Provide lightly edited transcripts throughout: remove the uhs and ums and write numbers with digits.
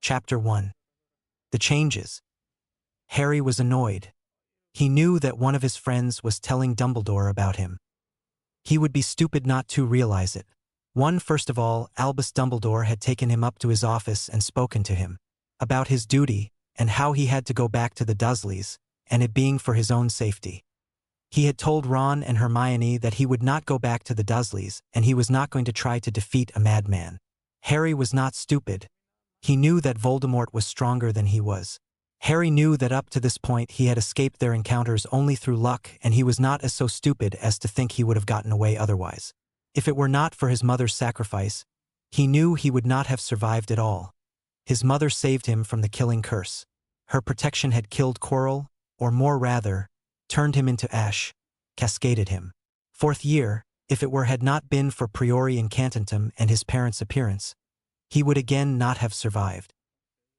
Chapter 1. The Changes. Harry was annoyed. He knew that one of his friends was telling Dumbledore about him. He would be stupid not to realize it. First of all, Albus Dumbledore had taken him up to his office and spoken to him about his duty and how he had to go back to the Dursleys, and it being for his own safety. He had told Ron and Hermione that he would not go back to the Dursleys and he was not going to try to defeat a madman. Harry was not stupid. He knew that Voldemort was stronger than he was. Harry knew that up to this point he had escaped their encounters only through luck, and he was not as so stupid as to think he would have gotten away otherwise. If it were not for his mother's sacrifice, he knew he would not have survived at all. His mother saved him from the killing curse. Her protection had killed Quirrell, or more rather, turned him into ash, cascaded him. Fourth year, if it had not been for Priori Incantatem and his parents' appearance, he would again not have survived.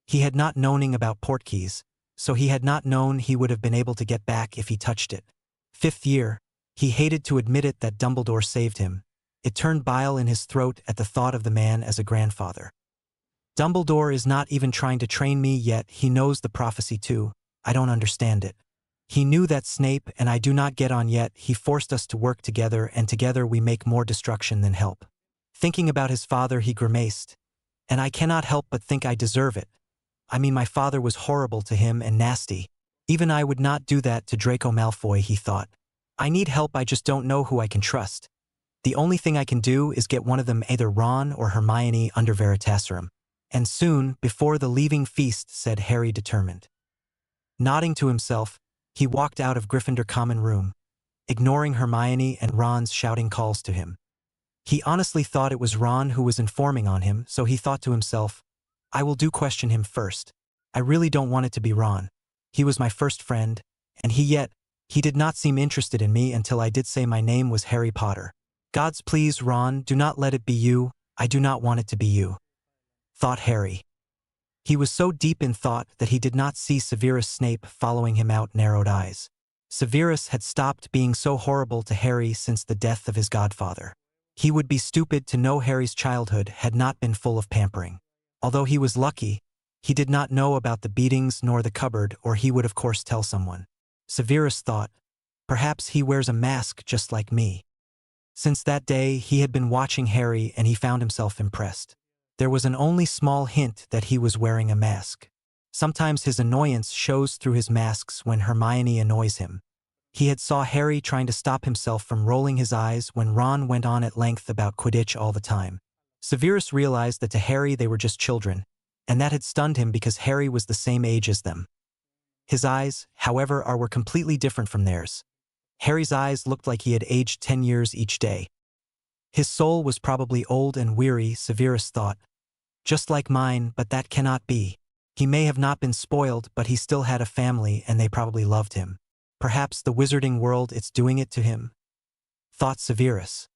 He had not known about portkeys, so he had not known he would have been able to get back if he touched it. Fifth year, he hated to admit it that Dumbledore saved him. It turned bile in his throat at the thought of the man as a grandfather. Dumbledore is not even trying to train me yet, he knows the prophecy too. I don't understand it. He knew that Snape and I do not get on yet, he forced us to work together and together we make more destruction than help. Thinking about his father he grimaced. And I cannot help but think I deserve it. I mean, my father was horrible to him and nasty. Even I would not do that to Draco Malfoy, he thought. I need help, I just don't know who I can trust. The only thing I can do is get one of them, either Ron or Hermione, under Veritaserum. And soon, before the leaving feast, said Harry, determined. Nodding to himself, he walked out of Gryffindor common room, ignoring Hermione and Ron's shouting calls to him. He honestly thought it was Ron who was informing on him, so he thought to himself, I will question him first. I really don't want it to be Ron. He was my first friend, and he did not seem interested in me until I did say my name was Harry Potter. Gods please, Ron, do not let it be you. I do not want it to be you, thought Harry. He was so deep in thought that he did not see Severus Snape following him out narrowed eyes. Severus had stopped being so horrible to Harry since the death of his godfather. He would be stupid to know Harry's childhood had not been full of pampering. Although he was lucky, he did not know about the beatings nor the cupboard, or he would of course tell someone. Severus thought, perhaps he wears a mask just like me. Since that day he had been watching Harry and he found himself impressed. There was an only small hint that he was wearing a mask. Sometimes his annoyance shows through his masks when Hermione annoys him. He had saw Harry trying to stop himself from rolling his eyes when Ron went on at length about Quidditch all the time. Severus realized that to Harry they were just children, and that had stunned him because Harry was the same age as them. His eyes, however, were completely different from theirs. Harry's eyes looked like he had aged 10 years each day. His soul was probably old and weary, Severus thought. Just like mine, but that cannot be. He may have not been spoiled, but he still had a family and they probably loved him. Perhaps the wizarding world it's doing it to him, thought Severus.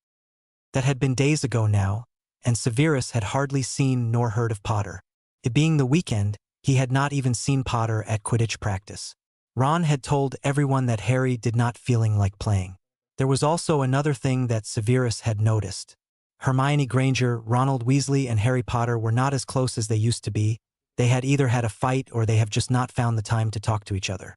That had been days ago now, and Severus had hardly seen nor heard of Potter. It being the weekend, he had not even seen Potter at Quidditch practice. Ron had told everyone that Harry did not feeling like playing. There was also another thing that Severus had noticed. Hermione Granger, Ronald Weasley, and Harry Potter were not as close as they used to be. They had either had a fight or they have just not found the time to talk to each other.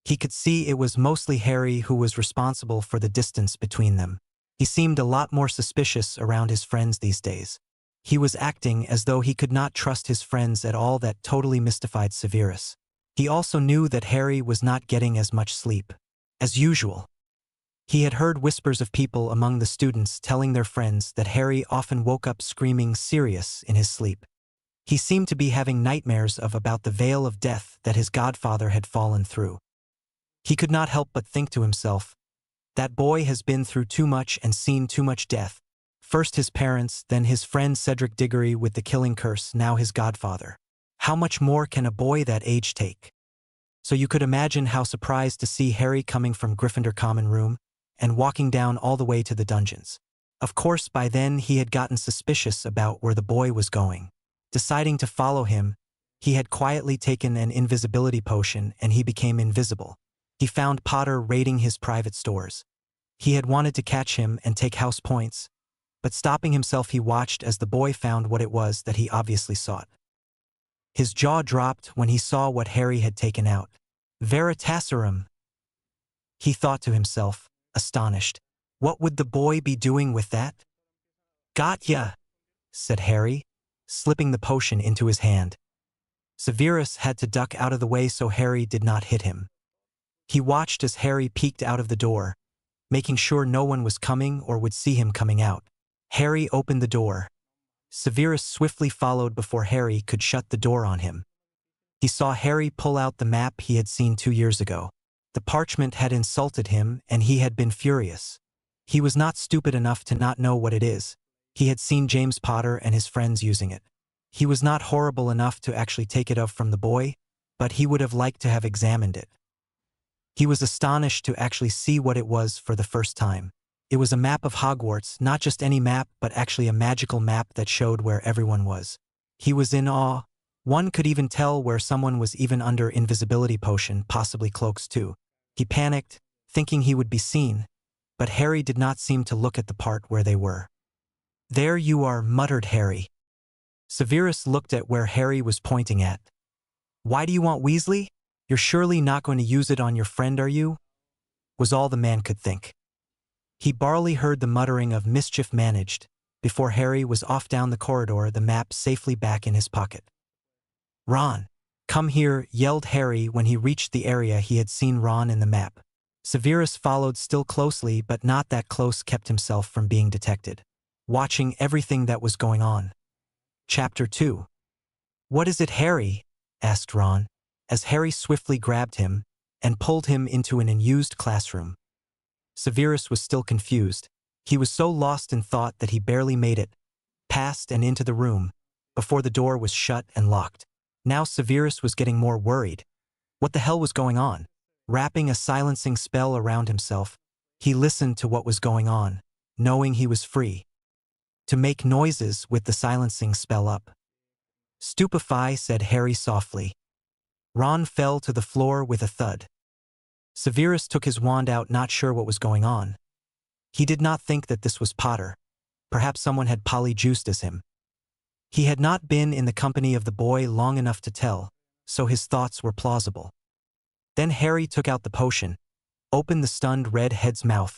He could see it was mostly Harry who was responsible for the distance between them. He seemed a lot more suspicious around his friends these days. He was acting as though he could not trust his friends at all. That totally mystified Severus. He also knew that Harry was not getting as much sleep as usual. He had heard whispers of people among the students telling their friends that Harry often woke up screaming Sirius in his sleep. He seemed to be having nightmares about the veil of death that his godfather had fallen through. He could not help but think to himself, that boy has been through too much and seen too much death. First his parents, then his friend Cedric Diggory with the killing curse, now his godfather. How much more can a boy that age take? So you could imagine how surprised to see Harry coming from Gryffindor common room and walking down all the way to the dungeons. Of course, by then he had gotten suspicious about where the boy was going. Deciding to follow him, he had quietly taken an invisibility potion and he became invisible. He found Potter raiding his private stores. He had wanted to catch him and take house points, but stopping himself he watched as the boy found what it was that he obviously sought. His jaw dropped when he saw what Harry had taken out. Veritaserum, he thought to himself, astonished. What would the boy be doing with that? Got ya, said Harry, slipping the potion into his hand. Severus had to duck out of the way so Harry did not hit him. He watched as Harry peeked out of the door, making sure no one was coming or would see him coming out. Harry opened the door. Severus swiftly followed before Harry could shut the door on him. He saw Harry pull out the map he had seen 2 years ago. The parchment had insulted him and he had been furious. He was not stupid enough to not know what it is. He had seen James Potter and his friends using it. He was not horrible enough to actually take it up from the boy, but he would have liked to have examined it. He was astonished to actually see what it was for the first time. It was a map of Hogwarts, not just any map, but actually a magical map that showed where everyone was. He was in awe. One could even tell where someone was even under invisibility potion, possibly cloaks too. He panicked, thinking he would be seen, but Harry did not seem to look at the part where they were. There you are, muttered Harry. Severus looked at where Harry was pointing at. Why do you want Weasley? You're surely not going to use it on your friend, are you? Was all the man could think. He barely heard the muttering of mischief managed, before Harry was off down the corridor, the map safely back in his pocket. Ron, come here, yelled Harry when he reached the area he had seen Ron in the map. Severus followed still closely, but not that close, kept himself from being detected, watching everything that was going on. Chapter 2. What is it, Harry? Asked Ron, as Harry swiftly grabbed him and pulled him into an unused classroom. Severus was still confused. He was so lost in thought that he barely made it past and into the room before the door was shut and locked. Now Severus was getting more worried. What the hell was going on? Wrapping a silencing spell around himself, he listened to what was going on, knowing he was free to make noises with the silencing spell up. Stupefy, said Harry softly. Ron fell to the floor with a thud. Severus took his wand out, not sure what was going on. He did not think that this was Potter. Perhaps someone had polyjuiced as him. He had not been in the company of the boy long enough to tell, so his thoughts were plausible. Then Harry took out the potion, opened the stunned redhead's mouth,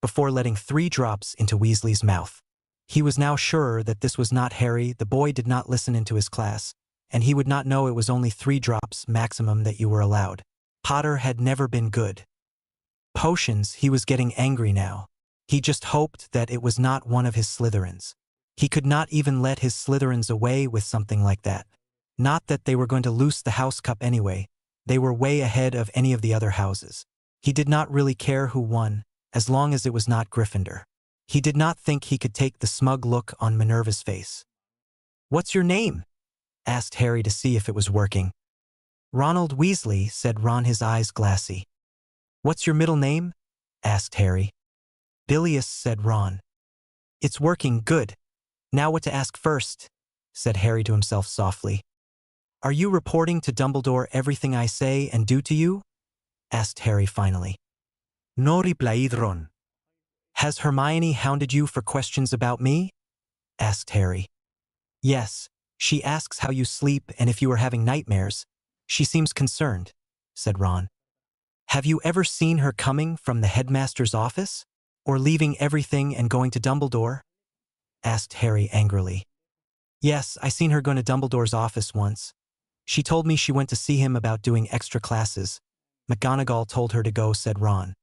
before letting 3 drops into Weasley's mouth. He was now sure that this was not Harry. The boy did not listen into his class, and he would not know it was only 3 drops maximum that you were allowed. Potter had never been good. Potions, he was getting angry now. He just hoped that it was not one of his Slytherins. He could not even let his Slytherins away with something like that. Not that they were going to loose the house cup anyway. They were way ahead of any of the other houses. He did not really care who won, as long as it was not Gryffindor. He did not think he could take the smug look on Minerva's face. What's your name? Asked Harry to see if it was working. Ronald Weasley, said Ron, his eyes glassy. What's your middle name? Asked Harry. Bilious, said Ron. It's working, good. Now what to ask first? Said Harry to himself softly. Are you reporting to Dumbledore everything I say and do to you? Asked Harry finally. No, replied Ron. Has Hermione hounded you for questions about me? Asked Harry. Yes, she asks how you sleep and if you are having nightmares. She seems concerned, said Ron. Have you ever seen her coming from the headmaster's office? Or leaving everything and going to Dumbledore? Asked Harry angrily. Yes, I seen her going to Dumbledore's office once. She told me she went to see him about doing extra classes. McGonagall told her to go, said Ron.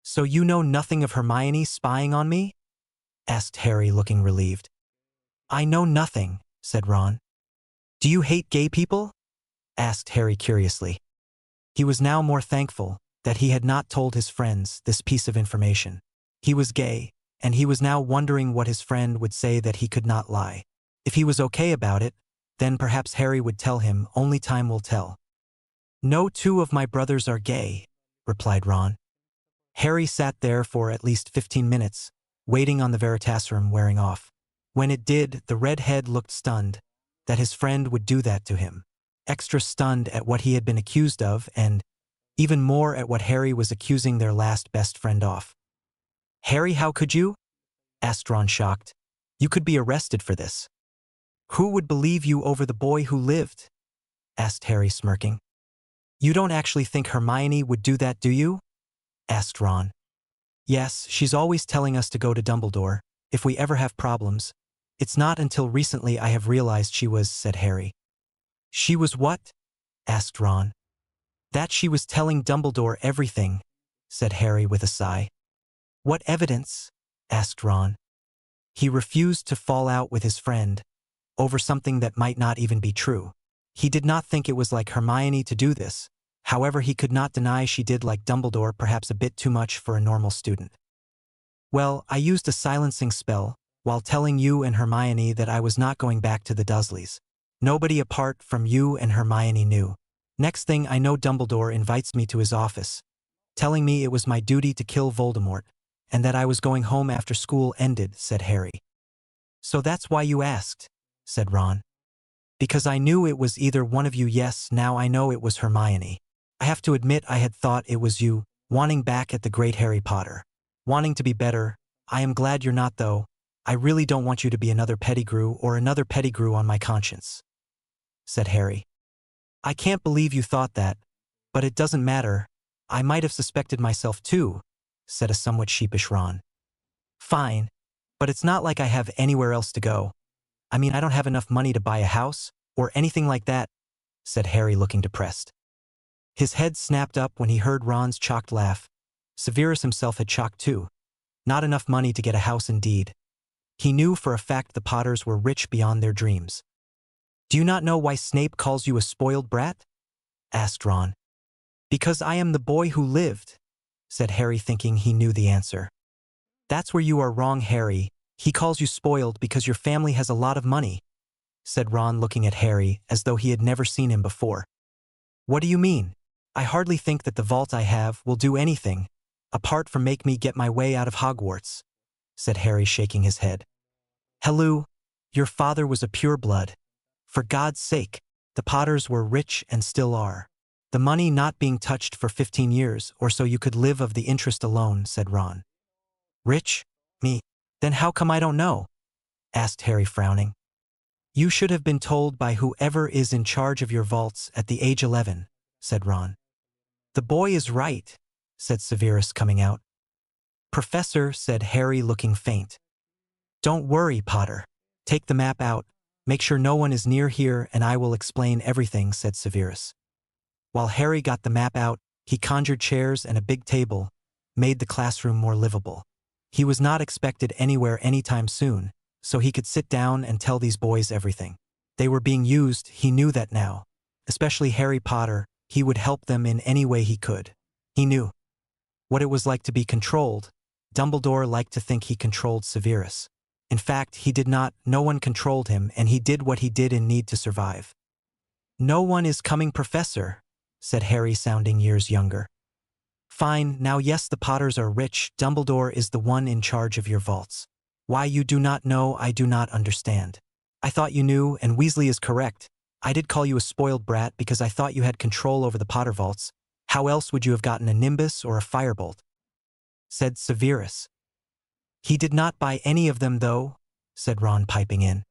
So you know nothing of Hermione spying on me? Asked Harry, looking relieved. I know nothing, said Ron. Do you hate gay people? Asked Harry curiously. He was now more thankful that he had not told his friends this piece of information. He was gay, and he was now wondering what his friend would say that he could not lie. If he was okay about it, then perhaps Harry would tell him. Only time will tell. No 2 of my brothers are gay, replied Ron. Harry sat there for at least 15 minutes, waiting on the Veritaserum wearing off. When it did, the redhead looked stunned that his friend would do that to him. Extra stunned at what he had been accused of, and even more at what Harry was accusing their last best friend of. Harry, how could you? Asked Ron, shocked. You could be arrested for this. Who would believe you over the boy who lived? asked Harry, smirking. You don't actually think Hermione would do that, do you? Asked Ron. Yes, she's always telling us to go to Dumbledore, if we ever have problems. It's not until recently I have realized she was, said Harry. She was what? Asked Ron. That she was telling Dumbledore everything, said Harry with a sigh. What evidence? Asked Ron. He refused to fall out with his friend over something that might not even be true. He did not think it was like Hermione to do this. However, he could not deny she did like Dumbledore, perhaps a bit too much for a normal student. Well, I used a silencing spell while telling you and Hermione that I was not going back to the Dursleys. Nobody apart from you and Hermione knew. Next thing I know, Dumbledore invites me to his office, telling me it was my duty to kill Voldemort, and that I was going home after school ended, said Harry. So that's why you asked, said Ron. Because I knew it was either one of you. Yes, now I know it was Hermione. I have to admit I had thought it was you, wanting back at the great Harry Potter. Wanting to be better. I am glad you're not, though. I really don't want you to be another Pettigrew or another Pettigrew on my conscience, said Harry. I can't believe you thought that, but it doesn't matter. I might have suspected myself too, said a somewhat sheepish Ron. Fine, but it's not like I have anywhere else to go. I mean, I don't have enough money to buy a house or anything like that, said Harry, looking depressed. His head snapped up when he heard Ron's shocked laugh. Severus himself had shocked too. Not enough money to get a house indeed. He knew for a fact the Potters were rich beyond their dreams. Do you not know why Snape calls you a spoiled brat? Asked Ron. Because I am the boy who lived, said Harry, thinking he knew the answer. That's where you are wrong, Harry. He calls you spoiled because your family has a lot of money, said Ron, looking at Harry as though he had never seen him before. What do you mean? I hardly think that the vault I have will do anything, apart from make me get my way out of Hogwarts, said Harry, shaking his head. Hello, your father was a pureblood. For God's sake, the Potters were rich and still are. The money not being touched for 15 years or so, you could live of the interest alone, said Ron. Rich? Me? Then how come I don't know? Asked Harry, frowning. You should have been told by whoever is in charge of your vaults at the age 11, said Ron. The boy is right, said Severus, coming out. Professor, said Harry, looking faint. Don't worry, Potter. Take the map out. Make sure no one is near here and I will explain everything, said Severus. While Harry got the map out, he conjured chairs and a big table, made the classroom more livable. He was not expected anywhere anytime soon, so he could sit down and tell these boys everything. They were being used, he knew that now. Especially Harry Potter, he would help them in any way he could. He knew what it was like to be controlled. Dumbledore liked to think he controlled Severus. In fact, he did not. No one controlled him, and he did what he did in need to survive. No one is coming, Professor, said Harry, sounding years younger. Fine, now yes, the Potters are rich. Dumbledore is the one in charge of your vaults. Why you do not know, I do not understand. I thought you knew, and Weasley is correct. I did call you a spoiled brat because I thought you had control over the Potter vaults. How else would you have gotten a nimbus or a firebolt? Said Severus. He did not buy any of them, though, said Ron, piping in.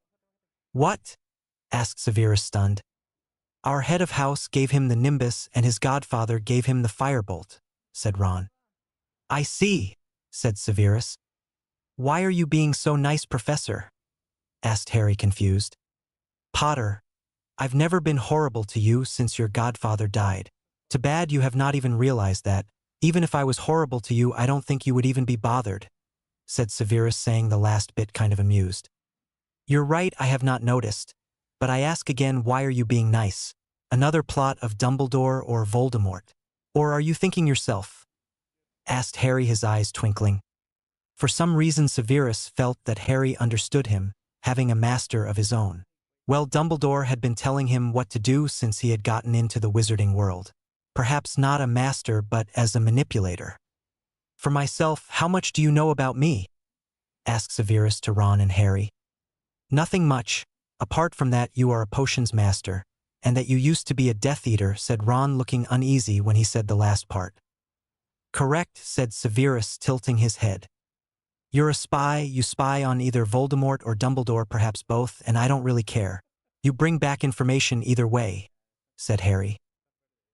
What? Asked Severus, stunned. Our head of house gave him the nimbus and his godfather gave him the firebolt, said Ron. I see, said Severus. Why are you being so nice, Professor? Asked Harry, confused. Potter, I've never been horrible to you since your godfather died. Too bad you have not even realized that. Even if I was horrible to you, I don't think you would even be bothered, said Severus, saying the last bit kind of amused. You're right, I have not noticed. But I ask again, why are you being nice? Another plot of Dumbledore or Voldemort? Or are you thinking yourself? Asked Harry, his eyes twinkling. For some reason Severus felt that Harry understood him, having a master of his own. Well, Dumbledore had been telling him what to do since he had gotten into the wizarding world. Perhaps not a master, but as a manipulator. For myself, how much do you know about me? Asked Severus to Ron and Harry. Nothing much. Apart from that, you are a potions master, and that you used to be a Death Eater, said Ron, looking uneasy when he said the last part. Correct, said Severus, tilting his head. You're a spy, you spy on either Voldemort or Dumbledore, perhaps both, and I don't really care. You bring back information either way. said Harry.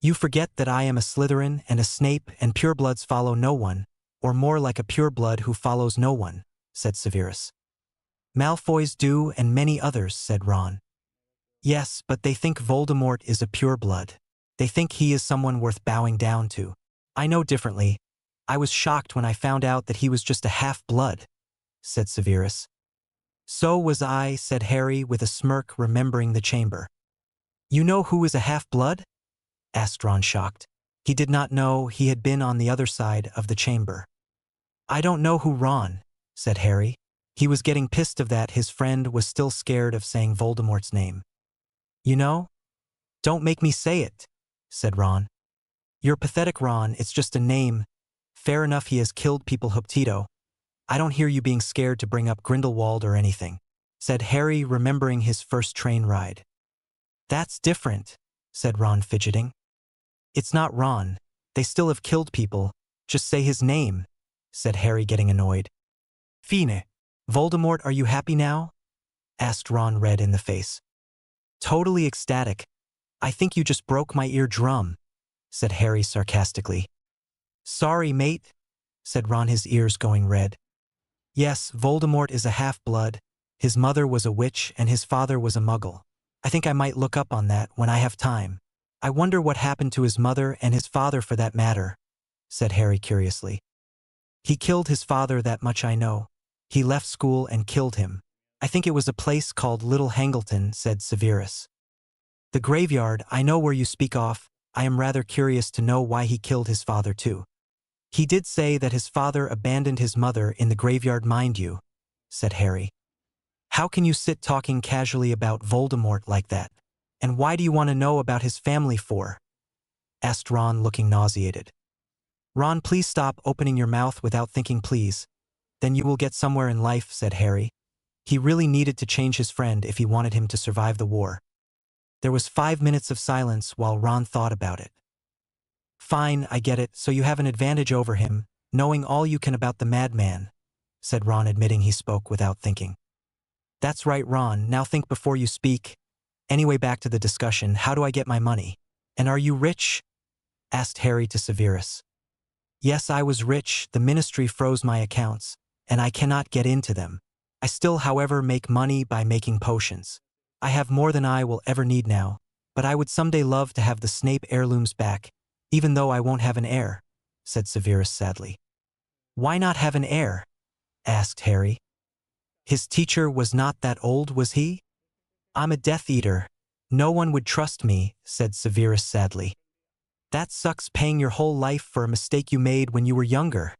You forget that I am a Slytherin and a Snape and purebloods follow no one, or more like a pureblood who follows no one, said Severus. Malfoys do and many others, said Ron. Yes, but they think Voldemort is a pureblood. They think he is someone worth bowing down to. I know differently. I was shocked when I found out that he was just a half-blood, said Severus. So was I, said Harry with a smirk, remembering the chamber. You know who is a half-blood? Asked Ron, shocked. He did not know he had been on the other side of the chamber. I don't know who, Ron, said Harry. He was getting pissed of that his friend was still scared of saying Voldemort's name. You know? Don't make me say it, said Ron. You're pathetic, Ron, it's just a name. Fair enough, he has killed people, Hoptito. I don't hear you being scared to bring up Grindelwald or anything, said Harry, remembering his first train ride. That's different, said Ron, fidgeting. It's not, Ron. They still have killed people. Just say his name, said Harry, getting annoyed. Fine. Voldemort, are you happy now? Asked Ron, red in the face. Totally ecstatic. I think you just broke my eardrum, said Harry sarcastically. Sorry, mate, said Ron, his ears going red. Yes, Voldemort is a half-blood. His mother was a witch and his father was a muggle. I think I might look up on that when I have time. I wonder what happened to his mother and his father for that matter, said Harry curiously. He killed his father, that much I know. He left school and killed him. I think it was a place called Little Hangleton, said Severus. The graveyard, I know where you speak of. I am rather curious to know why he killed his father too. He did say that his father abandoned his mother in the graveyard, mind you, said Harry. How can you sit talking casually about Voldemort like that? And why do you want to know about his family for? Asked Ron, looking nauseated. Ron, please stop opening your mouth without thinking, please. Then you will get somewhere in life, said Harry. He really needed to change his friend if he wanted him to survive the war. There was 5 minutes of silence while Ron thought about it. Fine, I get it, so you have an advantage over him, knowing all you can about the madman, said Ron, admitting he spoke without thinking. That's right, Ron, now think before you speak. Anyway, back to the discussion, how do I get my money? And are you rich? Asked Harry to Severus. Yes, I was rich, the ministry froze my accounts, and I cannot get into them. I still, however, make money by making potions. I have more than I will ever need now, but I would someday love to have the Snape heirlooms back, even though I won't have an heir, said Severus sadly. Why not have an heir? Asked Harry. His teacher was not that old, was he? I'm a Death Eater. No one would trust me, said Severus sadly. That sucks, paying your whole life for a mistake you made when you were younger,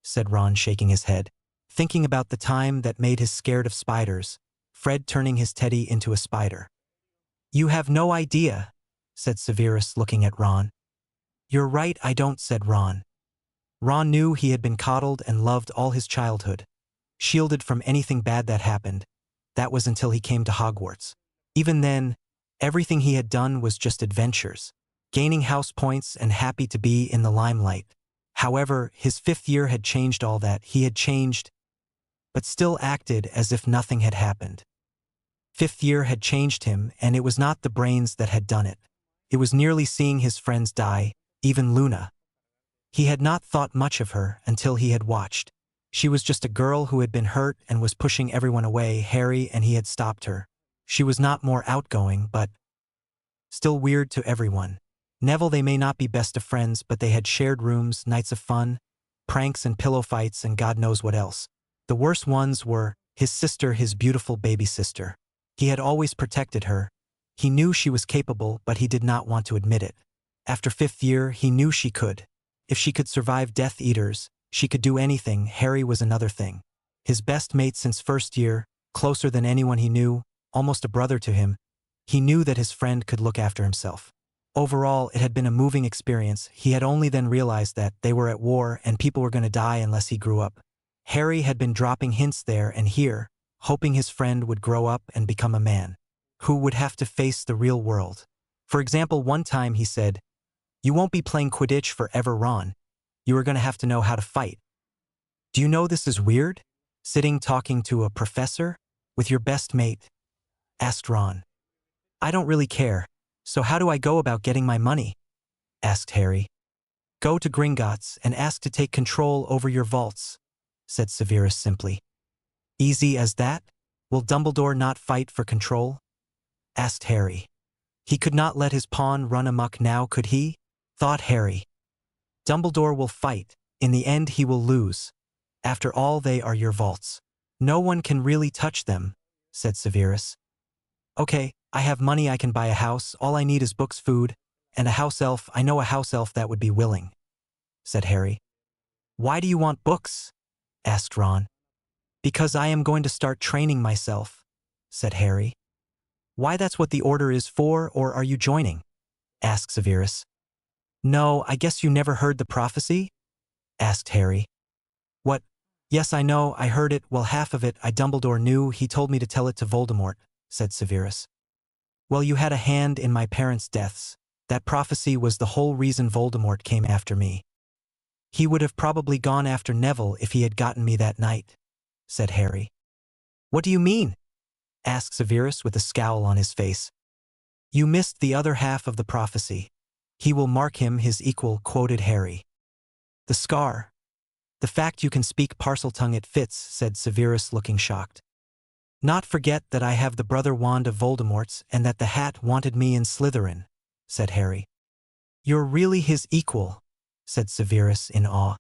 said Ron, shaking his head, thinking about the time that made his scared of spiders, Fred turning his teddy into a spider. You have no idea, said Severus, looking at Ron. You're right, I don't, said Ron. Ron knew he had been coddled and loved all his childhood, shielded from anything bad that happened. That was until he came to Hogwarts. Even then, everything he had done was just adventures, gaining house points and happy to be in the limelight. However, his 5th year had changed all that. He had changed, but still acted as if nothing had happened. 5th year had changed him, and it was not the brains that had done it. It was nearly seeing his friends die, even Luna. He had not thought much of her until he had watched. She was just a girl who had been hurt and was pushing everyone away, Harry, and he had stopped her. She was not more outgoing, but still weird to everyone. Neville, they may not be best of friends, but they had shared rooms, nights of fun, pranks and pillow fights and God knows what else. The worst ones were his sister, his beautiful baby sister. He had always protected her. He knew she was capable, but he did not want to admit it. After 5th year, he knew she could. If she could survive Death Eaters, she could do anything. Harry was another thing. His best mate since 1st year, closer than anyone he knew, almost a brother to him. He knew that his friend could look after himself. Overall, it had been a moving experience. He had only then realized that they were at war and people were going to die unless he grew up. Harry had been dropping hints there and here, hoping his friend would grow up and become a man who would have to face the real world. For example, one time he said, "You won't be playing Quidditch forever, Ron. You are going to have to know how to fight." Do you know this is weird? Sitting talking to a professor? With your best mate? Asked Ron. I don't really care, So how do I go about getting my money? Asked Harry. Go to Gringotts and ask to take control over your vaults, said Severus simply. Easy as that? Will Dumbledore not fight for control? Asked Harry. He could not let his pawn run amok now, could he? Thought Harry. Dumbledore will fight. In the end he will lose. After all, they are your vaults. No one can really touch them, said Severus. Okay, I have money, I can buy a house, all I need is books, food, and a house elf. I know a house elf that would be willing, said Harry. Why do you want books? Asked Ron. Because I am going to start training myself, said Harry. Why, that's what the order is for, or are you joining? Asked Severus. No, I guess you never heard the prophecy? Asked Harry. What? Yes, I know, I heard it, well, half of it Dumbledore knew, he told me to tell it to Voldemort, said Severus. Well, you had a hand in my parents' deaths. That prophecy was the whole reason Voldemort came after me. He would have probably gone after Neville if he had gotten me that night, said Harry. What do you mean? Asked Severus with a scowl on his face. You missed the other half of the prophecy. He will mark him his equal, quoted Harry. The scar. The fact you can speak Parseltongue, it fits, said Severus, looking shocked. Not forget that I have the brother wand of Voldemort's and that the hat wanted me in Slytherin, said Harry. You're really his equal, said Severus in awe.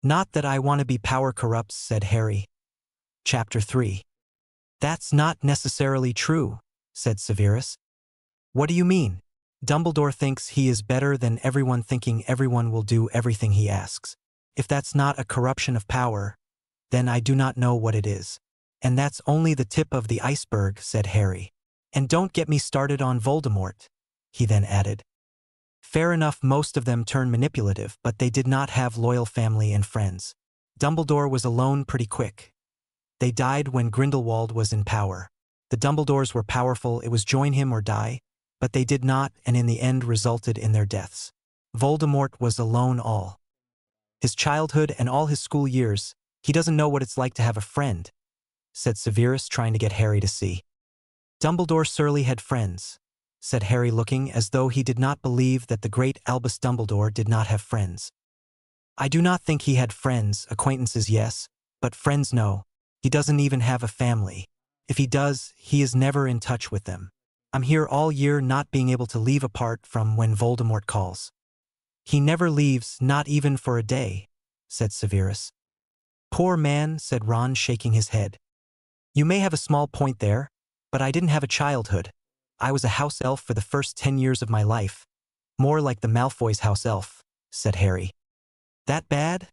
Not that I want to be power corrupts, said Harry. Chapter 3. That's not necessarily true, said Severus. What do you mean? Dumbledore thinks he is better than everyone, thinking everyone will do everything he asks. If that's not a corruption of power, then I do not know what it is. And that's only the tip of the iceberg, said Harry. And don't get me started on Voldemort, he then added. Fair enough, most of them turn manipulative, but they did not have loyal family and friends. Dumbledore was alone pretty quick. They died when Grindelwald was in power. The Dumbledores were powerful, it was join him or die, but they did not, and in the end resulted in their deaths. Voldemort was alone all his childhood and all his school years. He doesn't know what it's like to have a friend, said Severus, trying to get Harry to see. Dumbledore surely had friends, said Harry, looking as though he did not believe that the great Albus Dumbledore did not have friends. I do not think he had friends, acquaintances yes, but friends no. He doesn't even have a family. If he does, he is never in touch with them. I'm here all year not being able to leave apart from when Voldemort calls. He never leaves, not even for a day, said Severus. Poor man, said Ron, shaking his head. You may have a small point there, but I didn't have a childhood. I was a house elf for the first 10 years of my life. More like the Malfoy's house elf, said Harry. That bad?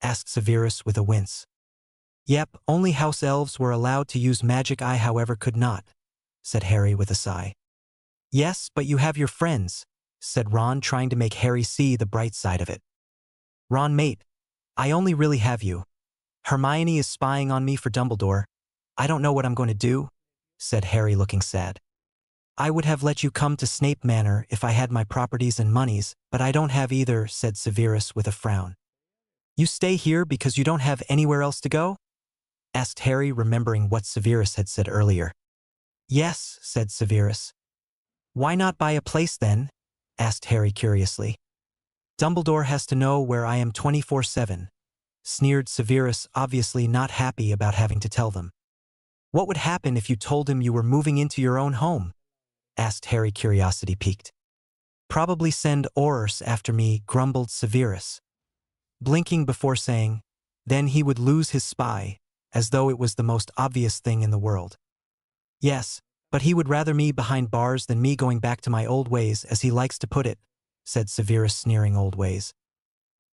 Asked Severus with a wince. Yep, only house elves were allowed to use magic, I however could not, said Harry with a sigh. Yes, but you have your friends, said Ron, trying to make Harry see the bright side of it. Ron mate, I only really have you. Hermione is spying on me for Dumbledore. I don't know what I'm going to do, said Harry, looking sad. I would have let you come to Snape Manor if I had my properties and monies, but I don't have either, said Severus with a frown. You stay here because you don't have anywhere else to go? Asked Harry, remembering what Severus had said earlier. Yes, said Severus. Why not buy a place then? Asked Harry curiously. Dumbledore has to know where I am 24/7, sneered Severus, obviously not happy about having to tell them. What would happen if you told him you were moving into your own home? Asked Harry, curiosity piqued. Probably send Aurors after me, grumbled Severus, blinking before saying, then he would lose his spy, as though it was the most obvious thing in the world. Yes, but he would rather me behind bars than me going back to my old ways, as he likes to put it, said Severus, sneering. Old ways.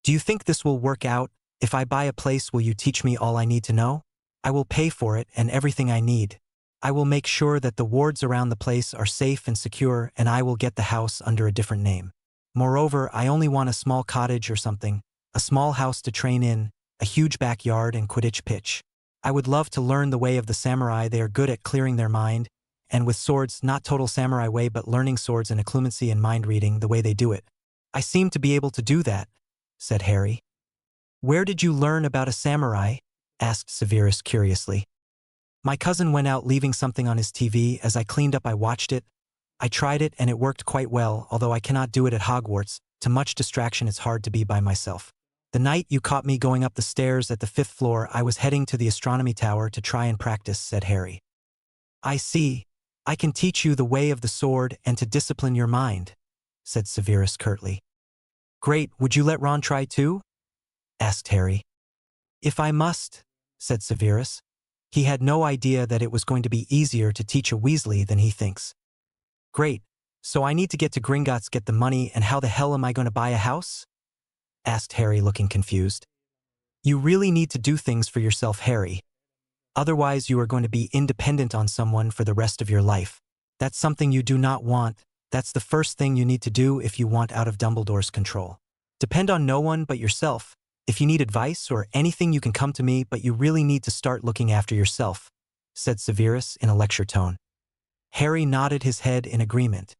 Do you think this will work out? If I buy a place, will you teach me all I need to know? I will pay for it and everything I need. I will make sure that the wards around the place are safe and secure, and I will get the house under a different name. Moreover, I only want a small cottage or something, a small house to train in, a huge backyard and Quidditch pitch. I would love to learn the way of the samurai. They are good at clearing their mind, and with swords, not total samurai way, but learning swords and occlumency and mind reading the way they do it. I seem to be able to do that, said Harry. Where did you learn about a samurai? Asked Severus curiously. My cousin went out leaving something on his TV. As I cleaned up, I watched it. I tried it and it worked quite well, although I cannot do it at Hogwarts. To much distraction it's hard to be by myself. The night you caught me going up the stairs at the 5th floor, I was heading to the astronomy tower to try and practice, said Harry. I see. I can teach you the way of the sword and to discipline your mind, said Severus curtly. Great, would you let Ron try too? Asked Harry. If I must, said Severus. He had no idea that it was going to be easier to teach a Weasley than he thinks. Great, so I need to get to Gringotts, get the money, and how the hell am I going to buy a house? Asked Harry, looking confused. You really need to do things for yourself, Harry. Otherwise you are going to be independent on someone for the rest of your life. That's something you do not want. That's the first thing you need to do if you want out of Dumbledore's control. Depend on no one but yourself. If you need advice or anything you can come to me, but you really need to start looking after yourself, said Severus in a lecture tone. Harry nodded his head in agreement.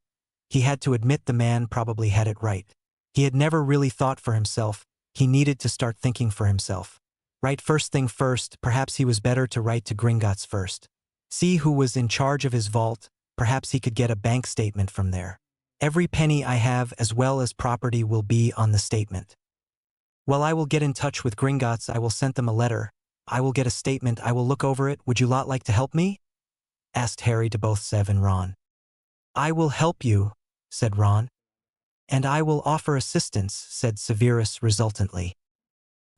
He had to admit the man probably had it right. He had never really thought for himself. He needed to start thinking for himself. Right, first thing first, perhaps he was better to write to Gringotts first. See who was in charge of his vault. Perhaps he could get a bank statement from there. Every penny I have as well as property will be on the statement. Well, I will get in touch with Gringotts. I will send them a letter. I will get a statement. I will look over it. Would you lot like to help me? Asked Harry to both Sev and Ron. I will help you, said Ron. And I will offer assistance, said Severus resultantly.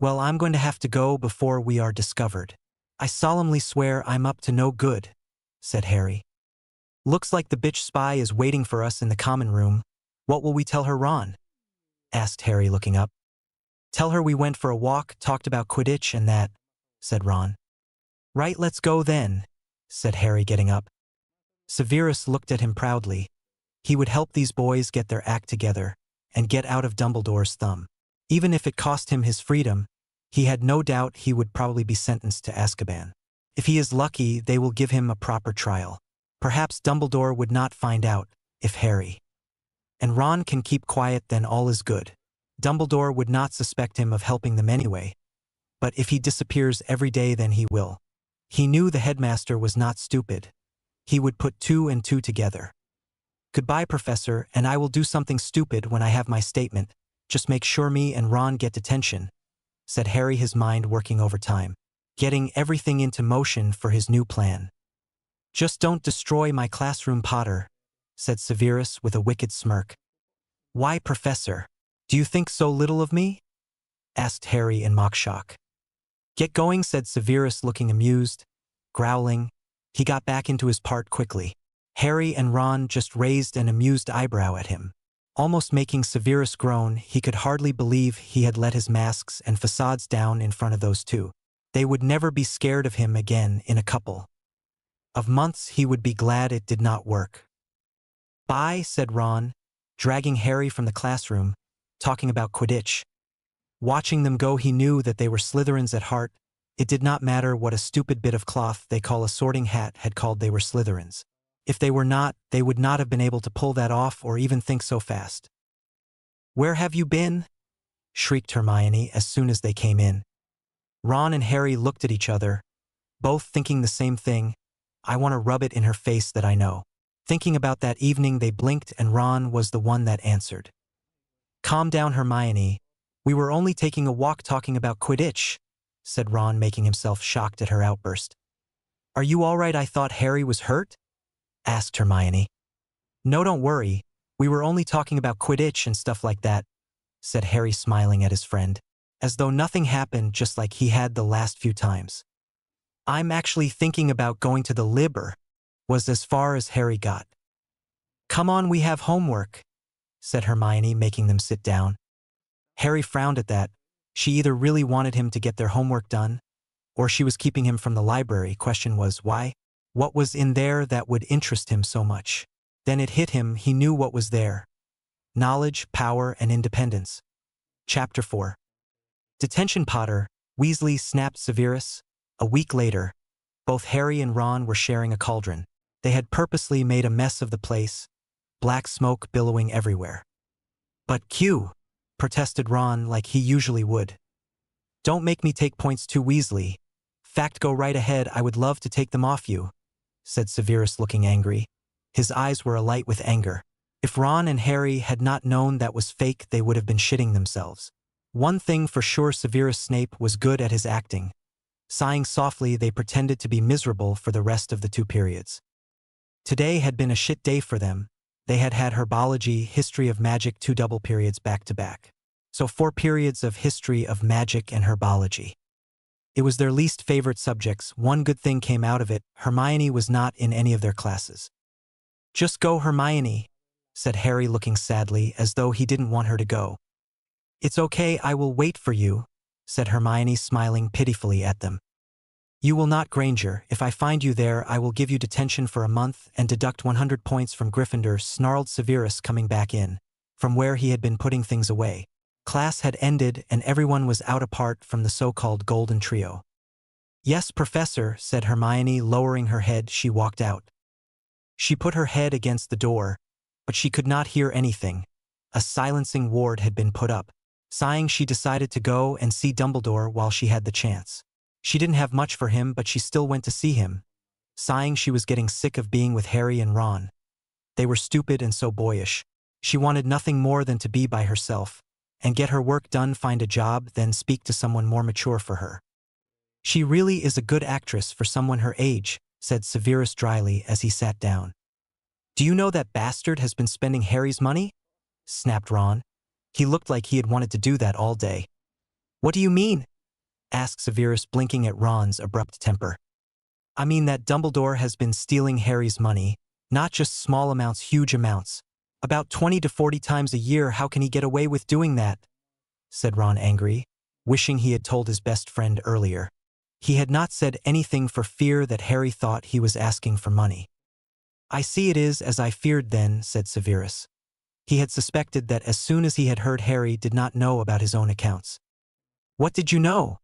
Well, I'm going to have to go before we are discovered. I solemnly swear I'm up to no good, said Harry. Looks like the bitch spy is waiting for us in the common room. What will we tell her, Ron? Asked Harry, looking up. Tell her we went for a walk, talked about Quidditch and that, said Ron. Right, let's go then, said Harry, getting up. Severus looked at him proudly. He would help these boys get their act together and get out of Dumbledore's thumb. Even if it cost him his freedom, he had no doubt he would probably be sentenced to Azkaban. If he is lucky, they will give him a proper trial. Perhaps Dumbledore would not find out, if Harry and Ron can keep quiet, then all is good. Dumbledore would not suspect him of helping them anyway. But if he disappears every day, then he will. He knew the headmaster was not stupid. He would put 2 and 2 together. Goodbye, Professor, and I will do something stupid when I have my statement. Just make sure me and Ron get detention, said Harry, his mind working overtime, getting everything into motion for his new plan. Just don't destroy my classroom, Potter, said Severus with a wicked smirk. Why, Professor? Do you think so little of me? Asked Harry in mock shock. Get going, said Severus, looking amused. Growling, he got back into his part quickly. Harry and Ron just raised an amused eyebrow at him, almost making Severus groan. He could hardly believe he had let his masks and facades down in front of those two. They would never be scared of him again. In a couple of months he would be glad it did not work. Bye, said Ron, dragging Harry from the classroom, talking about Quidditch. Watching them go, he knew that they were Slytherins at heart. It did not matter what a stupid bit of cloth they call a sorting hat had called they were Slytherins. If they were not, they would not have been able to pull that off or even think so fast. Where have you been? Shrieked Hermione as soon as they came in. Ron and Harry looked at each other, both thinking the same thing. I want to rub it in her face that I know. Thinking about that evening, they blinked and Ron was the one that answered. Calm down, Hermione. We were only taking a walk talking about Quidditch, said Ron, making himself shocked at her outburst. Are you all right? I thought Harry was hurt? Asked Hermione. No, don't worry. We were only talking about Quidditch and stuff like that, said Harry, smiling at his friend, as though nothing happened, just like he had the last few times. I'm actually thinking about going to the Libber, was as far as Harry got. Come on, we have homework, said Hermione, making them sit down. Harry frowned at that. She either really wanted him to get their homework done, or she was keeping him from the library. Question was, why? What was in there that would interest him so much? Then it hit him. He knew what was there. Knowledge, power, and independence. Chapter 4. Detention, Potter, Weasley, snapped Severus. A week later, both Harry and Ron were sharing a cauldron. They had purposely made a mess of the place, black smoke billowing everywhere. But Q, protested Ron like he usually would. Don't make me take points too, Weasley. Fact, go right ahead. I would love to take them off you, said Severus, looking angry. His eyes were alight with anger. If Ron and Harry had not known that was fake, they would have been shitting themselves. One thing for sure, Severus Snape was good at his acting. Sighing softly, they pretended to be miserable for the rest of the 2 periods. Today had been a shit day for them. They had had herbology, history of magic, 2 double periods back to back. So 4 periods of history of magic and herbology. It was their least favorite subjects. One good thing came out of it: Hermione was not in any of their classes. "Just go, Hermione," said Harry, looking sadly, as though he didn't want her to go. "It's okay, I will wait for you," said Hermione, smiling pitifully at them. "You will not, Granger. If I find you there, I will give you detention for a month and deduct 100 points from Gryffindor," snarled Severus, coming back in from where he had been putting things away. Class had ended and everyone was out apart from the so-called Golden Trio. "Yes, Professor," said Hermione, lowering her head. She walked out. She put her head against the door, but she could not hear anything. A silencing ward had been put up. Sighing, she decided to go and see Dumbledore while she had the chance. She didn't have much for him, but she still went to see him. Sighing, she was getting sick of being with Harry and Ron. They were stupid and so boyish. She wanted nothing more than to be by herself and get her work done, find a job, then speak to someone more mature for her. "She really is a good actress for someone her age," said Severus dryly as he sat down. "Do you know that bastard has been spending Harry's money?" snapped Ron. He looked like he had wanted to do that all day. "What do you mean?" asked Severus, blinking at Ron's abrupt temper. "I mean that Dumbledore has been stealing Harry's money, not just small amounts, huge amounts. About 20 to 40 times a year. How can he get away with doing that?" said Ron, angry, wishing he had told his best friend earlier. He had not said anything for fear that Harry thought he was asking for money. "I see it is as I feared then," said Severus. He had suspected that as soon as he had heard Harry did not know about his own accounts. "What did you know?"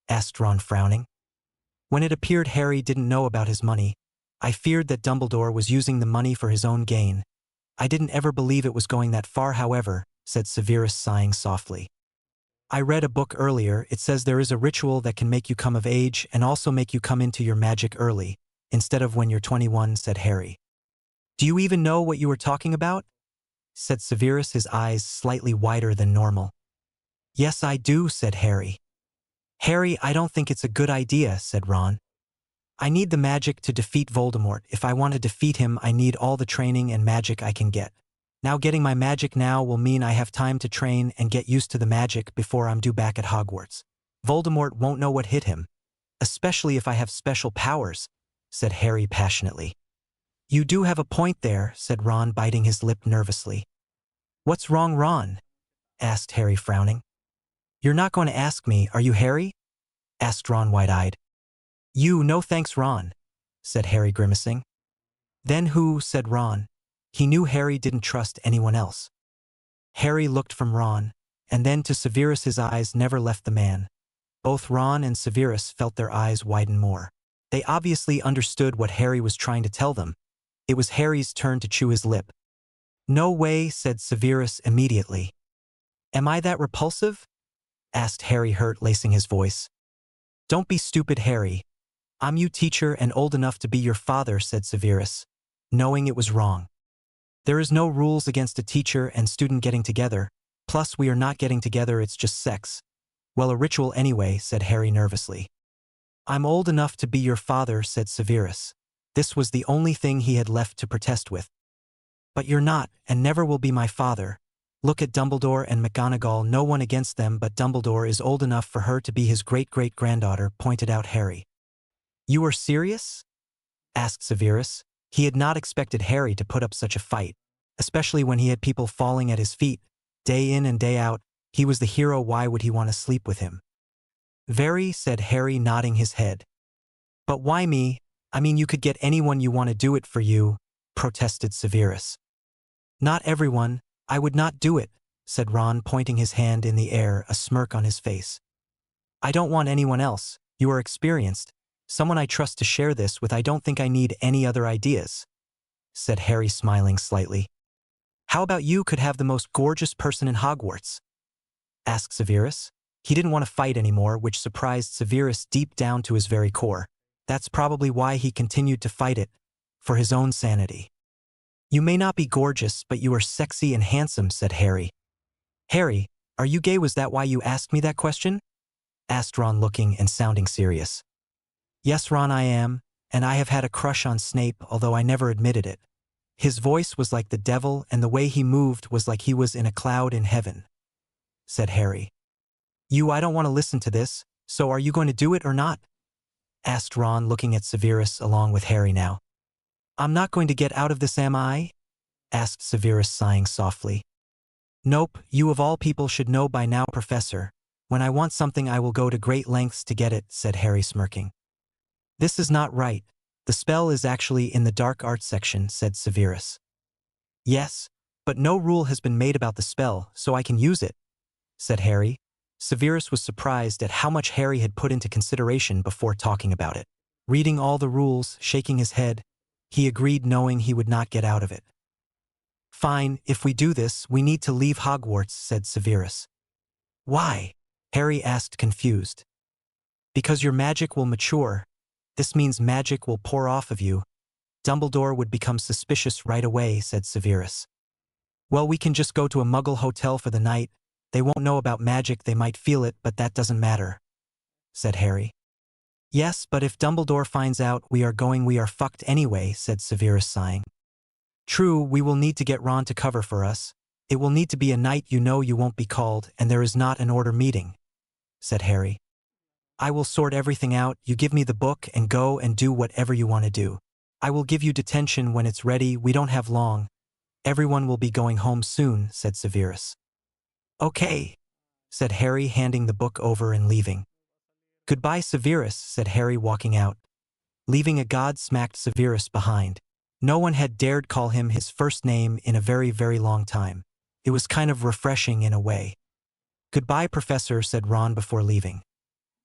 asked Ron, frowning. "When it appeared Harry didn't know about his money, I feared that Dumbledore was using the money for his own gain. I didn't ever believe it was going that far, however," said Severus, sighing softly. "I read a book earlier. It says there is a ritual that can make you come of age and also make you come into your magic early, instead of when you're 21, said Harry. "Do you even know what you were talking about?" said Severus, his eyes slightly wider than normal. "Yes, I do," said Harry. "Harry, I don't think it's a good idea," said Ron. "I need the magic to defeat Voldemort. If I want to defeat him, I need all the training and magic I can get. Now getting my magic now will mean I have time to train and get used to the magic before I'm due back at Hogwarts. Voldemort won't know what hit him, especially if I have special powers," said Harry passionately. "You do have a point there," said Ron, biting his lip nervously. "What's wrong, Ron?" asked Harry, frowning. "You're not going to ask me, are you, Harry?" asked Ron, wide-eyed. "You, no thanks, Ron," said Harry, grimacing. "Then who?" said Ron. He knew Harry didn't trust anyone else. Harry looked from Ron, and then to Severus. His eyes never left the man. Both Ron and Severus felt their eyes widen more. They obviously understood what Harry was trying to tell them. It was Harry's turn to chew his lip. "No way," said Severus immediately. "Am I that repulsive?" asked Harry, hurt, lacing his voice. "Don't be stupid, Harry. I'm your teacher and old enough to be your father," said Severus, knowing it was wrong. "There is no rules against a teacher and student getting together. Plus, we are not getting together, it's just sex." "Well, a ritual anyway," said Harry nervously. "I'm old enough to be your father," said Severus. This was the only thing he had left to protest with. "But you're not, and never will be my father. Look at Dumbledore and McGonagall, no one against them, but Dumbledore is old enough for her to be his great-great-granddaughter," pointed out Harry. "You are serious?" asked Severus. He had not expected Harry to put up such a fight, especially when he had people falling at his feet, day in and day out. He was the hero, why would he want to sleep with him? "Very," said Harry, nodding his head. "But why me? I mean, you could get anyone you want to do it for you," protested Severus. "Not everyone. I would not do it," said Ron, pointing his hand in the air, a smirk on his face. "I don't want anyone else. You are experienced. Someone I trust to share this with. I don't think I need any other ideas," said Harry, smiling slightly. "How about you could have the most gorgeous person in Hogwarts?" asked Severus. He didn't want to fight anymore, which surprised Severus deep down to his very core. That's probably why he continued to fight it, for his own sanity. You may not be gorgeous, but you are sexy and handsome, said Harry. Harry, are you gay? Was that why you asked me that question? Asked Ron, looking and sounding serious. Yes, Ron, I am, and I have had a crush on Snape, although I never admitted it. His voice was like the devil, and the way he moved was like he was in a cloud in heaven, said Harry. I don't want to listen to this, so are you going to do it or not? Asked Ron, looking at Severus along with Harry now. I'm not going to get out of this, am I? Asked Severus, sighing softly. Nope, you of all people should know by now, Professor. When I want something I will go to great lengths to get it, said Harry, smirking. This is not right. The spell is actually in the dark arts section, said Severus. Yes, but no rule has been made about the spell, so I can use it, said Harry. Severus was surprised at how much Harry had put into consideration before talking about it. Reading all the rules, shaking his head, he agreed, knowing he would not get out of it. Fine, if we do this, we need to leave Hogwarts, said Severus. Why? Harry asked, confused. Because your magic will mature. This means magic will pour off of you. Dumbledore would become suspicious right away, said Severus. Well, we can just go to a Muggle hotel for the night. They won't know about magic, they might feel it, but that doesn't matter, said Harry. Yes, but if Dumbledore finds out we are fucked anyway, said Severus, sighing. True, we will need to get Ron to cover for us. It will need to be a night you won't be called, and there is not an order meeting, said Harry. I will sort everything out, you give me the book and go and do whatever you want to do. I will give you detention when it's ready, we don't have long. Everyone will be going home soon, said Severus. Okay, said Harry, handing the book over and leaving. Goodbye, Severus, said Harry, walking out. Leaving a god-smacked Severus behind. No one had dared call him his first name in a very, very long time. It was kind of refreshing in a way. Goodbye, Professor, said Ron before leaving.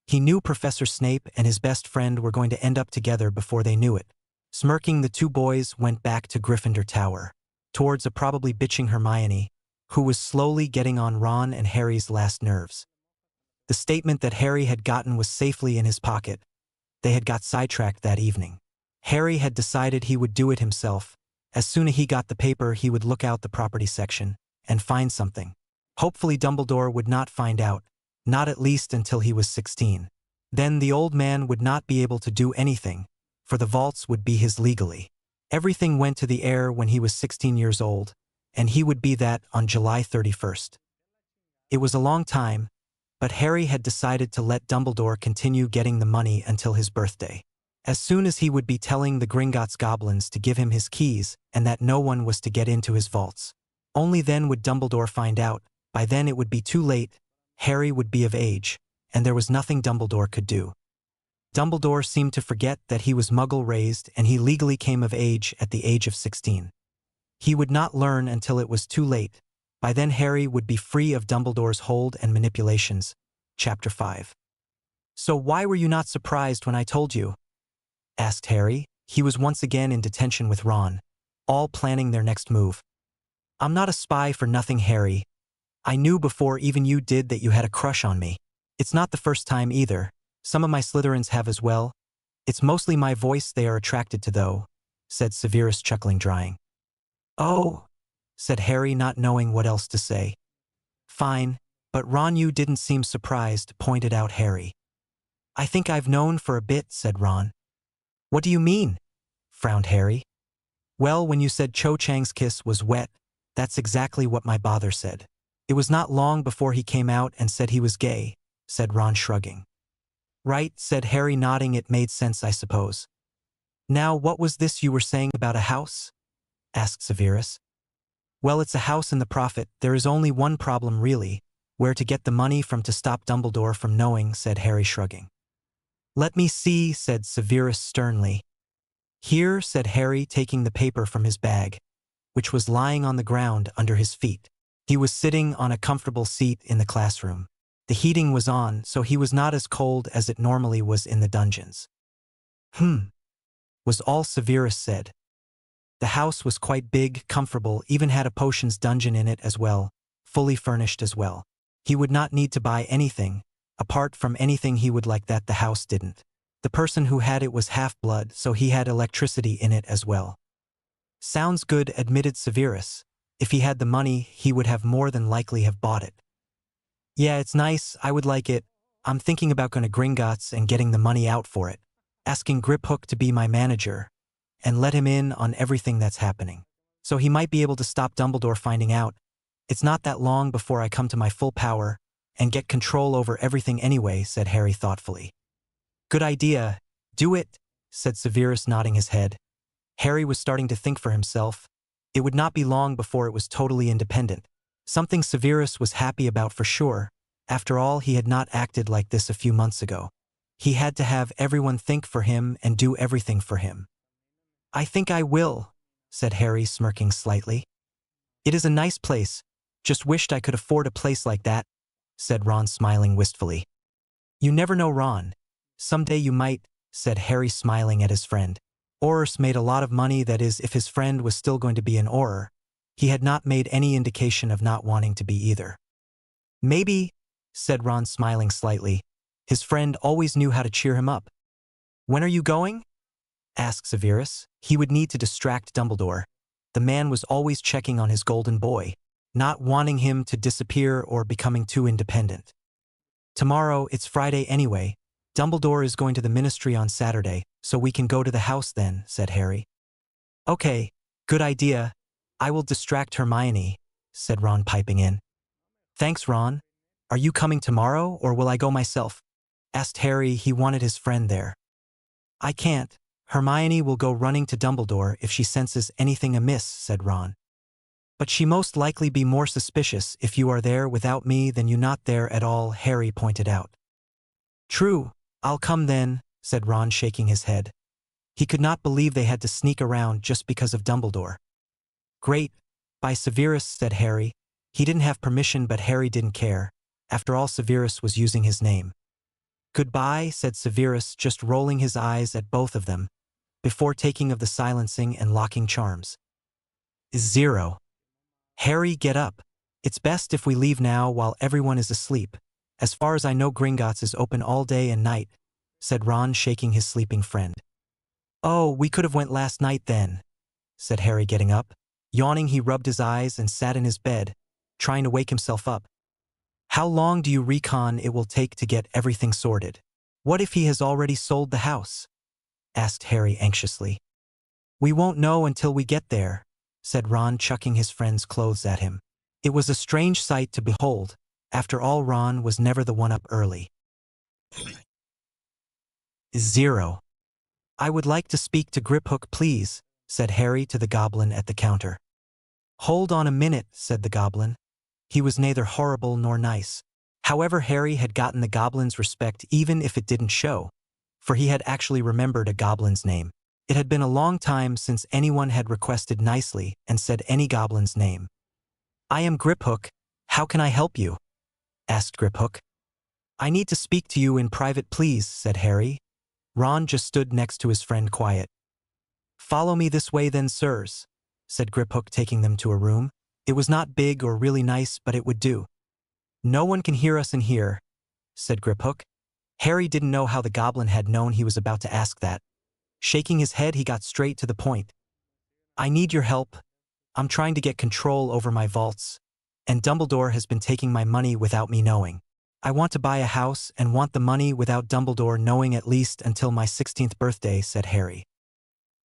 He knew Professor Snape and his best friend were going to end up together before they knew it. Smirking, the two boys went back to Gryffindor Tower, towards a probably bitching Hermione, who was slowly getting on Ron and Harry's last nerves. The statement that Harry had gotten was safely in his pocket. They had got sidetracked that evening. Harry had decided he would do it himself. As soon as he got the paper, he would look out the property section and find something. Hopefully Dumbledore would not find out, not at least until he was 16. Then the old man would not be able to do anything, for the vaults would be his legally. Everything went to the air when he was 16 years old, and he would be that on July 31st. It was a long time, but Harry had decided to let Dumbledore continue getting the money until his birthday. As soon as he would be telling the Gringotts goblins to give him his keys and that no one was to get into his vaults. Only then would Dumbledore find out. By then it would be too late. Harry would be of age, and there was nothing Dumbledore could do. Dumbledore seemed to forget that he was Muggle-raised and he legally came of age at the age of 16. He would not learn until it was too late. By then Harry would be free of Dumbledore's hold and manipulations. Chapter 5. So why were you not surprised when I told you? Asked Harry. He was once again in detention with Ron, all planning their next move. I'm not a spy for nothing, Harry. I knew before even you did that you had a crush on me. It's not the first time either. Some of my Slytherins have as well. It's mostly my voice they are attracted to though, said Severus, chuckling, drying. Oh, said Harry, not knowing what else to say. Fine, but Ron, you didn't seem surprised, pointed out Harry. I think I've known for a bit, said Ron. What do you mean? Frowned Harry. Well, when you said Cho Chang's kiss was wet, that's exactly what my bother said. It was not long before he came out and said he was gay, said Ron, shrugging. Right, said Harry, nodding. It made sense, I suppose. Now, what was this you were saying about a house? Asked Severus. Well, it's a house in the Prophet. There is only one problem, really, where to get the money from to stop Dumbledore from knowing, said Harry, shrugging. Let me see, said Severus sternly. Here, said Harry, taking the paper from his bag, which was lying on the ground under his feet. He was sitting on a comfortable seat in the classroom. The heating was on, so he was not as cold as it normally was in the dungeons. Was all Severus said. The house was quite big, comfortable, even had a potions dungeon in it as well, fully furnished as well. He would not need to buy anything, apart from anything he would like that the house didn't. The person who had it was half-blood, so he had electricity in it as well. Sounds good, admitted Severus. If he had the money, he would have more than likely have bought it. Yeah, it's nice, I would like it. I'm thinking about going to Gringotts and getting the money out for it. Asking Griphook to be my manager and let him in on everything that's happening. So he might be able to stop Dumbledore finding out. It's not that long before I come to my full power and get control over everything anyway, said Harry thoughtfully. Good idea. Do it, said Severus, nodding his head. Harry was starting to think for himself. It would not be long before it was totally independent. Something Severus was happy about for sure. After all, he had not acted like this a few months ago. He had to have everyone think for him and do everything for him. I think I will, said Harry, smirking slightly. It is a nice place. Just wished I could afford a place like that, said Ron, smiling wistfully. You never know, Ron. Someday you might, said Harry, smiling at his friend. Aurors made a lot of money, that is, if his friend was still going to be an Auror. He had not made any indication of not wanting to be either. Maybe, said Ron, smiling slightly. His friend always knew how to cheer him up. When are you going? Asked Severus. He would need to distract Dumbledore. The man was always checking on his golden boy, not wanting him to disappear or becoming too independent. Tomorrow, it's Friday anyway. Dumbledore is going to the ministry on Saturday, so we can go to the house then, said Harry. Okay, good idea. I will distract Hermione, said Ron, piping in. Thanks, Ron. Are you coming tomorrow, or will I go myself? Asked Harry. He wanted his friend there. I can't. Hermione will go running to Dumbledore if she senses anything amiss, said Ron. But she most likely be more suspicious if you are there without me than you not there at all, Harry pointed out. True, I'll come then, said Ron, shaking his head. He could not believe they had to sneak around just because of Dumbledore. Great, by Severus, said Harry. He didn't have permission, but Harry didn't care. After all, Severus was using his name. Goodbye, said Severus, just rolling his eyes at both of them, before taking of the silencing and locking charms. 0. Harry, get up. It's best if we leave now while everyone is asleep. As far as I know, Gringotts is open all day and night, said Ron, shaking his sleeping friend. Oh, we could have went last night then, said Harry, getting up. Yawning, he rubbed his eyes and sat in his bed, trying to wake himself up. How long do you reckon it will take to get everything sorted? What if he has already sold the house? Asked Harry anxiously. We won't know until we get there, said Ron, chucking his friend's clothes at him. It was a strange sight to behold. After all, Ron was never the one up early. 0. I would like to speak to Griphook, please, said Harry to the goblin at the counter. Hold on a minute, said the goblin. He was neither horrible nor nice. However, Harry had gotten the goblin's respect even if it didn't show, for he had actually remembered a goblin's name. It had been a long time since anyone had requested nicely and said any goblin's name. I am Griphook. How can I help you? Asked Griphook. I need to speak to you in private, please, said Harry. Ron just stood next to his friend, quiet. Follow me this way then, sirs, said Griphook, taking them to a room. It was not big or really nice, but it would do. No one can hear us in here, said Griphook. Harry didn't know how the goblin had known he was about to ask that. Shaking his head, he got straight to the point. I need your help. I'm trying to get control over my vaults, and Dumbledore has been taking my money without me knowing. I want to buy a house and want the money without Dumbledore knowing, at least until my 16th birthday, said Harry.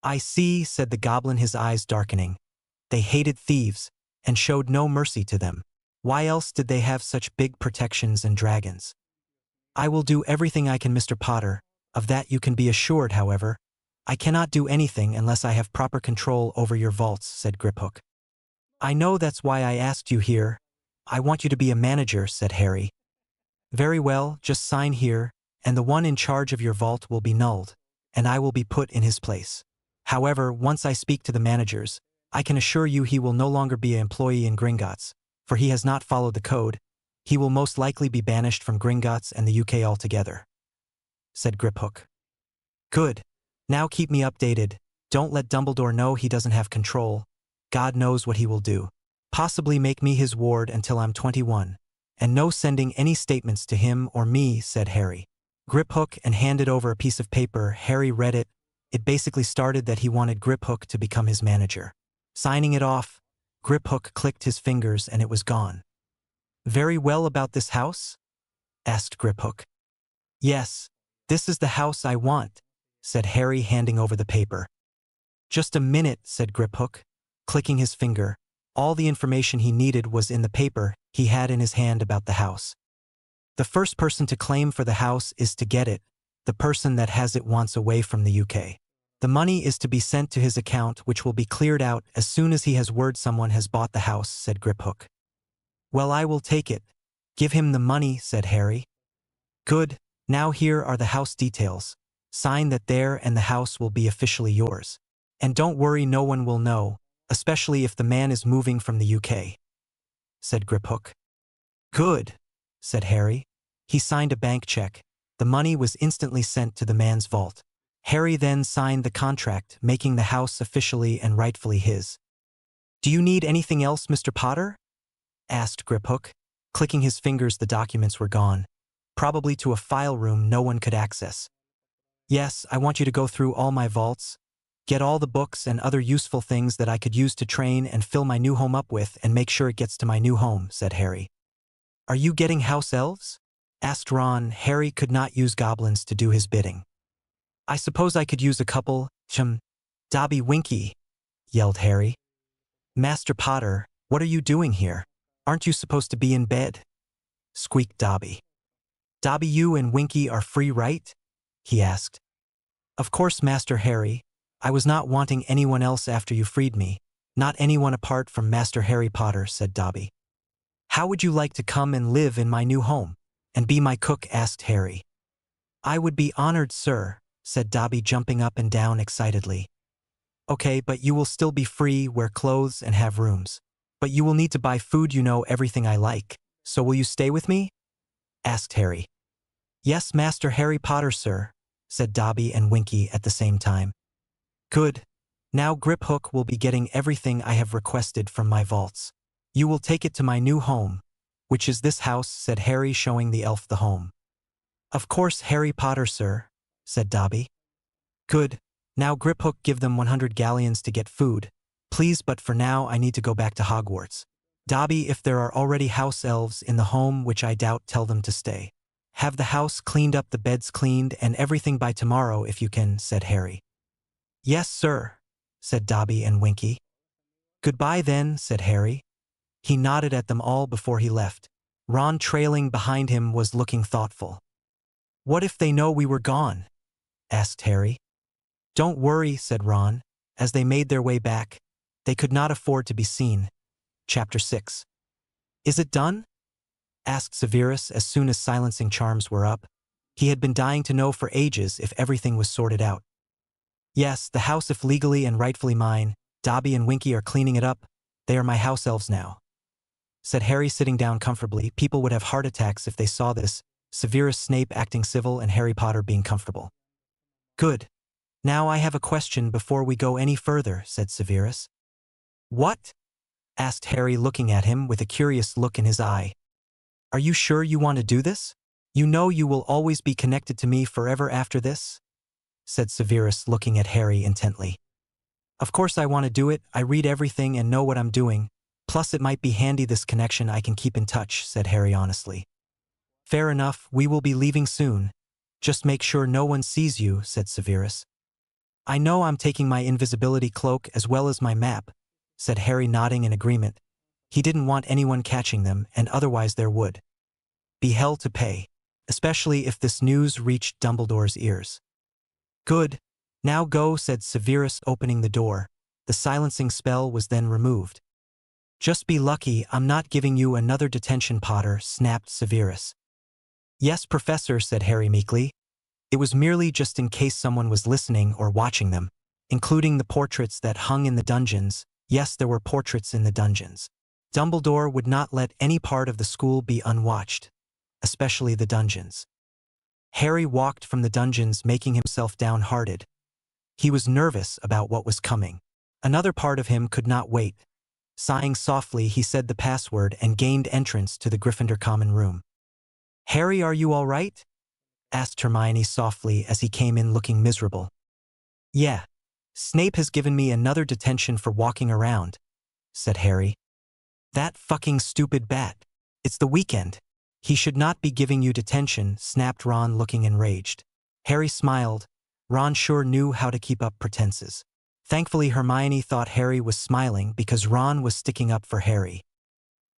I see, said the goblin, his eyes darkening. They hated thieves and showed no mercy to them. Why else did they have such big protections and dragons? I will do everything I can, Mr. Potter. Of that you can be assured, however. I cannot do anything unless I have proper control over your vaults, said Griphook. I know, that's why I asked you here. I want you to be a manager, said Harry. Very well, just sign here, and the one in charge of your vault will be nulled, and I will be put in his place. However, once I speak to the managers, I can assure you he will no longer be an employee in Gringotts, for he has not followed the code. He will most likely be banished from Gringotts and the UK altogether, said Griphook. Good. Now keep me updated. Don't let Dumbledore know he doesn't have control. God knows what he will do. Possibly make me his ward until I'm 21. And no sending any statements to him or me, said Harry. Griphook and handed over a piece of paper. Harry read it. It basically started that he wanted Griphook to become his manager. Signing it off, Griphook clicked his fingers and it was gone. Very well about this house? Asked Griphook. Yes, this is the house I want, said Harry, handing over the paper. Just a minute, said Griphook, clicking his finger. All the information he needed was in the paper he had in his hand about the house. The first person to claim for the house is to get it. The person that has it wants away from the UK. The money is to be sent to his account, which will be cleared out as soon as he has word someone has bought the house, said Griphook. Well, I will take it. Give him the money, said Harry. Good. Now here are the house details. Sign that there and the house will be officially yours. And don't worry, no one will know, especially if the man is moving from the UK, said Griphook. Good, said Harry. He signed a bank check. The money was instantly sent to the man's vault. Harry then signed the contract, making the house officially and rightfully his. Do you need anything else, Mr. Potter? Asked Griphook. Clicking his fingers, the documents were gone. Probably to a file room no one could access. Yes, I want you to go through all my vaults, get all the books and other useful things that I could use to train and fill my new home up with, and make sure it gets to my new home, said Harry. Are you getting house elves? Asked Ron. Harry could not use goblins to do his bidding. I suppose I could use a couple. Dobby Winky, yelled Harry. Master Potter, what are you doing here? Aren't you supposed to be in bed? Squeaked Dobby. Dobby, you and Winky are free, right? He asked. Of course, Master Harry. I was not wanting anyone else after you freed me. Not anyone apart from Master Harry Potter, said Dobby. How would you like to come and live in my new home, and be my cook? Asked Harry. I would be honored, sir, said Dobby, jumping up and down excitedly. Okay, but you will still be free, wear clothes, and have rooms. But you will need to buy food, you know everything I like. So will you stay with me? Asked Harry. Yes, Master Harry Potter, sir, said Dobby and Winky at the same time. Good. Now Griphook will be getting everything I have requested from my vaults. You will take it to my new home, which is this house, said Harry, showing the elf the home. Of course, Harry Potter, sir, said Dobby. Good. Now Griphook, give them 100 galleons to get food, please, but for now I need to go back to Hogwarts. Dobby, if there are already house elves in the home, which I doubt, tell them to stay. Have the house cleaned up, the beds cleaned, and everything by tomorrow if you can, said Harry. Yes, sir, said Dobby and Winky. Goodbye then, said Harry. He nodded at them all before he left. Ron, trailing behind him, was looking thoughtful. What if they know we were gone? Asked Harry. Don't worry, said Ron. As they made their way back, they could not afford to be seen. Chapter 6. Is it done? Asked Severus as soon as silencing charms were up. He had been dying to know for ages if everything was sorted out. Yes, the house, if legally and rightfully mine. Dobby and Winky are cleaning it up. They are my house elves now, said Harry, sitting down comfortably. People would have heart attacks if they saw this. Severus Snape acting civil and Harry Potter being comfortable. Good. Now I have a question before we go any further, said Severus. What? Asked Harry, looking at him with a curious look in his eye. Are you sure you want to do this? You know you will always be connected to me forever after this? Said Severus, looking at Harry intently. Of course I want to do it. I read everything and know what I'm doing. Plus it might be handy, this connection. I can keep in touch, said Harry honestly. Fair enough, we will be leaving soon. Just make sure no one sees you, said Severus. I know, I'm taking my invisibility cloak as well as my map, said Harry, nodding in agreement. He didn't want anyone catching them, and otherwise there would be hell to pay, especially if this news reached Dumbledore's ears. Good. Now go, said Severus, opening the door. The silencing spell was then removed. Just be lucky I'm not giving you another detention, Potter, snapped Severus. Yes, Professor, said Harry meekly. It was merely just in case someone was listening or watching them, including the portraits that hung in the dungeons. Yes, there were portraits in the dungeons. Dumbledore would not let any part of the school be unwatched, especially the dungeons. Harry walked from the dungeons, making himself downhearted. He was nervous about what was coming. Another part of him could not wait. Sighing softly, he said the password and gained entrance to the Gryffindor common room. Harry, are you all right? Asked Hermione softly as he came in looking miserable. Yeah, Snape has given me another detention for walking around, said Harry. That fucking stupid bat. It's the weekend. He should not be giving you detention, snapped Ron, looking enraged. Harry smiled. Ron sure knew how to keep up pretenses. Thankfully, Hermione thought Harry was smiling because Ron was sticking up for Harry.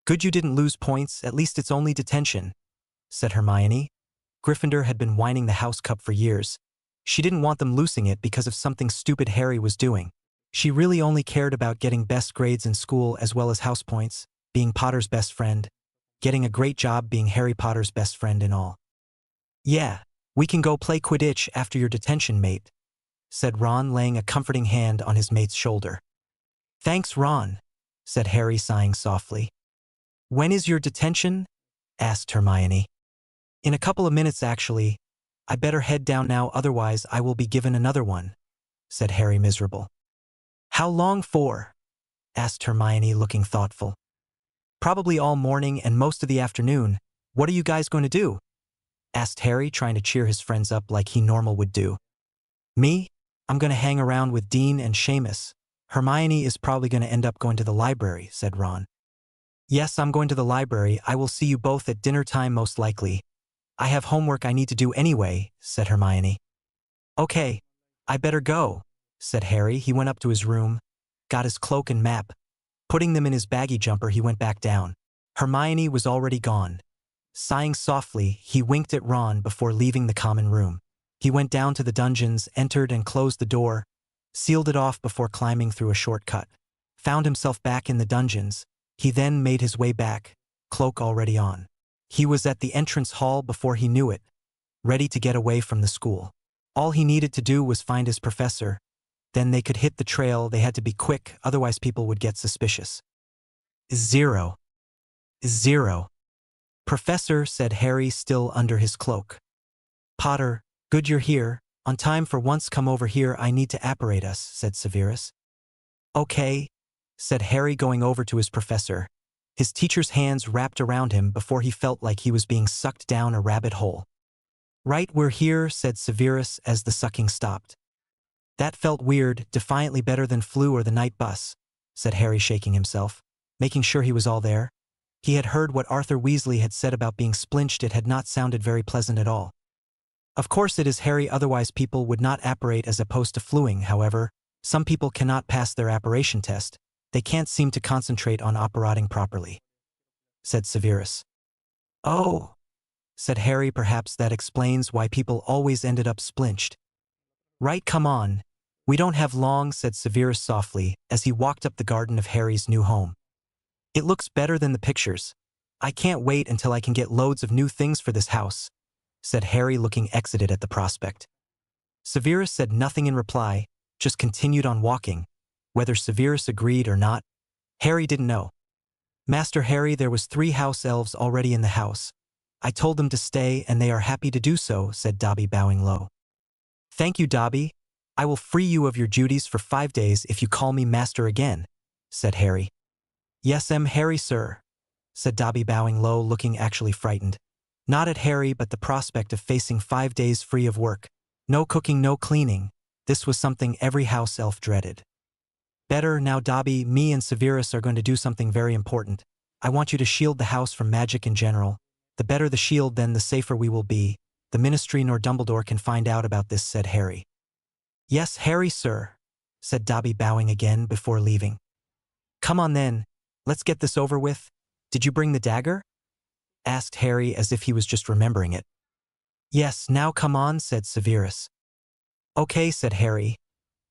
Good you didn't lose points, at least it's only detention, said Hermione. Gryffindor had been whining the house cup for years. She didn't want them losing it because of something stupid Harry was doing. She really only cared about getting best grades in school as well as house points, being Potter's best friend, getting a great job being Harry Potter's best friend and all. Yeah, we can go play Quidditch after your detention, mate, said Ron, laying a comforting hand on his mate's shoulder. Thanks, Ron, said Harry, sighing softly. When is your detention? Asked Hermione. In a couple of minutes, actually. I better head down now, otherwise I will be given another one, said Harry, miserable. How long for? Asked Hermione, looking thoughtful. Probably all morning and most of the afternoon. What are you guys going to do? Asked Harry, trying to cheer his friends up like he normal would do. Me? I'm going to hang around with Dean and Seamus. Hermione is probably going to end up going to the library, said Ron. Yes, I'm going to the library. I will see you both at dinner time most likely. I have homework I need to do anyway, said Hermione. Okay, I better go, said Harry. He went up to his room, got his cloak and map. Putting them in his baggy jumper, he went back down. Hermione was already gone. Sighing softly, he winked at Ron before leaving the common room. He went down to the dungeons, entered and closed the door, sealed it off before climbing through a shortcut. Found himself back in the dungeons. He then made his way back, cloak already on. He was at the entrance hall before he knew it, ready to get away from the school. All he needed to do was find his professor. Then they could hit the trail. They had to be quick, otherwise people would get suspicious. 0. Professor, said Harry, still under his cloak. Potter, good you're here. On time for once. Come over here. I need to apparate us, said Severus. Okay, said Harry, going over to his professor. His teacher's hands wrapped around him before he felt like he was being sucked down a rabbit hole. Right, we're here, said Severus as the sucking stopped. That felt weird, defiantly better than flu or the night bus, said Harry, shaking himself, making sure he was all there. He had heard what Arthur Weasley had said about being splinched. It had not sounded very pleasant at all. Of course it is Harry, otherwise people would not apparate as opposed to fluing. However, some people cannot pass their apparation test. They can't seem to concentrate on apparating properly, said Severus. Oh, said Harry, perhaps that explains why people always ended up splinched. Right, come on. We don't have long, said Severus softly as he walked up the garden of Harry's new home. It looks better than the pictures. I can't wait until I can get loads of new things for this house, said Harry, looking excited at the prospect. Severus said nothing in reply, just continued on walking. Whether Severus agreed or not, Harry didn't know. Master Harry, there was 3 house elves already in the house. I told them to stay and they are happy to do so, said Dobby, bowing low. Thank you, Dobby. I will free you of your duties for 5 days if you call me master again, said Harry. Yes, Harry, sir, said Dobby, bowing low, looking actually frightened. Not at Harry, but the prospect of facing 5 days free of work. No cooking, no cleaning. This was something every house elf dreaded. Better now, Dobby, me and Severus are going to do something very important. I want you to shield the house from magic in general. The better the shield, then the safer we will be. The Ministry nor Dumbledore can find out about this, said Harry. Yes, Harry, sir, said Dobby, bowing again before leaving. Come on then, let's get this over with. Did you bring the dagger? Asked Harry as if he was just remembering it. Yes, now come on, said Severus. Okay, said Harry.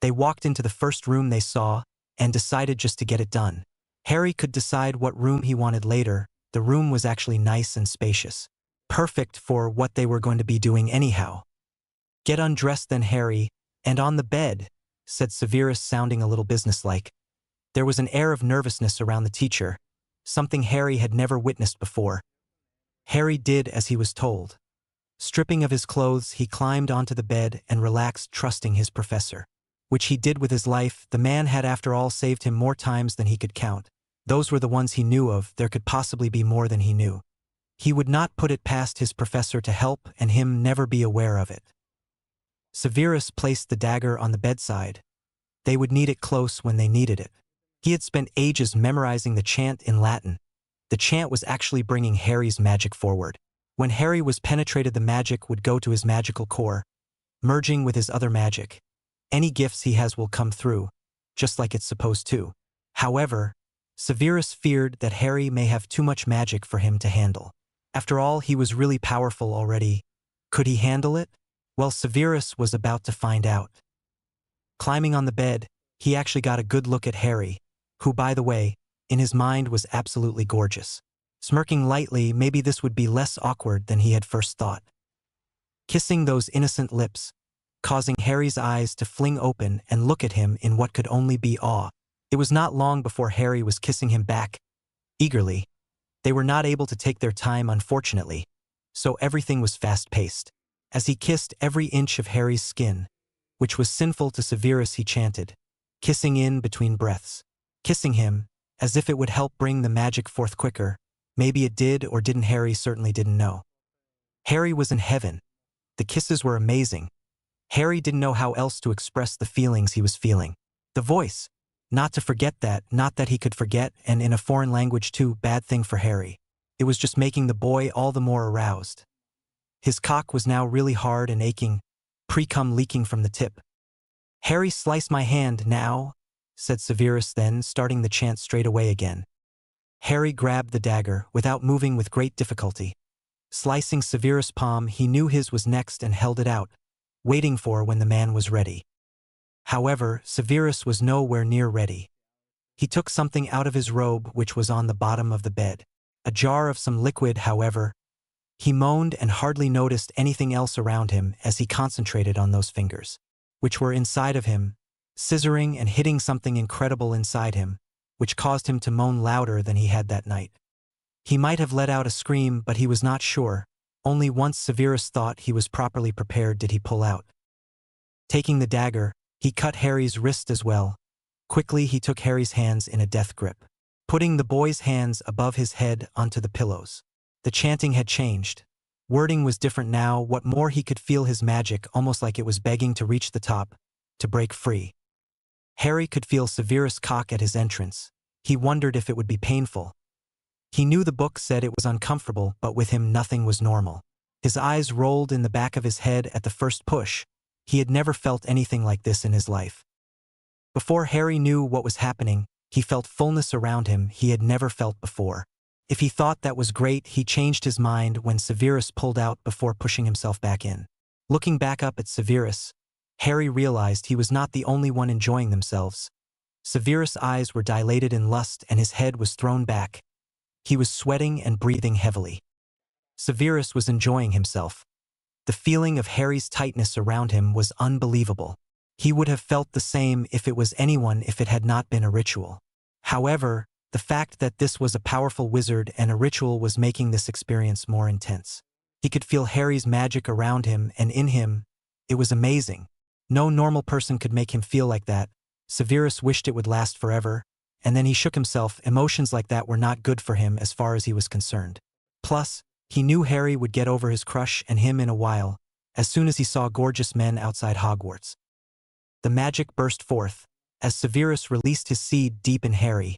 They walked into the first room they saw and decided just to get it done. Harry could decide what room he wanted later. The room was actually nice and spacious. Perfect for what they were going to be doing anyhow. Get undressed then, Harry, and on the bed, said Severus, sounding a little businesslike. There was an air of nervousness around the teacher, something Harry had never witnessed before. Harry did as he was told. Stripping of his clothes, he climbed onto the bed and relaxed, trusting his professor. Which he did with his life. The man had after all saved him more times than he could count. Those were the ones he knew of. There could possibly be more than he knew. He would not put it past his professor to help and him never be aware of it. Severus placed the dagger on the bedside. they would need it close when they needed it. He had spent ages memorizing the chant in Latin. The chant was actually bringing Harry's magic forward. When Harry was penetrated, the magic would go to his magical core, merging with his other magic. Any gifts he has will come through, just like it's supposed to. However, Severus feared that Harry may have too much magic for him to handle. After all, he was really powerful already. Could he handle it? Well, Severus was about to find out. Climbing on the bed, he actually got a good look at Harry, who, by the way, in his mind was absolutely gorgeous. Smirking lightly, maybe this would be less awkward than he had first thought. Kissing those innocent lips, causing Harry's eyes to fling open and look at him in what could only be awe. It was not long before Harry was kissing him back, eagerly. They were not able to take their time, unfortunately, so everything was fast-paced. As he kissed every inch of Harry's skin, which was sinful to Severus, he chanted, kissing in between breaths. Kissing him, as if it would help bring the magic forth quicker. Maybe it did or didn't. Harry certainly didn't know. Harry was in heaven. The kisses were amazing. Harry didn't know how else to express the feelings he was feeling. The voice, not to forget that, not that he could forget, and in a foreign language too, bad thing for Harry. It was just making the boy all the more aroused. His cock was now really hard and aching, pre-cum leaking from the tip. Harry, slice my hand now, said Severus, then starting the chant straight away again. Harry grabbed the dagger, without moving, with great difficulty. Slicing Severus' palm, he knew his was next and held it out, waiting for when the man was ready. However, Severus was nowhere near ready. He took something out of his robe which was on the bottom of the bed. A jar of some liquid, however. He moaned and hardly noticed anything else around him as he concentrated on those fingers, which were inside of him, scissoring and hitting something incredible inside him, which caused him to moan louder than he had that night. He might have let out a scream, but he was not sure. Only once Severus thought he was properly prepared did he pull out. Taking the dagger, he cut Harry's wrist as well. Quickly he took Harry's hands in a death grip, putting the boy's hands above his head onto the pillows. The chanting had changed. Wording was different now. What more, he could feel his magic almost like it was begging to reach the top, to break free. Harry could feel Severus' cock at his entrance. He wondered if it would be painful. He knew the book said it was uncomfortable, but with him nothing was normal. His eyes rolled in the back of his head at the first push. He had never felt anything like this in his life. Before Harry knew what was happening, he felt fullness around him he had never felt before. If he thought that was great, he changed his mind when Severus pulled out before pushing himself back in. Looking back up at Severus, Harry realized he was not the only one enjoying themselves. Severus' eyes were dilated in lust and his head was thrown back. He was sweating and breathing heavily. Severus was enjoying himself. The feeling of Harry's tightness around him was unbelievable. He would have felt the same if it was anyone if it had not been a ritual. However, the fact that this was a powerful wizard and a ritual was making this experience more intense. He could feel Harry's magic around him and in him. It was amazing. No normal person could make him feel like that. Severus wished it would last forever, and then he shook himself. Emotions like that were not good for him as far as he was concerned. Plus, he knew Harry would get over his crush and him in a while, as soon as he saw gorgeous men outside Hogwarts. The magic burst forth, as Severus released his seed deep in Harry.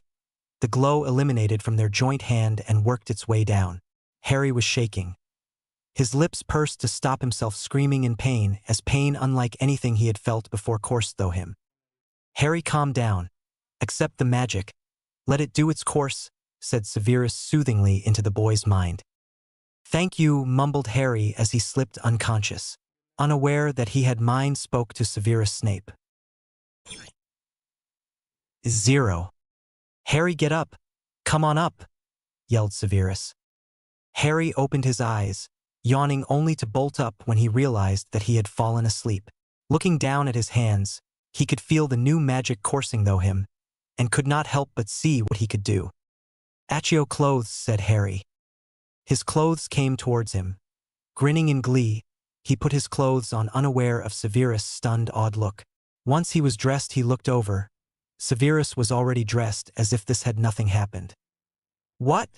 The glow emanated from their joint hand and worked its way down. Harry was shaking. His lips pursed to stop himself screaming in pain, as pain unlike anything he had felt before coursed through him. Harry, calm down. Accept the magic. Let it do its course, said Severus soothingly into the boy's mind. Thank you, mumbled Harry as he slipped unconscious, unaware that he had mind spoke to Severus Snape. 0. Harry, get up. Come on up, yelled Severus. Harry opened his eyes, yawning only to bolt up when he realized that he had fallen asleep. Looking down at his hands, he could feel the new magic coursing through him, and could not help but see what he could do. At your clothes, said Harry. His clothes came towards him. Grinning in glee, he put his clothes on, unaware of Severus' stunned, awed look. Once he was dressed, he looked over. Severus was already dressed, as if this had nothing happened. What?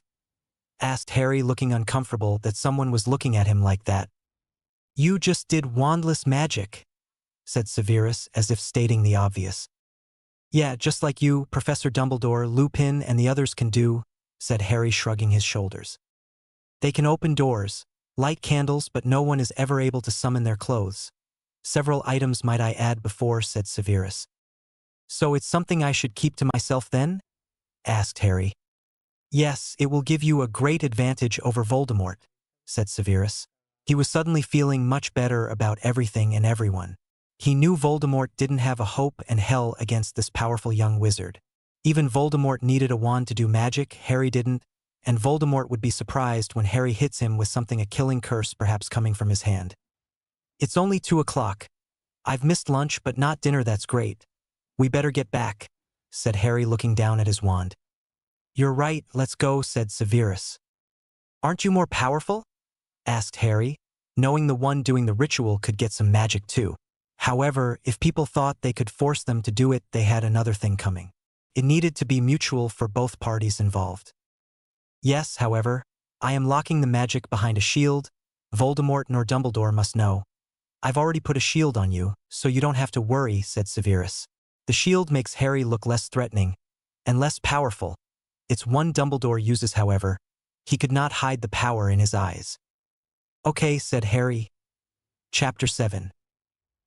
Asked Harry, looking uncomfortable that someone was looking at him like that. You just did wandless magic, said Severus, as if stating the obvious. Yeah, just like you, Professor Dumbledore, Lupin, and the others can do, said Harry, shrugging his shoulders. They can open doors, light candles, but no one is ever able to summon their clothes. Several items might I add before, said Severus. So it's something I should keep to myself then? Asked Harry. Yes, it will give you a great advantage over Voldemort, said Severus. He was suddenly feeling much better about everything and everyone. He knew Voldemort didn't have a hope in hell against this powerful young wizard. Even Voldemort needed a wand to do magic, Harry didn't, and Voldemort would be surprised when Harry hits him with something, a killing curse perhaps coming from his hand. It's only 2 o'clock. I've missed lunch but not dinner, that's great. We better get back, said Harry, looking down at his wand. You're right, let's go, said Severus. Aren't you more powerful? Asked Harry, knowing the one doing the ritual could get some magic too. However, if people thought they could force them to do it, they had another thing coming. It needed to be mutual for both parties involved. Yes, however, I am locking the magic behind a shield. Voldemort nor Dumbledore must know. I've already put a shield on you, so you don't have to worry, said Severus. The shield makes Harry look less threatening and less powerful. It's one Dumbledore uses, however. He could not hide the power in his eyes. Okay, said Harry. Chapter 7.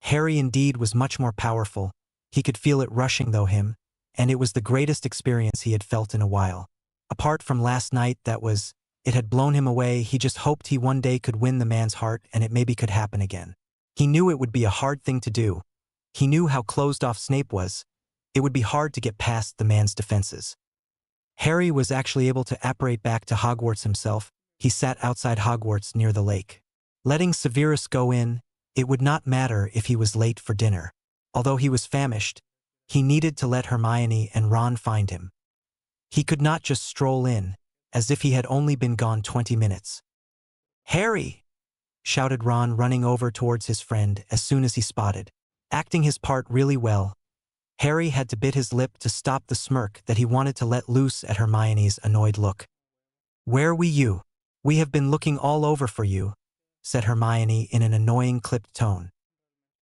Harry indeed was much more powerful. He could feel it rushing through him, and it was the greatest experience he had felt in a while. Apart from last night, it had blown him away. He just hoped he one day could win the man's heart, and it maybe could happen again. He knew it would be a hard thing to do. He knew how closed off Snape was. It would be hard to get past the man's defenses. Harry was actually able to apparate back to Hogwarts himself. He sat outside Hogwarts near the lake. Letting Severus go in, it would not matter if he was late for dinner. Although he was famished, he needed to let Hermione and Ron find him. He could not just stroll in, as if he had only been gone 20 minutes. Harry! Shouted Ron, running over towards his friend as soon as he spotted. Acting his part really well, Harry had to bit his lip to stop the smirk that he wanted to let loose at Hermione's annoyed look. Where were you? We have been looking all over for you, said Hermione in an annoying, clipped tone.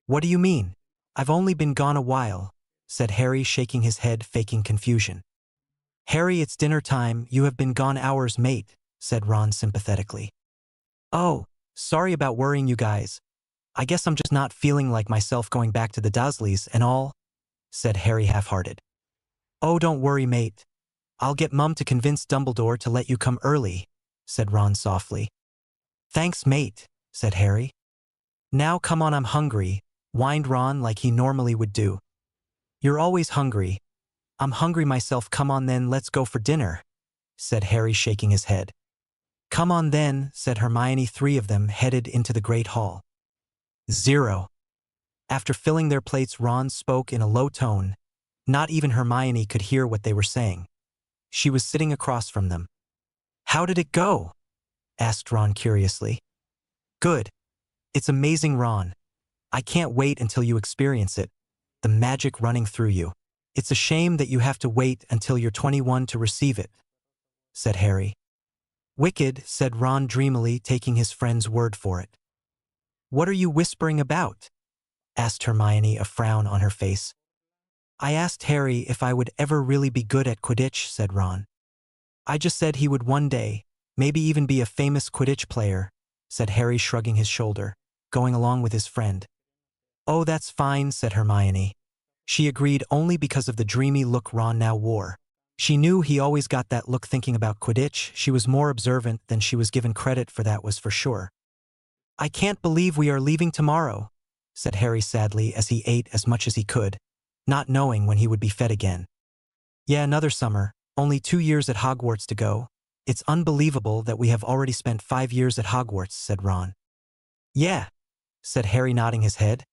What do you mean? I've only been gone a while, said Harry, shaking his head, faking confusion. Harry, it's dinner time. You have been gone hours, mate, said Ron sympathetically. Oh, sorry about worrying you guys. I guess I'm just not feeling like myself going back to the Dursleys and all, said Harry half-hearted. Oh, don't worry, mate. I'll get Mum to convince Dumbledore to let you come early, said Ron softly. Thanks, mate, said Harry. Now come on, I'm hungry, whined Ron like he normally would do. You're always hungry. I'm hungry myself. Come on then, let's go for dinner, said Harry, shaking his head. Come on then, said Hermione. 3 of them headed into the great hall. 0. After filling their plates, Ron spoke in a low tone. Not even Hermione could hear what they were saying. She was sitting across from them. How did it go? Asked Ron curiously. Good. It's amazing, Ron. I can't wait until you experience it. The magic running through you. It's a shame that you have to wait until you're 21 to receive it, said Harry. Wicked, said Ron dreamily, taking his friend's word for it. What are you whispering about? Asked Hermione, a frown on her face. I asked Harry if I would ever really be good at Quidditch, said Ron. I just said he would one day, maybe even be a famous Quidditch player, said Harry, shrugging his shoulder, going along with his friend. Oh, that's fine, said Hermione. She agreed only because of the dreamy look Ron now wore. She knew he always got that look thinking about Quidditch. She was more observant than she was given credit for, that was for sure. I can't believe we are leaving tomorrow, said Harry sadly as he ate as much as he could, not knowing when he would be fed again. Yeah, another summer, only 2 years at Hogwarts to go. It's unbelievable that we have already spent 5 years at Hogwarts, said Ron. Yeah, said Harry, nodding his head.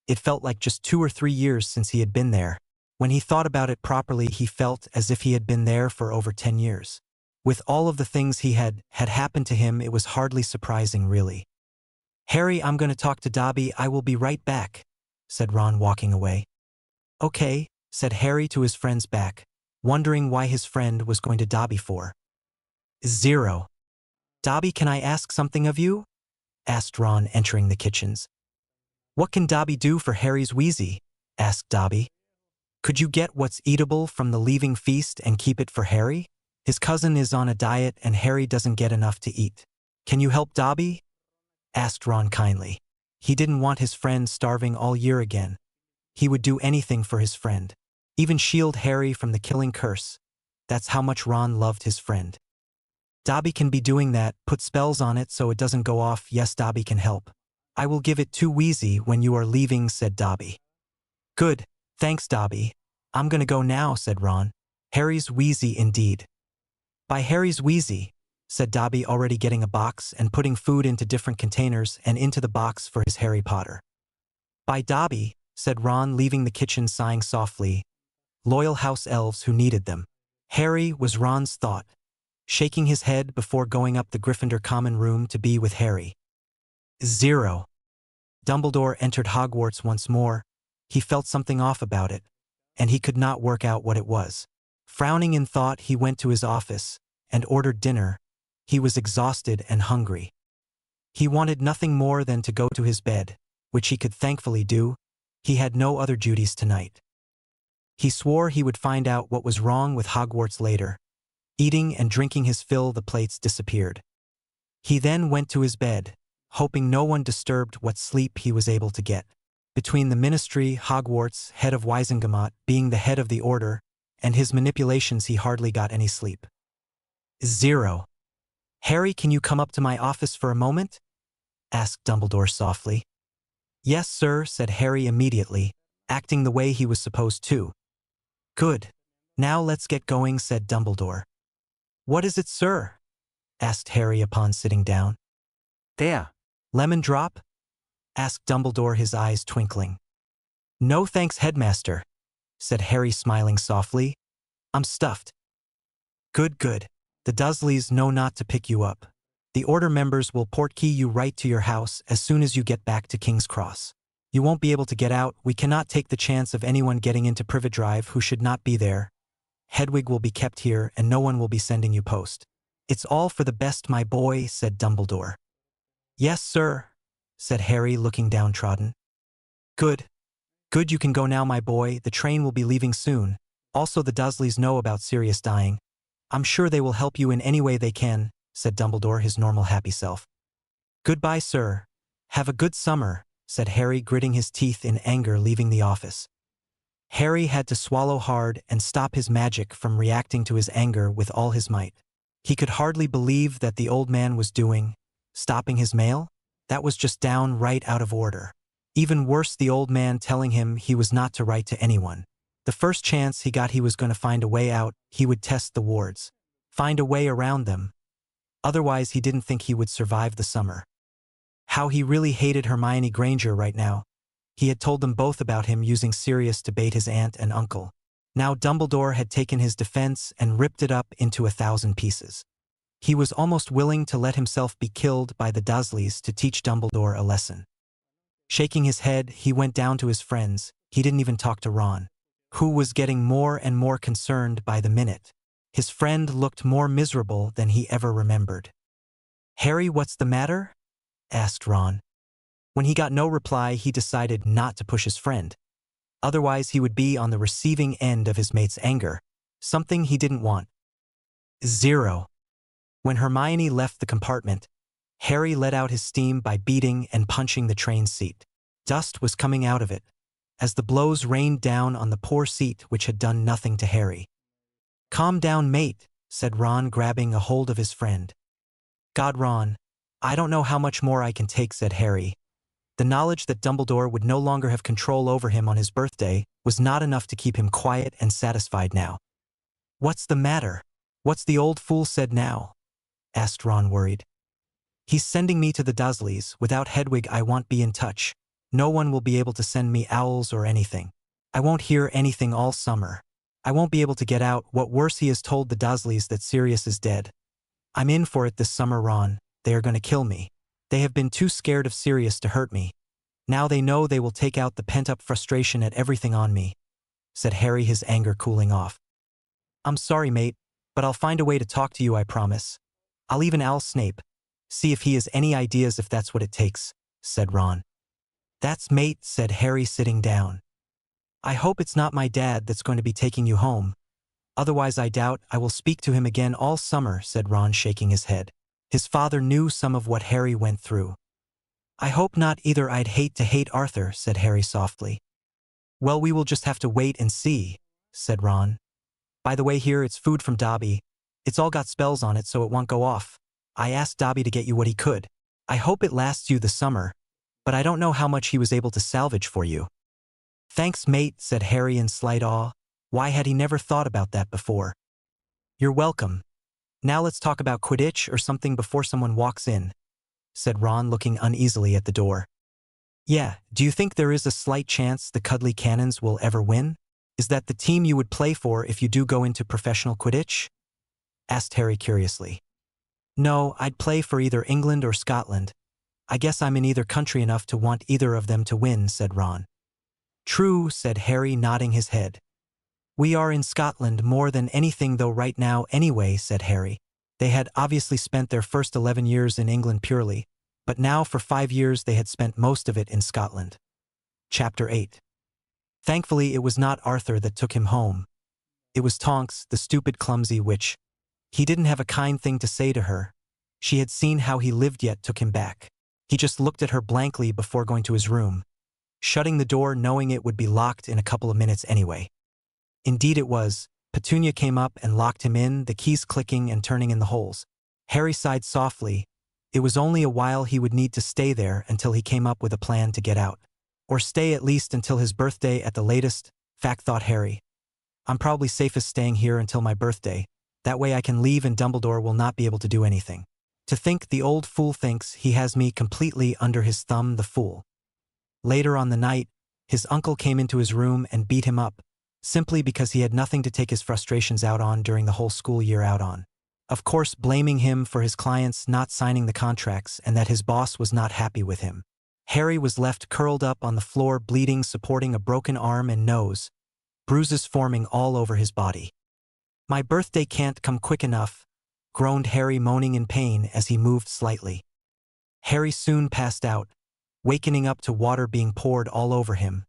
It felt like just 2 or 3 years since he had been there. When he thought about it properly, he felt as if he had been there for over 10 years. With all of the things he had happened to him, it was hardly surprising, really. Harry, I'm going to talk to Dobby. I will be right back, said Ron, walking away. Okay, said Harry to his friend's back, wondering why his friend was going to Dobby for. 0. Dobby, can I ask something of you? Asked Ron, entering the kitchens. What can Dobby do for Harry's Wheezy? Asked Dobby. Could you get what's eatable from the leaving feast and keep it for Harry? His cousin is on a diet and Harry doesn't get enough to eat. Can you help Dobby? Asked Ron kindly. He didn't want his friend starving all year again. He would do anything for his friend. Even shield Harry from the killing curse. That's how much Ron loved his friend. Dobby can be doing that, put spells on it so it doesn't go off. Yes, Dobby can help. I will give it to Weasley when you are leaving, said Dobby. Good, thanks Dobby. I'm gonna go now, said Ron. Harry's Weasley indeed. By Harry's Weasley, said Dobby, already getting a box and putting food into different containers and into the box for his Harry Potter. By Dobby, said Ron, leaving the kitchen sighing softly. Loyal house elves who needed them. Harry was Ron's thought, shaking his head before going up the Gryffindor common room to be with Harry. 0. Dumbledore entered Hogwarts once more. He felt something off about it, and he could not work out what it was. Frowning in thought, he went to his office and ordered dinner. He was exhausted and hungry. He wanted nothing more than to go to his bed, which he could thankfully do. He had no other duties tonight. He swore he would find out what was wrong with Hogwarts later. Eating and drinking his fill, the plates disappeared. He then went to his bed, hoping no one disturbed what sleep he was able to get. Between the Ministry, Hogwarts, head of Wisengamot, being the head of the Order, and his manipulations, he hardly got any sleep. 0. Harry, can you come up to my office for a moment? Asked Dumbledore softly. Yes, sir, said Harry immediately, acting the way he was supposed to. Good. Now let's get going, said Dumbledore. What is it, sir? Asked Harry upon sitting down. There. Lemon drop? Asked Dumbledore, his eyes twinkling. No thanks, headmaster, said Harry, smiling softly. I'm stuffed. Good, good. The Dursleys know not to pick you up. The Order members will portkey you right to your house as soon as you get back to King's Cross. You won't be able to get out. We cannot take the chance of anyone getting into Privet Drive who should not be there. Hedwig will be kept here and no one will be sending you post. It's all for the best, my boy, said Dumbledore. Yes, sir, said Harry, looking downtrodden. Good. Good, you can go now, my boy. The train will be leaving soon. Also, the Dursleys know about Sirius dying. I'm sure they will help you in any way they can, said Dumbledore, his normal happy self. Goodbye, sir. Have a good summer, said Harry, gritting his teeth in anger, leaving the office. Harry had to swallow hard and stop his magic from reacting to his anger with all his might. He could hardly believe that the old man was stopping his mail? That was just downright out of order. Even worse, the old man telling him he was not to write to anyone. The first chance he got, he was going to find a way out. He would test the wards. Find a way around them. Otherwise, he didn't think he would survive the summer. How he really hated Hermione Granger right now. He had told them both about him using Sirius to bait his aunt and uncle. Now Dumbledore had taken his defense and ripped it up into 1,000 pieces. He was almost willing to let himself be killed by the Dursleys to teach Dumbledore a lesson. Shaking his head, he went down to his friends. He didn't even talk to Ron, who was getting more and more concerned by the minute. His friend looked more miserable than he ever remembered. Harry, what's the matter? Asked Ron. When he got no reply, he decided not to push his friend. Otherwise, he would be on the receiving end of his mate's anger, something he didn't want. 0. When Hermione left the compartment, Harry let out his steam by beating and punching the train seat. Dust was coming out of it, as the blows rained down on the poor seat which had done nothing to Harry. Calm down, mate, said Ron, grabbing a hold of his friend. God, Ron, I don't know how much more I can take, said Harry. The knowledge that Dumbledore would no longer have control over him on his birthday was not enough to keep him quiet and satisfied now. What's the matter? What's the old fool said now? Asked Ron, worried. He's sending me to the Dursleys. Without Hedwig, I won't be in touch. No one will be able to send me owls or anything. I won't hear anything all summer. I won't be able to get out. What worse, he has told the Dursleys that Sirius is dead. I'm in for it this summer, Ron. They are going to kill me. They have been too scared of Sirius to hurt me. Now they know they will take out the pent-up frustration at everything on me, said Harry, his anger cooling off. I'm sorry, mate, but I'll find a way to talk to you, I promise. I'll even owl Snape. See if he has any ideas, if that's what it takes, said Ron. That's mate, said Harry, sitting down. I hope it's not my dad that's going to be taking you home. Otherwise I doubt I will speak to him again all summer, said Ron, shaking his head. His father knew some of what Harry went through. I hope not either. I'd hate to hate Arthur, said Harry softly. Well, we will just have to wait and see, said Ron. By the way, here it's food from Dobby. It's all got spells on it so it won't go off. I asked Dobby to get you what he could. I hope it lasts you the summer, but I don't know how much he was able to salvage for you. Thanks, mate, said Harry in slight awe. Why had he never thought about that before? You're welcome. Now let's talk about Quidditch or something before someone walks in, said Ron, looking uneasily at the door. Yeah, do you think there is a slight chance the Cuddly Cannons will ever win? Is that the team you would play for if you do go into professional Quidditch? Asked Harry curiously. No, I'd play for either England or Scotland. I guess I'm in either country enough to want either of them to win, said Ron. True, said Harry, nodding his head. We are in Scotland more than anything though right now anyway, said Harry. They had obviously spent their first 11 years in England purely, but now for 5 years they had spent most of it in Scotland. Chapter 8. Thankfully it was not Arthur that took him home. It was Tonks, the stupid clumsy witch. He didn't have a kind thing to say to her. She had seen how he lived yet took him back. He just looked at her blankly before going to his room, shutting the door knowing it would be locked in a couple of minutes anyway. Indeed it was. Petunia came up and locked him in, the keys clicking and turning in the holes. Harry sighed softly. It was only a while he would need to stay there until he came up with a plan to get out. Or stay at least until his birthday at the latest, thought Harry. I'm probably safest staying here until my birthday. That way I can leave and Dumbledore will not be able to do anything. To think the old fool thinks he has me completely under his thumb, the fool. Later on the night, his uncle came into his room and beat him up, simply because he had nothing to take his frustrations out on during the whole school year out on. Of course, blaming him for his clients not signing the contracts and that his boss was not happy with him. Harry was left curled up on the floor bleeding, supporting a broken arm and nose, bruises forming all over his body. My birthday can't come quick enough, groaned Harry, moaning in pain as he moved slightly. Harry soon passed out, wakening up to water being poured all over him.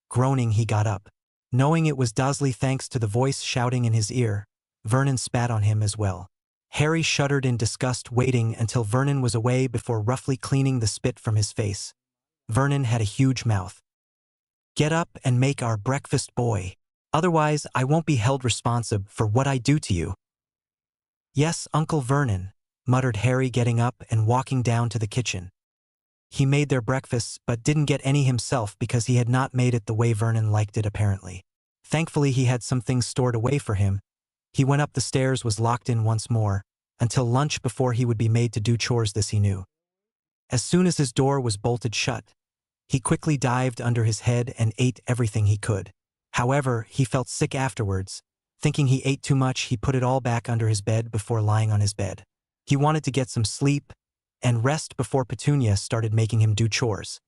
Groaning, he got up. Knowing it was Dursley thanks to the voice shouting in his ear, Vernon spat on him as well. Harry shuddered in disgust, waiting until Vernon was away before roughly cleaning the spit from his face. Vernon had a huge mouth. Get up and make our breakfast, boy. Otherwise, I won't be held responsible for what I do to you. Yes, Uncle Vernon, muttered Harry, getting up and walking down to the kitchen. He made their breakfasts but didn't get any himself because he had not made it the way Vernon liked it apparently. Thankfully he had some things stored away for him. He went up the stairs, was locked in once more, until lunch before he would be made to do chores. This he knew. As soon as his door was bolted shut, he quickly dived under his head and ate everything he could. However, he felt sick afterwards. Thinking he ate too much, he put it all back under his bed before lying on his bed. He wanted to get some sleep and rest before Petunia started making him do chores.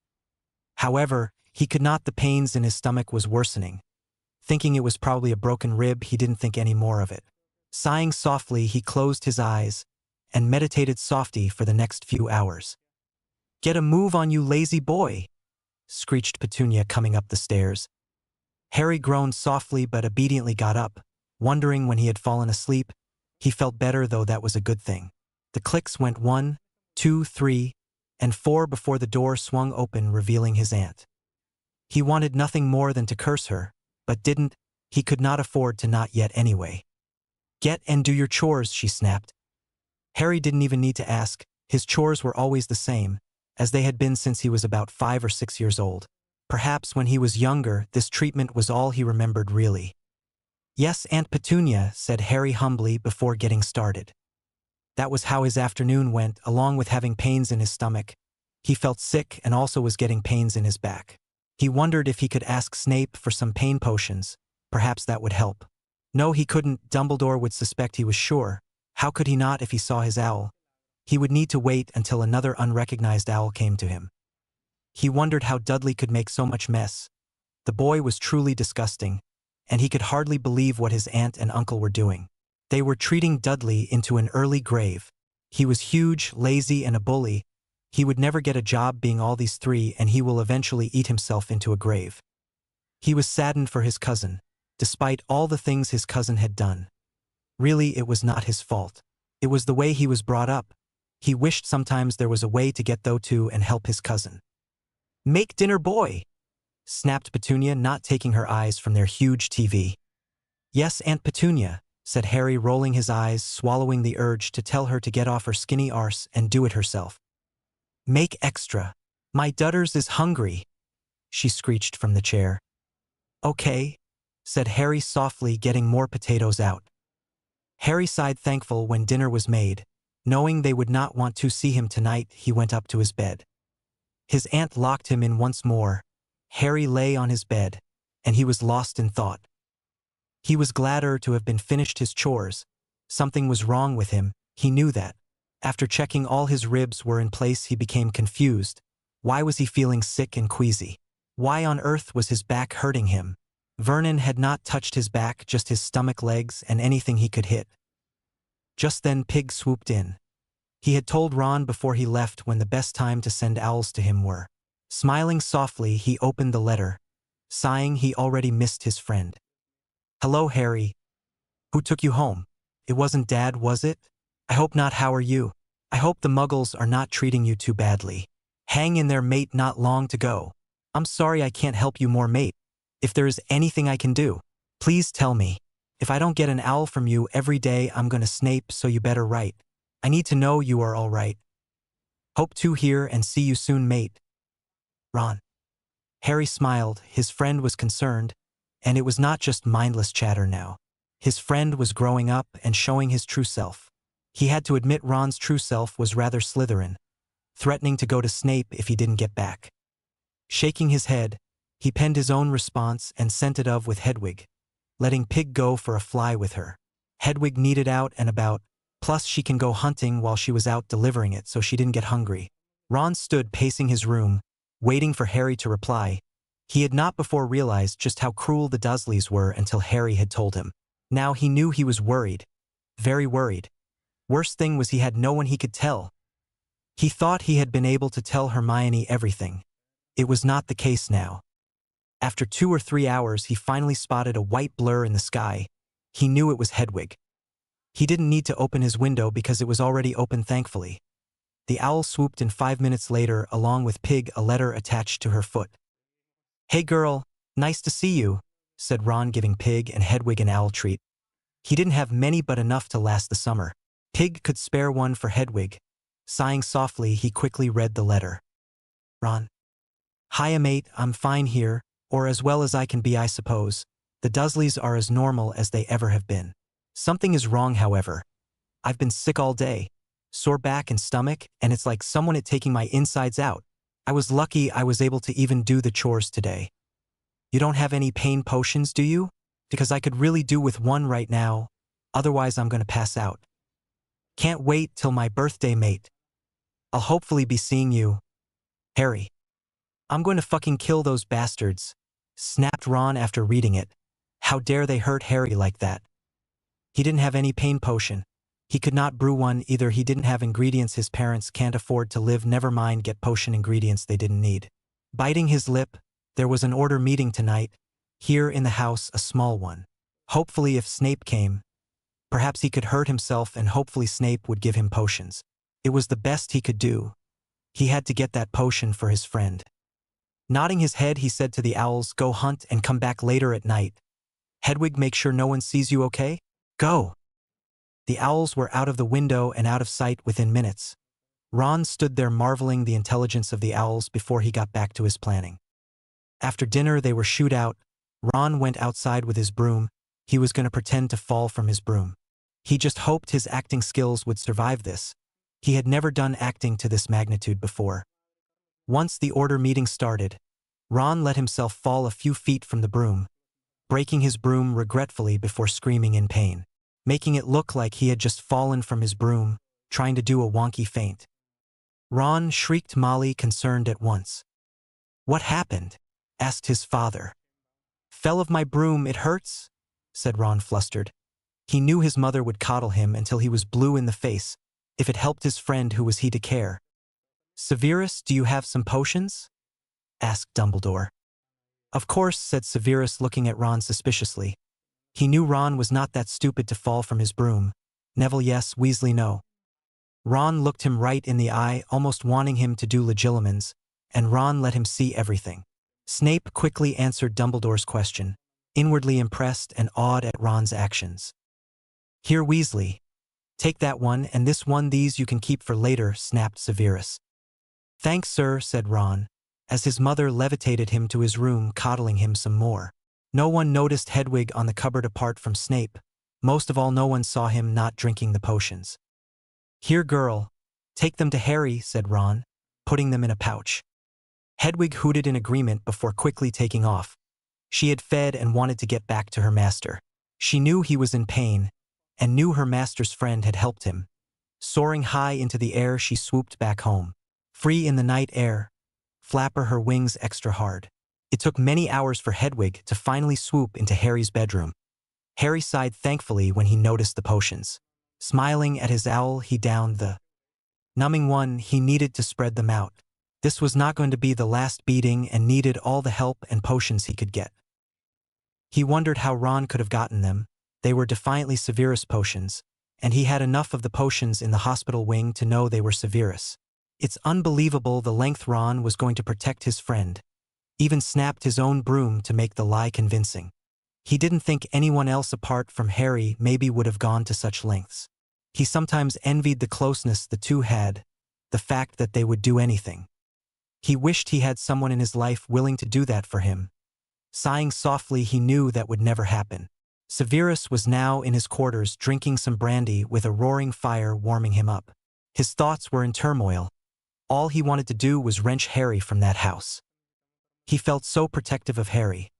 However, he could not. The pains in his stomach was worsening. Thinking it was probably a broken rib, he didn't think any more of it. Sighing softly, he closed his eyes and meditated softly for the next few hours. Get a move on, you lazy boy, screeched Petunia coming up the stairs. Harry groaned softly but obediently got up, wondering when he had fallen asleep. He felt better, though that was a good thing. The clicks went 1, 2, 3, and 4 before the door swung open, revealing his aunt. He wanted nothing more than to curse her, but didn't. He could not afford to not yet anyway. Get and do your chores, she snapped. Harry didn't even need to ask. His chores were always the same, as they had been since he was about 5 or 6 years old. Perhaps when he was younger, this treatment was all he remembered really. Yes, Aunt Petunia, said Harry humbly before getting started. That was how his afternoon went, along with having pains in his stomach. He felt sick and also was getting pains in his back. He wondered if he could ask Snape for some pain potions. Perhaps that would help. No, he couldn't. Dumbledore would suspect, he was sure. How could he not if he saw his owl? He would need to wait until another unrecognized owl came to him. He wondered how Dudley could make so much mess. The boy was truly disgusting, and he could hardly believe what his aunt and uncle were doing. They were treating Dudley into an early grave. He was huge, lazy, and a bully. He would never get a job being all these three, and he will eventually eat himself into a grave. He was saddened for his cousin, despite all the things his cousin had done. Really, it was not his fault. It was the way he was brought up. He wished sometimes there was a way to get though to and help his cousin. "Make dinner, boy!" snapped Petunia, not taking her eyes from their huge TV. "Yes, Aunt Petunia," said Harry, rolling his eyes, swallowing the urge to tell her to get off her skinny arse and do it herself. "Make extra. My dudders is hungry," she screeched from the chair. "Okay," said Harry softly, getting more potatoes out. Harry sighed, thankful when dinner was made. Knowing they would not want to see him tonight, he went up to his bed. His aunt locked him in once more. Harry lay on his bed, and he was lost in thought. He was gladder to have been finished his chores. Something was wrong with him, he knew that. After checking all his ribs were in place, he became confused. Why was he feeling sick and queasy? Why on earth was his back hurting him? Vernon had not touched his back, just his stomach, legs, and anything he could hit. Just then Pig swooped in. He had told Ron before he left when the best time to send owls to him were. Smiling softly, he opened the letter. Sighing, he already missed his friend. "Hello, Harry. Who took you home? It wasn't Dad, was it? I hope not. How are you? I hope the Muggles are not treating you too badly. Hang in there, mate, not long to go. I'm sorry I can't help you more, mate. If there is anything I can do, please tell me. If I don't get an owl from you every day, I'm gonna Snape, so you better write. I need to know you are all right. Hope to hear and see you soon, mate. Ron." Harry smiled. His friend was concerned, and it was not just mindless chatter now. His friend was growing up and showing his true self. He had to admit Ron's true self was rather Slytherin, threatening to go to Snape if he didn't get back. Shaking his head, he penned his own response and sent it with Hedwig, letting Pig go for a fly with her. Hedwig needed out and about, plus she can go hunting while she was out delivering it, so she didn't get hungry. Ron stood pacing his room, waiting for Harry to reply. He had not before realized just how cruel the Dursleys were until Harry had told him. Now he knew he was worried. Very worried. Worst thing was he had no one he could tell. He thought he had been able to tell Hermione everything. It was not the case now. After 2 or 3 hours, he finally spotted a white blur in the sky. He knew it was Hedwig. He didn't need to open his window because it was already open, thankfully. The owl swooped in 5 minutes later, along with Pig, a letter attached to her foot. "Hey girl, nice to see you," said Ron, giving Pig and Hedwig an owl treat. He didn't have many, but enough to last the summer. Pig could spare one for Hedwig. Sighing softly, he quickly read the letter. "Ron. Hiya, mate, I'm fine here, or as well as I can be, I suppose. The Dursleys are as normal as they ever have been. Something is wrong, however. I've been sick all day. Sore back and stomach, and it's like someone had taken my insides out. I was lucky I was able to even do the chores today. You don't have any pain potions, do you? Because I could really do with one right now. Otherwise, I'm gonna pass out. Can't wait till my birthday, mate. I'll hopefully be seeing you. Harry." "I'm going to fucking kill those bastards," snapped Ron after reading it. How dare they hurt Harry like that? He didn't have any pain potion. He could not brew one either. He didn't have ingredients his parents can't afford to live, never mind get potion ingredients they didn't need. Biting his lip, there was an order meeting tonight, here in the house, a small one. Hopefully if Snape came, perhaps he could hurt himself and hopefully Snape would give him potions. It was the best he could do. He had to get that potion for his friend. Nodding his head, he said to the owls, "Go hunt and come back later at night. Hedwig, make sure no one sees you, okay? Go." The owls were out of the window and out of sight within minutes. Ron stood there marveling the intelligence of the owls before he got back to his planning. After dinner they were shooed out. Ron went outside with his broom. He was going to pretend to fall from his broom. He just hoped his acting skills would survive this. He had never done acting to this magnitude before. Once the order meeting started, Ron let himself fall a few feet from the broom, breaking his broom regretfully before screaming in pain, making it look like he had just fallen from his broom, trying to do a wonky feint. "Ron," shrieked Molly, concerned at once. "What happened?" asked his father. "Fell of my broom, it hurts," said Ron, flustered. He knew his mother would coddle him until he was blue in the face. If it helped his friend, who was he to care? "Severus, do you have some potions?" asked Dumbledore. Of course, said Severus, looking at Ron suspiciously. He knew Ron was not that stupid to fall from his broom. Neville yes, Weasley no. Ron looked him right in the eye, almost wanting him to do legilimens, and Ron let him see everything. Snape quickly answered Dumbledore's question, inwardly impressed and awed at Ron's actions. Here, Weasley. Take that one and this one, these you can keep for later, snapped Severus. Thanks, sir, said Ron, as his mother levitated him to his room, coddling him some more. No one noticed Hedwig on the cupboard apart from Snape. Most of all, no one saw him not drinking the potions. Here, girl. Take them to Harry, said Ron, putting them in a pouch. Hedwig hooted in agreement before quickly taking off. She had fed and wanted to get back to her master. She knew he was in pain, and knew her master's friend had helped him. Soaring high into the air, she swooped back home. Free in the night air, flapper her wings extra hard. It took many hours for Hedwig to finally swoop into Harry's bedroom. Harry sighed thankfully when he noticed the potions. Smiling at his owl, he downed the numbing one. He needed to spread them out. This was not going to be the last beating and needed all the help and potions he could get. He wondered how Ron could have gotten them. They were defiantly Severus potions, and he had enough of the potions in the hospital wing to know they were Severus. It's unbelievable the length Ron was going to protect his friend. Even snapped his own broom to make the lie convincing. He didn't think anyone else apart from Harry maybe would have gone to such lengths. He sometimes envied the closeness the two had, the fact that they would do anything. He wished he had someone in his life willing to do that for him. Sighing softly, he knew that would never happen. Severus was now in his quarters drinking some brandy with a roaring fire warming him up. His thoughts were in turmoil. All he wanted to do was wrench Harry from that house. He felt so protective of Harry.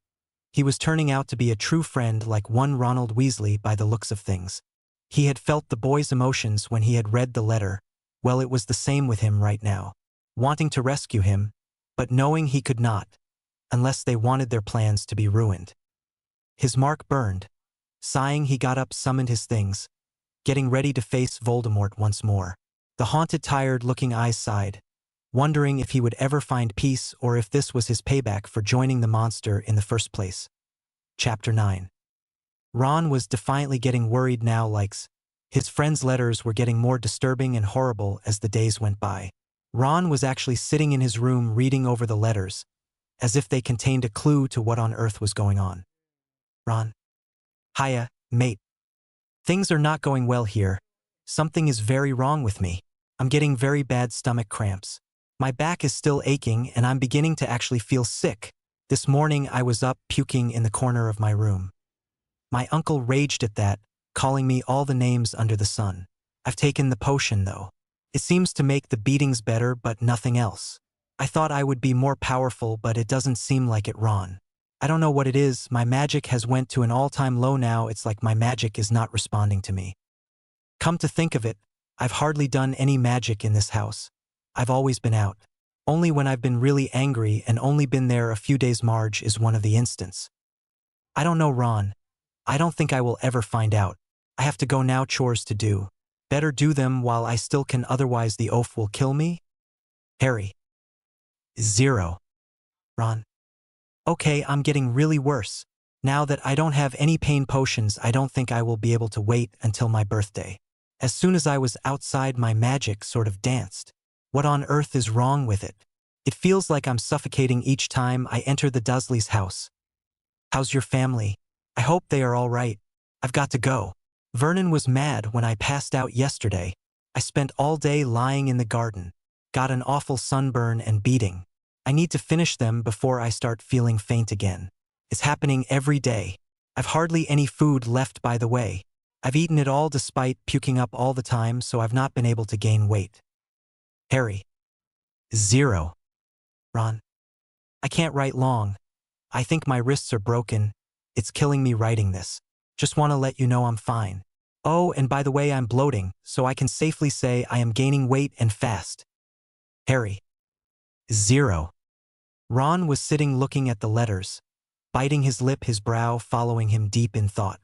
He was turning out to be a true friend, like one Ronald Weasley by the looks of things. He had felt the boy's emotions when he had read the letter. Well, it was the same with him right now. Wanting to rescue him, but knowing he could not, unless they wanted their plans to be ruined. His mark burned. Sighing, he got up, summoned his things, getting ready to face Voldemort once more. The haunted, tired-looking eyes sighed, wondering if he would ever find peace or if this was his payback for joining the monster in the first place. Chapter 9. Ron was defiantly getting worried now. His friend's letters were getting more disturbing and horrible as the days went by. Ron was actually sitting in his room reading over the letters, as if they contained a clue to what on earth was going on. Ron. Hiya, mate. Things are not going well here. Something is very wrong with me. I'm getting very bad stomach cramps. My back is still aching and I'm beginning to actually feel sick. This morning I was up puking in the corner of my room. My uncle raged at that, calling me all the names under the sun. I've taken the potion though. It seems to make the beatings better, but nothing else. I thought I would be more powerful, but it doesn't seem like it, Ron. I don't know what it is. My magic has went to an all-time low now. It's like my magic is not responding to me. Come to think of it, I've hardly done any magic in this house. I've always been out. Only when I've been really angry and only been there a few days. Marge is one of the instants. I don't know, Ron. I don't think I will ever find out. I have to go now. Chores to do. Better do them while I still can, otherwise the oaf will kill me. Harry. 0. Ron. Okay, I'm getting really worse. Now that I don't have any pain potions, I don't think I will be able to wait until my birthday. As soon as I was outside, my magic sort of danced. What on earth is wrong with it? It feels like I'm suffocating each time I enter the Dursleys' house. How's your family? I hope they are all right. I've got to go. Vernon was mad when I passed out yesterday. I spent all day lying in the garden. Got an awful sunburn and beating. I need to finish them before I start feeling faint again. It's happening every day. I've hardly any food left, by the way. I've eaten it all despite puking up all the time, so I've not been able to gain weight. Harry. 0. Ron. I can't write long. I think my wrists are broken. It's killing me writing this. Just want to let you know I'm fine. Oh, and by the way, I'm bloating, so I can safely say I am gaining weight and fast. Harry. 0. Ron was sitting looking at the letters, biting his lip, his brow following him deep in thought.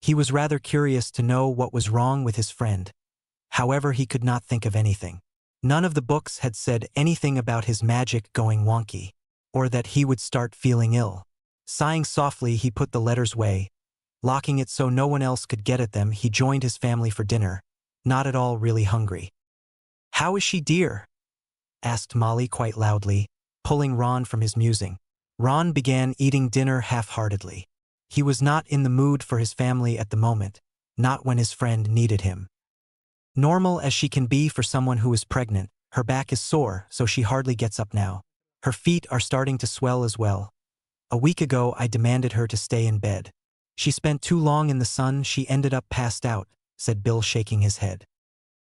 He was rather curious to know what was wrong with his friend. However, he could not think of anything. None of the books had said anything about his magic going wonky. or that he would start feeling ill. Sighing softly, he put the letters away. Locking it so no one else could get at them, he joined his family for dinner, not at all really hungry. "How is she, dear?" asked Molly quite loudly, pulling Ron from his musing. Ron began eating dinner half-heartedly. He was not in the mood for his family at the moment, not when his friend needed him. Normal as she can be for someone who is pregnant, her back is sore, so she hardly gets up now. Her feet are starting to swell as well. A week ago I demanded her to stay in bed. She spent too long in the sun, she ended up passed out, said Bill, shaking his head.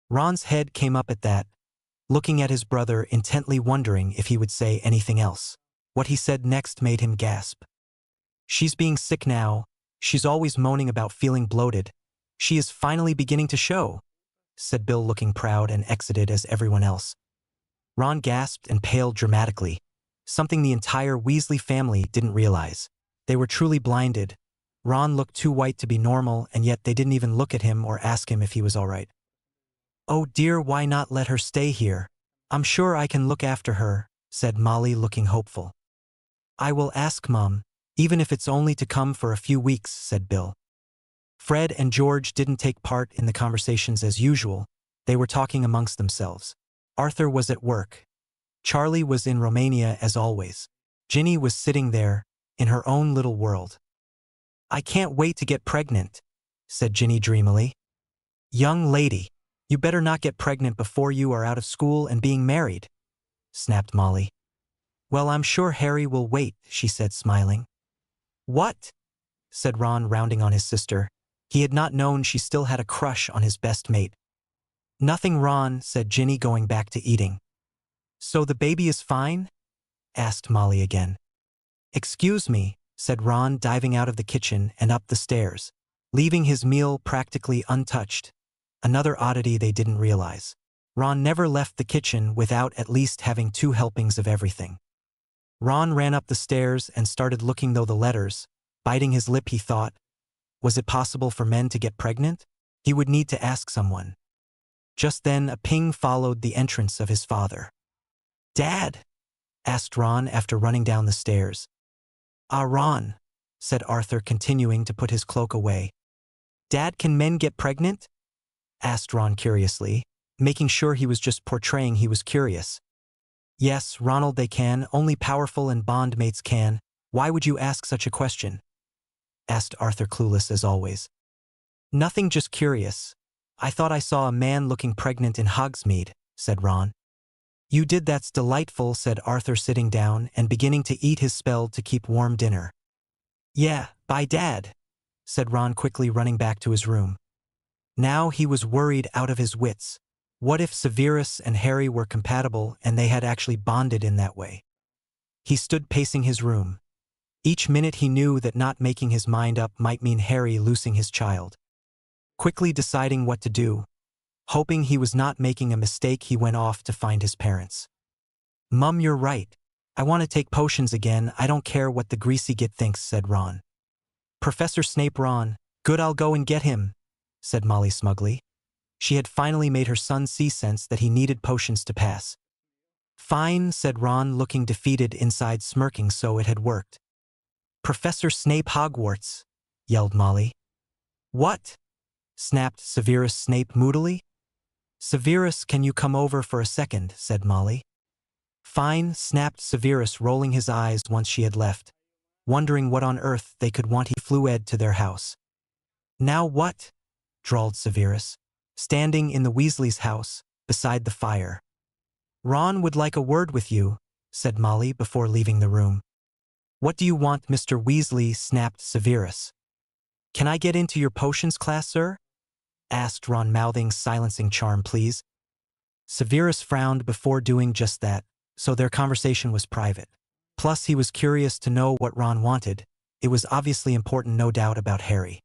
Ron's head came up at that, looking at his brother, intently wondering if he would say anything else. What he said next made him gasp. "She's being sick now. She's always moaning about feeling bloated. She is finally beginning to show," said Bill, looking proud, and exited as everyone else. Ron gasped and paled dramatically, something the entire Weasley family didn't realize. They were truly blinded. Ron looked too white to be normal, and yet they didn't even look at him or ask him if he was all right. "Oh dear, why not let her stay here? I'm sure I can look after her," said Molly, looking hopeful. "I will ask Mom, even if it's only to come for a few weeks," said Bill. Fred and George didn't take part in the conversations as usual. They were talking amongst themselves. Arthur was at work. Charlie was in Romania as always. Ginny was sitting there, in her own little world. "I can't wait to get pregnant," said Ginny dreamily. "Young lady, you better not get pregnant before you are out of school and being married," snapped Molly. "Well, I'm sure Harry will wait," she said, smiling. "What?" said Ron, rounding on his sister. He had not known she still had a crush on his best mate. "Nothing, Ron," said Ginny, going back to eating. "So the baby is fine?" asked Molly again. "Excuse me," said Ron, diving out of the kitchen and up the stairs, leaving his meal practically untouched. Another oddity they didn't realize. Ron never left the kitchen without at least having 2 helpings of everything. Ron ran up the stairs and started looking through the letters. Biting his lip, he thought, was it possible for men to get pregnant? He would need to ask someone. Just then, a ping followed the entrance of his father. "Dad?" asked Ron after running down the stairs. "Ah, Ron," said Arthur, continuing to put his cloak away. "Dad, can men get pregnant?" asked Ron curiously, making sure he was just portraying he was curious. "Yes, Ronald, they can. Only powerful and bondmates can. Why would you ask such a question?" asked Arthur, clueless as always. "Nothing, just curious. I thought I saw a man looking pregnant in Hogsmeade," said Ron. "You did, that's delightful," said Arthur, sitting down and beginning to eat his spell to keep warm dinner. "Yeah, bye, Dad," said Ron, quickly running back to his room. Now he was worried out of his wits. What if Severus and Harry were compatible and they had actually bonded in that way? He stood pacing his room. Each minute he knew that not making his mind up might mean Harry losing his child. Quickly deciding what to do, hoping he was not making a mistake, he went off to find his parents. "Mum, you're right. I want to take potions again. I don't care what the greasy git thinks," said Ron. "Professor Snape, Ron." "Good, I'll go and get him," said Molly smugly. She had finally made her son see sense that he needed potions to pass. "Fine," said Ron, looking defeated inside, smirking, so it had worked. "Professor Snape, Hogwarts," yelled Molly. "What?" snapped Severus Snape moodily. "Severus, can you come over for a second?" said Molly. "Fine," snapped Severus, rolling his eyes once she had left, wondering what on earth they could want. He flew Ed to their house. "Now what?" drawled Severus, standing in the Weasleys' house, beside the fire. "Ron would like a word with you," said Molly before leaving the room. "What do you want, Mr. Weasley?" snapped Severus. "Can I get into your potions class, sir?" asked Ron, mouthing silencing charm, please. Severus frowned before doing just that, so their conversation was private. Plus, he was curious to know what Ron wanted. It was obviously important, no doubt, about Harry.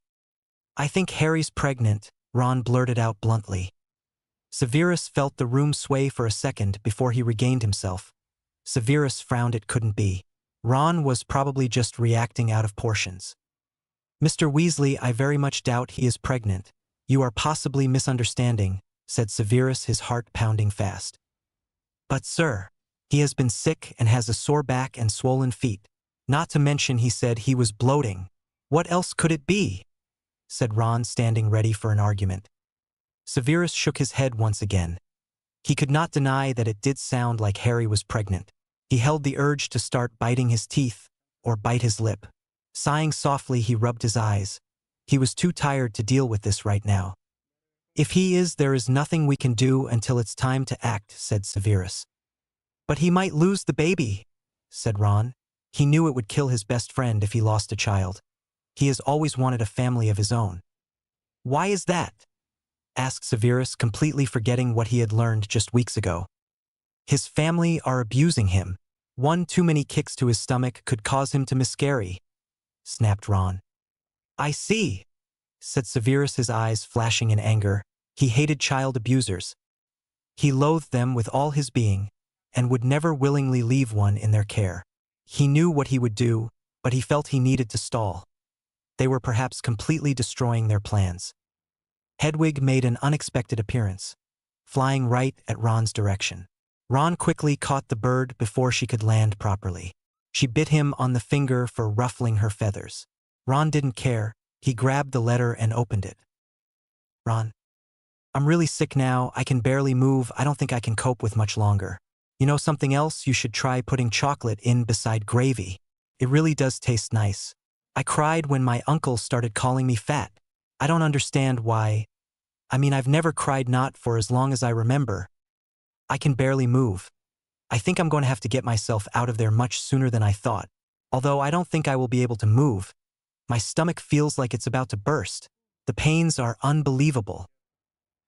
"I think Harry's pregnant," Ron blurted out bluntly. Severus felt the room sway for a second before he regained himself. Severus frowned. It couldn't be. Ron was probably just reacting out of portions. "Mr. Weasley, I very much doubt he is pregnant. You are possibly misunderstanding," said Severus, his heart pounding fast. "But sir," He has been sick and has a sore back and swollen feet. Not to mention he said he was bloating. What else could it be? Said Ron, standing ready for an argument. Severus shook his head once again. He could not deny that it did sound like Harry was pregnant. He held the urge to start biting his teeth, or bite his lip. Sighing softly, he rubbed his eyes. He was too tired to deal with this right now. If he is, there is nothing we can do until it's time to act, said Severus. But he might lose the baby, said Ron. He knew it would kill his best friend if he lost a child. He has always wanted a family of his own. Why is that? Asked Severus, completely forgetting what he had learned just weeks ago. His family are abusing him. One too many kicks to his stomach could cause him to miscarry, snapped Ron. I see, said Severus, his eyes flashing in anger. He hated child abusers. He loathed them with all his being, and would never willingly leave one in their care. He knew what he would do, but he felt he needed to stall. They were perhaps completely destroying their plans. Hedwig made an unexpected appearance, flying right at Ron's direction. Ron quickly caught the bird before she could land properly. She bit him on the finger for ruffling her feathers. Ron didn't care. He grabbed the letter and opened it. Ron, I'm really sick now. I can barely move. I don't think I can cope with much longer. You know something else? You should try putting chocolate in beside gravy. It really does taste nice. I cried when my uncle started calling me fat. I don't understand why. I've never cried, not for as long as I remember. I can barely move. I think I'm going to have to get myself out of there much sooner than I thought. Although I don't think I will be able to move. My stomach feels like it's about to burst. The pains are unbelievable.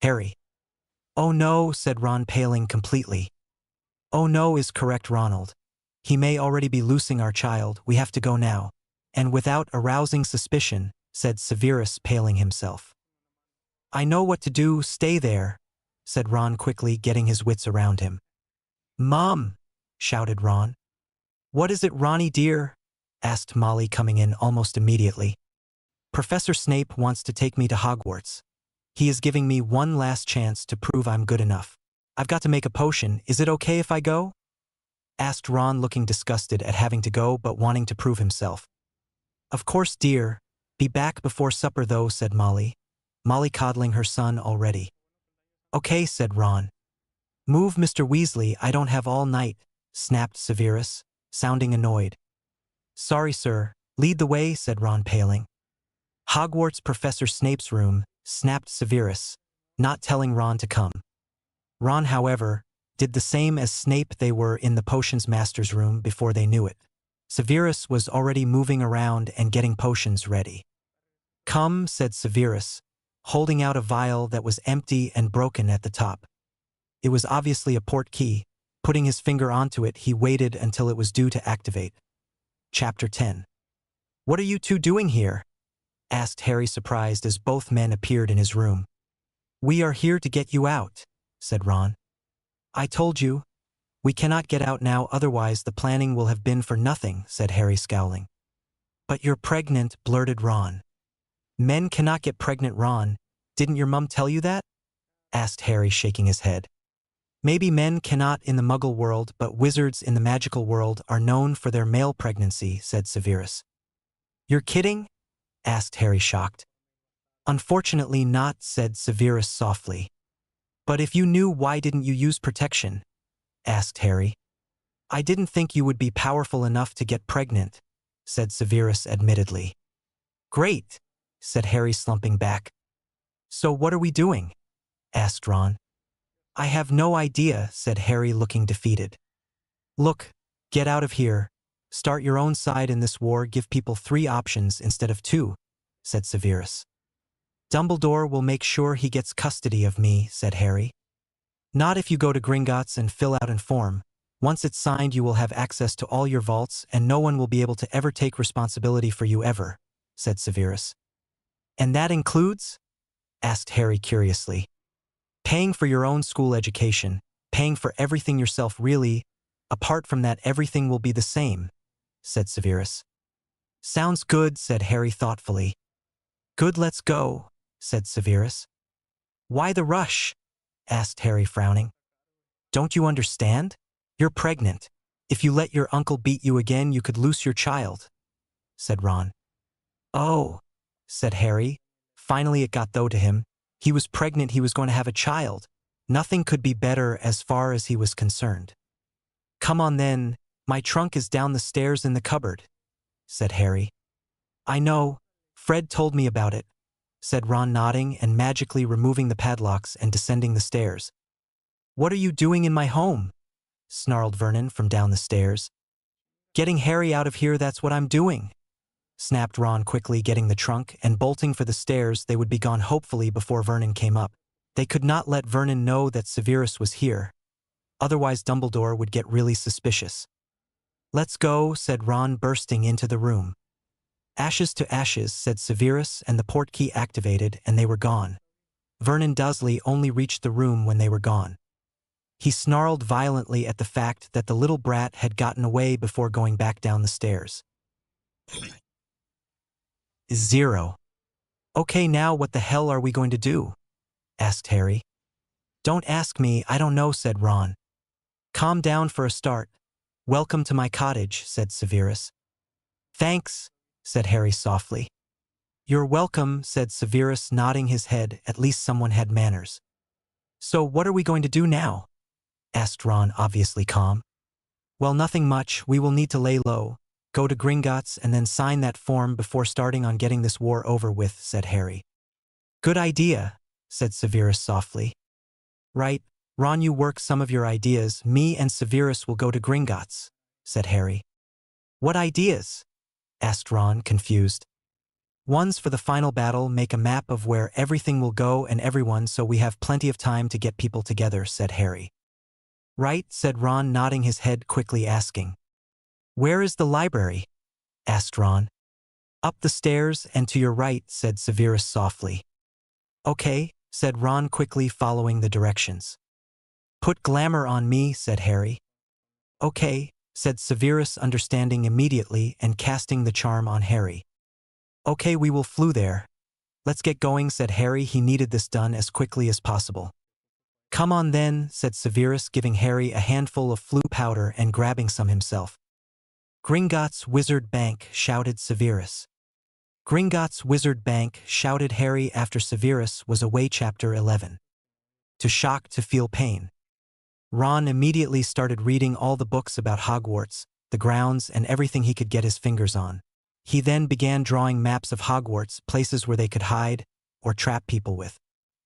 Harry. Oh no, said Ron, paling completely. Oh no is correct, Ronald. He may already be losing our child. We have to go now. And without arousing suspicion, said Severus, paling himself. I know what to do. Stay there, said Ron quickly, getting his wits around him. Mom, shouted Ron. What is it, Ronnie dear? Asked Molly, coming in almost immediately. Professor Snape wants to take me to Hogwarts. He is giving me one last chance to prove I'm good enough. I've got to make a potion. Is it okay if I go? Asked Ron, looking disgusted at having to go but wanting to prove himself. Of course, dear. Be back before supper though, said Molly. Molly coddling her son already. Okay, said Ron. Move, Mr. Weasley, I don't have all night, snapped Severus, sounding annoyed. Sorry, sir. Lead the way, said Ron, paling. Hogwarts, Professor Snape's room, snapped Severus, not telling Ron to come. Ron, however, did the same as Snape. They were in the potions master's room before they knew it. Severus was already moving around and getting potions ready. Come, said Severus, holding out a vial that was empty and broken at the top. It was obviously a port key. Putting his finger onto it, he waited until it was due to activate. Chapter 10. What are you two doing here? Asked Harry, surprised, as both men appeared in his room. We are here to get you out, said Ron. I told you. We cannot get out now, otherwise the planning will have been for nothing, said Harry, scowling. But you're pregnant, blurted Ron. Men cannot get pregnant, Ron. Didn't your mum tell you that? Asked Harry, shaking his head. Maybe men cannot in the Muggle world, but wizards in the magical world are known for their male pregnancy, said Severus. You're kidding? Asked Harry, shocked. Unfortunately not, said Severus softly. But if you knew, why didn't you use protection? Asked Harry. I didn't think you would be powerful enough to get pregnant, said Severus admittedly. Great, said Harry, slumping back. So what are we doing? Asked Ron. I have no idea, said Harry, looking defeated. Look, get out of here. Start your own side in this war. Give people 3 options instead of 2, said Severus. Dumbledore will make sure he gets custody of me, said Harry. Not if you go to Gringotts and fill out a form. Once it's signed, you will have access to all your vaults, and no one will be able to ever take responsibility for you ever, said Severus. And that includes? Asked Harry curiously. Paying for your own school education, paying for everything yourself, really. Apart from that, everything will be the same, said Severus. Sounds good, said Harry thoughtfully. Good, let's go, said Severus. Why the rush? Asked Harry, frowning. Don't you understand? You're pregnant. If you let your uncle beat you again, you could lose your child, said Ron. Oh, said Harry. Finally it got through to him. He was pregnant, he was going to have a child. Nothing could be better as far as he was concerned. Come on then, my trunk is down the stairs in the cupboard, said Harry. I know, Fred told me about it, said Ron, nodding and magically removing the padlocks and descending the stairs. What are you doing in my home? Snarled Vernon from down the stairs. Getting Harry out of here, that's what I'm doing, snapped Ron, quickly getting the trunk and bolting for the stairs. They would be gone hopefully before Vernon came up. They could not let Vernon know that Severus was here. Otherwise Dumbledore would get really suspicious. Let's go, said Ron, bursting into the room. Ashes to ashes, said Severus, and the portkey activated, and they were gone. Vernon Dursley only reached the room when they were gone. He snarled violently at the fact that the little brat had gotten away before going back down the stairs. 0. Okay, now what the hell are we going to do? Asked Harry. Don't ask me, I don't know, said Ron. Calm down for a start. Welcome to my cottage, said Severus. Thanks, said Harry softly. You're welcome, said Severus, nodding his head. At least someone had manners. So what are we going to do now? Asked Ron, obviously calm. Well, nothing much. We will need to lay low, go to Gringotts, and then sign that form before starting on getting this war over with, said Harry. Good idea, said Severus softly. Right, Ron, you work some of your ideas. Me and Severus will go to Gringotts, said Harry. What ideas? Asked Ron, confused. One's for the final battle. Make a map of where everything will go and everyone, so we have plenty of time to get people together, said Harry. Right, said Ron, nodding his head, quickly asking. Where is the library? Asked Ron. Up the stairs and to your right, said Severus softly. Okay, said Ron, quickly following the directions. Put glamour on me, said Harry. Okay, said Severus, understanding immediately and casting the charm on Harry. Okay, we will flew there. Let's get going, said Harry. He needed this done as quickly as possible. Come on then, said Severus, giving Harry a handful of flu powder and grabbing some himself. Gringotts Wizard Bank, shouted Severus. Gringotts Wizard Bank, shouted Harry after Severus was away. Chapter 11. To shock, to feel pain. Ron immediately started reading all the books about Hogwarts, the grounds, and everything he could get his fingers on. He then began drawing maps of Hogwarts, places where they could hide or trap people with.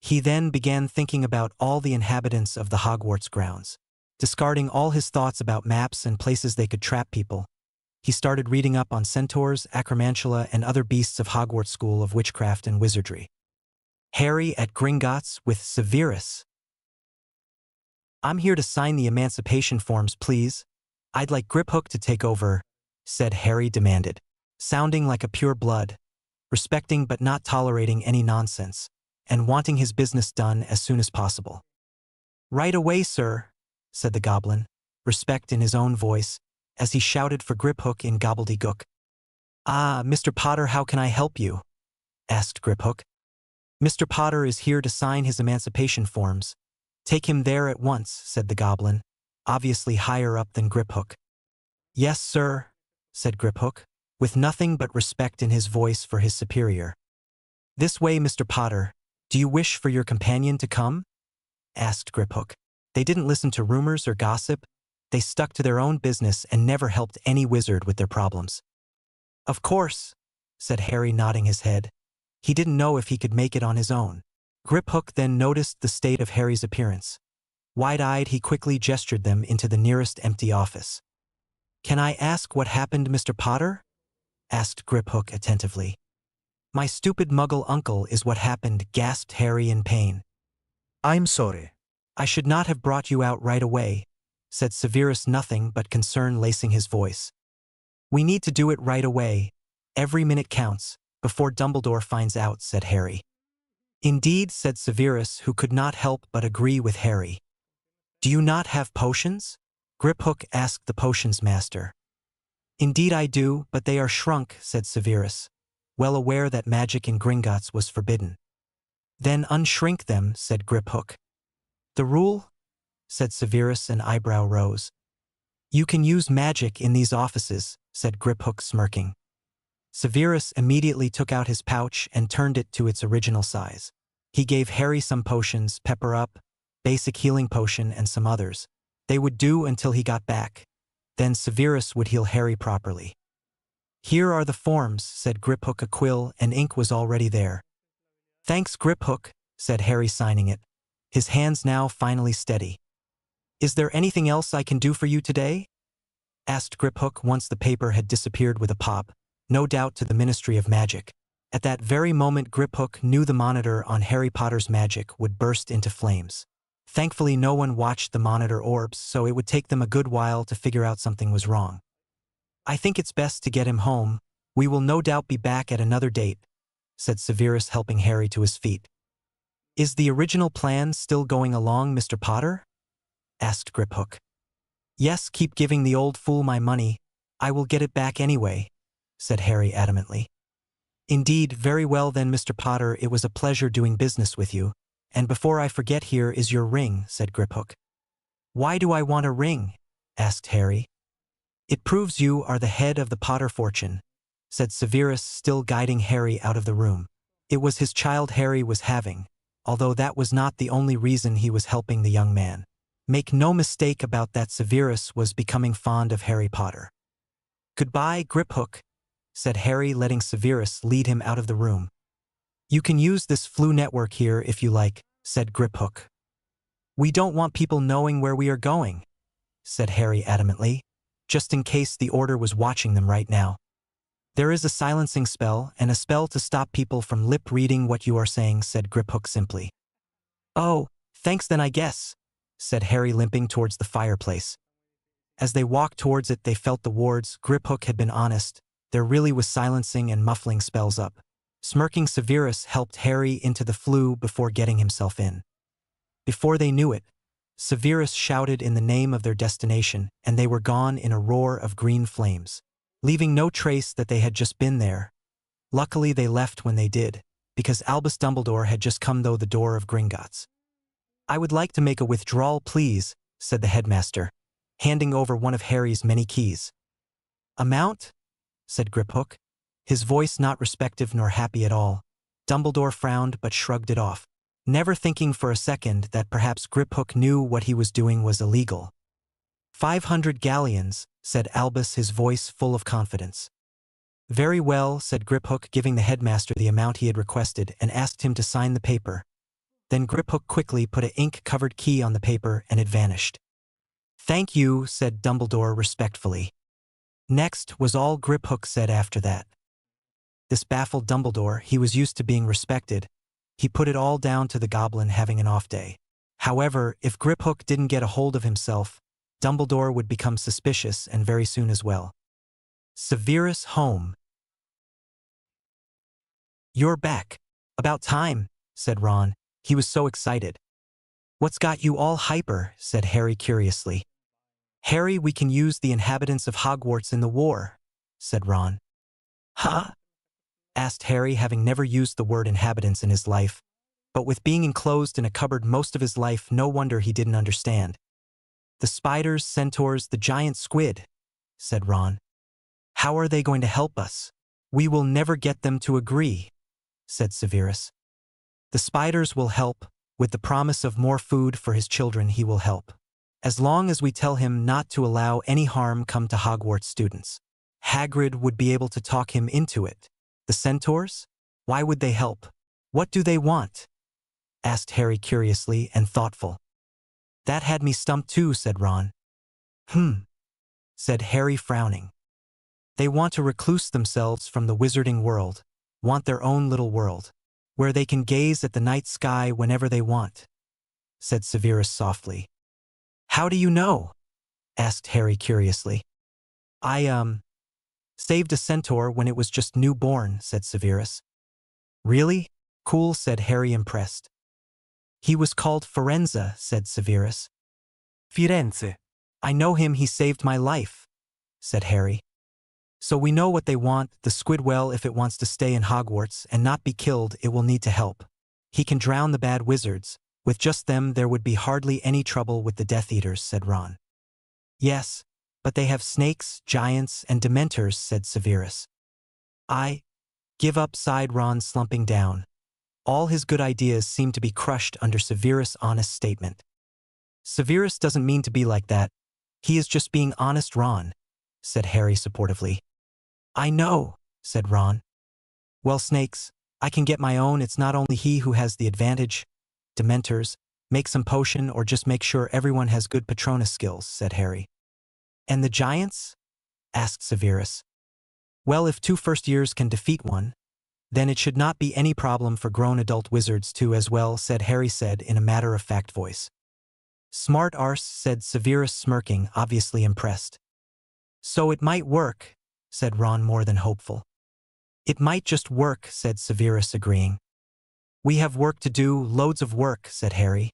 He then began thinking about all the inhabitants of the Hogwarts grounds. Discarding all his thoughts about maps and places they could trap people, he started reading up on centaurs, acromantula, and other beasts of Hogwarts School of Witchcraft and Wizardry. Harry at Gringotts with Severus. I'm here to sign the emancipation forms, please. I'd like Griphook to take over, said Harry demanded, sounding like a pure blood, respecting but not tolerating any nonsense, and wanting his business done as soon as possible. Right away, sir, said the goblin, respect in his own voice, as he shouted for Griphook in gobbledygook. Ah, Mr. Potter, how can I help you? Asked Griphook. Mr. Potter is here to sign his emancipation forms. Take him there at once, said the goblin, obviously higher up than Griphook. Yes, sir, said Griphook, with nothing but respect in his voice for his superior. This way, Mr. Potter. Do you wish for your companion to come? Asked Griphook. They didn't listen to rumors or gossip. They stuck to their own business and never helped any wizard with their problems. Of course, said Harry, nodding his head. He didn't know if he could make it on his own. Griphook then noticed the state of Harry's appearance. Wide-eyed, he quickly gestured them into the nearest empty office. Can I ask what happened, Mr. Potter? Asked Griphook attentively. My stupid muggle uncle is what happened, gasped Harry in pain. I'm sorry. I should not have brought you out right away, said Severus, nothing but concern lacing his voice. We need to do it right away. Every minute counts, before Dumbledore finds out, said Harry. Indeed, said Severus, who could not help but agree with Harry. Do you not have potions? Griphook asked the potions master. Indeed I do, but they are shrunk, said Severus, well aware that magic in Gringotts was forbidden. Then unshrink them, said Griphook. The rule? Said Severus, an eyebrow rose. You can use magic in these offices, said Griphook, smirking. Severus immediately took out his pouch and turned it to its original size. He gave Harry some potions, pepper up, basic healing potion, and some others. They would do until he got back. Then Severus would heal Harry properly. Here are the forms, said Griphook. A quill and ink was already there. Thanks, Griphook, said Harry, signing it, his hands now finally steady. Is there anything else I can do for you today? Asked Griphook once the paper had disappeared with a pop, no doubt to the Ministry of Magic. At that very moment Griphook knew the monitor on Harry Potter's magic would burst into flames. Thankfully no one watched the monitor orbs, so it would take them a good while to figure out something was wrong. I think it's best to get him home. We will no doubt be back at another date, said Severus, helping Harry to his feet. Is the original plan still going along, Mr. Potter? Asked Griphook. Yes, keep giving the old fool my money. I will get it back anyway, said Harry adamantly. Indeed, very well then, Mr. Potter, it was a pleasure doing business with you. And before I forget, here is your ring, said Griphook. Why do I want a ring? Asked Harry. It proves you are the head of the Potter fortune, said Severus, still guiding Harry out of the room. It was his child Harry was having, although that was not the only reason he was helping the young man. Make no mistake about that, Severus was becoming fond of Harry Potter. Goodbye, Griphook, said Harry, letting Severus lead him out of the room. You can use this flu network here if you like, said Griphook. We don't want people knowing where we are going, said Harry adamantly, just in case the Order was watching them right now. There is a silencing spell and a spell to stop people from lip-reading what you are saying, said Griphook simply. Oh, thanks then I guess, said Harry, limping towards the fireplace. As they walked towards it they felt the wards. Griphook had been honest, there really was silencing and muffling spells up. Smirking, Severus helped Harry into the flue before getting himself in. Before they knew it, Severus shouted in the name of their destination, and they were gone in a roar of green flames, leaving no trace that they had just been there. Luckily they left when they did, because Albus Dumbledore had just come through the door of Gringotts. I would like to make a withdrawal, please, said the headmaster, handing over one of Harry's many keys. Amount? Said Griphook, his voice not respectful nor happy at all. Dumbledore frowned but shrugged it off, never thinking for a second that perhaps Griphook knew what he was doing was illegal. 500 galleons, said Albus, his voice full of confidence. Very well, said Griphook, giving the headmaster the amount he had requested and asked him to sign the paper. Then Griphook quickly put an ink-covered key on the paper and it vanished. Thank you, said Dumbledore respectfully. Next was all Griphook said after that. This baffled Dumbledore. He was used to being respected. He put it all down to the goblin having an off day. However, if Griphook didn't get a hold of himself, Dumbledore would become suspicious, and very soon as well. Severus home. You're back. About time, said Ron. He was so excited. What's got you all hyper? Said Harry curiously. Harry, we can use the inhabitants of Hogwarts in the war, said Ron. Huh? Asked Harry, having never used the word inhabitants in his life. But with being enclosed in a cupboard most of his life, no wonder he didn't understand. The spiders, centaurs, the giant squid, said Ron. How are they going to help us? We will never get them to agree, said Severus. The spiders will help. With the promise of more food for his children, he will help. As long as we tell him not to allow any harm come to Hogwarts students. Hagrid would be able to talk him into it. The centaurs? Why would they help? What do they want? Asked Harry curiously and thoughtful. That had me stumped too, said Ron. Said Harry, frowning. They want to recluse themselves from the wizarding world, want their own little world, where they can gaze at the night sky whenever they want, said Severus softly. How do you know? Asked Harry curiously. I, saved a centaur when it was just newborn, said Severus. Really? Cool, said Harry, impressed. He was called Firenze, said Severus. Firenze. I know him, he saved my life, said Harry. So we know what they want. The Squidwell, if it wants to stay in Hogwarts and not be killed, it will need to help. He can drown the bad wizards. With just them there would be hardly any trouble with the Death Eaters, said Ron. Yes, But they have snakes, giants, and dementors, said Severus. I give up, sighed Ron, slumping down. All his good ideas seemed to be crushed under Severus' honest statement. Severus doesn't mean to be like that. He is just being honest, Ron, said Harry supportively. I know, said Ron. Well, snakes, I can get my own. It's not only he who has the advantage. Dementors, make some potion or just make sure everyone has good Patronus skills, said Harry. And the giants? Asked Severus. Well, if 2 first years can defeat one, then it should not be any problem for grown adult wizards too as well, said Harry said in a matter-of-fact voice. Smart arse, said Severus smirking, obviously impressed. So it might work, said Ron more than hopeful. It might just work, said Severus agreeing. We have work to do, loads of work, said Harry.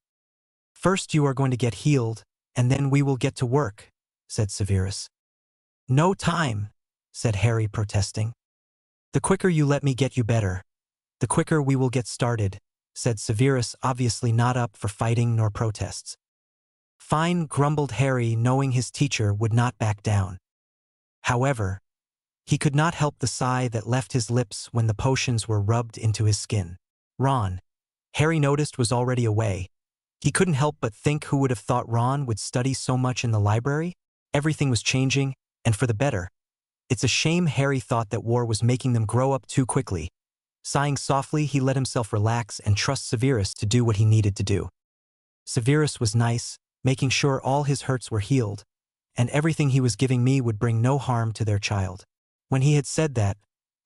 First you are going to get healed, and then we will get to work, said Severus. No time, said Harry protesting. The quicker you let me get you better, the quicker we will get started, said Severus, obviously not up for fighting nor protests. Fine, grumbled Harry, knowing his teacher would not back down. However, he could not help the sigh that left his lips when the potions were rubbed into his skin. Ron, Harry noticed, was already away. He couldn't help but think, who would have thought Ron would study so much in the library? Everything was changing, and for the better. It's a shame, Harry thought, that war was making them grow up too quickly. Sighing softly, he let himself relax and trust Severus to do what he needed to do. Severus was nice, making sure all his hurts were healed, and everything he was giving me would bring no harm to their child. When he had said that,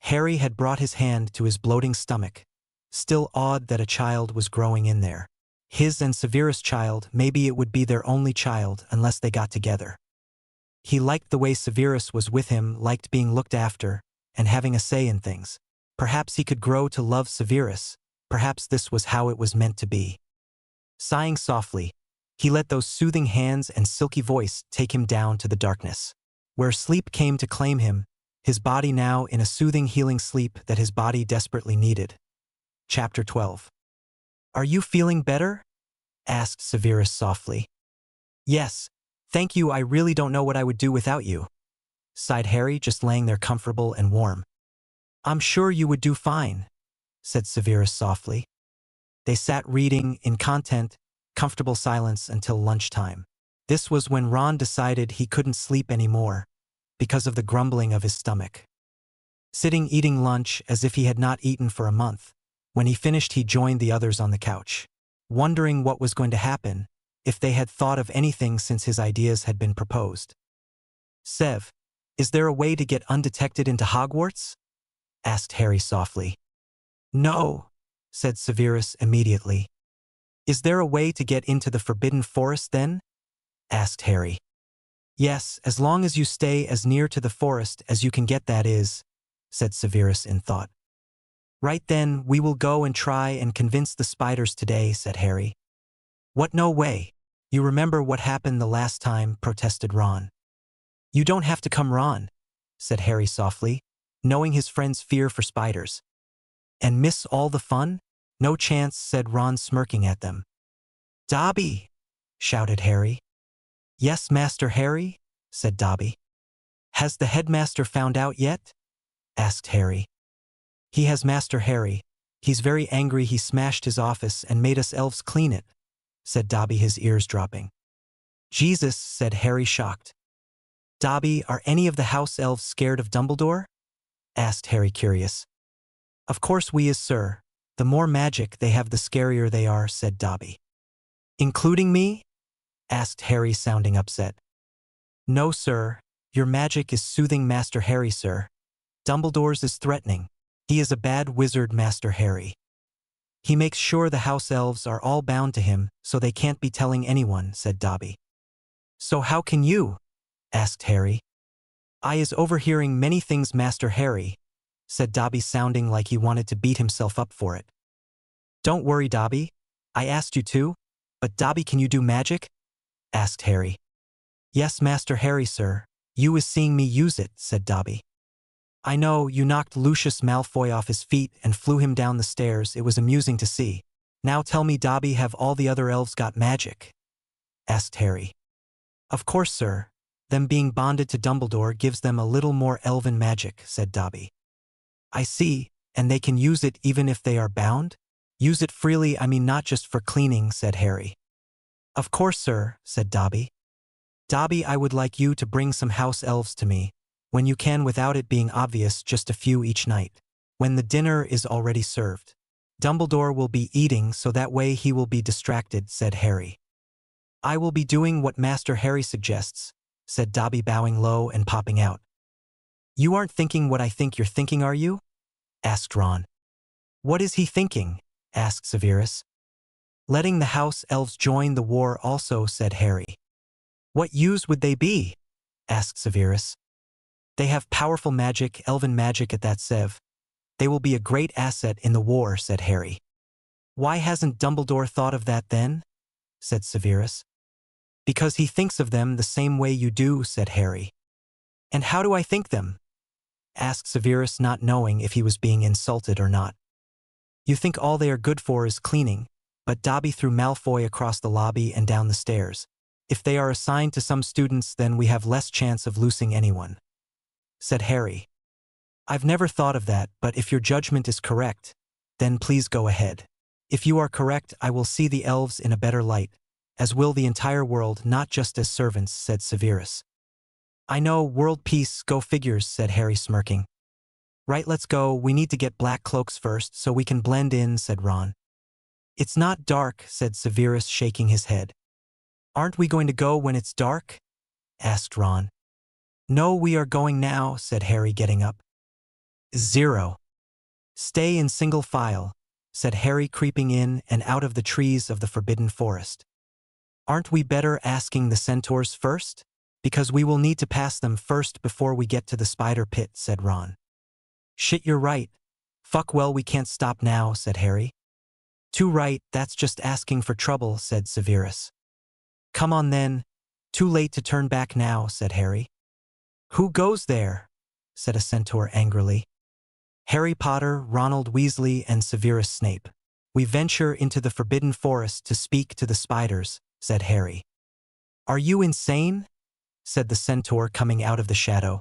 Harry had brought his hand to his bloating stomach. Still odd that a child was growing in there. His and Severus' child, maybe it would be their only child unless they got together. He liked the way Severus was with him, liked being looked after, and having a say in things. Perhaps he could grow to love Severus. Perhaps this was how it was meant to be. Sighing softly, he let those soothing hands and silky voice take him down to the darkness, where sleep came to claim him, his body now in a soothing, healing sleep that his body desperately needed. Chapter 12. Are you feeling better? Asked Severus softly. Yes, thank you. I really don't know what I would do without you, sighed Harry, just laying there comfortable and warm. I'm sure you would do fine, said Severus softly. They sat reading, in comfortable silence until lunchtime. This was when Ron decided he couldn't sleep anymore, because of the grumbling of his stomach. Sitting eating lunch as if he had not eaten for a month, when he finished he joined the others on the couch, wondering what was going to happen, if they had thought of anything since his ideas had been proposed. Sev, is there a way to get undetected into Hogwarts? Asked Harry softly. No, said Severus immediately. Is there a way to get into the Forbidden Forest then? Asked Harry. Yes, as long as you stay as near to the forest as you can get, that is, said Severus in thought. Right then, we will go and try and convince the spiders today, said Harry. What, no way? You remember what happened the last time, protested Ron. You don't have to come, Ron, said Harry softly, knowing his friend's fear for spiders. And miss all the fun? No chance, said Ron, smirking at them. Dobby, shouted Harry. Yes, Master Harry, said Dobby. Has the headmaster found out yet? Asked Harry. He has, Master Harry. He's very angry. He smashed his office and made us elves clean it, said Dobby, his ears dropping. Jesus, said Harry, shocked. Dobby, are any of the house elves scared of Dumbledore? Asked Harry, curious. Of course we is, sir. The more magic they have, the scarier they are, said Dobby. Including me? Asked Harry, sounding upset. No, sir. Your magic is soothing, Master Harry, sir. Dumbledore's is threatening. He is a bad wizard, Master Harry. He makes sure the house elves are all bound to him, so they can't be telling anyone, said Dobby. So how can you? Asked Harry. I is overhearing many things, Master Harry, said Dobby, sounding like he wanted to beat himself up for it. Don't worry, Dobby. I asked you to. But Dobby, can you do magic? Asked Harry. Yes, Master Harry, sir. You is seeing me use it, said Dobby. I know, you knocked Lucius Malfoy off his feet and flew him down the stairs. It was amusing to see. Now tell me, Dobby, have all the other elves got magic? Asked Harry. Of course, sir. Them being bonded to Dumbledore gives them a little more elven magic, said Dobby. I see, and they can use it even if they are bound? Use it freely, I mean not just for cleaning, said Harry. Of course, sir, said Dobby. Dobby, I would like you to bring some house elves to me, when you can without it being obvious, just a few each night, when the dinner is already served. Dumbledore will be eating, so that way he will be distracted, said Harry. I will be doing what Master Harry suggests, said Dobby, bowing low and popping out. You aren't thinking what I think you're thinking, are you? Asked Ron. What is he thinking? Asked Severus. Letting the house elves join the war also, said Harry. What use would they be? Asked Severus. They have powerful magic, elven magic at that, Sev. They will be a great asset in the war, said Harry. Why hasn't Dumbledore thought of that then? Said Severus. Because he thinks of them the same way you do, said Harry. And how do I think them? Asked Severus, not knowing if he was being insulted or not. You think all they are good for is cleaning, but Dobby threw Malfoy across the lobby and down the stairs. If they are assigned to some students, then we have less chance of losing anyone, said Harry. I've never thought of that, but if your judgment is correct, then please go ahead. If you are correct, I will see the elves in a better light, as will the entire world, not just as servants, said Severus. I know, world peace, go figures, said Harry, smirking. Right, let's go, we need to get black cloaks first so we can blend in, said Ron. It's not dark, said Severus, shaking his head. Aren't we going to go when it's dark? Asked Ron. No, we are going now, said Harry, getting up. 0. Stay in single file, said Harry, creeping in and out of the trees of the Forbidden Forest. Aren't we better asking the centaurs first? Because we will need to pass them first before we get to the spider pit, said Ron. Shit, you're right. Fuck, well, we can't stop now, said Harry. Too right, that's just asking for trouble, said Severus. Come on then. Too late to turn back now, said Harry. Who goes there? Said a centaur angrily. Harry Potter, Ronald Weasley, and Severus Snape. We venture into the Forbidden Forest to speak to the spiders, said Harry. Are you insane? Said the centaur, coming out of the shadow.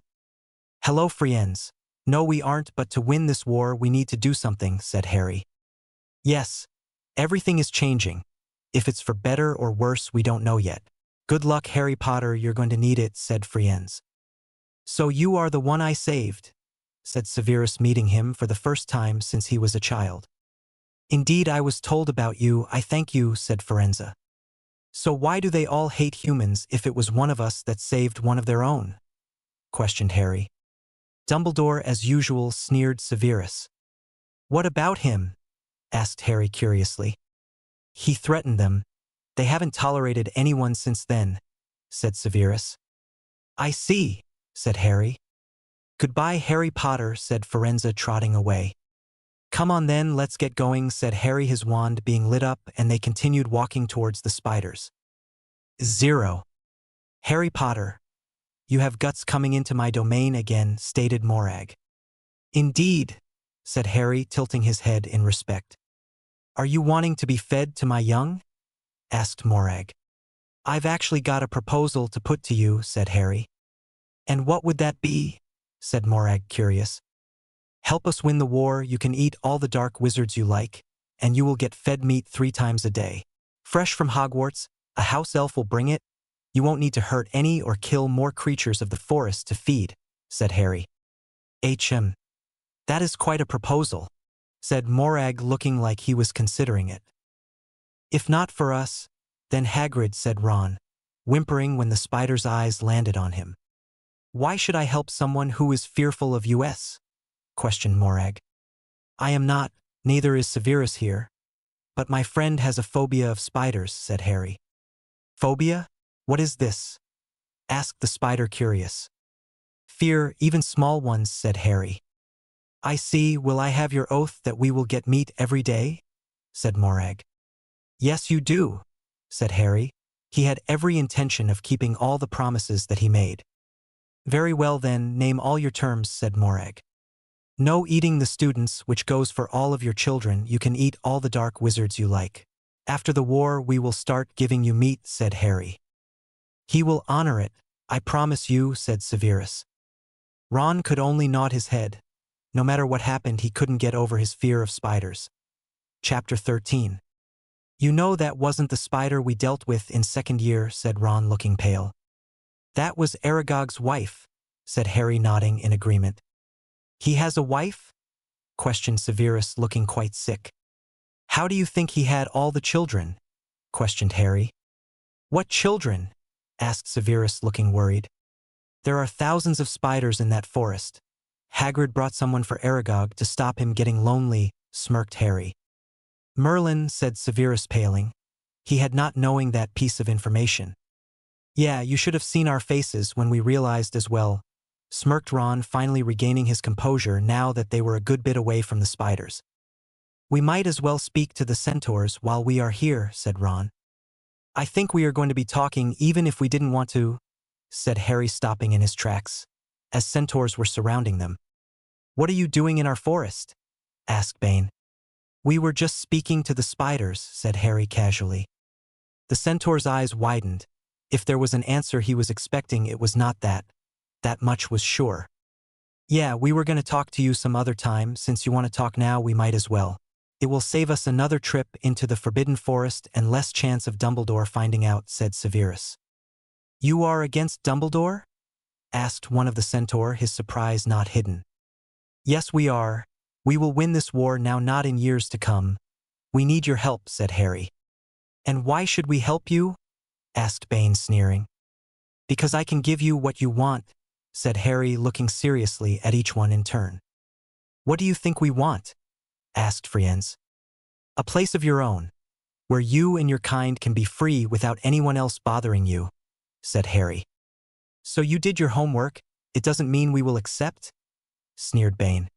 Hello, friends. No, we aren't, but to win this war we need to do something, said Harry. Yes. Everything is changing. If it's for better or worse, we don't know yet. Good luck, Harry Potter, you're going to need it, said Friends. So you are the one I saved, said Severus, meeting him for the first time since he was a child. Indeed, I was told about you, I thank you, said Firenze. So why do they all hate humans if it was one of us that saved one of their own? Questioned Harry. Dumbledore, as usual, sneered Severus. What about him? Asked Harry curiously. He threatened them. They haven't tolerated anyone since then, said Severus. I see, said Harry. Goodbye, Harry Potter, said Firenze, trotting away. Come on then, let's get going, said Harry, his wand being lit up, and they continued walking towards the spiders. 0. Harry Potter. You have guts coming into my domain again, stated Morag. Indeed, said Harry, tilting his head in respect. Are you wanting to be fed to my young? Asked Morag. I've actually got a proposal to put to you, said Harry. And what would that be? Said Morag, curious. Help us win the war, you can eat all the dark wizards you like, and you will get fed meat 3 times a day. Fresh from Hogwarts, a house elf will bring it. You won't need to hurt any or kill more creatures of the forest to feed, said Harry. That is quite a proposal, said Morag, looking like he was considering it. If not for us, then Hagrid, said Ron, whimpering when the spider's eyes landed on him. Why should I help someone who is fearful of us? Questioned Morag. I am not, neither is Severus here. But my friend has a phobia of spiders, said Harry. Phobia? What is this? Asked the spider, curious. Fear, even small ones, said Harry. I see, will I have your oath that we will get meat every day? Said Morag. Yes, you do, said Harry. He had every intention of keeping all the promises that he made. Very well then, name all your terms, said Morag. No eating the students, which goes for all of your children. You can eat all the dark wizards you like. After the war, we will start giving you meat, said Harry. He will honor it, I promise you, said Severus. Ron could only nod his head. No matter what happened, he couldn't get over his fear of spiders. Chapter 13. You know that wasn't the spider we dealt with in second year, said Ron, looking pale. That was Aragog's wife, said Harry, nodding in agreement. He has a wife? Questioned Severus, looking quite sick. How do you think he had all the children? Questioned Harry. What children? Asked Severus, looking worried. There are thousands of spiders in that forest. Hagrid brought someone for Aragog to stop him getting lonely, smirked Harry. Merlin, said Severus, paling. He had not knowing that piece of information. Yeah, you should have seen our faces when we realized as well, smirked Ron, finally regaining his composure now that they were a good bit away from the spiders. We might as well speak to the centaurs while we are here, said Ron. I think we are going to be talking even if we didn't want to, said Harry, stopping in his tracks, as centaurs were surrounding them. What are you doing in our forest? Asked Bane. We were just speaking to the spiders, said Harry casually. The centaur's eyes widened. If there was an answer he was expecting, it was not that. That much was sure. Yeah, we were going to talk to you some other time. Since you want to talk now, we might as well. It will save us another trip into the Forbidden Forest and less chance of Dumbledore finding out, said Severus. You are against Dumbledore? Asked one of the centaur, his surprise not hidden. Yes, we are. We will win this war now, not in years to come. We need your help, said Harry. And why should we help you? Asked Bane, sneering. Because I can give you what you want, said Harry, looking seriously at each one in turn. What do you think we want? Asked Friends. A place of your own, where you and your kind can be free without anyone else bothering you, said Harry. So you did your homework. It doesn't mean we will accept? Sneered Bane.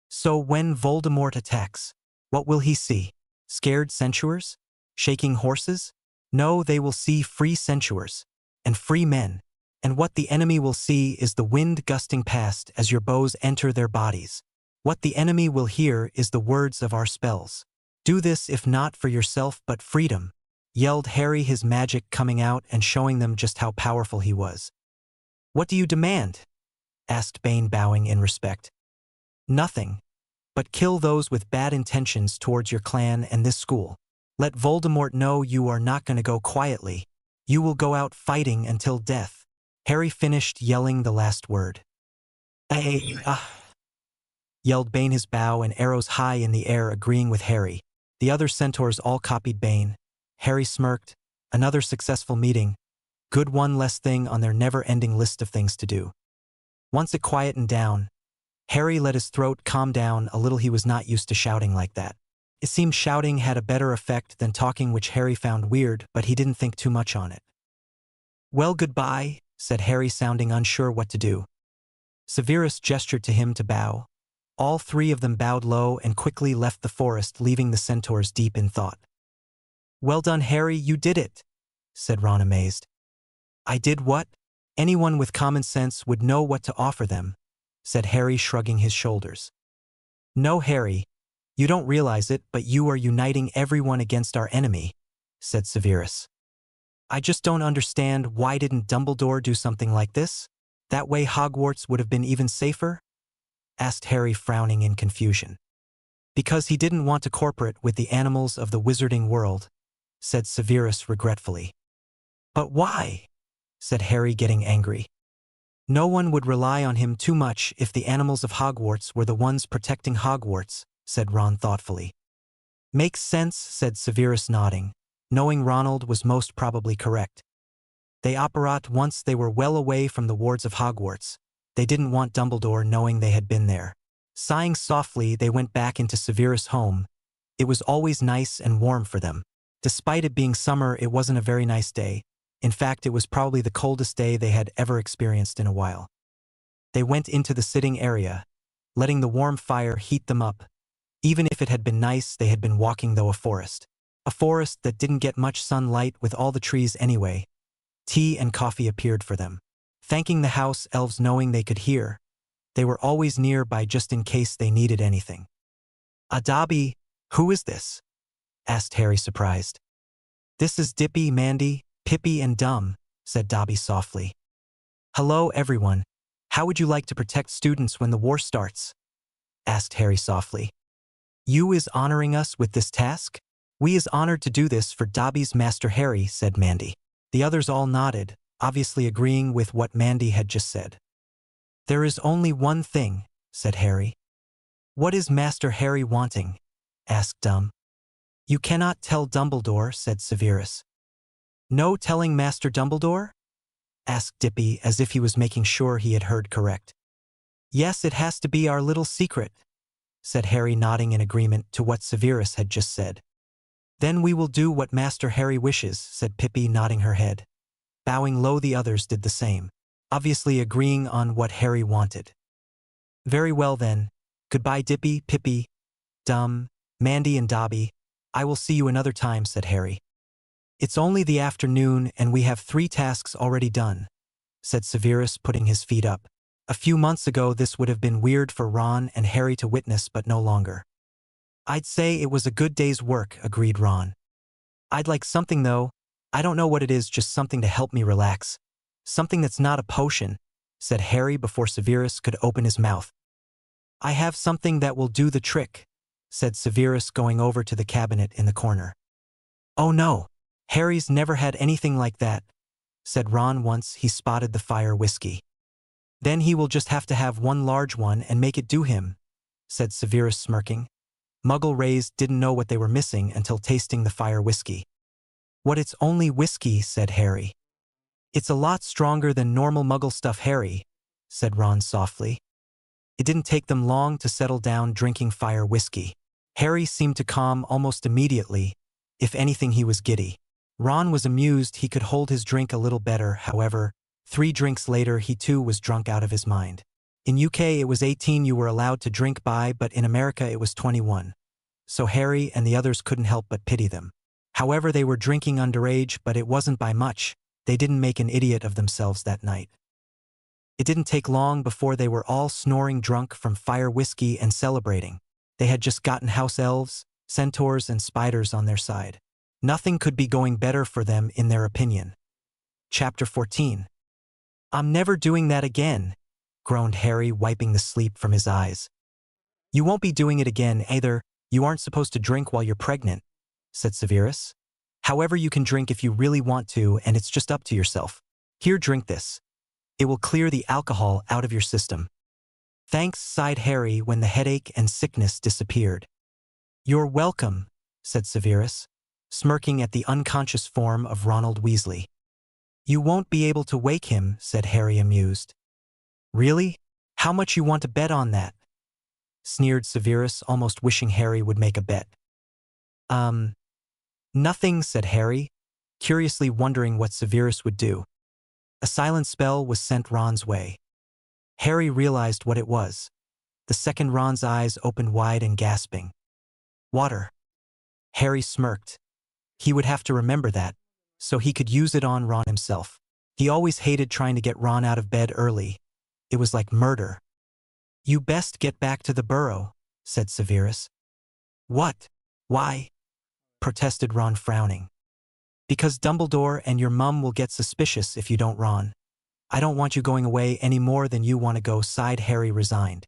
So when Voldemort attacks, what will he see? Scared centaurs? Shaking horses? No, they will see free centaurs and free men, and what the enemy will see is the wind gusting past as your bows enter their bodies. What the enemy will hear is the words of our spells. Do this if not for yourself but freedom, yelled Harry, his magic coming out and showing them just how powerful he was. What do you demand? Asked Bane, bowing in respect. Nothing, but kill those with bad intentions towards your clan and this school. Let Voldemort know you are not going to go quietly. You will go out fighting until death. Harry finished yelling the last word. Yelled Bane, his bow and arrows high in the air, agreeing with Harry. The other centaurs all copied Bane. Harry smirked. Another successful meeting. Good, one less thing on their never-ending list of things to do. Once it quietened down, Harry let his throat calm down a little. He was not used to shouting like that. It seemed shouting had a better effect than talking, which Harry found weird, but he didn't think too much on it. Well, goodbye, said Harry, sounding unsure what to do. Severus gestured to him to bow. All three of them bowed low and quickly left the forest, leaving the centaurs deep in thought. Well done, Harry, you did it, said Ron, amazed. I did what? Anyone with common sense would know what to offer them, said Harry, shrugging his shoulders. No, Harry, you don't realize it, but you are uniting everyone against our enemy, said Severus. I just don't understand, why didn't Dumbledore do something like this? That way Hogwarts would have been even safer? Asked Harry, frowning in confusion. Because he didn't want to cooperate with the animals of the wizarding world, said Severus regretfully. But why? Said Harry, getting angry. No one would rely on him too much if the animals of Hogwarts were the ones protecting Hogwarts, said Ron thoughtfully. Makes sense, said Severus, nodding, knowing Ronald was most probably correct. They operate once they were well away from the wards of Hogwarts. They didn't want Dumbledore knowing they had been there. Sighing softly, they went back into Severus' home. It was always nice and warm for them. Despite it being summer, it wasn't a very nice day. In fact, it was probably the coldest day they had ever experienced in a while. They went into the sitting area, letting the warm fire heat them up. Even if it had been nice, they had been walking through a forest. A forest that didn't get much sunlight with all the trees anyway. Tea and coffee appeared for them. Thanking the house elves, knowing they could hear. They were always nearby just in case they needed anything. Dobby, who is this? Asked Harry, surprised. This is Dippy, Mandy, Pippi and Dum, said Dobby softly. Hello, everyone. How would you like to protect students when the war starts? Asked Harry softly. You is honoring us with this task? We is honored to do this for Dobby's Master Harry, said Mandy. The others all nodded, obviously agreeing with what Mandy had just said. There is only one thing, said Harry. What is Master Harry wanting? Asked Dum. You cannot tell Dumbledore, said Severus. No telling Master Dumbledore? Asked Dippy as if he was making sure he had heard correct. Yes, it has to be our little secret, said Harry, nodding in agreement to what Severus had just said. Then we will do what Master Harry wishes, said Pippi, nodding her head. Bowing low, the others did the same, obviously agreeing on what Harry wanted. Very well then. Goodbye, Dippy, Pippi, Dum, Mandy and Dobby. I will see you another time, said Harry. It's only the afternoon and we have 3 tasks already done, said Severus, putting his feet up. A few months ago this would have been weird for Ron and Harry to witness, but no longer. I'd say it was a good day's work, agreed Ron. I'd like something though. I don't know what it is, just something to help me relax. Something that's not a potion, said Harry before Severus could open his mouth. I have something that will do the trick, said Severus, going over to the cabinet in the corner. Oh no, Harry's never had anything like that, said Ron once he spotted the fire whiskey. Then he will just have to have one large one and make it do him, said Severus, smirking. Muggle-Rays didn't know what they were missing until tasting the fire whiskey. What, it's only whiskey, said Harry. It's a lot stronger than normal Muggle stuff, Harry, said Ron softly. It didn't take them long to settle down drinking fire whiskey. Harry seemed to calm almost immediately. If anything, he was giddy. Ron was amused he could hold his drink a little better. However, 3 drinks later he too was drunk out of his mind. In UK it was 18 you were allowed to drink by, but in America it was 21. So Harry and the others couldn't help but pity them. However, they were drinking underage, but it wasn't by much. They didn't make an idiot of themselves that night. It didn't take long before they were all snoring drunk from fire whiskey and celebrating. They had just gotten house elves, centaurs and spiders on their side. Nothing could be going better for them in their opinion. Chapter 14. I'm never doing that again, groaned Harry, wiping the sleep from his eyes. You won't be doing it again either. You aren't supposed to drink while you're pregnant, said Severus. However, you can drink if you really want to, and it's just up to yourself. Here, drink this. It will clear the alcohol out of your system. Thanks, sighed Harry when the headache and sickness disappeared. You're welcome, said Severus, smirking at the unconscious form of Ronald Weasley. You won't be able to wake him, said Harry, amused. Really? How much you want to bet on that? Sneered Severus, almost wishing Harry would make a bet. Nothing, said Harry, curiously wondering what Severus would do. A silent spell was sent Ron's way. Harry realized what it was. The second Ron's eyes opened wide and gasping. Water. Harry smirked. He would have to remember that, so he could use it on Ron himself. He always hated trying to get Ron out of bed early. It was like murder. You best get back to the burrow, said Severus. What? Why? Protested Ron, frowning. Because Dumbledore and your mum will get suspicious if you don't, Ron. I don't want you going away any more than you want to go, sighed Harry, resigned.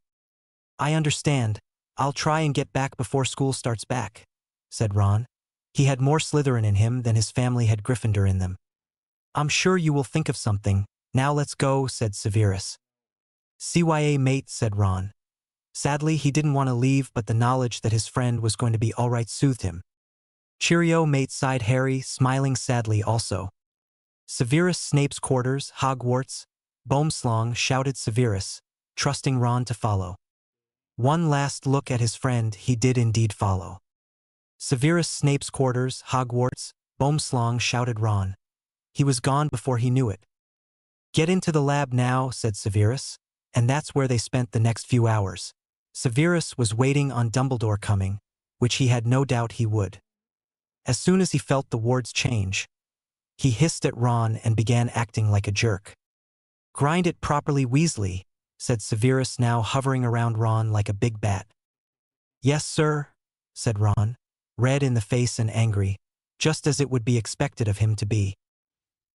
I understand. I'll try and get back before school starts back, said Ron. He had more Slytherin in him than his family had Gryffindor in them. I'm sure you will think of something. Now let's go, said Severus. CYA, mate, said Ron. Sadly, he didn't want to leave, but the knowledge that his friend was going to be all right soothed him. Cheerio, mate, sighed Harry, smiling sadly also. Severus Snape's quarters, Hogwarts, Boomslong, shouted Severus, trusting Ron to follow. One last look at his friend, he did indeed follow. Severus Snape's quarters, Hogwarts, Boomslong, shouted Ron. He was gone before he knew it. Get into the lab now, said Severus, and that's where they spent the next few hours. Severus was waiting on Dumbledore coming, which he had no doubt he would. As soon as he felt the wards change, he hissed at Ron and began acting like a jerk. Grind it properly, Weasley, said Severus, now hovering around Ron like a big bat. Yes, sir, said Ron, red in the face and angry, just as it would be expected of him to be.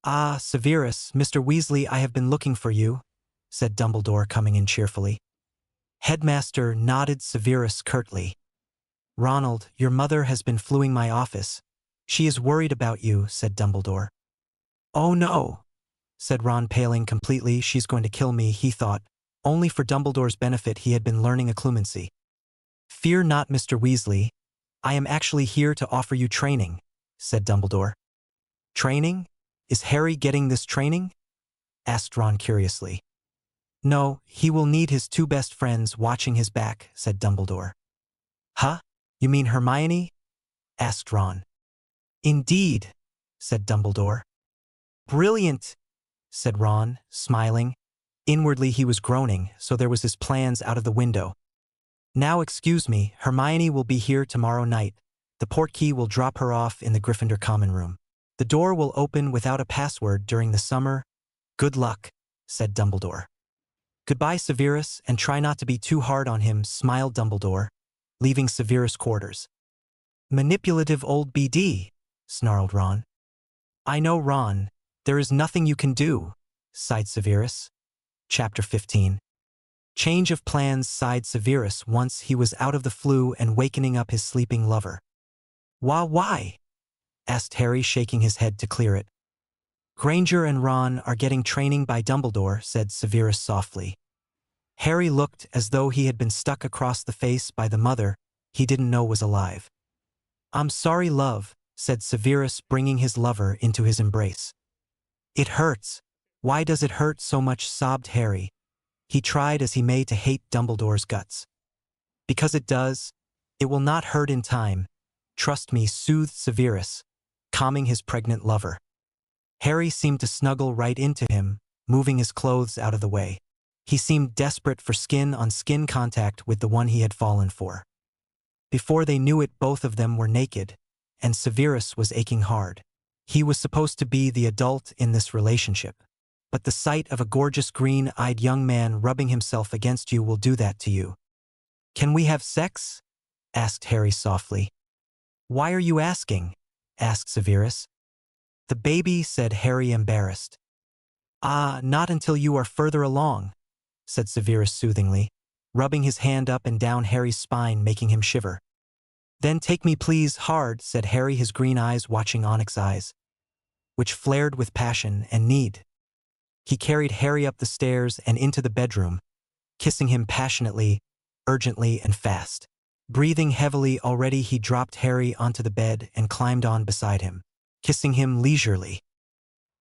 Ah, Severus, Mr. Weasley, I have been looking for you, said Dumbledore, coming in cheerfully. Headmaster nodded Severus curtly. Ronald, your mother has been fluing my office. She is worried about you, said Dumbledore. Oh no, said Ron, paling completely. She's going to kill me, he thought. Only for Dumbledore's benefit he had been learning occlumency. Fear not, Mr. Weasley. I am actually here to offer you training, said Dumbledore. Training? Is Harry getting this training? Asked Ron curiously. No, he will need his two best friends watching his back, said Dumbledore. Huh? You mean Hermione? Asked Ron. Indeed, said Dumbledore. Brilliant, said Ron, smiling. Inwardly he was groaning, so there was his plans out of the window. Now excuse me, Hermione will be here tomorrow night. The portkey will drop her off in the Gryffindor common room. The door will open without a password during the summer. Good luck, said Dumbledore. Goodbye, Severus, and try not to be too hard on him, smiled Dumbledore, leaving Severus' quarters. Manipulative old BD, snarled Ron. I know, Ron. There is nothing you can do, sighed Severus. Chapter 15. Change of plans, sighed Severus once he was out of the flu and wakening up his sleeping lover. Why? Asked Harry, shaking his head to clear it. Granger and Ron are getting training by Dumbledore, said Severus softly. Harry looked as though he had been stuck across the face by the mother he didn't know was alive. I'm sorry, love, said Severus, bringing his lover into his embrace. It hurts. Why does it hurt so much, sobbed Harry. He tried as he may to hate Dumbledore's guts. Because it does. It will not hurt in time. Trust me, soothed Severus, calming his pregnant lover. Harry seemed to snuggle right into him, moving his clothes out of the way. He seemed desperate for skin-on-skin contact with the one he had fallen for. Before they knew it, both of them were naked, and Severus was aching hard. He was supposed to be the adult in this relationship. But the sight of a gorgeous green-eyed young man rubbing himself against you will do that to you. Can we have sex? Asked Harry softly. Why are you asking? Asked Severus. The baby, said Harry, embarrassed. Ah, not until you are further along, said Severus soothingly, rubbing his hand up and down Harry's spine, making him shiver. Then take me please, hard, said Harry, his green eyes watching Onyx's eyes, which flared with passion and need. He carried Harry up the stairs and into the bedroom, kissing him passionately, urgently, and fast. Breathing heavily already, he dropped Harry onto the bed and climbed on beside him, kissing him leisurely.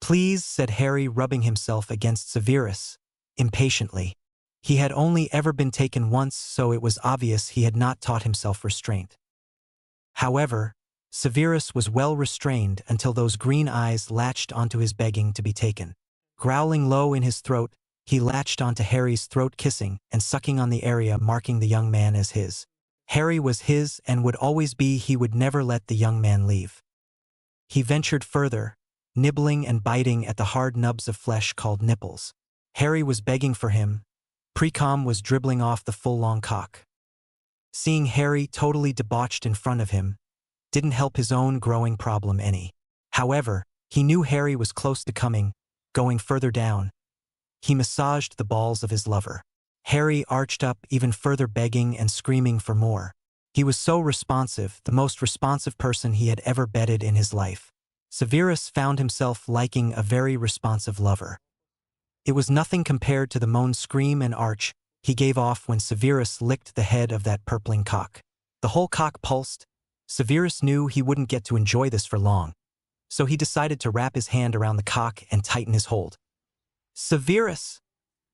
Please, said Harry, rubbing himself against Severus, impatiently. He had only ever been taken once, so it was obvious he had not taught himself restraint. However, Severus was well restrained until those green eyes latched onto his, begging to be taken. Growling low in his throat, he latched onto Harry's throat, kissing and sucking on the area marking the young man as his. Harry was his and would always be. He would never let the young man leave. He ventured further, nibbling and biting at the hard nubs of flesh called nipples. Harry was begging for him. Precom was dribbling off the full long cock. Seeing Harry totally debauched in front of him didn't help his own growing problem any. However, he knew Harry was close to coming, going further down. He massaged the balls of his lover. Harry arched up even further, begging and screaming for more. He was so responsive, the most responsive person he had ever bedded in his life. Severus found himself liking a very responsive lover. It was nothing compared to the moan, scream, and arch he gave off when Severus licked the head of that purpling cock. The whole cock pulsed. Severus knew he wouldn't get to enjoy this for long, so he decided to wrap his hand around the cock and tighten his hold. Severus,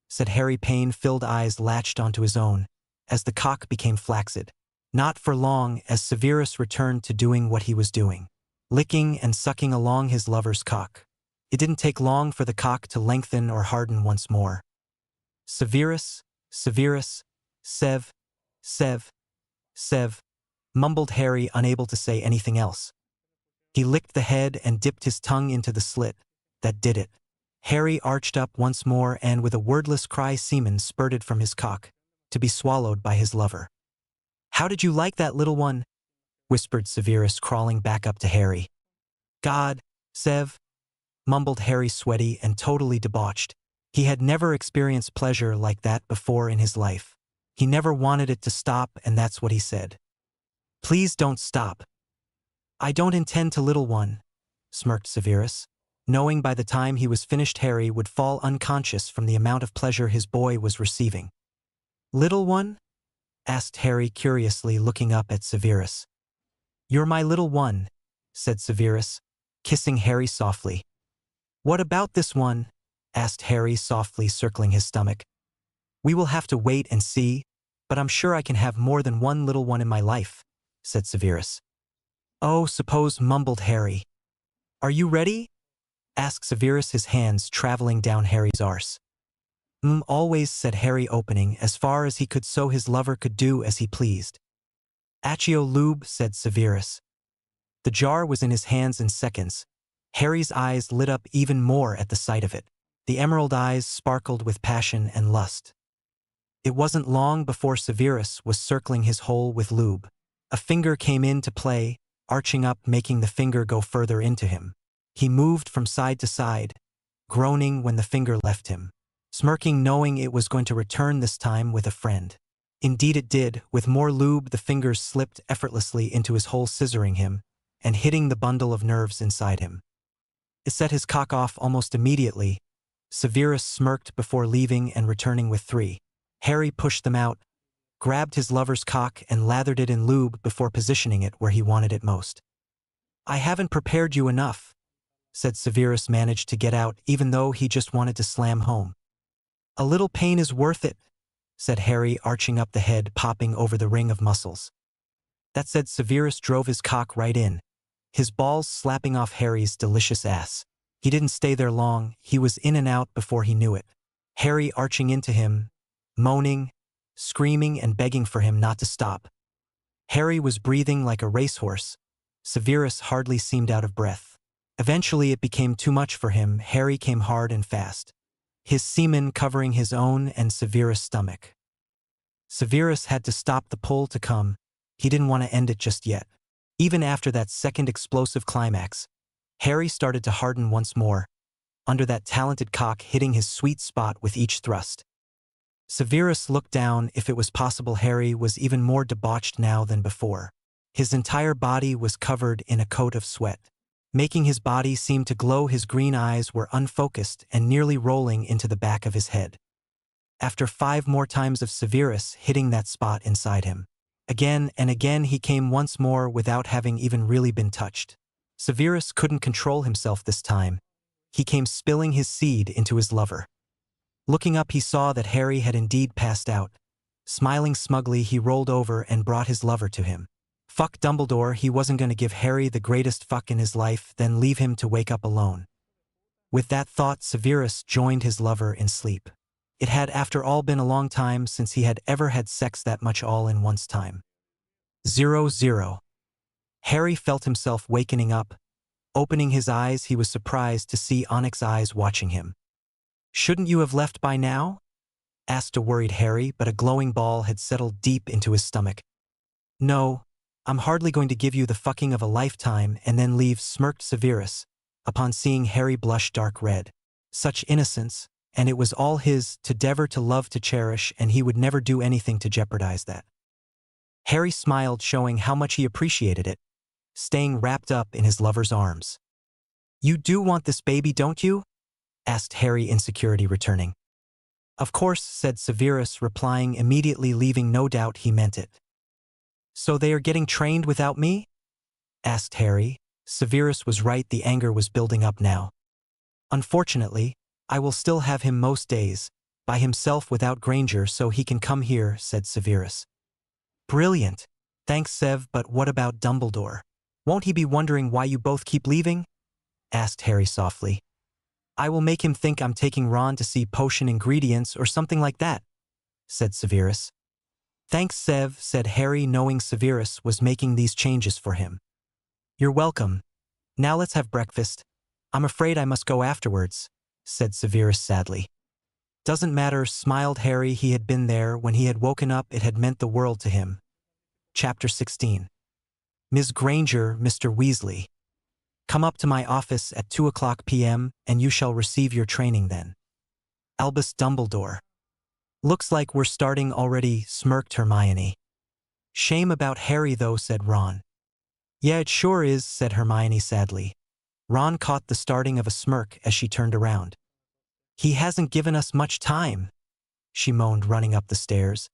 said Harry, pain-filled eyes latched onto his own, as the cock became flaccid. Not for long, as Severus returned to doing what he was doing, licking and sucking along his lover's cock. It didn't take long for the cock to lengthen or harden once more. Severus, Severus, Sev, mumbled Harry, unable to say anything else. He licked the head and dipped his tongue into the slit. That did it. Harry arched up once more, and with a wordless cry, semen spurted from his cock, to be swallowed by his lover. How did you like that, little one? Whispered Severus, crawling back up to Harry. God, Sev, mumbled Harry, sweaty and totally debauched. He had never experienced pleasure like that before in his life. He never wanted it to stop, and that's what he said. "Please don't stop." "I don't intend to, little one," smirked Severus, knowing by the time he was finished Harry would fall unconscious from the amount of pleasure his boy was receiving. "Little one?" asked Harry curiously, looking up at Severus. "You're my little one," said Severus, kissing Harry softly. "What about this one?" asked Harry softly, circling his stomach. "We will have to wait and see, but I'm sure I can have more than one little one in my life," said Severus. "Oh, suppose," mumbled Harry. "Are you ready?" asked Severus, his hands traveling down Harry's arse. Always," said Harry, opening as far as he could so his lover could do as he pleased. "Accio lube," said Severus. The jar was in his hands in seconds. Harry's eyes lit up even more at the sight of it. The emerald eyes sparkled with passion and lust. It wasn't long before Severus was circling his hole with lube. A finger came in to play, arching up, making the finger go further into him. He moved from side to side, groaning when the finger left him, smirking knowing it was going to return this time with a friend. Indeed it did. With more lube, the fingers slipped effortlessly into his hole, scissoring him and hitting the bundle of nerves inside him. It set his cock off almost immediately. Severus smirked before leaving and returning with 3. Harry pushed them out, grabbed his lover's cock and lathered it in lube before positioning it where he wanted it most. "I haven't prepared you enough," said Severus, managed to get out even though he just wanted to slam home. "A little pain is worth it," said Harry, arching up the head, popping over the ring of muscles. That said, Severus drove his cock right in, his balls slapping off Harry's delicious ass. He didn't stay there long. He was in and out before he knew it. Harry arching into him, moaning, screaming and begging for him not to stop. Harry was breathing like a racehorse. Severus hardly seemed out of breath. Eventually it became too much for him. Harry came hard and fast, his semen covering his own and Severus' stomach. Severus had to stop the pull to come. He didn't want to end it just yet. Even after that second explosive climax, Harry started to harden once more, under that talented cock hitting his sweet spot with each thrust. Severus looked down. If it was possible, Harry was even more debauched now than before. His entire body was covered in a coat of sweat, making his body seem to glow. His green eyes were unfocused and nearly rolling into the back of his head. After 5 more times of Severus hitting that spot inside him, again and again, he came once more without having even really been touched. Severus couldn't control himself this time. He came spilling his seed into his lover. Looking up, he saw that Harry had indeed passed out. Smiling smugly, he rolled over and brought his lover to him. Fuck Dumbledore, he wasn't going to give Harry the greatest fuck in his life, then leave him to wake up alone. With that thought, Severus joined his lover in sleep. It had, after all, been a long time since he had ever had sex that much all in one's time. 0-0. Harry felt himself wakening up. Opening his eyes, he was surprised to see Onyx's eyes watching him. "Shouldn't you have left by now?" asked a worried Harry, but a glowing ball had settled deep into his stomach. "No, I'm hardly going to give you the fucking of a lifetime and then leave," smirked Severus, upon seeing Harry blush dark red. Such innocence, and it was all his, to devour, to love, to cherish, and he would never do anything to jeopardize that. Harry smiled, showing how much he appreciated it, staying wrapped up in his lover's arms. "You do want this baby, don't you?" asked Harry, insecurity returning. "Of course," said Severus, replying immediately, leaving no doubt he meant it. "So they are getting trained without me?" asked Harry. Severus was right, the anger was building up now. "Unfortunately, I will still have him most days, by himself without Granger, so he can come here," said Severus. "Brilliant. Thanks, Sev, but what about Dumbledore? Won't he be wondering why you both keep leaving?" asked Harry softly. "I will make him think I'm taking Ron to see potion ingredients or something like that," said Severus. "Thanks, Sev," said Harry, knowing Severus was making these changes for him. "You're welcome. Now let's have breakfast. I'm afraid I must go afterwards," said Severus sadly. "Doesn't matter," smiled Harry. He had been there. When he had woken up, it had meant the world to him. Chapter 16. Ms. Granger, Mr. Weasley. Come up to my office at 2 p.m. and you shall receive your training then. Albus Dumbledore. Looks like we're starting already, smirked Hermione. Shame about Harry though, said Ron. Yeah, it sure is, said Hermione sadly. Ron caught the starting of a smirk as she turned around. He hasn't given us much time, she moaned, running up the stairs.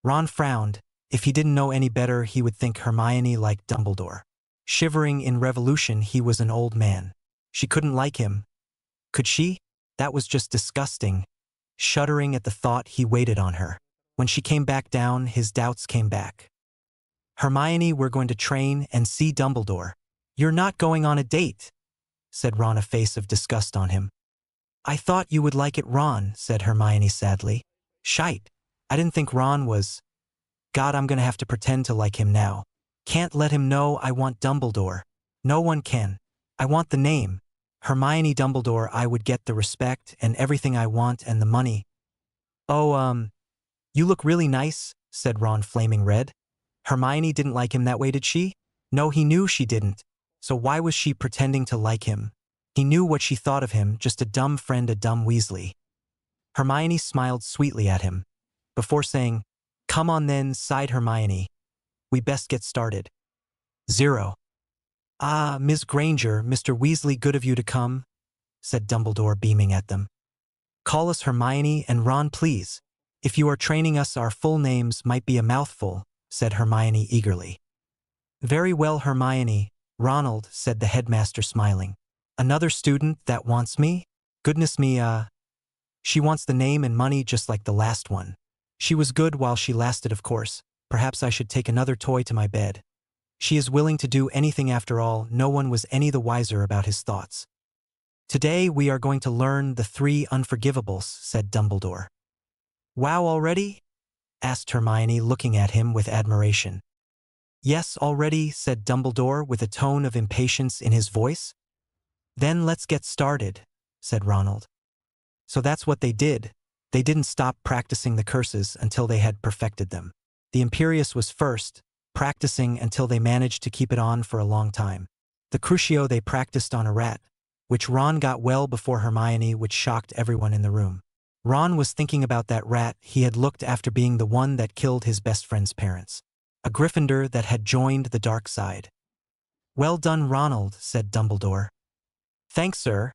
Ron frowned. If he didn't know any better, he would think Hermione liked Dumbledore. Shivering in revolution, he was an old man. She couldn't like him. Could she? That was just disgusting. Shuddering at the thought, he waited on her. When she came back down, his doubts came back. Hermione, we're going to train and see Dumbledore. You're not going on a date, said Ron, a face of disgust on him. I thought you would like it, Ron, said Hermione sadly. Shite. I didn't think Ron was. God, I'm gonna have to pretend to like him now. Can't let him know I want Dumbledore. No one can. I want the name. Hermione Dumbledore. I would get the respect and everything I want and the money. Oh, you look really nice, said Ron, flaming red. Hermione didn't like him that way, did she? No, he knew she didn't. So why was she pretending to like him? He knew what she thought of him, just a dumb friend, a dumb Weasley. Hermione smiled sweetly at him. Before saying, come on then, sighed Hermione. We best get started. 0. Ah, Miss Granger, Mr. Weasley, good of you to come, said Dumbledore, beaming at them. Call us Hermione and Ron, please. If you are training us, our full names might be a mouthful, said Hermione eagerly. Very well, Hermione. Ronald, said the headmaster, smiling. Another student that wants me? Goodness me, she wants the name and money just like the last one. She was good while she lasted, of course. Perhaps I should take another toy to my bed. She is willing to do anything after all. No one was any the wiser about his thoughts. Today we are going to learn the 3 unforgivables, said Dumbledore. Wow, already? Asked Hermione, looking at him with admiration. Yes, already, said Dumbledore with a tone of impatience in his voice. Then let's get started, said Ronald. So that's what they did. They didn't stop practicing the curses until they had perfected them. The Imperius was first, practicing until they managed to keep it on for a long time. The Crucio they practiced on a rat, which Ron got well before Hermione, which shocked everyone in the room. Ron was thinking about that rat he had looked after being the one that killed his best friend's parents. A Gryffindor that had joined the dark side. Well done, Ronald, said Dumbledore. Thanks, sir,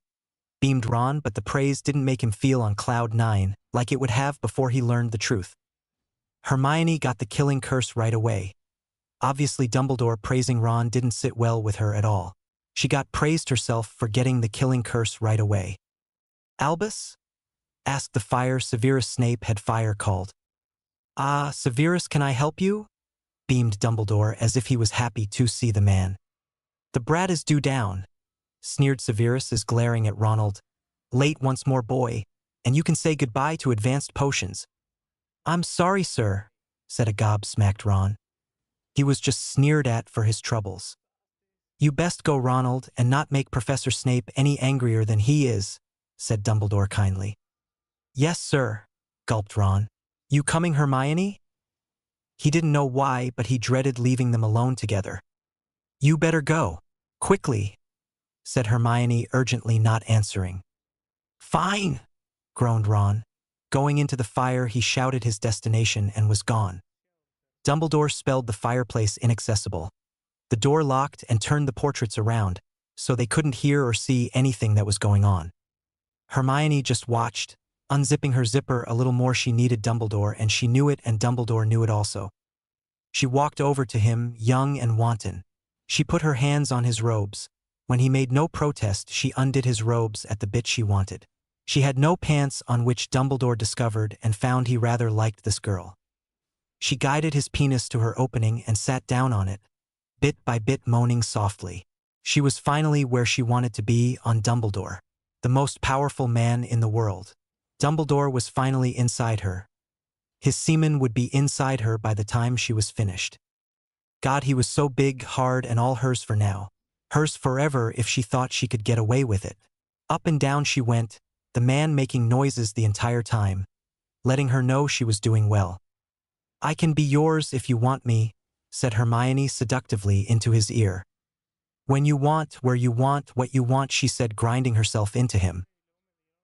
beamed Ron, but the praise didn't make him feel on cloud 9, like it would have before he learned the truth. Hermione got the killing curse right away. Obviously, Dumbledore praising Ron didn't sit well with her at all. She got praised herself for getting the killing curse right away. Albus? Asked the fire Severus Snape had fire called. Ah, Severus, can I help you? Beamed Dumbledore as if he was happy to see the man. The brat is due down, sneered Severus as glaring at Ronald. Late once more, boy, and you can say goodbye to advanced potions. I'm sorry, sir, said a gobsmacked Ron. He was just sneered at for his troubles. You best go, Ronald, and not make Professor Snape any angrier than he is, said Dumbledore kindly. Yes, sir, gulped Ron. You coming, Hermione? He didn't know why, but he dreaded leaving them alone together. You better go. Quickly, said Hermione urgently, not answering. Fine, groaned Ron. Going into the fire, he shouted his destination and was gone. Dumbledore spelled the fireplace inaccessible. The door locked and turned the portraits around, so they couldn't hear or see anything that was going on. Hermione just watched, unzipping her zipper a little more. She needed Dumbledore, and she knew it, and Dumbledore knew it also. She walked over to him, young and wanton. She put her hands on his robes. When he made no protest, she undid his robes at the bit she wanted. She had no pants on, which Dumbledore discovered and found he rather liked this girl. She guided his penis to her opening and sat down on it, bit by bit, moaning softly. She was finally where she wanted to be, on Dumbledore, the most powerful man in the world. Dumbledore was finally inside her. His semen would be inside her by the time she was finished. God, he was so big, hard, and all hers for now. Hers forever if she thought she could get away with it. Up and down she went, the man making noises the entire time, letting her know she was doing well. I can be yours if you want me, said Hermione seductively into his ear. When you want, where you want, what you want, she said, grinding herself into him.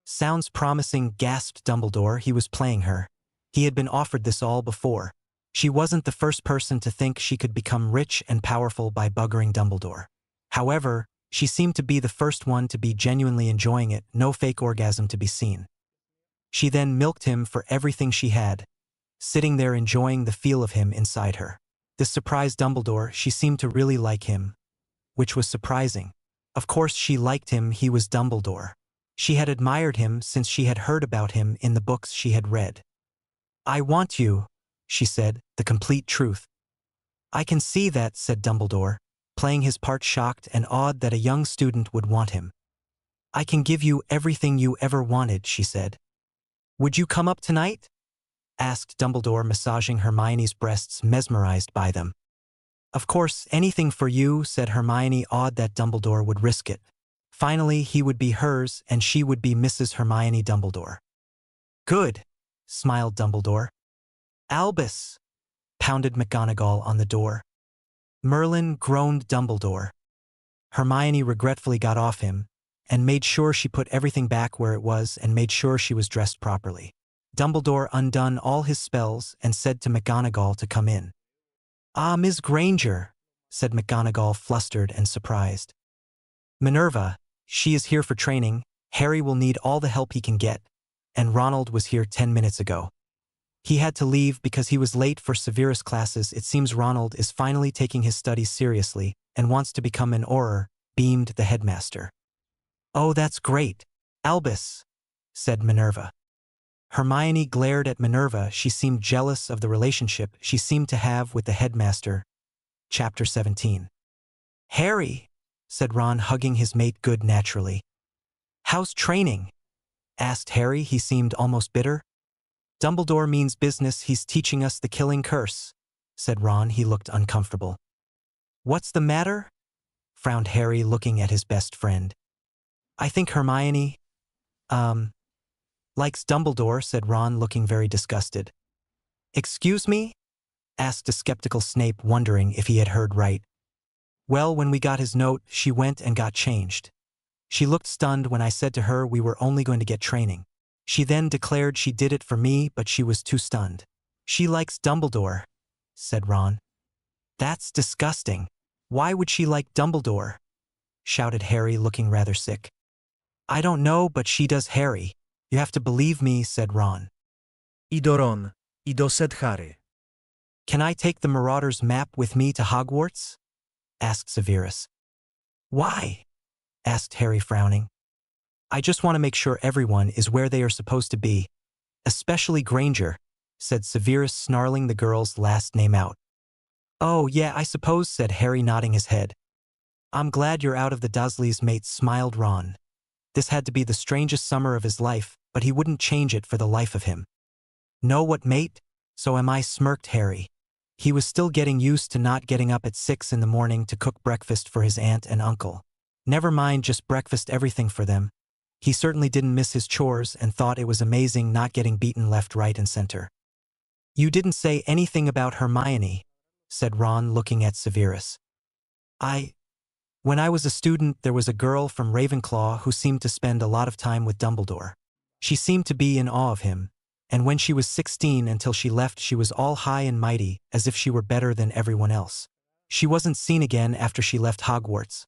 Sounds promising, gasped Dumbledore. He was playing her. He had been offered this all before. She wasn't the first person to think she could become rich and powerful by buggering Dumbledore. However, she seemed to be the first one to be genuinely enjoying it, no fake orgasm to be seen. She then milked him for everything she had, sitting there enjoying the feel of him inside her. This surprised Dumbledore. She seemed to really like him, which was surprising. Of course she liked him, he was Dumbledore. She had admired him since she had heard about him in the books she had read. I want you, she said, the complete truth. I can see that, said Dumbledore, playing his part, shocked and awed that a young student would want him. I can give you everything you ever wanted, she said. Would you come up tonight? Asked Dumbledore, massaging Hermione's breasts, mesmerized by them. Of course, anything for you, said Hermione, awed that Dumbledore would risk it. Finally, he would be hers, and she would be Mrs. Hermione Dumbledore. Good, smiled Dumbledore. Albus, pounded McGonagall on the door. Merlin, groaned Dumbledore. Hermione regretfully got off him, and made sure she put everything back where it was and made sure she was dressed properly. Dumbledore undone all his spells and said to McGonagall to come in. Ah, Miss Granger, said McGonagall, flustered and surprised. Minerva, she is here for training. Harry will need all the help he can get, and Ronald was here 10 minutes ago. He had to leave because he was late for Severus classes. It seems Ronald is finally taking his studies seriously and wants to become an Auror, beamed the headmaster. Oh, that's great, Albus, said Minerva. Hermione glared at Minerva. She seemed jealous of the relationship she seemed to have with the headmaster. Chapter 17. Harry, said Ron, hugging his mate good naturally. How's training? Asked Harry. He seemed almost bitter. Dumbledore means business. He's teaching us the killing curse, said Ron. He looked uncomfortable. What's the matter? Frowned Harry, looking at his best friend. I think Hermione, likes Dumbledore, said Ron, looking very disgusted. Excuse me? Asked a skeptical Snape, wondering if he had heard right. Well, when we got his note, she went and got changed. She looked stunned when I said to her we were only going to get training. She then declared she did it for me, but she was too stunned. She likes Dumbledore, said Ron. That's disgusting. Why would she like Dumbledore? Shouted Harry, looking rather sick. I don't know, but she does, Harry. You have to believe me, said Ron. Ido, said Harry. Can I take the Marauder's map with me to Hogwarts? Asked Severus. Why? Asked Harry, frowning. I just want to make sure everyone is where they are supposed to be. Especially Granger, said Severus, snarling the girl's last name out. Oh, yeah, I suppose, said Harry, nodding his head. I'm glad you're out of the Dursleys, mate, smiled Ron. This had to be the strangest summer of his life, but he wouldn't change it for the life of him. Know what, mate? So am I, smirked Harry. He was still getting used to not getting up at 6 in the morning to cook breakfast for his aunt and uncle. Never mind just breakfast, everything for them. He certainly didn't miss his chores and thought it was amazing not getting beaten left, right, and center. You didn't say anything about Hermione, said Ron, looking at Severus. When I was a student, there was a girl from Ravenclaw who seemed to spend a lot of time with Dumbledore. She seemed to be in awe of him, and when she was 16 until she left, she was all high and mighty, as if she were better than everyone else. She wasn't seen again after she left Hogwarts.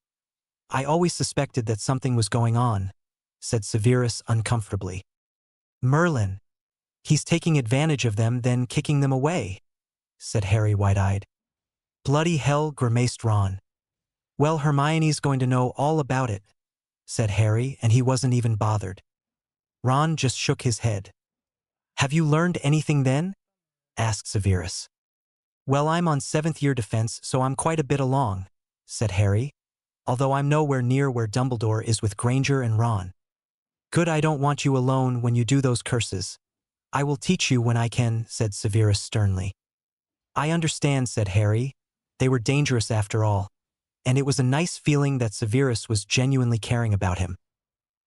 I always suspected that something was going on, said Severus uncomfortably. Merlin. He's taking advantage of them, then kicking them away, said Harry, wide-eyed. Bloody hell, grimaced Ron. Well, Hermione's going to know all about it, said Harry, and he wasn't even bothered. Ron just shook his head. Have you learned anything then? Asked Severus. Well, I'm on 7th year defense, so I'm quite a bit along, said Harry, although I'm nowhere near where Dumbledore is with Granger and Ron. Good, I don't want you alone when you do those curses. I will teach you when I can, said Severus sternly. I understand, said Harry. They were dangerous after all. And it was a nice feeling that Severus was genuinely caring about him.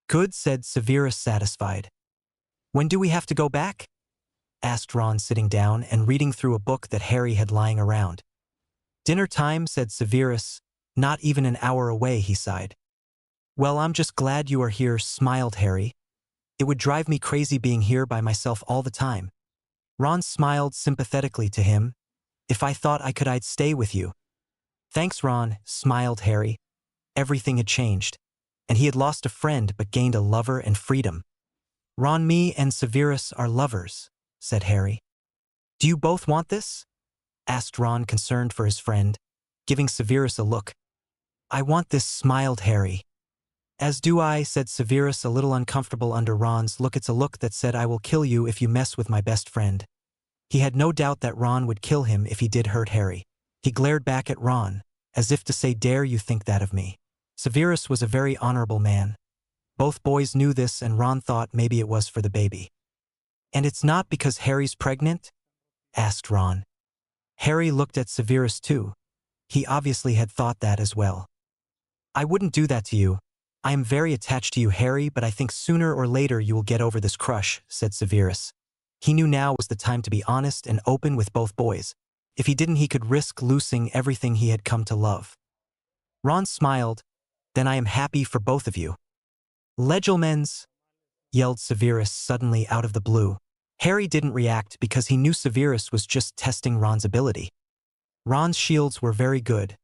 Good, said Severus, satisfied. When do we have to go back? Asked Ron, sitting down and reading through a book that Harry had lying around. Dinner time, said Severus, Not even an hour away, he sighed. Well, I'm just glad you are here, smiled Harry. It would drive me crazy being here by myself all the time. Ron smiled sympathetically to him. If I thought I could, I'd stay with you. Thanks, Ron, smiled Harry. Everything had changed, and he had lost a friend but gained a lover and freedom. Ron, me and Severus are lovers, said Harry. Do you both want this? Asked Ron, concerned for his friend, giving Severus a look. I want this, smiled Harry. As do I, said Severus, a little uncomfortable under Ron's look. It's a look that said, I will kill you if you mess with my best friend. He had no doubt that Ron would kill him if he did hurt Harry. He glared back at Ron, as if to say, dare you think that of me? Severus was a very honorable man. Both boys knew this, and Ron thought maybe it was for the baby. And it's not because Harry's pregnant? Asked Ron. Harry looked at Severus too. He obviously had thought that as well. I wouldn't do that to you. I am very attached to you, Harry, but I think sooner or later you will get over this crush, said Severus. He knew now was the time to be honest and open with both boys. If he didn't, he could risk losing everything he had come to love. Ron smiled. Then I am happy for both of you. Legelmens, yelled Severus suddenly out of the blue. Harry didn't react because he knew Severus was just testing Ron's ability. Ron's shields were very good.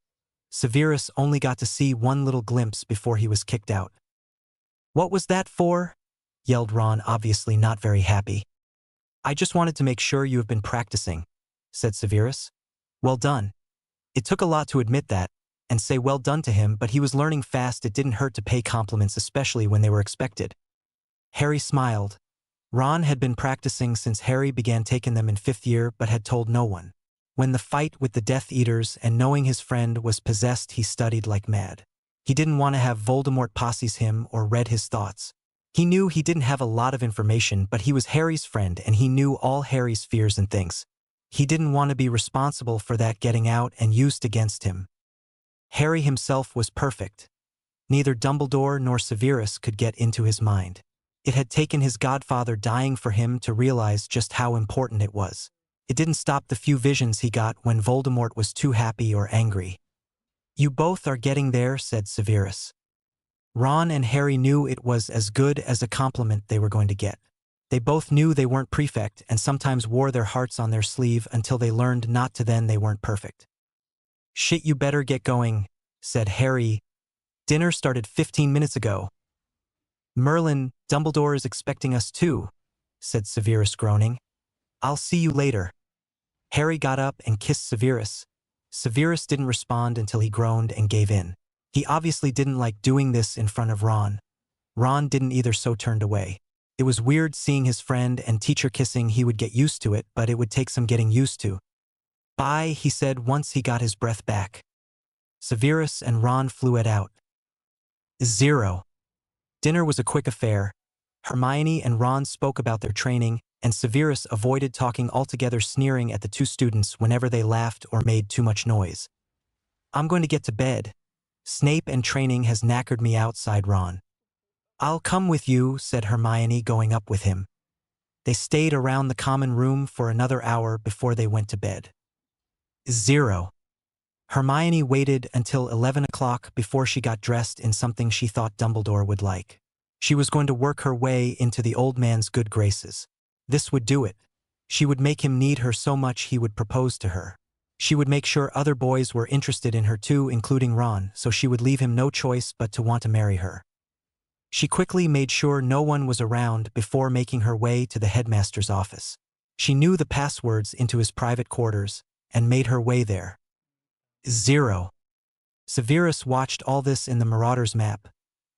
Severus only got to see one little glimpse before he was kicked out. What was that for? Yelled Ron, obviously not very happy. I just wanted to make sure you have been practicing, said Severus. Well done. It took a lot to admit that and say well done to him, but he was learning fast. It didn't hurt to pay compliments, especially when they were expected. Harry smiled. Ron had been practicing since Harry began taking them in 5th year, but had told no one. When the fight with the Death Eaters and knowing his friend was possessed, he studied like mad. He didn't want to have Voldemort posses him or read his thoughts. He knew he didn't have a lot of information, but he was Harry's friend and he knew all Harry's fears and things. He didn't want to be responsible for that getting out and used against him. Harry himself was perfect. Neither Dumbledore nor Severus could get into his mind. It had taken his godfather dying for him to realize just how important it was. It didn't stop the few visions he got when Voldemort was too happy or angry. You both are getting there, said Severus. Ron and Harry knew it was as good as a compliment they were going to get. They both knew they weren't prefect and sometimes wore their hearts on their sleeve until they learned not to. Then they weren't perfect. Shit, you better get going, said Harry. Dinner started 15 minutes ago. Merlin, Dumbledore is expecting us too, said Severus, groaning. I'll see you later. Harry got up and kissed Severus. Severus didn't respond until he groaned and gave in. He obviously didn't like doing this in front of Ron. Ron didn't either, so turned away. It was weird seeing his friend and teacher kissing. He would get used to it, but it would take some getting used to. Bye, he said once he got his breath back. Severus and Ron flew it out. 0. Dinner was a quick affair. Hermione and Ron spoke about their training, and Severus avoided talking altogether, sneering at the two students whenever they laughed or made too much noise. I'm going to get to bed. Snape and training has knackered me out, sighed Ron. I'll come with you, said Hermione, going up with him. They stayed around the common room for another hour before they went to bed. 0. Hermione waited until 11 o'clock before she got dressed in something she thought Dumbledore would like. She was going to work her way into the old man's good graces. This would do it. She would make him need her so much he would propose to her. She would make sure other boys were interested in her too, including Ron, so she would leave him no choice but to want to marry her. She quickly made sure no one was around before making her way to the headmaster's office. She knew the passwords into his private quarters and made her way there. 0. Severus watched all this in the Marauder's map.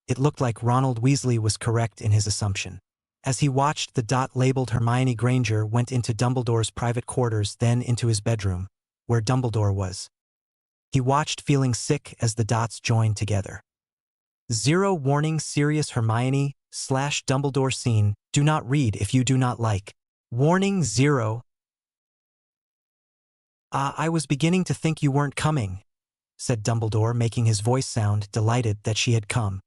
It looked like Ronald Weasley was correct in his assumption. As he watched, the dot labeled Hermione Granger went into Dumbledore's private quarters, then into his bedroom, where Dumbledore was. He watched, feeling sick, as the dots joined together. 0. Warning: serious Hermione/Dumbledore scene. Do not read if you do not like. Warning 0. I was beginning to think you weren't coming, said Dumbledore, making his voice sound delighted that she had come.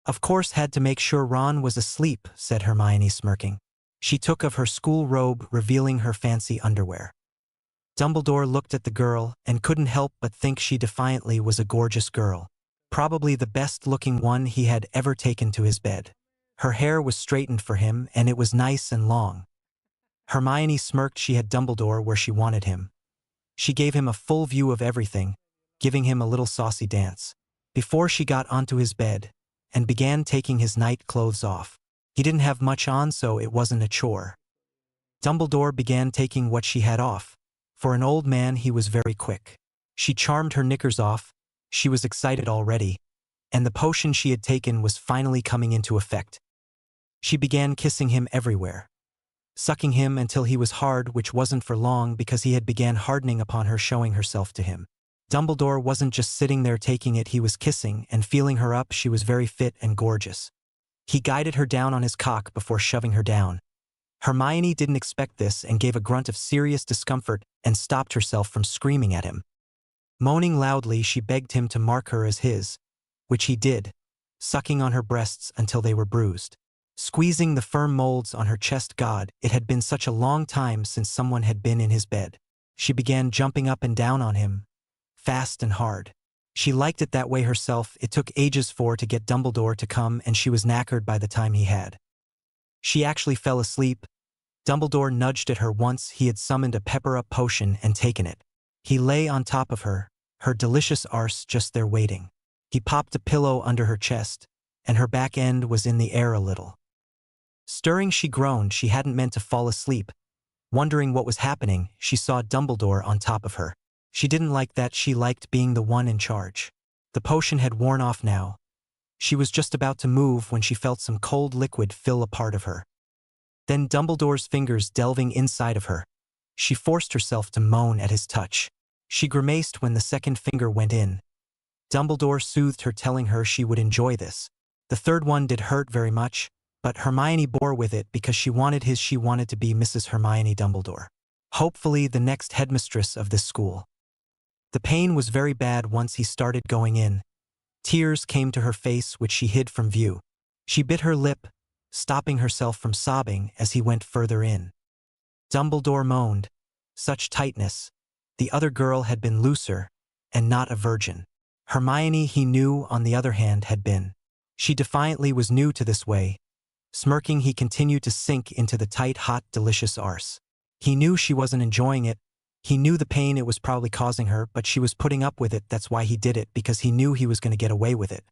Of course, had to make sure Ron was asleep, said Hermione, smirking. She took off her school robe, revealing her fancy underwear. Dumbledore looked at the girl and couldn't help but think she defiantly was a gorgeous girl. Probably the best-looking one he had ever taken to his bed. Her hair was straightened for him and it was nice and long. Hermione smirked. She had Dumbledore where she wanted him. She gave him a full view of everything, giving him a little saucy dance. Before she got onto his bed and began taking his night clothes off. He didn't have much on, so it wasn't a chore. Dumbledore began taking what she had off. For an old man, he was very quick. She charmed her knickers off. She was excited already, and the potion she had taken was finally coming into effect. She began kissing him everywhere, sucking him until he was hard, which wasn't for long because he had began hardening upon her, showing herself to him. Dumbledore wasn't just sitting there taking it, he was kissing and feeling her up. She was very fit and gorgeous. He guided her down on his cock before shoving her down. Hermione didn't expect this and gave a grunt of serious discomfort and stopped herself from screaming at him. Moaning loudly, she begged him to mark her as his, which he did, sucking on her breasts until they were bruised. Squeezing the firm molds on her chest. God, it had been such a long time since someone had been in his bed. She began jumping up and down on him, fast and hard. She liked it that way herself. It took ages to get Dumbledore to come, and she was knackered by the time he had. She actually fell asleep. Dumbledore nudged at her once. He had summoned a pepper-up potion and taken it. He lay on top of her, her delicious arse just there waiting. He popped a pillow under her chest, and her back end was in the air a little. Stirring, she groaned. She hadn't meant to fall asleep. Wondering what was happening, she saw Dumbledore on top of her. She didn't like that. She liked being the one in charge. The potion had worn off now. She was just about to move when she felt some cold liquid fill a part of her. Then Dumbledore's fingers delving inside of her. She forced herself to moan at his touch. She grimaced when the second finger went in. Dumbledore soothed her, telling her she would enjoy this. The third one did hurt very much, but Hermione bore with it because she wanted his. She wanted to be Mrs. Hermione Dumbledore. Hopefully the next headmistress of this school. The pain was very bad once he started going in. Tears came to her face, which she hid from view. She bit her lip, stopping herself from sobbing as he went further in. Dumbledore moaned. Such tightness. The other girl had been looser, and not a virgin. Hermione, he knew, on the other hand, had been. She defiantly was new to this way. Smirking, he continued to sink into the tight, hot, delicious arse. He knew she wasn't enjoying it. He knew the pain it was probably causing her, but she was putting up with it. That's why he did it, because he knew he was going to get away with it.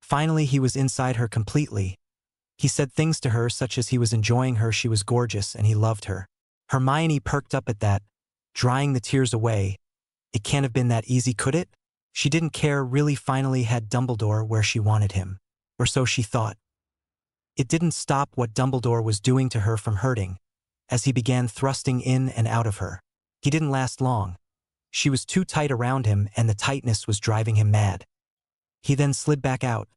Finally, he was inside her completely. He said things to her such as he was enjoying her, she was gorgeous, and he loved her. Hermione perked up at that, drying the tears away. It can't have been that easy, could it? She didn't care, really. Finally had Dumbledore where she wanted him. Or so she thought. It didn't stop what Dumbledore was doing to her from hurting, as he began thrusting in and out of her. He didn't last long. She was too tight around him, and the tightness was driving him mad. He then slid back out.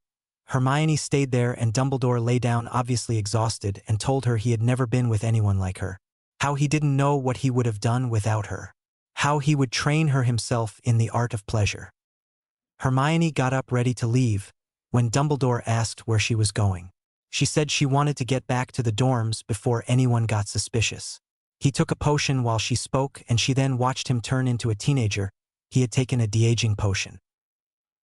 Hermione stayed there, and Dumbledore lay down, obviously exhausted, and told her he had never been with anyone like her. How he didn't know what he would have done without her. How he would train her himself in the art of pleasure. Hermione got up ready to leave, when Dumbledore asked where she was going. She said she wanted to get back to the dorms before anyone got suspicious. He took a potion while she spoke, and she then watched him turn into a teenager. He had taken a de-aging potion.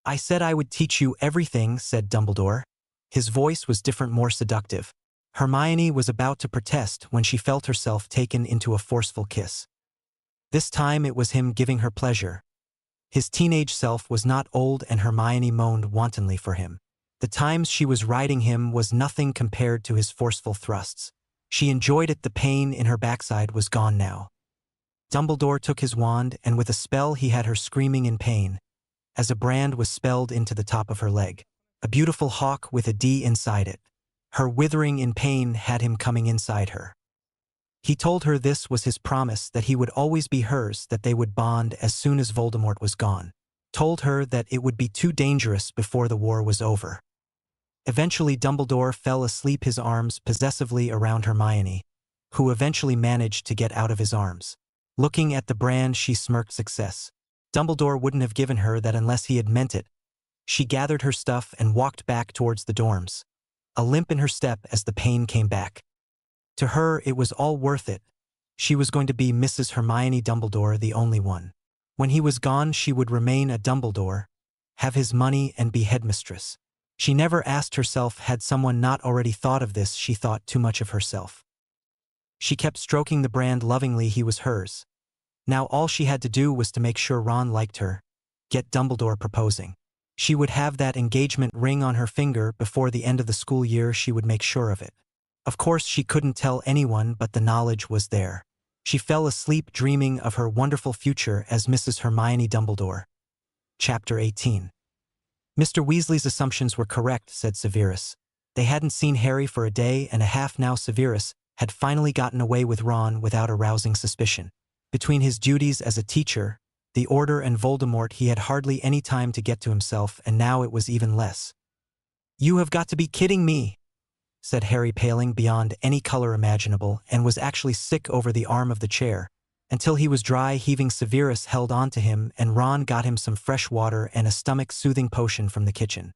"I said I would teach you everything," said Dumbledore. His voice was different, more seductive. Hermione was about to protest when she felt herself taken into a forceful kiss. This time it was him giving her pleasure. His teenage self was not old, and Hermione moaned wantonly for him. The times she was riding him was nothing compared to his forceful thrusts. She enjoyed it. The pain in her backside was gone now. Dumbledore took his wand, and with a spell he had her screaming in pain, as a brand was spelled into the top of her leg. A beautiful hawk with a D inside it. Her withering in pain had him coming inside her. He told her this was his promise, that he would always be hers, that they would bond as soon as Voldemort was gone. Told her that it would be too dangerous before the war was over. Eventually Dumbledore fell asleep, his arms possessively around Hermione, who eventually managed to get out of his arms. Looking at the brand, she smirked success. Dumbledore wouldn't have given her that unless he had meant it. She gathered her stuff and walked back towards the dorms, a limp in her step as the pain came back. To her, it was all worth it. She was going to be Mrs. Hermione Dumbledore, the only one. When he was gone, she would remain a Dumbledore, have his money and be headmistress. She never asked herself, had someone not already thought of this? She thought too much of herself. She kept stroking the brand lovingly. He was hers. Now all she had to do was to make sure Ron liked her, get Dumbledore proposing. She would have that engagement ring on her finger before the end of the school year. She would make sure of it. Of course, she couldn't tell anyone, but the knowledge was there. She fell asleep dreaming of her wonderful future as Mrs. Hermione Dumbledore. Chapter 18. Mr. Weasley's assumptions were correct, said Severus. They hadn't seen Harry for a day and a half now. Severus had finally gotten away with Ron without arousing suspicion. Between his duties as a teacher, the Order, and Voldemort, he had hardly any time to get to himself, and now it was even less. "You have got to be kidding me," said Harry, paling beyond any color imaginable, and was actually sick over the arm of the chair. Until he was dry heaving, Severus held on to him, and Ron got him some fresh water and a stomach-soothing potion from the kitchen.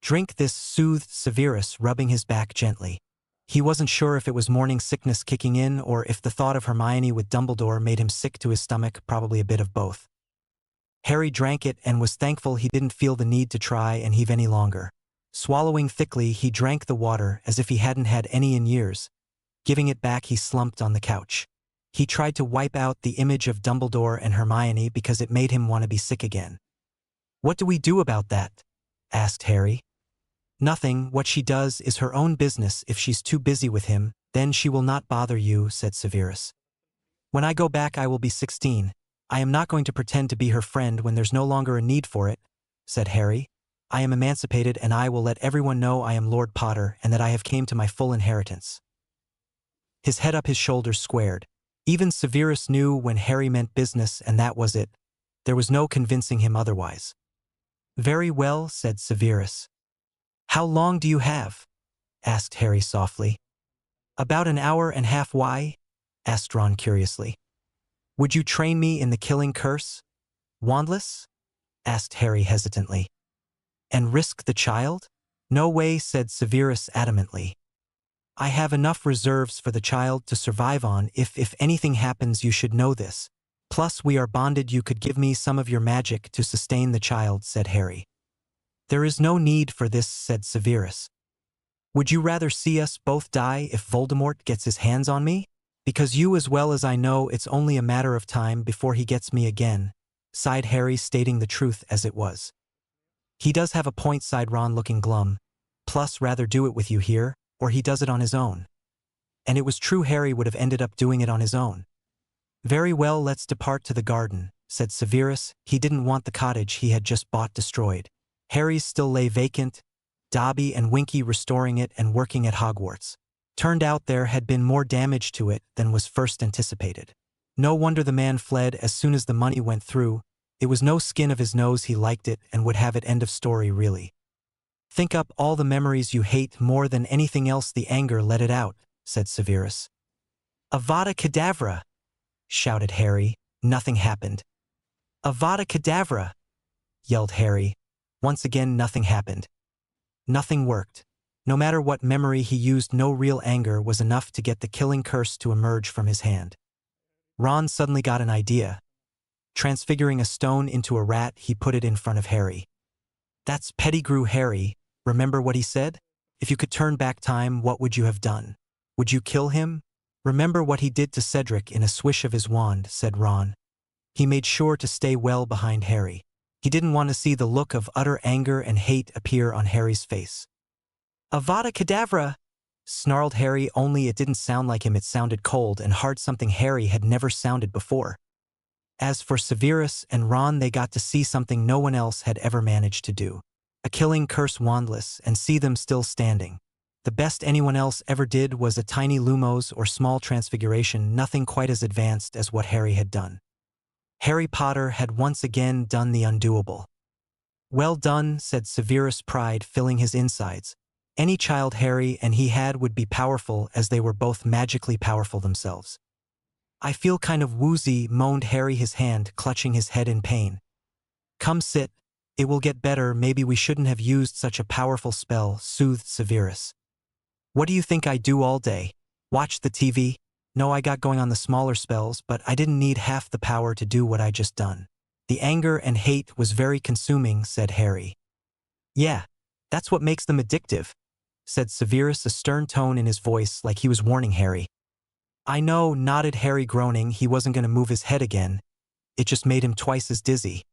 "Drink this," soothed Severus, rubbing his back gently. He wasn't sure if it was morning sickness kicking in or if the thought of Hermione with Dumbledore made him sick to his stomach, probably a bit of both. Harry drank it and was thankful he didn't feel the need to try and heave any longer. Swallowing thickly, he drank the water as if he hadn't had any in years. Giving it back, he slumped on the couch. He tried to wipe out the image of Dumbledore and Hermione because it made him want to be sick again. "What do we do about that?" asked Harry. "Nothing. What she does is her own business. If she's too busy with him, then she will not bother you," said Severus. "When I go back I will be 16. I am not going to pretend to be her friend when there's no longer a need for it," said Harry. "I am emancipated, and I will let everyone know I am Lord Potter and that I have came to my full inheritance." His head up, his shoulders squared. Even Severus knew when Harry meant business, and that was it. There was no convincing him otherwise. "Very well," said Severus. "How long do you have?" asked Harry softly. "About an hour and a half." "Why?" asked Ron curiously. "Would you train me in the killing curse? Wandless?" asked Harry hesitantly. "And risk the child?" "No way," said Severus adamantly. "I have enough reserves for the child to survive on. If anything happens, you should know this. Plus, we are bonded. You could give me some of your magic to sustain the child," said Harry. "There is no need for this," said Severus. "Would you rather see us both die if Voldemort gets his hands on me? Because you, as well as I know, it's only a matter of time before he gets me again," sighed Harry, stating the truth as it was. "He does have a point," sighed Ron, looking glum. "Plus, rather do it with you here, or he does it on his own." And it was true, Harry would have ended up doing it on his own. "Very well, let's depart to the garden," said Severus. He didn't want the cottage he had just bought destroyed. Harry's still lay vacant, Dobby and Winky restoring it and working at Hogwarts. Turned out there had been more damage to it than was first anticipated. No wonder the man fled as soon as the money went through. It was no skin of his nose. He liked it and would have it. End of story, really. "Think up all the memories you hate more than anything else. The anger, let it out," said Severus. "Avada Kedavra!" shouted Harry. Nothing happened. "Avada Kedavra!" yelled Harry. Once again, nothing happened. Nothing worked. No matter what memory he used, no real anger was enough to get the killing curse to emerge from his hand. Ron suddenly got an idea. Transfiguring a stone into a rat, he put it in front of Harry. "That's Pettigrew, Harry. Remember what he said? If you could turn back time, what would you have done? Would you kill him? Remember what he did to Cedric in a swish of his wand," said Ron. He made sure to stay well behind Harry. He didn't want to see the look of utter anger and hate appear on Harry's face. "Avada Kedavra!" snarled Harry, only it didn't sound like him. It sounded cold and hard, something Harry had never sounded before. As for Severus and Ron, they got to see something no one else had ever managed to do. A killing curse wandless, and see them still standing. The best anyone else ever did was a tiny lumos or small transfiguration, nothing quite as advanced as what Harry had done. Harry Potter had once again done the undoable. "Well done," said Severus, pride filling his insides. Any child Harry and he had would be powerful, as they were both magically powerful themselves. "I feel kind of woozy," moaned Harry, his hand clutching his head in pain. "Come sit. It will get better. Maybe we shouldn't have used such a powerful spell," soothed Severus. "What do you think I do all day? Watch the TV? No, I got going on the smaller spells, but I didn't need half the power to do what I just done. The anger and hate was very consuming, said Harry. Yeah, that's what makes them addictive, said Severus, a stern tone in his voice like he was warning Harry. I know, nodded Harry, groaning. He wasn't going to move his head again. It just made him twice as dizzy.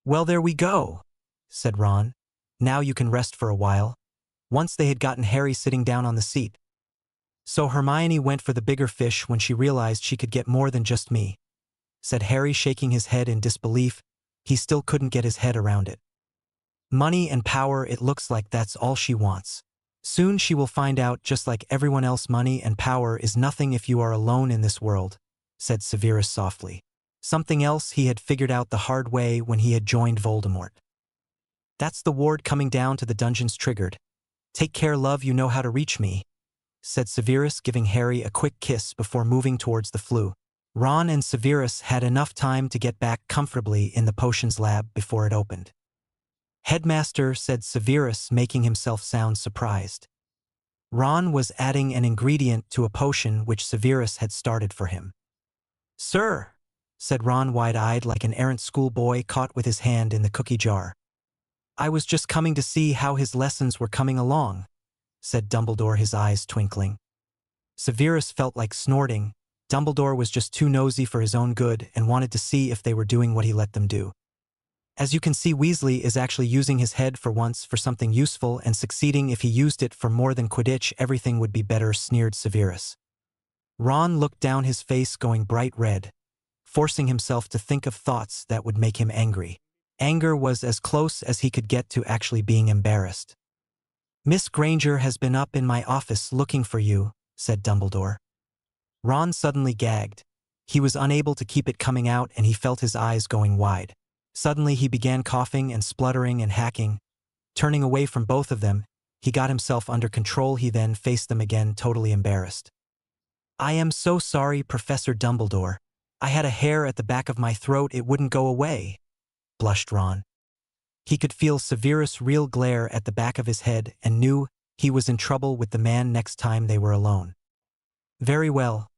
Well, there we go, said Ron. Now you can rest for a while. Once they had gotten Harry sitting down on the seat. So Hermione went for the bigger fish when she realized she could get more than just me, said Harry, shaking his head in disbelief. He still couldn't get his head around it. Money and power, it looks like that's all she wants. Soon she will find out, just like everyone else, money and power is nothing if you are alone in this world, said Severus softly. Something else he had figured out the hard way when he had joined Voldemort. That's the ward coming down to the dungeons triggered. Take care, love, you know how to reach me, said Severus, giving Harry a quick kiss before moving towards the flue. Ron and Severus had enough time to get back comfortably in the potions lab before it opened. Headmaster, said Severus, making himself sound surprised. Ron was adding an ingredient to a potion which Severus had started for him. Sir, said Ron, wide-eyed like an errant schoolboy caught with his hand in the cookie jar. I was just coming to see how his lessons were coming along, said Dumbledore, his eyes twinkling. Severus felt like snorting. Dumbledore was just too nosy for his own good and wanted to see if they were doing what he let them do. As you can see, Weasley is actually using his head for once for something useful and succeeding. If he used it for more than Quidditch, everything would be better, sneered Severus. Ron looked down, his face going bright red, forcing himself to think of thoughts that would make him angry. Anger was as close as he could get to actually being embarrassed. Miss Granger has been up in my office looking for you, said Dumbledore. Ron suddenly gagged. He was unable to keep it coming out and he felt his eyes going wide. Suddenly he began coughing and spluttering and hacking. Turning away from both of them, he got himself under control. He then faced them again, totally embarrassed. I am so sorry, Professor Dumbledore. I had a hair at the back of my throat, it wouldn't go away, blushed Ron. He could feel Severus' real glare at the back of his head and knew he was in trouble with the man next time they were alone. Very well.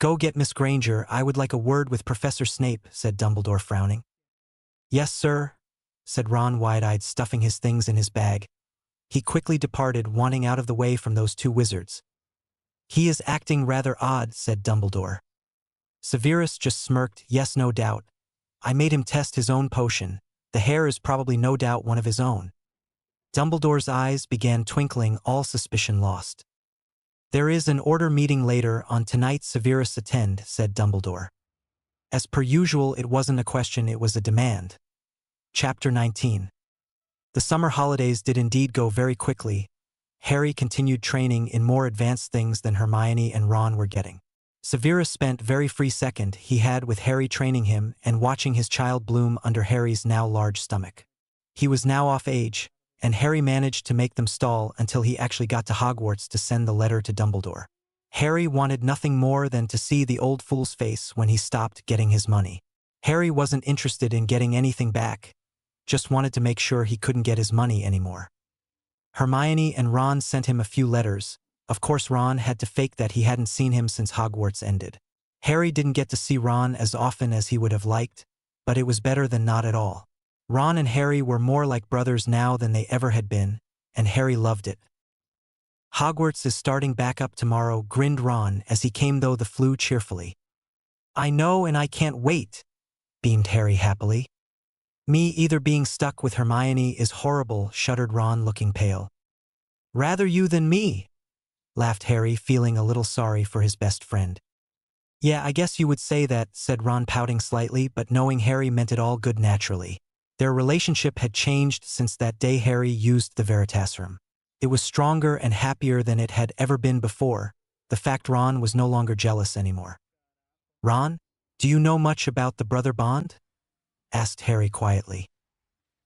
Go get Miss Granger. I would like a word with Professor Snape, said Dumbledore, frowning. Yes, sir, said Ron, wide-eyed, stuffing his things in his bag. He quickly departed, wanting out of the way from those two wizards. He is acting rather odd, said Dumbledore. Severus just smirked. Yes, no doubt. I made him test his own potion. The hair is probably no doubt one of his own. Dumbledore's eyes began twinkling, all suspicion lost. There is an order meeting later on tonight. Severus, attend, said Dumbledore. As per usual, it wasn't a question, it was a demand. Chapter 19. The summer holidays did indeed go very quickly. Harry continued training in more advanced things than Hermione and Ron were getting. Severus spent very free second he had with Harry, training him and watching his child bloom under Harry's now large stomach. He was now off age, and Harry managed to make them stall until he actually got to Hogwarts to send the letter to Dumbledore. Harry wanted nothing more than to see the old fool's face when he stopped getting his money. Harry wasn't interested in getting anything back, just wanted to make sure he couldn't get his money anymore. Hermione and Ron sent him a few letters. Of course, Ron had to fake that he hadn't seen him since Hogwarts ended. Harry didn't get to see Ron as often as he would have liked, but it was better than not at all. Ron and Harry were more like brothers now than they ever had been, and Harry loved it. Hogwarts is starting back up tomorrow, grinned Ron as he came though the flue cheerfully. I know, and I can't wait, beamed Harry happily. Me either, being stuck with Hermione is horrible, shuddered Ron, looking pale. Rather you than me, laughed Harry, feeling a little sorry for his best friend. Yeah, I guess you would say that, said Ron, pouting slightly, but knowing Harry meant it all good naturally. Their relationship had changed since that day Harry used the Veritasrum. It was stronger and happier than it had ever been before. The fact Ron was no longer jealous anymore. Ron, do you know much about the brother bond? Asked Harry quietly.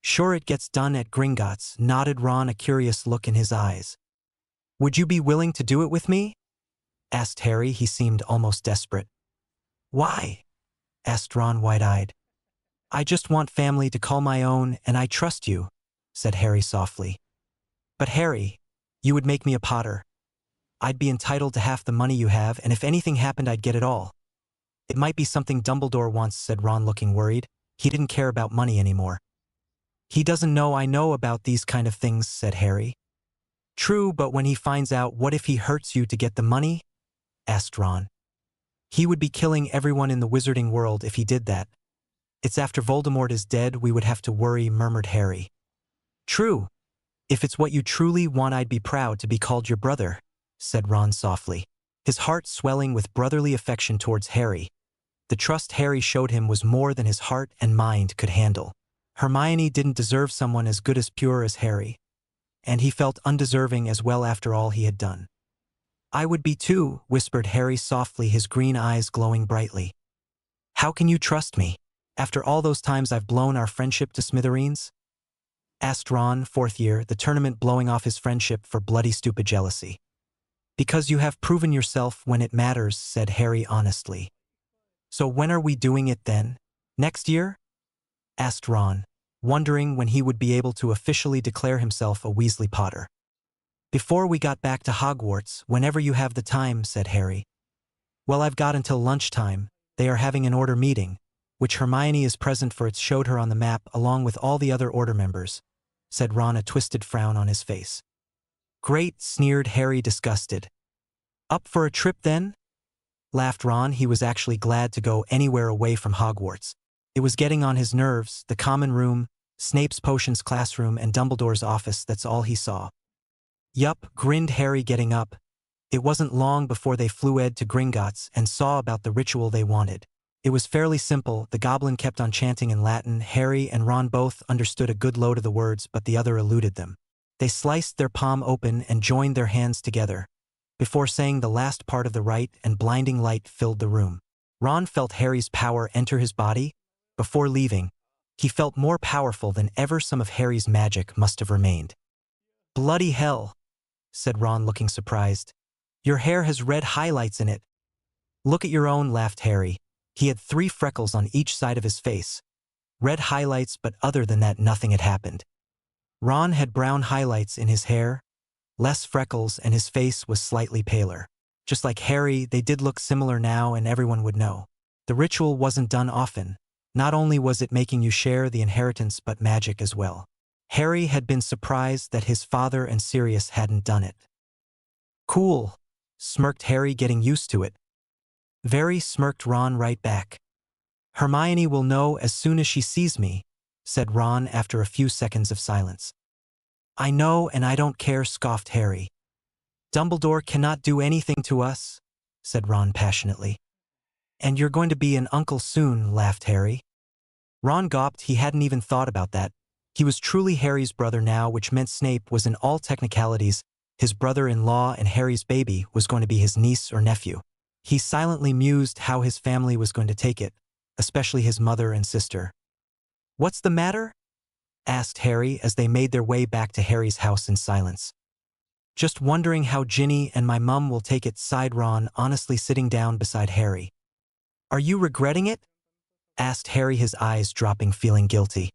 Sure, it gets done at Gringotts, nodded Ron, a curious look in his eyes. Would you be willing to do it with me? Asked Harry. He seemed almost desperate. Why? Asked Ron, wide-eyed. I just want family to call my own, and I trust you, said Harry softly. But Harry, you would make me a Potter. I'd be entitled to half the money you have, and if anything happened I'd get it all. It might be something Dumbledore wants, said Ron, looking worried. He didn't care about money anymore. He doesn't know I know about these kind of things, said Harry. True, but when he finds out, what if he hurts you to get the money? Asked Ron. He would be killing everyone in the wizarding world if he did that. It's after Voldemort is dead we would have to worry, murmured Harry. True. If it's what you truly want, I'd be proud to be called your brother, said Ron softly, his heart swelling with brotherly affection towards Harry. The trust Harry showed him was more than his heart and mind could handle. Hermione didn't deserve someone as good as pure as Harry, and he felt undeserving as well after all he had done. I would be too, whispered Harry softly, his green eyes glowing brightly. How can you trust me, after all those times I've blown our friendship to smithereens? Asked Ron, fourth year, the tournament blowing off his friendship for bloody stupid jealousy. Because you have proven yourself when it matters, said Harry honestly. So when are we doing it then? Next year? Asked Ron, wondering when he would be able to officially declare himself a Weasley Potter. Before we got back to Hogwarts, whenever you have the time, said Harry. Well, I've got until lunchtime. They are having an order meeting, which Hermione is present for. It showed her on the map along with all the other order members, said Ron, a twisted frown on his face. Great, sneered Harry, disgusted. Up for a trip then? Laughed Ron. He was actually glad to go anywhere away from Hogwarts. It was getting on his nerves, the common room, Snape's potions classroom, and Dumbledore's office. That's all he saw. Yup, grinned Harry, getting up. It wasn't long before they flew to Gringotts and saw about the ritual they wanted. It was fairly simple. The goblin kept on chanting in Latin. Harry and Ron both understood a good load of the words, but the other eluded them. They sliced their palm open and joined their hands together, before saying the last part of the rite, and blinding light filled the room. Ron felt Harry's power enter his body. Before leaving, he felt more powerful than ever. Some of Harry's magic must have remained. Bloody hell, said Ron, looking surprised. Your hair has red highlights in it. Look at your own, laughed Harry. He had 3 freckles on each side of his face. Red highlights, but other than that nothing had happened. Ron had brown highlights in his hair, less freckles, and his face was slightly paler. Just like Harry, they did look similar now, and everyone would know. The ritual wasn't done often. Not only was it making you share the inheritance, but magic as well. Harry had been surprised that his father and Sirius hadn't done it. Cool, smirked Harry, getting used to it. Very, smirked Ron right back. Hermione will know as soon as she sees me, said Ron after a few seconds of silence. I know, and I don't care, scoffed Harry. Dumbledore cannot do anything to us, said Ron passionately. And you're going to be an uncle soon, laughed Harry. Ron gawped. He hadn't even thought about that. He was truly Harry's brother now, which meant Snape was in all technicalities his brother-in-law, and Harry's baby was going to be his niece or nephew. He silently mused how his family was going to take it, especially his mother and sister. What's the matter? Asked Harry as they made their way back to Harry's house in silence. Just wondering how Ginny and my mum will take it, sighed Ron, honestly sitting down beside Harry. Are you regretting it? Asked Harry, his eyes dropping, feeling guilty.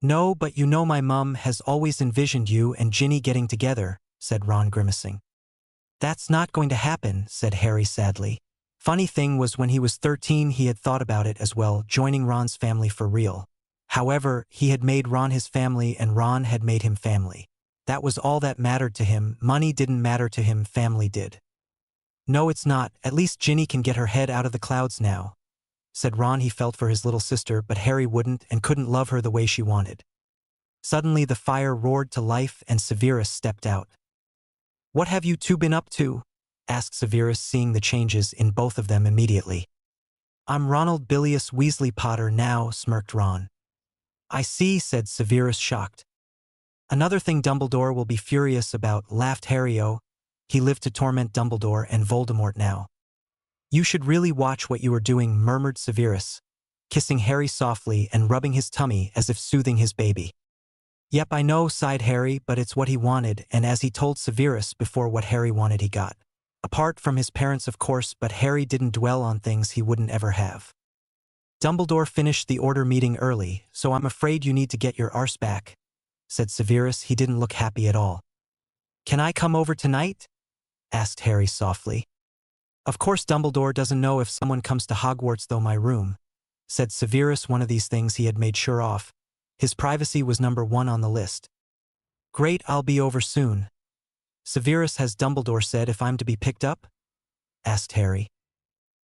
No, but you know my mum has always envisioned you and Ginny getting together, said Ron, grimacing. That's not going to happen, said Harry sadly. Funny thing was, when he was 13 he had thought about it as well, joining Ron's family for real. However, he had made Ron his family and Ron had made him family. That was all that mattered to him. Money didn't matter to him, family did. No, it's not. At least Ginny can get her head out of the clouds now, said Ron. He felt for his little sister, but Harry wouldn't and couldn't love her the way she wanted. Suddenly the fire roared to life and Severus stepped out. What have you two been up to? Asked Severus, seeing the changes in both of them immediately. I'm Ronald Bilious Weasley Potter now, smirked Ron. I see, said Severus, shocked. Another thing Dumbledore will be furious about, laughed Harry. Oh, he lived to torment Dumbledore and Voldemort now. You should really watch what you are doing, murmured Severus, kissing Harry softly and rubbing his tummy as if soothing his baby. Yep, I know, sighed Harry, but it's what he wanted, and as he told Severus before, what Harry wanted he got. Apart from his parents, of course, but Harry didn't dwell on things he wouldn't ever have. Dumbledore finished the order meeting early, so I'm afraid you need to get your arse back, said Severus. He didn't look happy at all. Can I come over tonight? asked Harry softly. Of course Dumbledore doesn't know if someone comes to Hogwarts though my room, said Severus. One of these things he had made sure of. His privacy was number one on the list. Great, I'll be over soon. Severus, has Dumbledore said if I'm to be picked up? Asked Harry.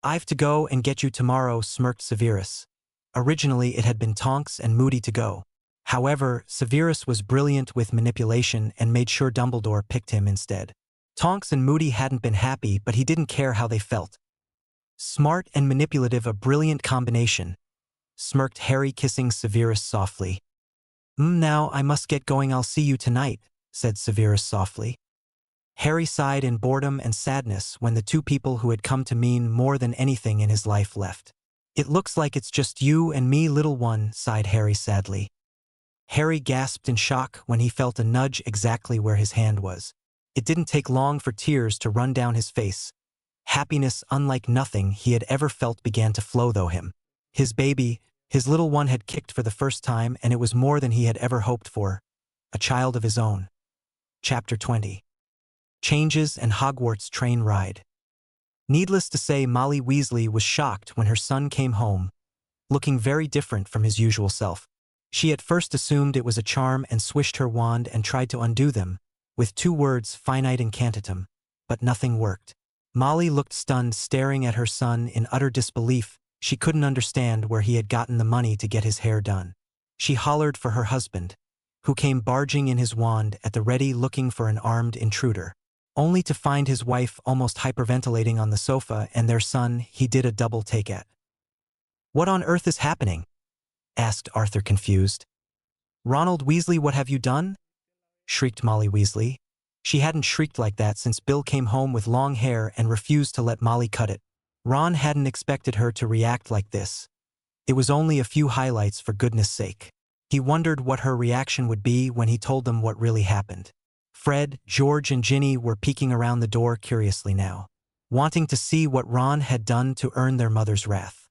I've to go and get you tomorrow, smirked Severus. Originally it had been Tonks and Moody to go. However, Severus was brilliant with manipulation and made sure Dumbledore picked him instead. Tonks and Moody hadn't been happy, but he didn't care how they felt. Smart and manipulative, a brilliant combination, smirked Harry, kissing Severus softly. Now I must get going. I'll see you tonight, said Severus softly. Harry sighed in boredom and sadness when the two people who had come to mean more than anything in his life left. It looks like it's just you and me, little one, sighed Harry sadly. Harry gasped in shock when he felt a nudge exactly where his hand was. It didn't take long for tears to run down his face. Happiness unlike nothing he had ever felt began to flow through him. His baby, his little one, had kicked for the first time, and it was more than he had ever hoped for. A child of his own. Chapter 20. Changes and Hogwarts train ride. Needless to say, Molly Weasley was shocked when her son came home, looking very different from his usual self. She at first assumed it was a charm and swished her wand and tried to undo them, with 2 words, finite incantatem, but nothing worked. Molly looked stunned, staring at her son in utter disbelief. She couldn't understand where he had gotten the money to get his hair done. She hollered for her husband, who came barging in, his wand at the ready, looking for an armed intruder, only to find his wife almost hyperventilating on the sofa and their son he did a double take at. What on earth is happening? Asked Arthur, confused. Ronald Weasley, what have you done? Shrieked Molly Weasley. She hadn't shrieked like that since Bill came home with long hair and refused to let Molly cut it. Ron hadn't expected her to react like this. It was only a few highlights, for goodness sake. He wondered what her reaction would be when he told them what really happened. Fred, George, and Ginny were peeking around the door curiously now, wanting to see what Ron had done to earn their mother's wrath.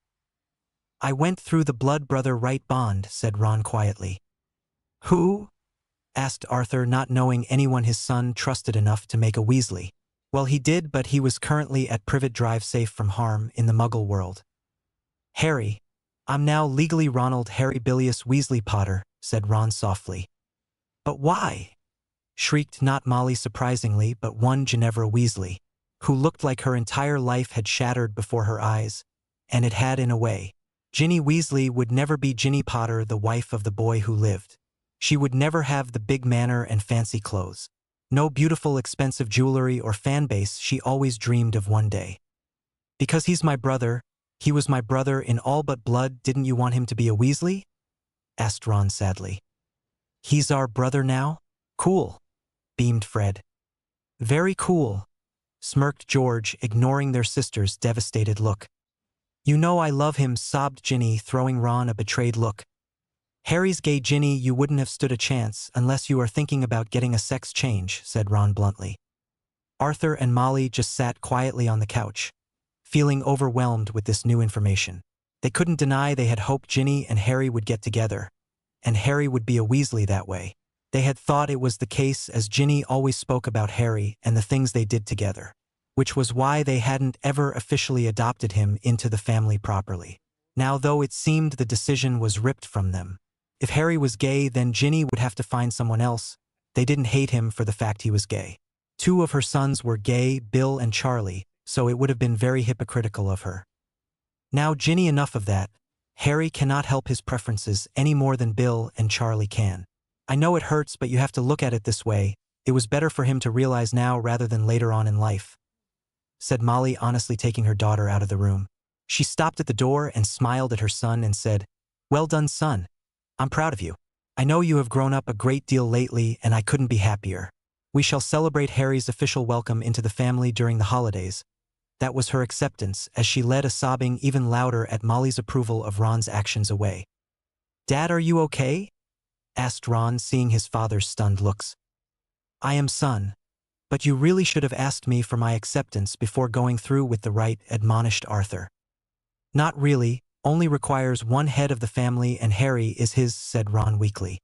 I went through the blood brother right bond, said Ron quietly. Who? Asked Arthur, not knowing anyone his son trusted enough to make a Weasley. Well, he did, but he was currently at Privet Drive, safe from harm in the Muggle world. Harry. I'm now legally Ronald Harry Bilious Weasley Potter, said Ron softly. But why? Shrieked not Molly, surprisingly, but one Ginevra Weasley, who looked like her entire life had shattered before her eyes, and it had in a way. Ginny Weasley would never be Ginny Potter, the wife of the boy who lived. She would never have the big manor and fancy clothes. No beautiful, expensive jewelry or fan base she always dreamed of one day. Because he's my brother, he was my brother in all but blood. Didn't you want him to be a Weasley? Asked Ron sadly. He's our brother now? Cool, beamed Fred. Very cool, smirked George, ignoring their sister's devastated look. You know I love him, sobbed Ginny, throwing Ron a betrayed look. Harry's gay, Ginny. You wouldn't have stood a chance unless you are thinking about getting a sex change, said Ron bluntly. Arthur and Molly just sat quietly on the couch, feeling overwhelmed with this new information. They couldn't deny they had hoped Ginny and Harry would get together, and Harry would be a Weasley that way. They had thought it was the case, as Ginny always spoke about Harry and the things they did together, which was why they hadn't ever officially adopted him into the family properly. Now, though, it seemed the decision was ripped from them. If Harry was gay, then Ginny would have to find someone else. They didn't hate him for the fact he was gay. 2 of her sons were gay, Bill and Charlie, so it would have been very hypocritical of her. Now, Ginny, enough of that. Harry cannot help his preferences any more than Bill and Charlie can. I know it hurts, but you have to look at it this way. It was better for him to realize now rather than later on in life, said Molly, honestly taking her daughter out of the room. She stopped at the door and smiled at her son and said, Well done, son. I'm proud of you. I know you have grown up a great deal lately, and I couldn't be happier. We shall celebrate Harry's official welcome into the family during the holidays. That was her acceptance, as she led a sobbing even louder at Molly's approval of Ron's actions away. Dad, are you okay? Asked Ron, seeing his father's stunned looks. I am, son. But you really should have asked me for my acceptance before going through with the rite, admonished Arthur. Not really. Only requires one head of the family, and Harry is his, said Ron weakly.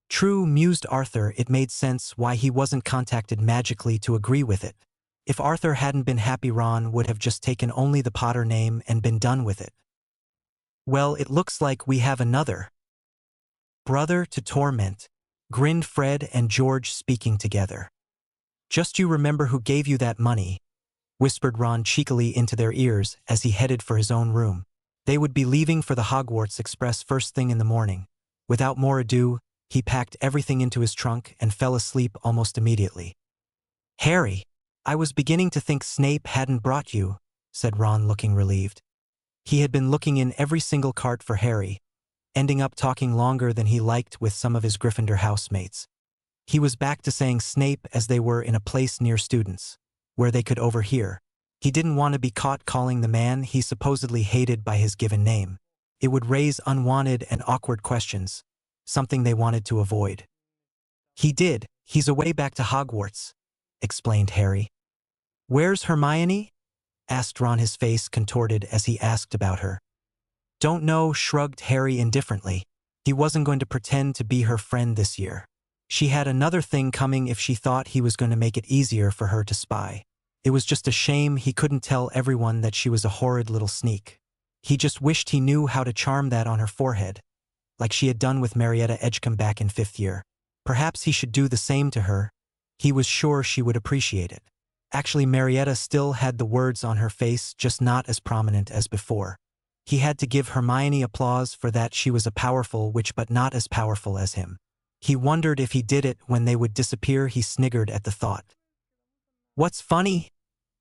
True, mused Arthur. It made sense why he wasn't contacted magically to agree with it. If Arthur hadn't been happy, Ron would have just taken only the Potter name and been done with it. Well, it looks like we have another brother to torment, grinned Fred and George, speaking together. Just you remember who gave you that money, whispered Ron cheekily into their ears as he headed for his own room. They would be leaving for the Hogwarts Express first thing in the morning. Without more ado, he packed everything into his trunk and fell asleep almost immediately. Harry, I was beginning to think Snape hadn't brought you, said Ron, looking relieved. He had been looking in every single cart for Harry, ending up talking longer than he liked with some of his Gryffindor housemates. He was back to saying Snape as they were in a place near students, where they could overhear. He didn't want to be caught calling the man he supposedly hated by his given name. It would raise unwanted and awkward questions, something they wanted to avoid. He's away back to Hogwarts, explained Harry. Where's Hermione? Asked Ron, his face contorted as he asked about her. Don't know, shrugged Harry indifferently. He wasn't going to pretend to be her friend this year. She had another thing coming if she thought he was going to make it easier for her to spy. It was just a shame he couldn't tell everyone that she was a horrid little sneak. He just wished he knew how to charm that on her forehead, like she had done with Marietta Edgecombe back in 5th year. Perhaps he should do the same to her. He was sure she would appreciate it. Actually, Marietta still had the words on her face, just not as prominent as before. He had to give Hermione applause for that. She was a powerful witch, but not as powerful as him. He wondered if he did it when they would disappear. He sniggered at the thought. What's funny?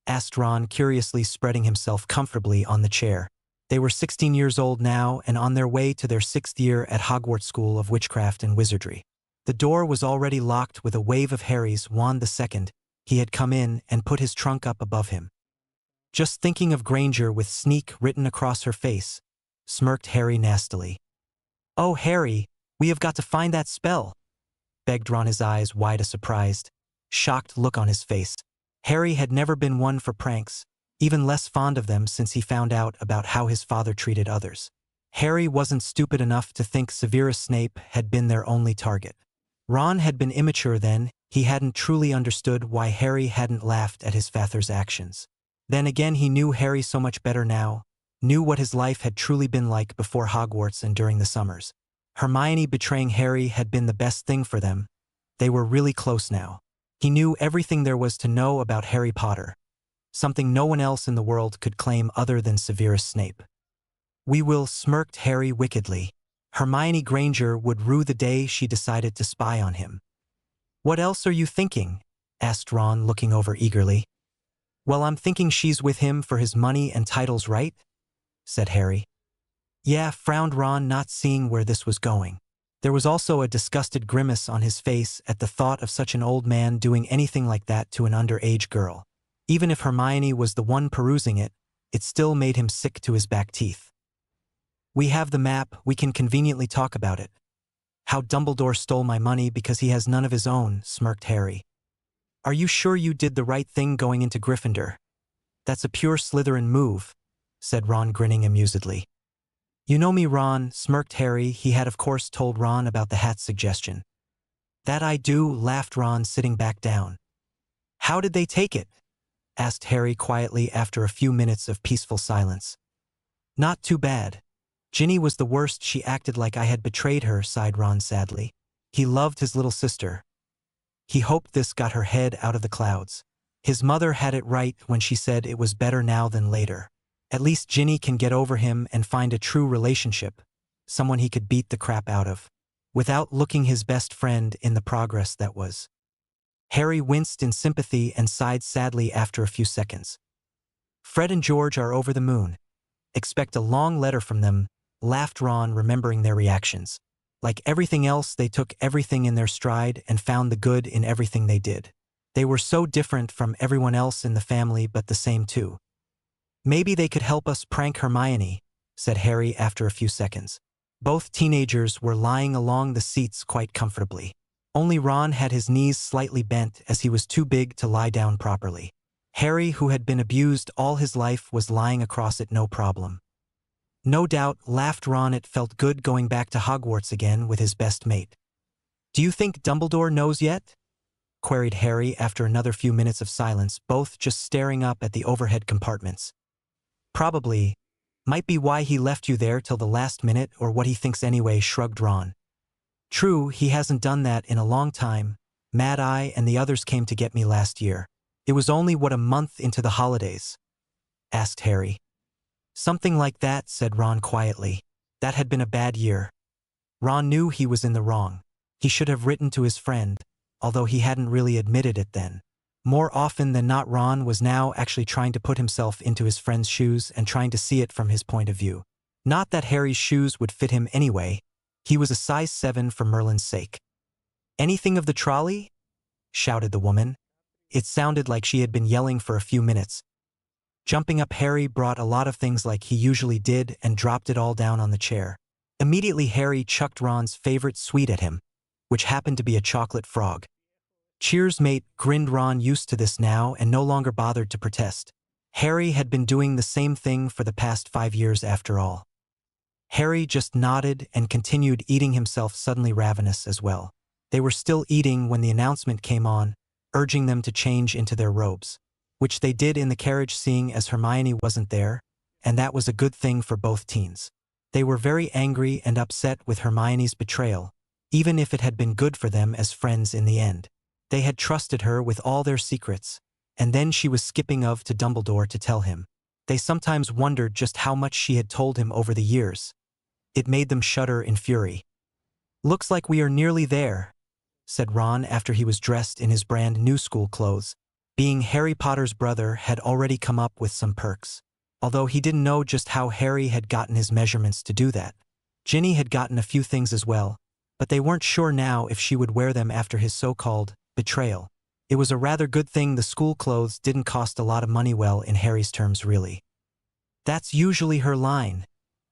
Asked Ron, curiously, spreading himself comfortably on the chair. They were 16 years old now and on their way to their 6th year at Hogwarts School of Witchcraft and Wizardry. The door was already locked. With a wave of Harry's wand II, he had come in and put his trunk up above him. Just thinking of Granger with sneak written across her face, smirked Harry nastily. Oh, Harry, we have got to find that spell, begged Ron, his eyes wide, a surprised, shocked look on his face. Harry had never been one for pranks, even less fond of them since he found out about how his father treated others. Harry wasn't stupid enough to think Severus Snape had been their only target. Ron had been immature then. He hadn't truly understood why Harry hadn't laughed at his father's actions. Then again, he knew Harry so much better now, knew what his life had truly been like before Hogwarts and during the summers. Hermione betraying Harry had been the best thing for them. They were really close now. He knew everything there was to know about Harry Potter, something no one else in the world could claim other than Severus Snape. We will, smirked Harry wickedly. Hermione Granger would rue the day she decided to spy on him. What else are you thinking? Asked Ron, looking over eagerly. Well, I'm thinking she's with him for his money and titles, right? Said Harry. Yeah, frowned Ron, not seeing where this was going. There was also a disgusted grimace on his face at the thought of such an old man doing anything like that to an underage girl. Even if Hermione was the one perusing it, it still made him sick to his back teeth. We have the map, we can conveniently talk about it. How Dumbledore stole my money because he has none of his own, smirked Harry. Are you sure you did the right thing going into Gryffindor? That's a pure Slytherin move, said Ron, grinning amusedly. You know me, Ron, smirked Harry. He had of course told Ron about the hat suggestion. That I do, laughed Ron, sitting back down. How did they take it? Asked Harry quietly after a few minutes of peaceful silence. Not too bad. Ginny was the worst. She acted like I had betrayed her, sighed Ron sadly. He loved his little sister. He hoped this got her head out of the clouds. His mother had it right when she said it was better now than later. At least Ginny can get over him and find a true relationship, someone he could beat the crap out of, without looking his best friend in the progress that was. Harry winced in sympathy and sighed sadly after a few seconds. Fred and George are over the moon. Expect a long letter from them, laughed Ron, remembering their reactions. Like everything else, they took everything in their stride and found the good in everything they did. They were so different from everyone else in the family, but the same too. Maybe they could help us prank Hermione, said Harry after a few seconds. Both teenagers were lying along the seats quite comfortably. Only Ron had his knees slightly bent as he was too big to lie down properly. Harry, who had been abused all his life, was lying across it no problem. No doubt, laughed Ron, it felt good going back to Hogwarts again with his best mate. Do you think Dumbledore knows yet? queried Harry after another few minutes of silence, both just staring up at the overhead compartments. Probably. Might be why he left you there till the last minute, or what he thinks anyway, shrugged Ron. True, he hasn't done that in a long time. Mad Eye and the others came to get me last year. It was only, what, a month into the holidays? Asked Harry. Something like that, said Ron quietly. That had been a bad year. Ron knew he was in the wrong. He should have written to his friend, although he hadn't really admitted it then. More often than not, Ron was now actually trying to put himself into his friend's shoes and trying to see it from his point of view. Not that Harry's shoes would fit him anyway. He was a size 7 for Merlin's sake. Anything of the trolley? Shouted the woman. It sounded like she had been yelling for a few minutes. Jumping up, Harry brought a lot of things like he usually did and dropped it all down on the chair. Immediately Harry chucked Ron's favorite sweet at him, which happened to be a chocolate frog. Cheers, mate, grinned Ron, used to this now and no longer bothered to protest. Harry had been doing the same thing for the past 5 years after all. Harry just nodded and continued eating, himself suddenly ravenous as well. They were still eating when the announcement came on, urging them to change into their robes, which they did in the carriage, seeing as Hermione wasn't there, and that was a good thing for both teens. They were very angry and upset with Hermione's betrayal, even if it had been good for them as friends in the end. They had trusted her with all their secrets, and then she was skipping off to Dumbledore to tell him. They sometimes wondered just how much she had told him over the years. It made them shudder in fury. Looks like we are nearly there, said Ron after he was dressed in his brand new school clothes. Being Harry Potter's brother had already come up with some perks, although he didn't know just how Harry had gotten his measurements to do that. Ginny had gotten a few things as well, but they weren't sure now if she would wear them after his so-called betrayal. It was a rather good thing the school clothes didn't cost a lot of money, well, in Harry's terms, really. That's usually her line,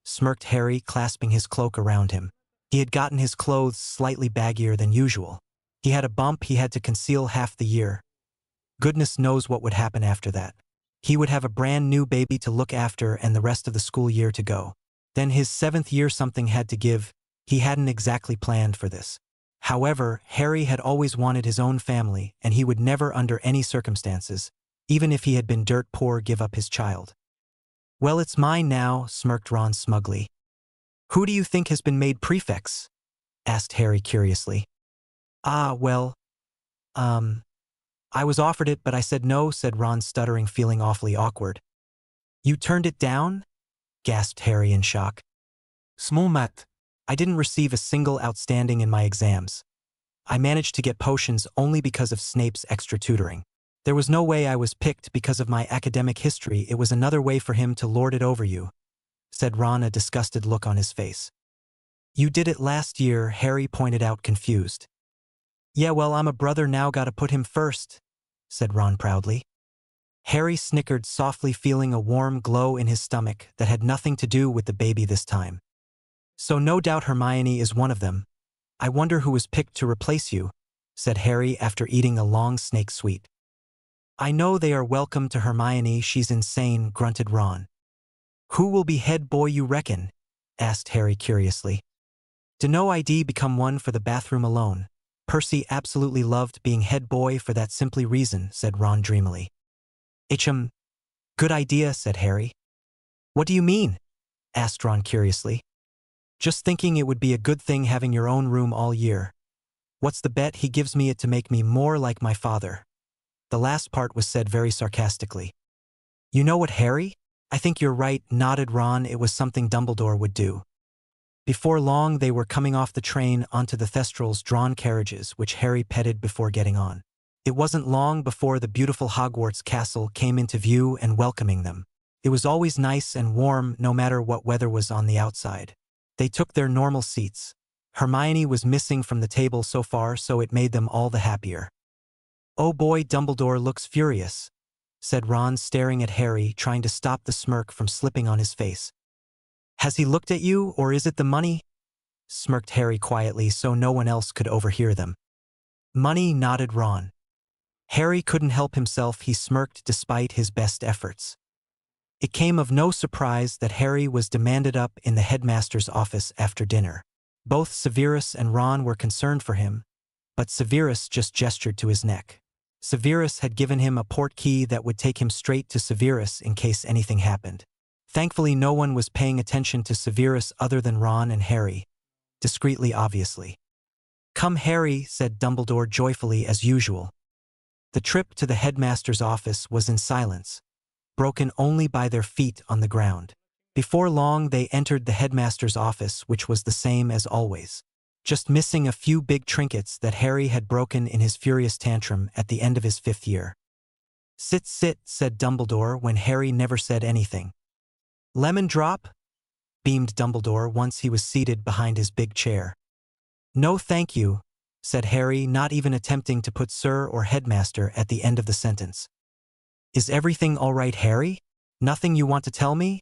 smirked Harry, clasping his cloak around him. He had gotten his clothes slightly baggier than usual. He had a bump he had to conceal half the year. Goodness knows what would happen after that. He would have a brand new baby to look after and the rest of the school year to go. Then his 7th year something had to give. He hadn't exactly planned for this. However, Harry had always wanted his own family, and he would never under any circumstances, even if he had been dirt poor, give up his child. Well, it's mine now, smirked Ron smugly. Who do you think has been made prefects? Asked Harry curiously. Well, I was offered it, but I said no, said Ron, stuttering, feeling awfully awkward. You turned it down? Gasped Harry in shock. Small mat. I didn't receive a single outstanding in my exams. I managed to get potions only because of Snape's extra tutoring. There was no way I was picked because of my academic history. It was another way for him to lord it over you, said Ron, a disgusted look on his face. You did it last year, Harry pointed out, confused. Yeah, well, I'm a brother now, gotta put him first, said Ron proudly. Harry snickered softly, feeling a warm glow in his stomach that had nothing to do with the baby this time. So no doubt Hermione is one of them. I wonder who was picked to replace you, said Harry after eating a long snake sweet. I know they are welcome to Hermione, she's insane, grunted Ron. Who will be head boy, you reckon? Asked Harry curiously. Dunno, I'd become one for the bathroom alone. Percy absolutely loved being head boy for that simply reason, said Ron dreamily. Good idea, said Harry. What do you mean? Asked Ron curiously. Just thinking it would be a good thing having your own room all year. What's the bet? He gives me it to make me more like my father. The last part was said very sarcastically. You know what, Harry? I think you're right, nodded Ron. It was something Dumbledore would do. Before long, they were coming off the train onto the Thestrals' drawn carriages, which Harry petted before getting on. It wasn't long before the beautiful Hogwarts castle came into view and welcoming them. It was always nice and warm, no matter what weather was on the outside. They took their normal seats. Hermione was missing from the table so far, so it made them all the happier. Oh boy, Dumbledore looks furious, said Ron, staring at Harry, trying to stop the smirk from slipping on his face. Has he looked at you, or is it the money? Smirked Harry quietly so no one else could overhear them. Money, nodded Ron. Harry couldn't help himself, he smirked despite his best efforts. It came of no surprise that Harry was demanded up in the headmaster's office after dinner. Both Severus and Ron were concerned for him, but Severus just gestured to his neck. Severus had given him a port key that would take him straight to Severus in case anything happened. Thankfully, no one was paying attention to Severus other than Ron and Harry. Discreetly, obviously. "Come, Harry," said Dumbledore joyfully as usual. The trip to the headmaster's office was in silence, broken only by their feet on the ground. Before long, they entered the headmaster's office, which was the same as always, just missing a few big trinkets that Harry had broken in his furious tantrum at the end of his 5th year. "Sit, sit," said Dumbledore when Harry never said anything. "Lemon drop?" beamed Dumbledore once he was seated behind his big chair. "No thank you," said Harry, not even attempting to put Sir or Headmaster at the end of the sentence. "Is everything all right, Harry? Nothing you want to tell me?"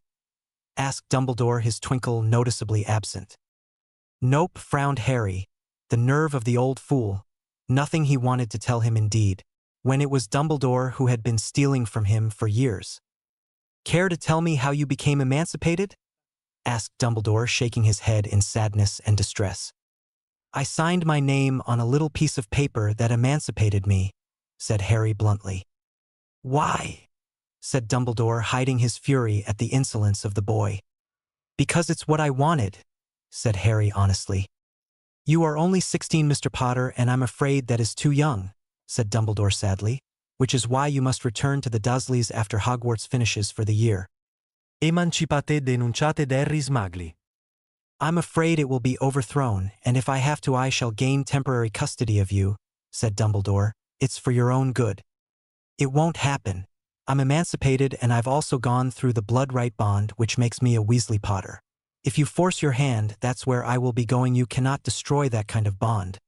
asked Dumbledore, his twinkle noticeably absent. "Nope," frowned Harry. The nerve of the old fool. Nothing he wanted to tell him indeed, when it was Dumbledore who had been stealing from him for years. "Care to tell me how you became emancipated?" asked Dumbledore, shaking his head in sadness and distress. "I signed my name on a little piece of paper that emancipated me," said Harry bluntly. "Why?" said Dumbledore, hiding his fury at the insolence of the boy. "Because it's what I wanted," said Harry honestly. "You are only 16, Mr. Potter, and I'm afraid that is too young," said Dumbledore sadly, "which is why you must return to the Dursleys after Hogwarts finishes for the year." Emancipate denunciate Harry Smagli. "I'm afraid it will be overthrown, and if I have to I shall gain temporary custody of you," said Dumbledore. "It's for your own good." "It won't happen. I'm emancipated, and I've also gone through the blood right bond, which makes me a Weasley Potter. If you force your hand, that's where I will be going. You cannot destroy that kind of bond,"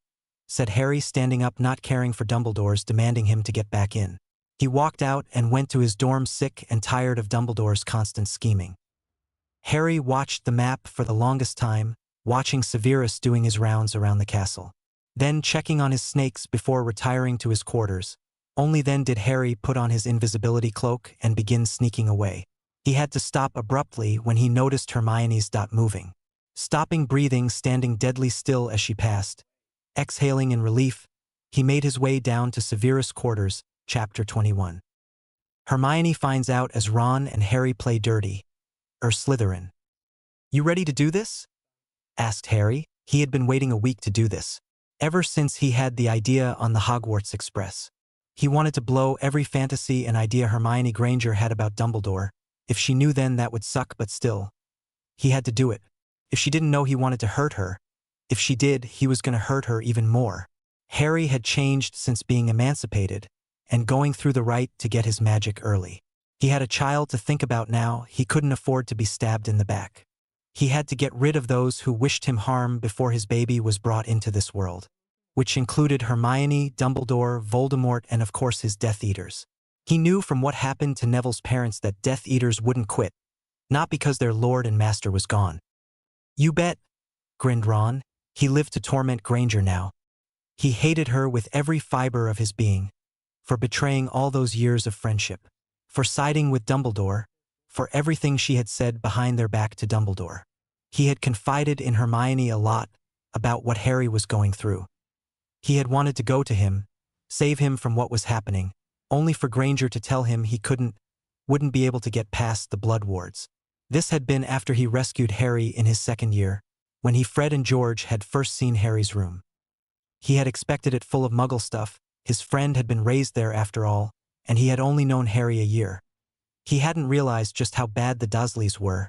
said Harry, standing up, not caring for Dumbledore's demanding him to get back in. He walked out and went to his dorm, sick and tired of Dumbledore's constant scheming. Harry watched the map for the longest time, watching Severus doing his rounds around the castle, then checking on his snakes before retiring to his quarters. Only then did Harry put on his invisibility cloak and begin sneaking away. He had to stop abruptly when he noticed Hermione's dot moving. Stopping breathing, standing deadly still as she passed, exhaling in relief, he made his way down to Severus' quarters. Chapter 21. Hermione finds out as Ron and Harry play dirty. Slytherin. "You ready to do this?" asked Harry. He had been waiting a week to do this, ever since he had the idea on the Hogwarts Express. He wanted to blow every fantasy and idea Hermione Granger had about Dumbledore. If she knew then, that would suck, but still. He had to do it. If she didn't know, he wanted to hurt her. If she did, he was going to hurt her even more. Harry had changed since being emancipated and going through the rite to get his magic early. He had a child to think about now. He couldn't afford to be stabbed in the back. He had to get rid of those who wished him harm before his baby was brought into this world, which included Hermione, Dumbledore, Voldemort, and of course his Death Eaters. He knew from what happened to Neville's parents that Death Eaters wouldn't quit, not because their lord and master was gone. "You bet," grinned Ron. He lived to torment Granger now. He hated her with every fiber of his being, for betraying all those years of friendship, for siding with Dumbledore, for everything she had said behind their back to Dumbledore. He had confided in Hermione a lot about what Harry was going through. He had wanted to go to him, save him from what was happening, only for Granger to tell him he wouldn't be able to get past the blood wards. This had been after he rescued Harry in his 2nd year, when Fred and George had first seen Harry's room. He had expected it full of Muggle stuff. His friend had been raised there after all, and he had only known Harry a year. He hadn't realized just how bad the Dursleys were.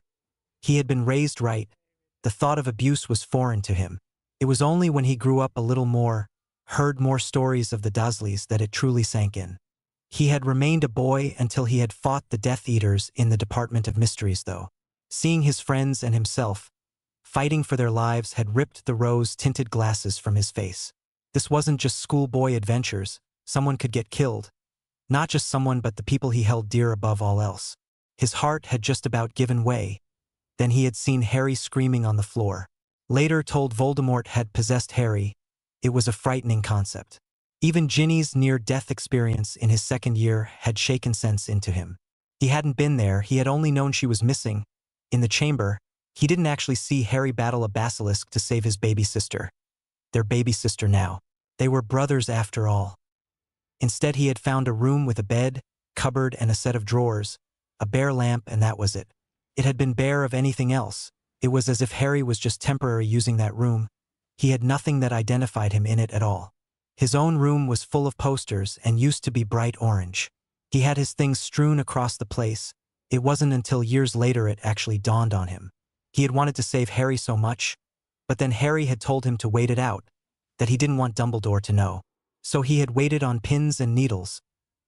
He had been raised right. The thought of abuse was foreign to him. It was only when he grew up a little more, heard more stories of the Dursleys, that it truly sank in. He had remained a boy until he had fought the Death Eaters in the Department of Mysteries, though. Seeing his friends and himself fighting for their lives had ripped the rose-tinted glasses from his face. This wasn't just schoolboy adventures. Someone could get killed. Not just someone, but the people he held dear above all else. His heart had just about given way. Then he had seen Harry screaming on the floor. Later told Voldemort had possessed Harry. It was a frightening concept. Even Ginny's near-death experience in his 2nd year had shaken sense into him. He hadn't been there. He had only known she was missing. In the chamber, he didn't actually see Harry battle a basilisk to save his baby sister. Their baby sister now. They were brothers after all. Instead, he had found a room with a bed, cupboard, and a set of drawers, a bare lamp, and that was it. It had been bare of anything else. It was as if Harry was just temporarily using that room. He had nothing that identified him in it at all. His own room was full of posters and used to be bright orange. He had his things strewn across the place. It wasn't until years later it actually dawned on him. He had wanted to save Harry so much, but then Harry had told him to wait it out, that he didn't want Dumbledore to know. So he had waited on pins and needles,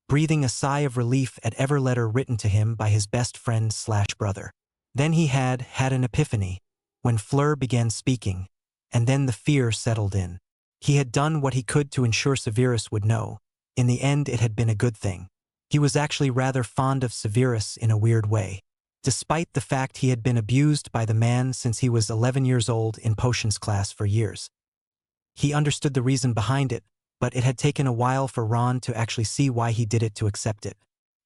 breathing a sigh of relief at every letter written to him by his best friend/brother. Then he had an epiphany, when Fleur began speaking, and then the fear settled in. He had done what he could to ensure Severus would know. In the end, it had been a good thing. He was actually rather fond of Severus in a weird way. Despite the fact he had been abused by the man since he was 11 years old in potions class for years. He understood the reason behind it, but it had taken a while for Ron to actually see why he did it to accept it.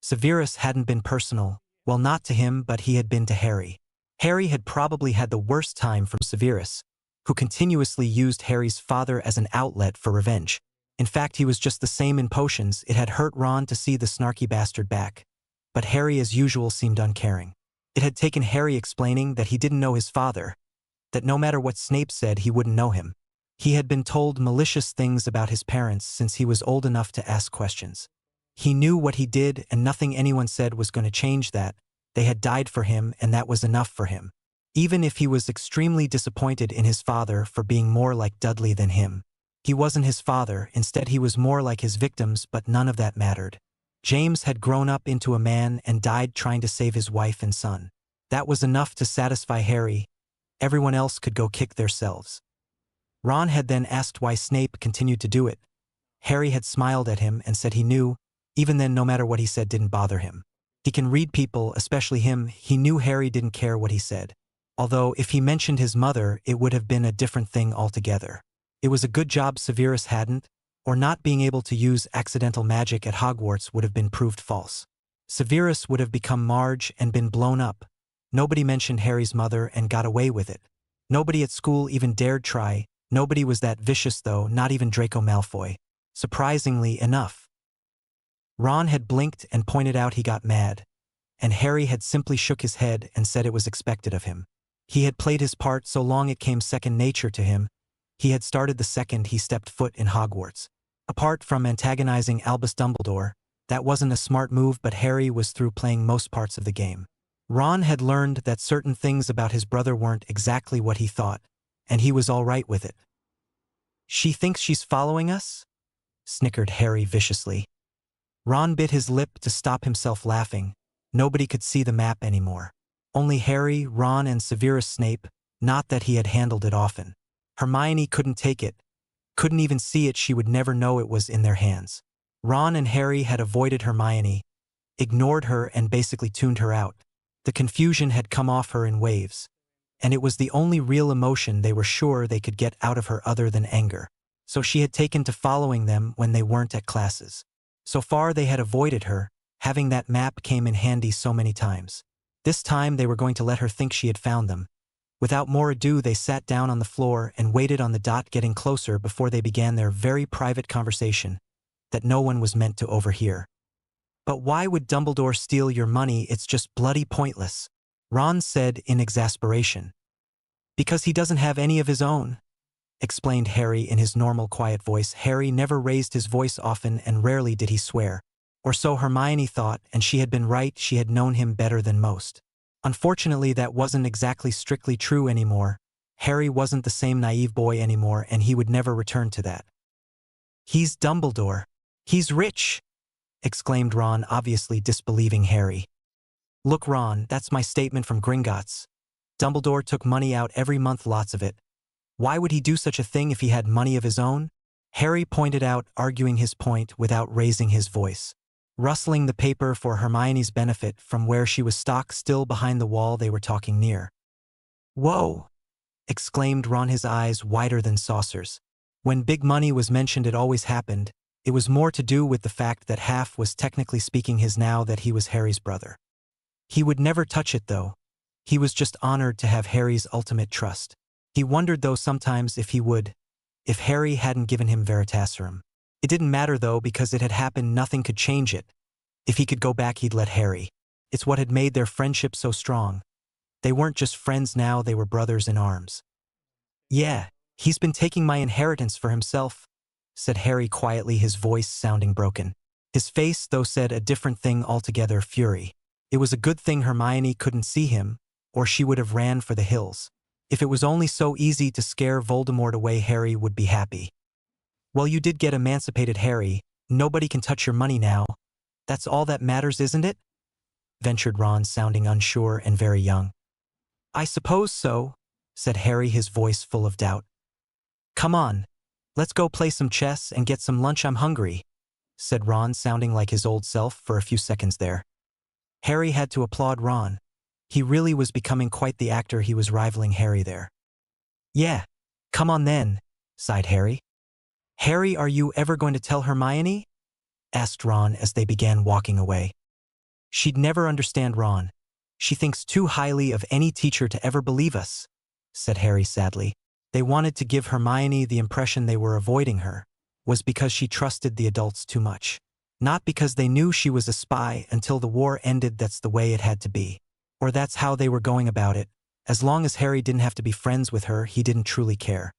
Severus hadn't been personal, well, not to him, but he had been to Harry. Harry had probably had the worst time from Severus, who continuously used Harry's father as an outlet for revenge. In fact, he was just the same in potions. It had hurt Ron to see the snarky bastard back, but Harry as usual seemed uncaring. It had taken Harry explaining that he didn't know his father, that no matter what Snape said he wouldn't know him. He had been told malicious things about his parents since he was old enough to ask questions. He knew what he did and nothing anyone said was going to change that. They had died for him and that was enough for him. Even if he was extremely disappointed in his father for being more like Dudley than him. He wasn't his father, instead he was more like his victims, but none of that mattered. James had grown up into a man and died trying to save his wife and son. That was enough to satisfy Harry. Everyone else could go kick themselves. Ron had then asked why Snape continued to do it. Harry had smiled at him and said he knew, even then no matter what he said didn't bother him. He can read people, especially him. He knew Harry didn't care what he said. Although if he mentioned his mother, it would have been a different thing altogether. It was a good job Severus hadn't, or not being able to use accidental magic at Hogwarts would have been proved false. Severus would have become Marge and been blown up. Nobody mentioned Harry's mother and got away with it. Nobody at school even dared try. Nobody was that vicious though, not even Draco Malfoy. Surprisingly enough. Ron had blinked and pointed out he got mad, and Harry had simply shook his head and said it was expected of him. He had played his part so long it came second nature to him. He had started the second he stepped foot in Hogwarts. Apart from antagonizing Albus Dumbledore, that wasn't a smart move, but Harry was through playing most parts of the game. Ron had learned that certain things about his brother weren't exactly what he thought, and he was all right with it. "She thinks she's following us?" snickered Harry viciously. Ron bit his lip to stop himself laughing. Nobody could see the map anymore. Only Harry, Ron, and Severus Snape, not that he had handled it often. Hermione couldn't take it, couldn't even see it. She would never know it was in their hands. Ron and Harry had avoided Hermione, ignored her, and basically tuned her out. The confusion had come off her in waves, and it was the only real emotion they were sure they could get out of her other than anger. So she had taken to following them when they weren't at classes. So far they had avoided her. Having that map came in handy so many times. This time they were going to let her think she had found them. Without more ado, they sat down on the floor and waited on the dot getting closer before they began their very private conversation that no one was meant to overhear. "But why would Dumbledore steal your money? It's just bloody pointless," Ron said in exasperation. "Because he doesn't have any of his own," explained Harry in his normal quiet voice. Harry never raised his voice often and rarely did he swear. Or so Hermione thought, and she had been right. She had known him better than most. Unfortunately, that wasn't exactly strictly true anymore. Harry wasn't the same naive boy anymore, and he would never return to that. "He's Dumbledore. He's rich," exclaimed Ron, obviously disbelieving Harry. "Look, Ron, that's my statement from Gringotts. Dumbledore took money out every month, lots of it. Why would he do such a thing if he had money of his own?" Harry pointed out, arguing his point without raising his voice. Rustling the paper for Hermione's benefit from where she was stock still behind the wall they were talking near. "Whoa!" exclaimed Ron, his eyes wider than saucers. When big money was mentioned, it always happened. It was more to do with the fact that half was technically speaking his now that he was Harry's brother. He would never touch it though. He was just honored to have Harry's ultimate trust. He wondered though sometimes if he would. if Harry hadn't given him Veritaserum. It didn't matter though, because it had happened, nothing could change it. If he could go back, he'd let Harry. It's what had made their friendship so strong. They weren't just friends now, they were brothers in arms. Yeah, he's been taking my inheritance for himself, said Harry quietly, his voice sounding broken. His face, though, said a different thing altogether: fury. It was a good thing Hermione couldn't see him, or she would have ran for the hills. If it was only so easy to scare Voldemort away, Harry would be happy. Well, you did get emancipated, Harry. Nobody can touch your money now. That's all that matters, isn't it? Ventured Ron, sounding unsure and very young. I suppose so, said Harry, his voice full of doubt. Come on, let's go play some chess and get some lunch. I'm hungry, said Ron, sounding like his old self for a few seconds there. Harry had to applaud Ron. He really was becoming quite the actor. He was rivaling Harry there. Yeah, come on then, sighed Harry. Harry, are you ever going to tell Hermione? Asked Ron as they began walking away. She'd never understand, Ron. She thinks too highly of any teacher to ever believe us, said Harry sadly. They wanted to give Hermione the impression they were avoiding her was because she trusted the adults too much. Not because they knew she was a spy until the war ended. That's the way it had to be. Or that's how they were going about it. As long as Harry didn't have to be friends with her, he didn't truly care.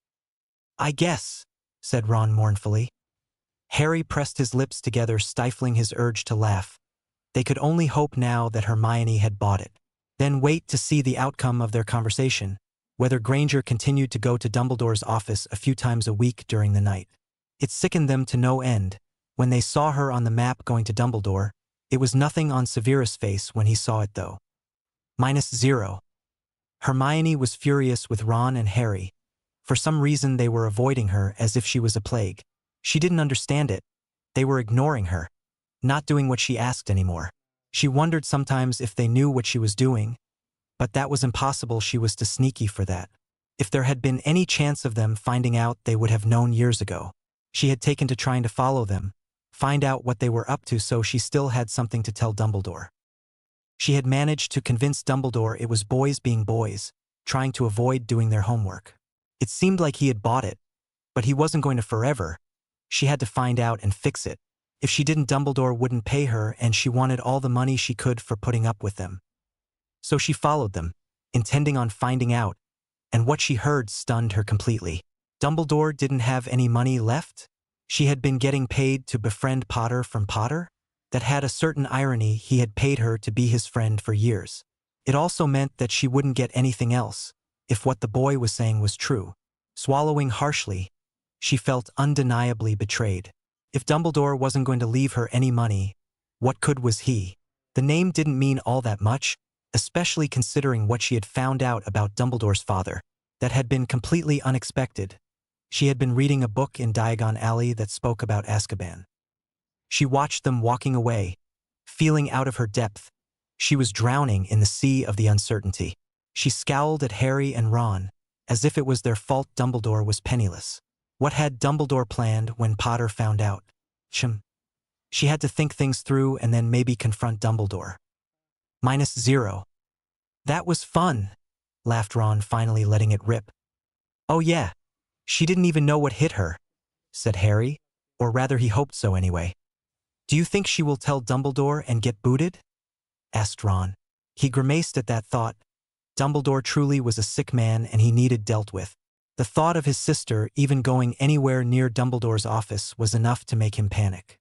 I guess, said Ron mournfully. Harry pressed his lips together, stifling his urge to laugh. They could only hope now that Hermione had bought it. Then wait to see the outcome of their conversation, whether Granger continued to go to Dumbledore's office a few times a week during the night. It sickened them to no end. When they saw her on the map going to Dumbledore, it was nothing on Severus' face when he saw it though. -0. Hermione was furious with Ron and Harry. For some reason they were avoiding her as if she was a plague. She didn't understand it. They were ignoring her, not doing what she asked anymore. She wondered sometimes if they knew what she was doing, but that was impossible. She was too sneaky for that. If there had been any chance of them finding out, they would have known years ago. She had taken to trying to follow them, find out what they were up to, so she still had something to tell Dumbledore. She had managed to convince Dumbledore it was boys being boys, trying to avoid doing their homework. It seemed like he had bought it, but he wasn't going to forever. She had to find out and fix it. If she didn't, Dumbledore wouldn't pay her, and she wanted all the money she could for putting up with them. So she followed them, intending on finding out, and what she heard stunned her completely. Dumbledore didn't have any money left? She had been getting paid to befriend Potter from Potter? That had a certain irony. He had paid her to be his friend for years. It also meant that she wouldn't get anything else, if what the boy was saying was true. Swallowing harshly, she felt undeniably betrayed. If Dumbledore wasn't going to leave her any money, what good was he? The name didn't mean all that much, especially considering what she had found out about Dumbledore's father. That had been completely unexpected. She had been reading a book in Diagon Alley that spoke about Azkaban. She watched them walking away, feeling out of her depth. She was drowning in the sea of the uncertainty. She scowled at Harry and Ron, as if it was their fault Dumbledore was penniless. What had Dumbledore planned when Potter found out? She had to think things through and then maybe confront Dumbledore. -0. That was fun, laughed Ron, finally letting it rip. Oh yeah, she didn't even know what hit her, said Harry, or rather he hoped so anyway. Do you think she will tell Dumbledore and get booted? Asked Ron. He grimaced at that thought. Dumbledore truly was a sick man and he needed dealt with. The thought of his sister even going anywhere near Dumbledore's office was enough to make him panic.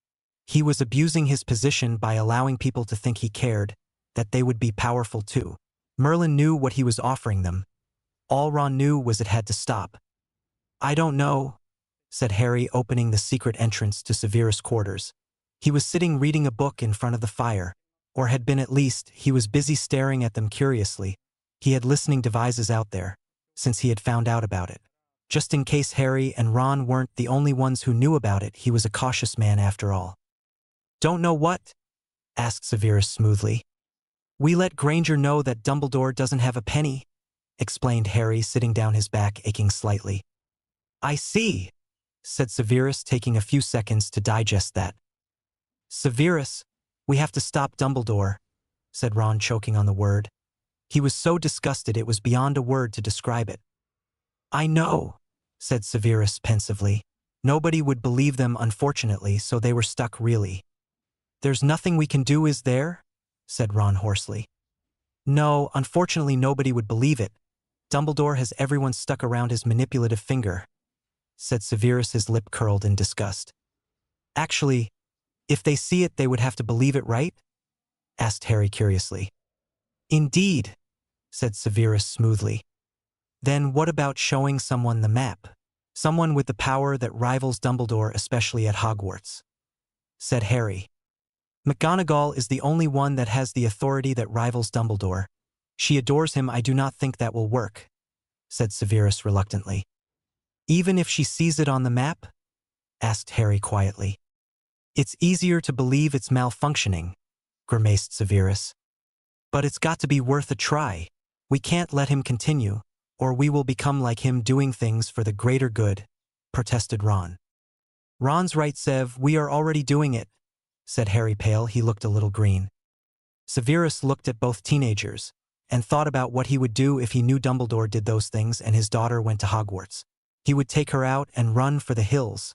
He was abusing his position by allowing people to think he cared, that they would be powerful too. Merlin knew what he was offering them. All Ron knew was it had to stop. I don't know, said Harry, opening the secret entrance to Severus' quarters. He was sitting reading a book in front of the fire, or had been at least. He was busy staring at them curiously. He had listening devices out there, since he had found out about it. Just in case Harry and Ron weren't the only ones who knew about it, he was a cautious man after all. Don't know what? Asked Severus smoothly. We let Granger know that Dumbledore doesn't have a penny, explained Harry, sitting down, his back aching slightly. I see, said Severus, taking a few seconds to digest that. Severus, we have to stop Dumbledore, said Ron, choking on the word. He was so disgusted it was beyond a word to describe it. I know, said Severus pensively. Nobody would believe them, unfortunately, so they were stuck really. There's nothing we can do, is there? Said Ron hoarsely. No, unfortunately nobody would believe it. Dumbledore has everyone stuck around his manipulative finger, said Severus, his lip curled in disgust. Actually, if they see it, they would have to believe it, right? Asked Harry curiously. Indeed, said Severus smoothly. Then what about showing someone the map? Someone with the power that rivals Dumbledore, especially at Hogwarts, said Harry. McGonagall is the only one that has the authority that rivals Dumbledore. She adores him. I do not think that will work, said Severus reluctantly. Even if she sees it on the map? Asked Harry quietly. It's easier to believe it's malfunctioning, grimaced Severus. But it's got to be worth a try. We can't let him continue, or we will become like him, doing things for the greater good, protested Ron. Ron's right, Sev, we are already doing it, said Harry, pale. He looked a little green. Severus looked at both teenagers and thought about what he would do if he knew Dumbledore did those things and his daughter went to Hogwarts. He would take her out and run for the hills.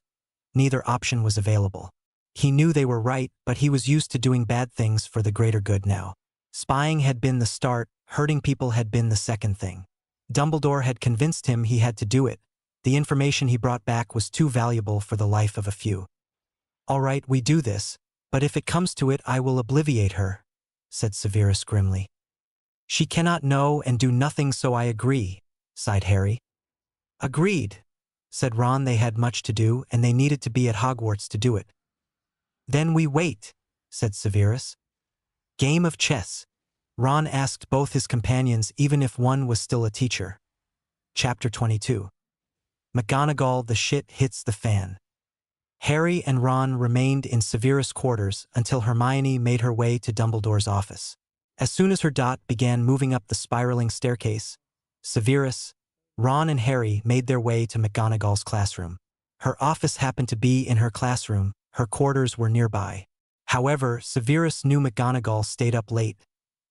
Neither option was available. He knew they were right, but he was used to doing bad things for the greater good now. Spying had been the start, hurting people had been the second thing. Dumbledore had convinced him he had to do it. The information he brought back was too valuable for the life of a few. All right, we do this, but if it comes to it, I will obliviate her, said Severus grimly. She cannot know and do nothing, so I agree, sighed Harry. Agreed, said Ron. They had much to do, and they needed to be at Hogwarts to do it. Then we wait, said Severus. Game of chess. Ron asked both his companions, even if one was still a teacher. Chapter 22. McGonagall, the shit hits the fan. Harry and Ron remained in Severus' quarters until Hermione made her way to Dumbledore's office. As soon as her dot began moving up the spiraling staircase, Severus, Ron and Harry made their way to McGonagall's classroom. Her office happened to be in her classroom. Her quarters were nearby. However, Severus knew McGonagall stayed up late.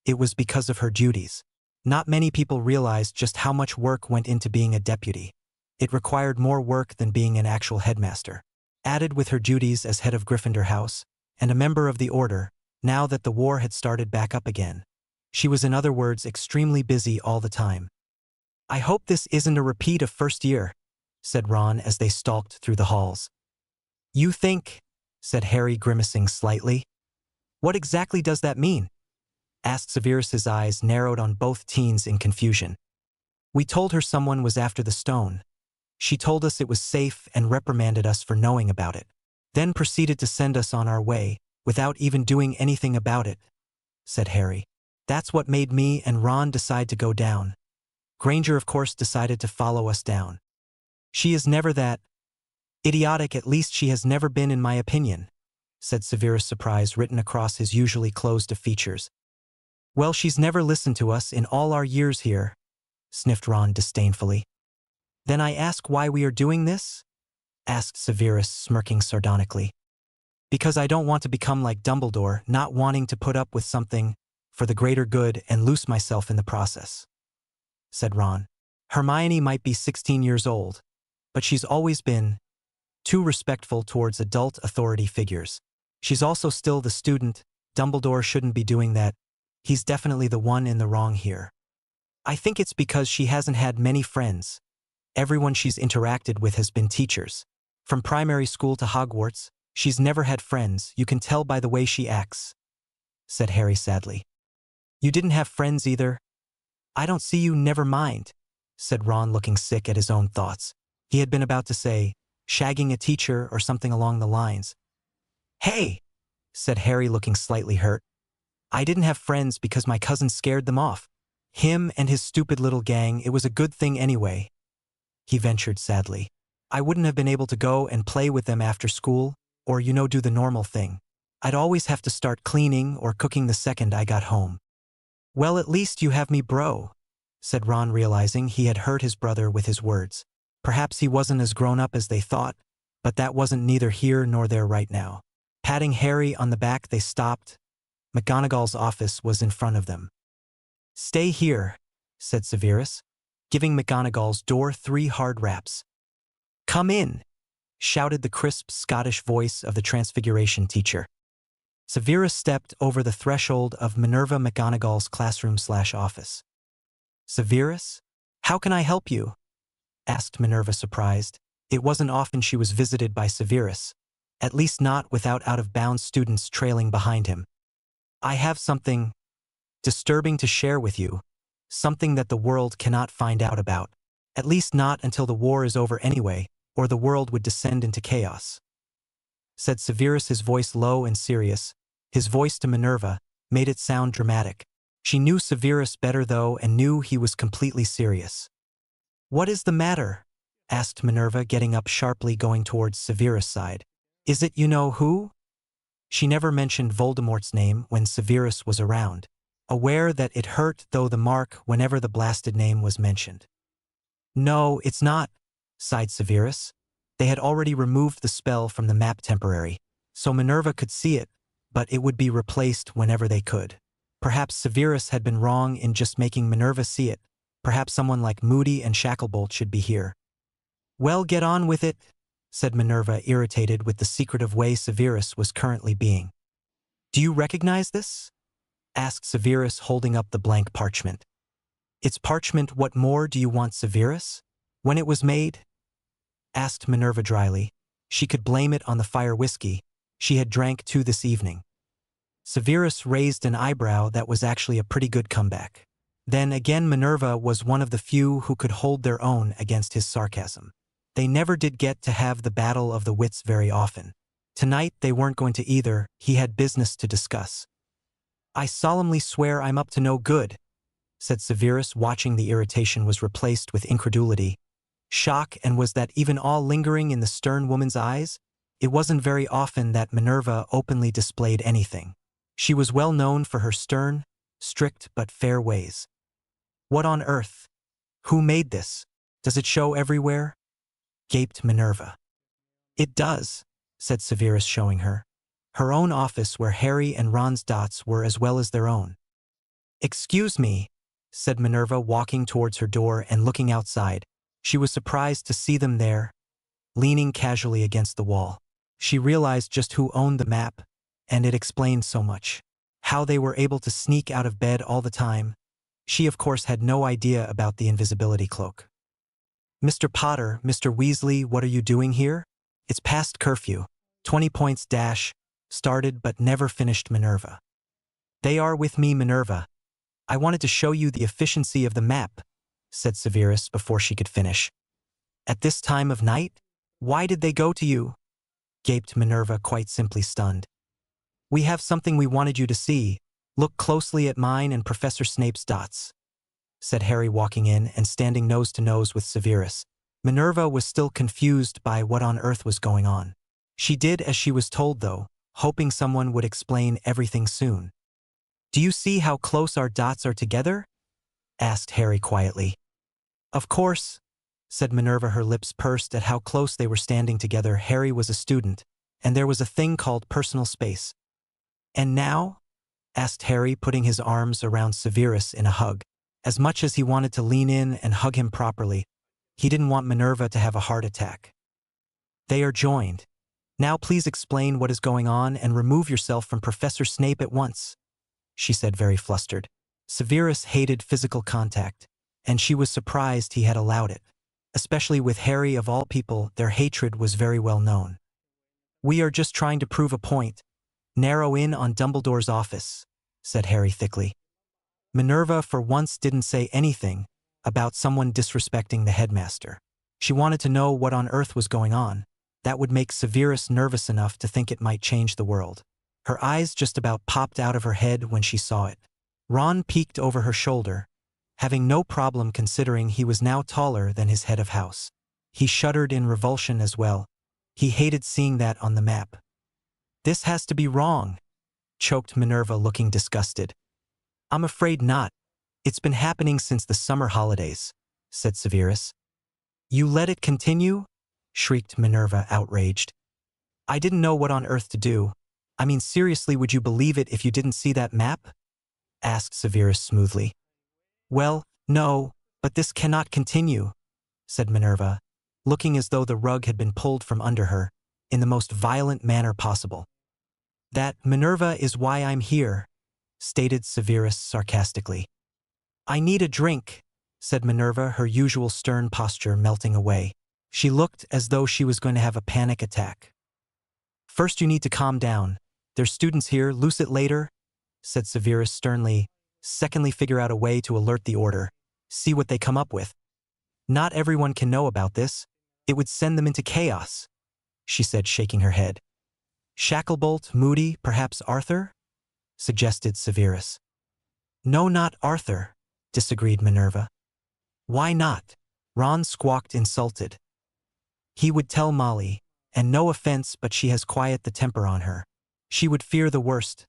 It was because of her duties. Not many people realized just how much work went into being a deputy. It required more work than being an actual headmaster. Added with her duties as head of Gryffindor House and a member of the Order, now that the war had started back up again. She was, in other words, extremely busy all the time. I hope this isn't a repeat of first year, said Ron as they stalked through the halls. You think, said Harry, grimacing slightly. What exactly does that mean? Asked Severus, his eyes narrowed on both teens in confusion. We told her someone was after the stone. She told us it was safe and reprimanded us for knowing about it, then proceeded to send us on our way, without even doing anything about it, said Harry. That's what made me and Ron decide to go down. Granger, of course, decided to follow us down. She is never that idiotic, at least she has never been, in my opinion, said Severus, surprise written across his usually closed features. Well, she's never listened to us in all our years here, sniffed Ron disdainfully. Then I ask why we are doing this? Asked Severus, smirking sardonically. Because I don't want to become like Dumbledore, not wanting to put up with something for the greater good and lose myself in the process, said Ron. Hermione might be 16 years old, but she's always been too respectful towards adult authority figures. She's also still the student. Dumbledore shouldn't be doing that. He's definitely the one in the wrong here. I think it's because she hasn't had many friends. Everyone she's interacted with has been teachers. From primary school to Hogwarts, she's never had friends. You can tell by the way she acts, said Harry sadly. You didn't have friends either? I don't see you. Never mind, said Ron, looking sick at his own thoughts. He had been about to say, shagging a teacher or something along the lines. Hey, said Harry, looking slightly hurt. I didn't have friends because my cousin scared them off. Him and his stupid little gang. It was a good thing anyway, he ventured sadly. I wouldn't have been able to go and play with them after school, or do the normal thing. I'd always have to start cleaning or cooking the second I got home. Well, at least you have me, bro, said Ron, realizing he had hurt his brother with his words. Perhaps he wasn't as grown up as they thought, but that wasn't neither here nor there right now. Patting Harry on the back, they stopped. McGonagall's office was in front of them. Stay here, said Severus, giving McGonagall's door 3 hard raps. "Come in," shouted the crisp Scottish voice of the Transfiguration teacher. Severus stepped over the threshold of Minerva McGonagall's classroom/office. "Severus? How can I help you?" asked Minerva, surprised. It wasn't often she was visited by Severus, at least not without out-of-bounds students trailing behind him. "I have something disturbing to share with you, something that the world cannot find out about, at least not until the war is over anyway, or the world would descend into chaos," said Severus, his voice low and serious. His voice to Minerva made it sound dramatic. She knew Severus better though and knew he was completely serious. "What is the matter?" asked Minerva, getting up sharply, going towards Severus' side. "Is it you know who?" She never mentioned Voldemort's name when Severus was around, aware that it hurt though the mark whenever the blasted name was mentioned. "No, it's not," sighed Severus. They had already removed the spell from the map temporary, so Minerva could see it, but it would be replaced whenever they could. Perhaps Severus had been wrong in just making Minerva see it. Perhaps someone like Moody and Shacklebolt should be here. "Well, get on with it," said Minerva, irritated with the secretive way Severus was currently being. "Do you recognize this?" asked Severus, holding up the blank parchment. "It's parchment. What more do you want, Severus? When it was made?" asked Minerva dryly. She could blame it on the fire whiskey. She had drank 2 this evening. Severus raised an eyebrow. That was actually a pretty good comeback. Then again, Minerva was one of the few who could hold their own against his sarcasm. They never did get to have the battle of the wits very often. Tonight they weren't going to either. He had business to discuss. "I solemnly swear I'm up to no good," said Severus, watching the irritation was replaced with incredulity. Shock, and was that even all lingering in the stern woman's eyes? It wasn't very often that Minerva openly displayed anything. She was well known for her stern, strict but fair ways. "What on earth? Who made this? Does it show everywhere?" gaped Minerva. "It does," said Severus, showing her. Her own office where Harry and Ron's dots were as well as their own. "Excuse me," said Minerva, walking towards her door and looking outside. She was surprised to see them there, leaning casually against the wall. She realized just who owned the map, and it explained so much. How they were able to sneak out of bed all the time. She, of course, had no idea about the invisibility cloak. "Mr. Potter, Mr. Weasley, what are you doing here? It's past curfew." 20 points dash, started but never finished Minerva. "They are with me, Minerva. I wanted to show you the efficiency of the map," said Severus before she could finish. "At this time of night? Why did they go to you?" gaped Minerva, quite simply stunned. "We have something we wanted you to see. Look closely at mine and Professor Snape's dots," said Harry, walking in and standing nose to nose with Severus. Minerva was still confused by what on earth was going on. She did as she was told though, hoping someone would explain everything soon. "Do you see how close our dots are together?" asked Harry quietly. "Of course," said Minerva, her lips pursed at how close they were standing together. Harry was a student, and there was a thing called personal space. "And now?" asked Harry, putting his arms around Severus in a hug. As much as he wanted to lean in and hug him properly, he didn't want Minerva to have a heart attack. "They are joined. Now please explain what is going on and remove yourself from Professor Snape at once," she said, very flustered. Severus hated physical contact, and she was surprised he had allowed it. Especially with Harry of all people, their hatred was very well known. "We are just trying to prove a point. Narrow in on Dumbledore's office," said Harry thickly. Minerva for once didn't say anything about someone disrespecting the headmaster. She wanted to know what on earth was going on. That would make Severus nervous enough to think it might change the world. Her eyes just about popped out of her head when she saw it. Ron peeked over her shoulder, having no problem considering he was now taller than his head of house. He shuddered in revulsion as well. He hated seeing that on the map. "This has to be wrong," choked Minerva, looking disgusted. "I'm afraid not. It's been happening since the summer holidays," said Severus. "You let it continue?" shrieked Minerva, outraged. "I didn't know what on earth to do. I mean, seriously, would you believe it if you didn't see that map?" asked Severus smoothly. "Well, no, but this cannot continue," said Minerva. looking as though the rug had been pulled from under her, in the most violent manner possible. "That, Minerva, is why I'm here," stated Severus sarcastically. "I need a drink," said Minerva, her usual stern posture melting away. She looked as though she was going to have a panic attack. "First you need to calm down. There's students here, loose it later," said Severus sternly. "Secondly, figure out a way to alert the order. See what they come up with. Not everyone can know about this. It would send them into chaos," she said, shaking her head. "Shacklebolt, Moody, perhaps Arthur?" suggested Severus. "No, not Arthur," disagreed Minerva. "Why not?" Ron squawked, insulted. "He would tell Molly, and no offense, but she has quite the temper on her. She would fear the worst.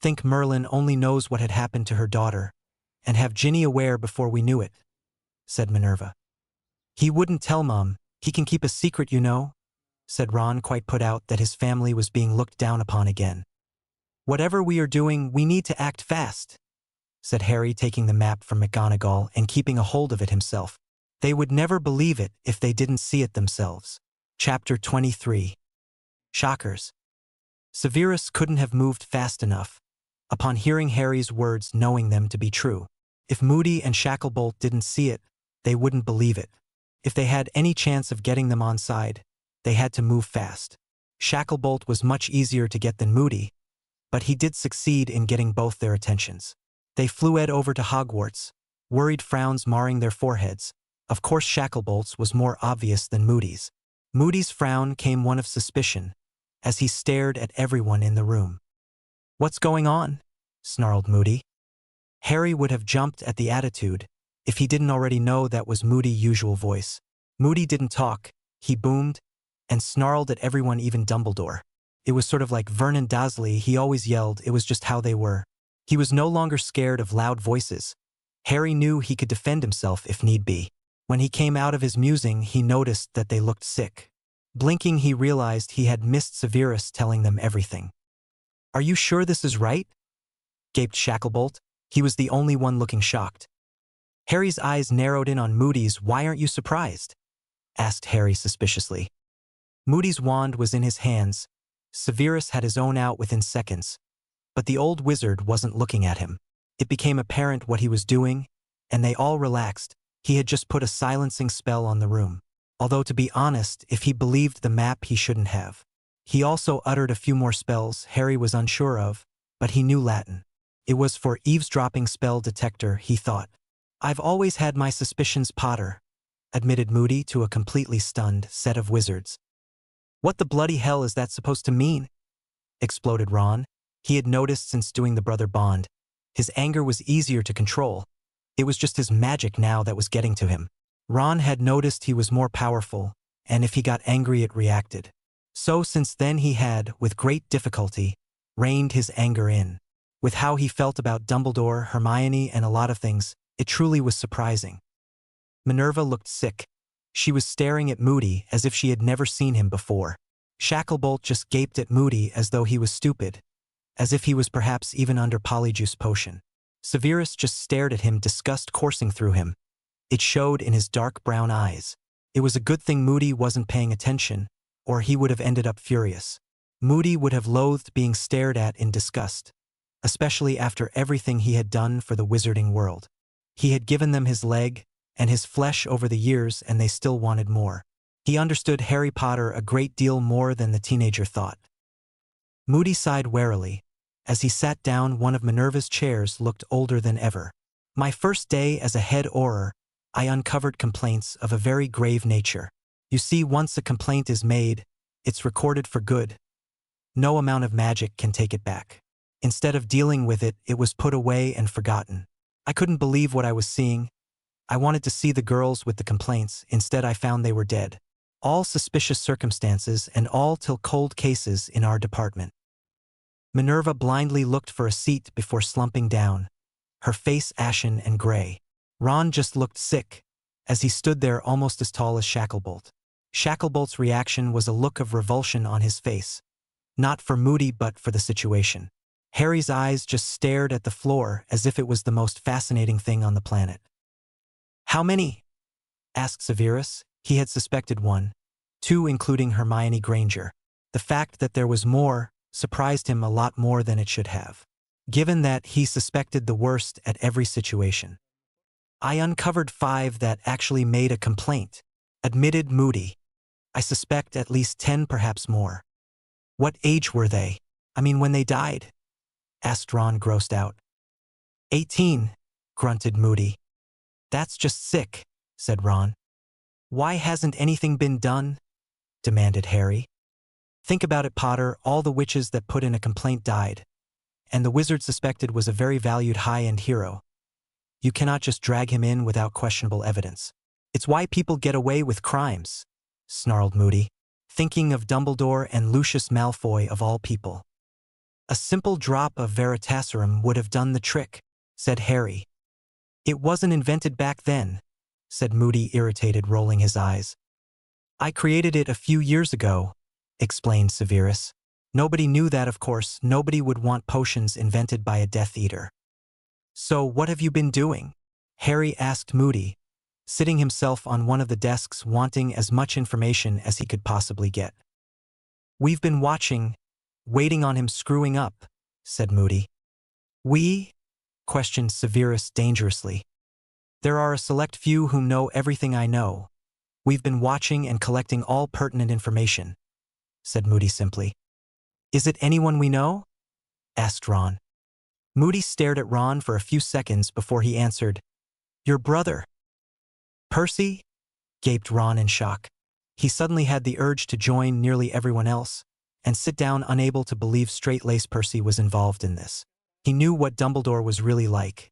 Think Merlin only knows what had happened to her daughter, and have Ginny aware before we knew it," said Minerva. "He wouldn't tell Mom. He can keep a secret, you know," said Ron, quite put out that his family was being looked down upon again. "Whatever we are doing, we need to act fast," said Harry, taking the map from McGonagall and keeping a hold of it himself. They would never believe it if they didn't see it themselves. Chapter 23. Shockers. Severus couldn't have moved fast enough, upon hearing Harry's words, knowing them to be true. If Moody and Shacklebolt didn't see it, they wouldn't believe it. If they had any chance of getting them on side, they had to move fast. Shacklebolt was much easier to get than Moody, but he did succeed in getting both their attentions. They flew over to Hogwarts, worried frowns marring their foreheads. Of course Shacklebolt's was more obvious than Moody's. Moody's frown came one of suspicion, as he stared at everyone in the room. "What's going on?" snarled Moody. Harry would have jumped at the attitude, if he didn't already know that was Moody's usual voice. Moody didn't talk, he boomed, and snarled at everyone, even Dumbledore. It was sort of like Vernon Dursley, he always yelled, it was just how they were. He was no longer scared of loud voices. Harry knew he could defend himself if need be. When he came out of his musing, he noticed that they looked sick. Blinking, he realized he had missed Severus telling them everything. "Are you sure this is right?" gaped Shacklebolt. He was the only one looking shocked. Harry's eyes narrowed in on Moody's. "Why aren't you surprised?" asked Harry suspiciously. Moody's wand was in his hands. Severus had his own out within seconds. But the old wizard wasn't looking at him. It became apparent what he was doing, and they all relaxed. He had just put a silencing spell on the room. Although, to be honest, if he believed the map, he shouldn't have. He also uttered a few more spells Harry was unsure of, but he knew Latin. It was for eavesdropping spell detector, he thought. "I've always had my suspicions, Potter," admitted Moody to a completely stunned set of wizards. "What the bloody hell is that supposed to mean?" exploded Ron. He had noticed since doing the brother bond. His anger was easier to control. It was just his magic now that was getting to him. Ron had noticed he was more powerful, and if he got angry it reacted. So since then he had, with great difficulty, reined his anger in. With how he felt about Dumbledore, Hermione, and a lot of things, it truly was surprising. Minerva looked sick. She was staring at Moody as if she had never seen him before. Shacklebolt just gaped at Moody as though he was stupid, as if he was perhaps even under Polyjuice potion. Severus just stared at him, disgust coursing through him. It showed in his dark brown eyes. It was a good thing Moody wasn't paying attention, or he would have ended up furious. Moody would have loathed being stared at in disgust, especially after everything he had done for the wizarding world. He had given them his leg and his flesh over the years, and they still wanted more. He understood Harry Potter a great deal more than the teenager thought. Moody sighed warily. As he sat down, one of Minerva's chairs looked older than ever. "My first day as a head Auror, I uncovered complaints of a very grave nature. You see, once a complaint is made, it's recorded for good. No amount of magic can take it back. Instead of dealing with it, it was put away and forgotten. I couldn't believe what I was seeing. I wanted to see the girls with the complaints. Instead, I found they were dead. All suspicious circumstances and all till cold cases in our department." Minerva blindly looked for a seat before slumping down, her face ashen and gray. Ron just looked sick, as he stood there almost as tall as Shacklebolt. Shacklebolt's reaction was a look of revulsion on his face. Not for Moody, but for the situation. Harry's eyes just stared at the floor as if it was the most fascinating thing on the planet. "How many?" asked Severus, He had suspected one, two including Hermione Granger. The fact that there was more surprised him a lot more than it should have, given that he suspected the worst at every situation. I uncovered 5 that actually made a complaint, admitted Moody. I suspect at least 10, perhaps more. What age were they? I mean, when they died? Asked Ron, grossed out. 18, grunted Moody. That's just sick, said Ron. Why hasn't anything been done? Demanded Harry. Think about it, Potter, all the witches that put in a complaint died. And the wizard suspected was a very valued high-end hero. You cannot just drag him in without questionable evidence. It's why people get away with crimes, snarled Moody, thinking of Dumbledore and Lucius Malfoy of all people. A simple drop of Veritaserum would have done the trick, said Harry. It wasn't invented back then, said Moody, irritated, rolling his eyes. I created it a few years ago, explained Severus. Nobody knew that, of course. Nobody would want potions invented by a Death Eater. So what have you been doing? Harry asked Moody, sitting himself on one of the desks, wanting as much information as he could possibly get. We've been watching, waiting on him screwing up, said Moody. We? Questioned Severus dangerously. There are a select few who know everything I know. We've been watching and collecting all pertinent information, said Moody simply. Is it anyone we know? Asked Ron. Moody stared at Ron for a few seconds before he answered, Your brother. Percy? Gaped Ron in shock. He suddenly had the urge to join nearly everyone else and sit down, unable to believe straight-laced Percy was involved in this. He knew what Dumbledore was really like.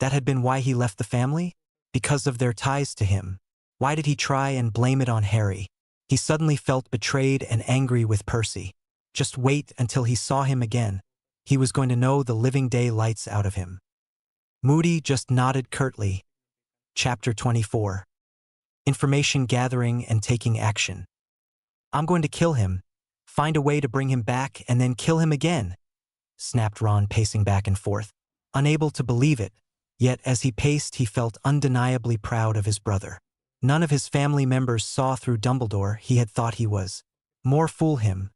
That had been why he left the family? Because of their ties to him. Why did he try and blame it on Harry? He suddenly felt betrayed and angry with Percy. Just wait until he saw him again. He was going to know the living daylights out of him. Moody just nodded curtly. Chapter 24. Information gathering and taking action. I'm going to kill him, find a way to bring him back, and then kill him again, snapped Ron, pacing back and forth, unable to believe it. Yet as he paced, he felt undeniably proud of his brother. None of his family members saw through Dumbledore. He had thought he was. More fool him.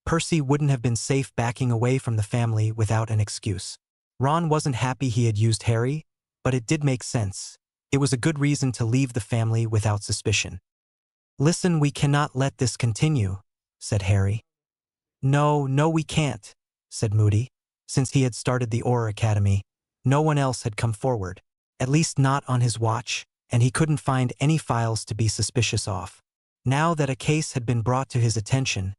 Percy wouldn't have been safe backing away from the family without an excuse. Ron wasn't happy he had used Harry, but it did make sense. It was a good reason to leave the family without suspicion. Listen, we cannot let this continue, said Harry. No, we can't, said Moody. Since he had started the Auror Academy, no one else had come forward, at least not on his watch, and he couldn't find any files to be suspicious of. Now that a case had been brought to his attention,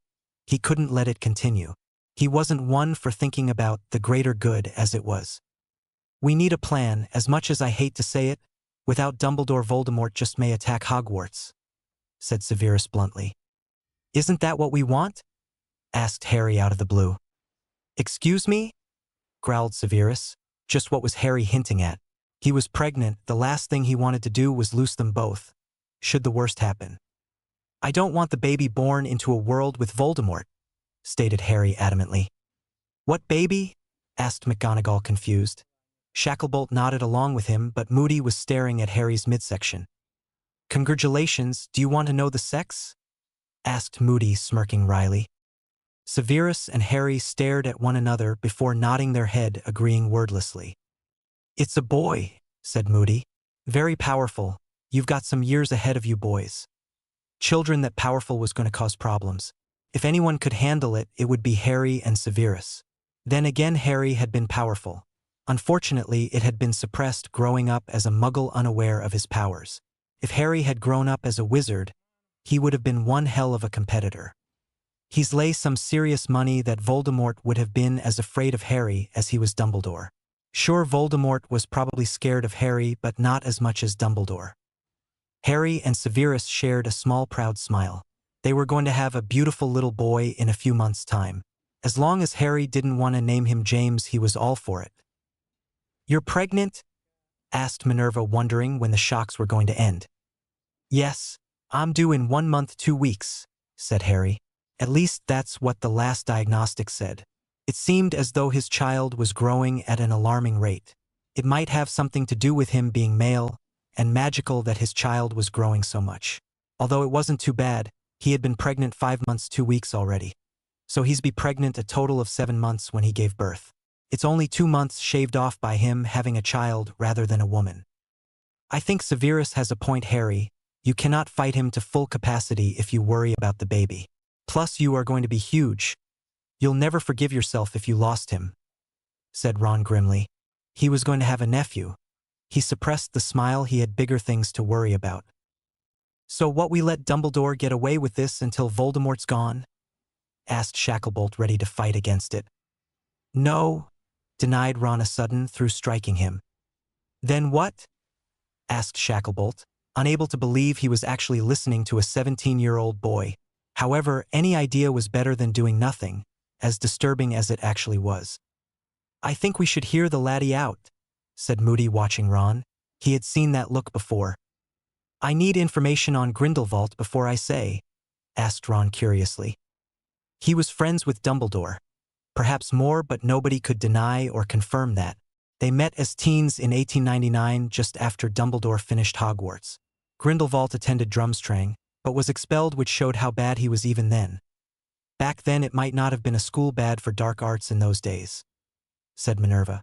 he couldn't let it continue. He wasn't one for thinking about the greater good as it was. We need a plan, as much as I hate to say it. Without Dumbledore, Voldemort just may attack Hogwarts, said Severus bluntly. Isn't that what we want? Asked Harry out of the blue. Excuse me? Growled Severus. Just what was Harry hinting at? He was pregnant. The last thing he wanted to do was lose them both, should the worst happen. I don't want the baby born into a world with Voldemort, stated Harry adamantly. What baby? Asked McGonagall, confused. Shacklebolt nodded along with him, but Moody was staring at Harry's midsection. Congratulations, do you want to know the sex? Asked Moody, smirking wryly. Severus and Harry stared at one another before nodding their head, agreeing wordlessly. It's a boy, said Moody. Very powerful. You've got some years ahead of you boys. Children that powerful was going to cause problems. If anyone could handle it, it would be Harry and Severus. Then again, Harry had been powerful. Unfortunately, it had been suppressed growing up as a muggle, unaware of his powers. If Harry had grown up as a wizard, he would have been one hell of a competitor. He's lay some serious money that Voldemort would have been as afraid of Harry as he was Dumbledore. Sure, Voldemort was probably scared of Harry, but not as much as Dumbledore. Harry and Severus shared a small, proud smile. They were going to have a beautiful little boy in a few months' time. As long as Harry didn't want to name him James, he was all for it. You're pregnant? Asked Minerva, wondering when the shocks were going to end. Yes, I'm due in 1 month 2 weeks, said Harry. At least that's what the last diagnostic said. It seemed as though his child was growing at an alarming rate. It might have something to do with him being male and magical that his child was growing so much. Although it wasn't too bad, he had been pregnant 5 months 2 weeks already. So he's be pregnant a total of 7 months when he gave birth. It's only 2 months shaved off by him having a child rather than a woman. I think Severus has a point, Harry. You cannot fight him to full capacity if you worry about the baby. Plus you are going to be huge. You'll never forgive yourself if you lost him, said Ron grimly. He was going to have a nephew. He suppressed the smile. He had bigger things to worry about. So what, we let Dumbledore get away with this until Voldemort's gone? Asked Shacklebolt, ready to fight against it. No, denied Ron, a sudden through striking him. Then what? Asked Shacklebolt, unable to believe he was actually listening to a 17-year-old boy. However, any idea was better than doing nothing, as disturbing as it actually was. I think we should hear the laddie out, said Moody, watching Ron. He had seen that look before. I need information on Grindelwald before I say, asked Ron curiously. He was friends with Dumbledore. Perhaps more, but nobody could deny or confirm that. They met as teens in 1899, just after Dumbledore finished Hogwarts. Grindelwald attended Drumstrang, but was expelled, which showed how bad he was even then. Back then it might not have been a school bad for dark arts in those days, said Minerva.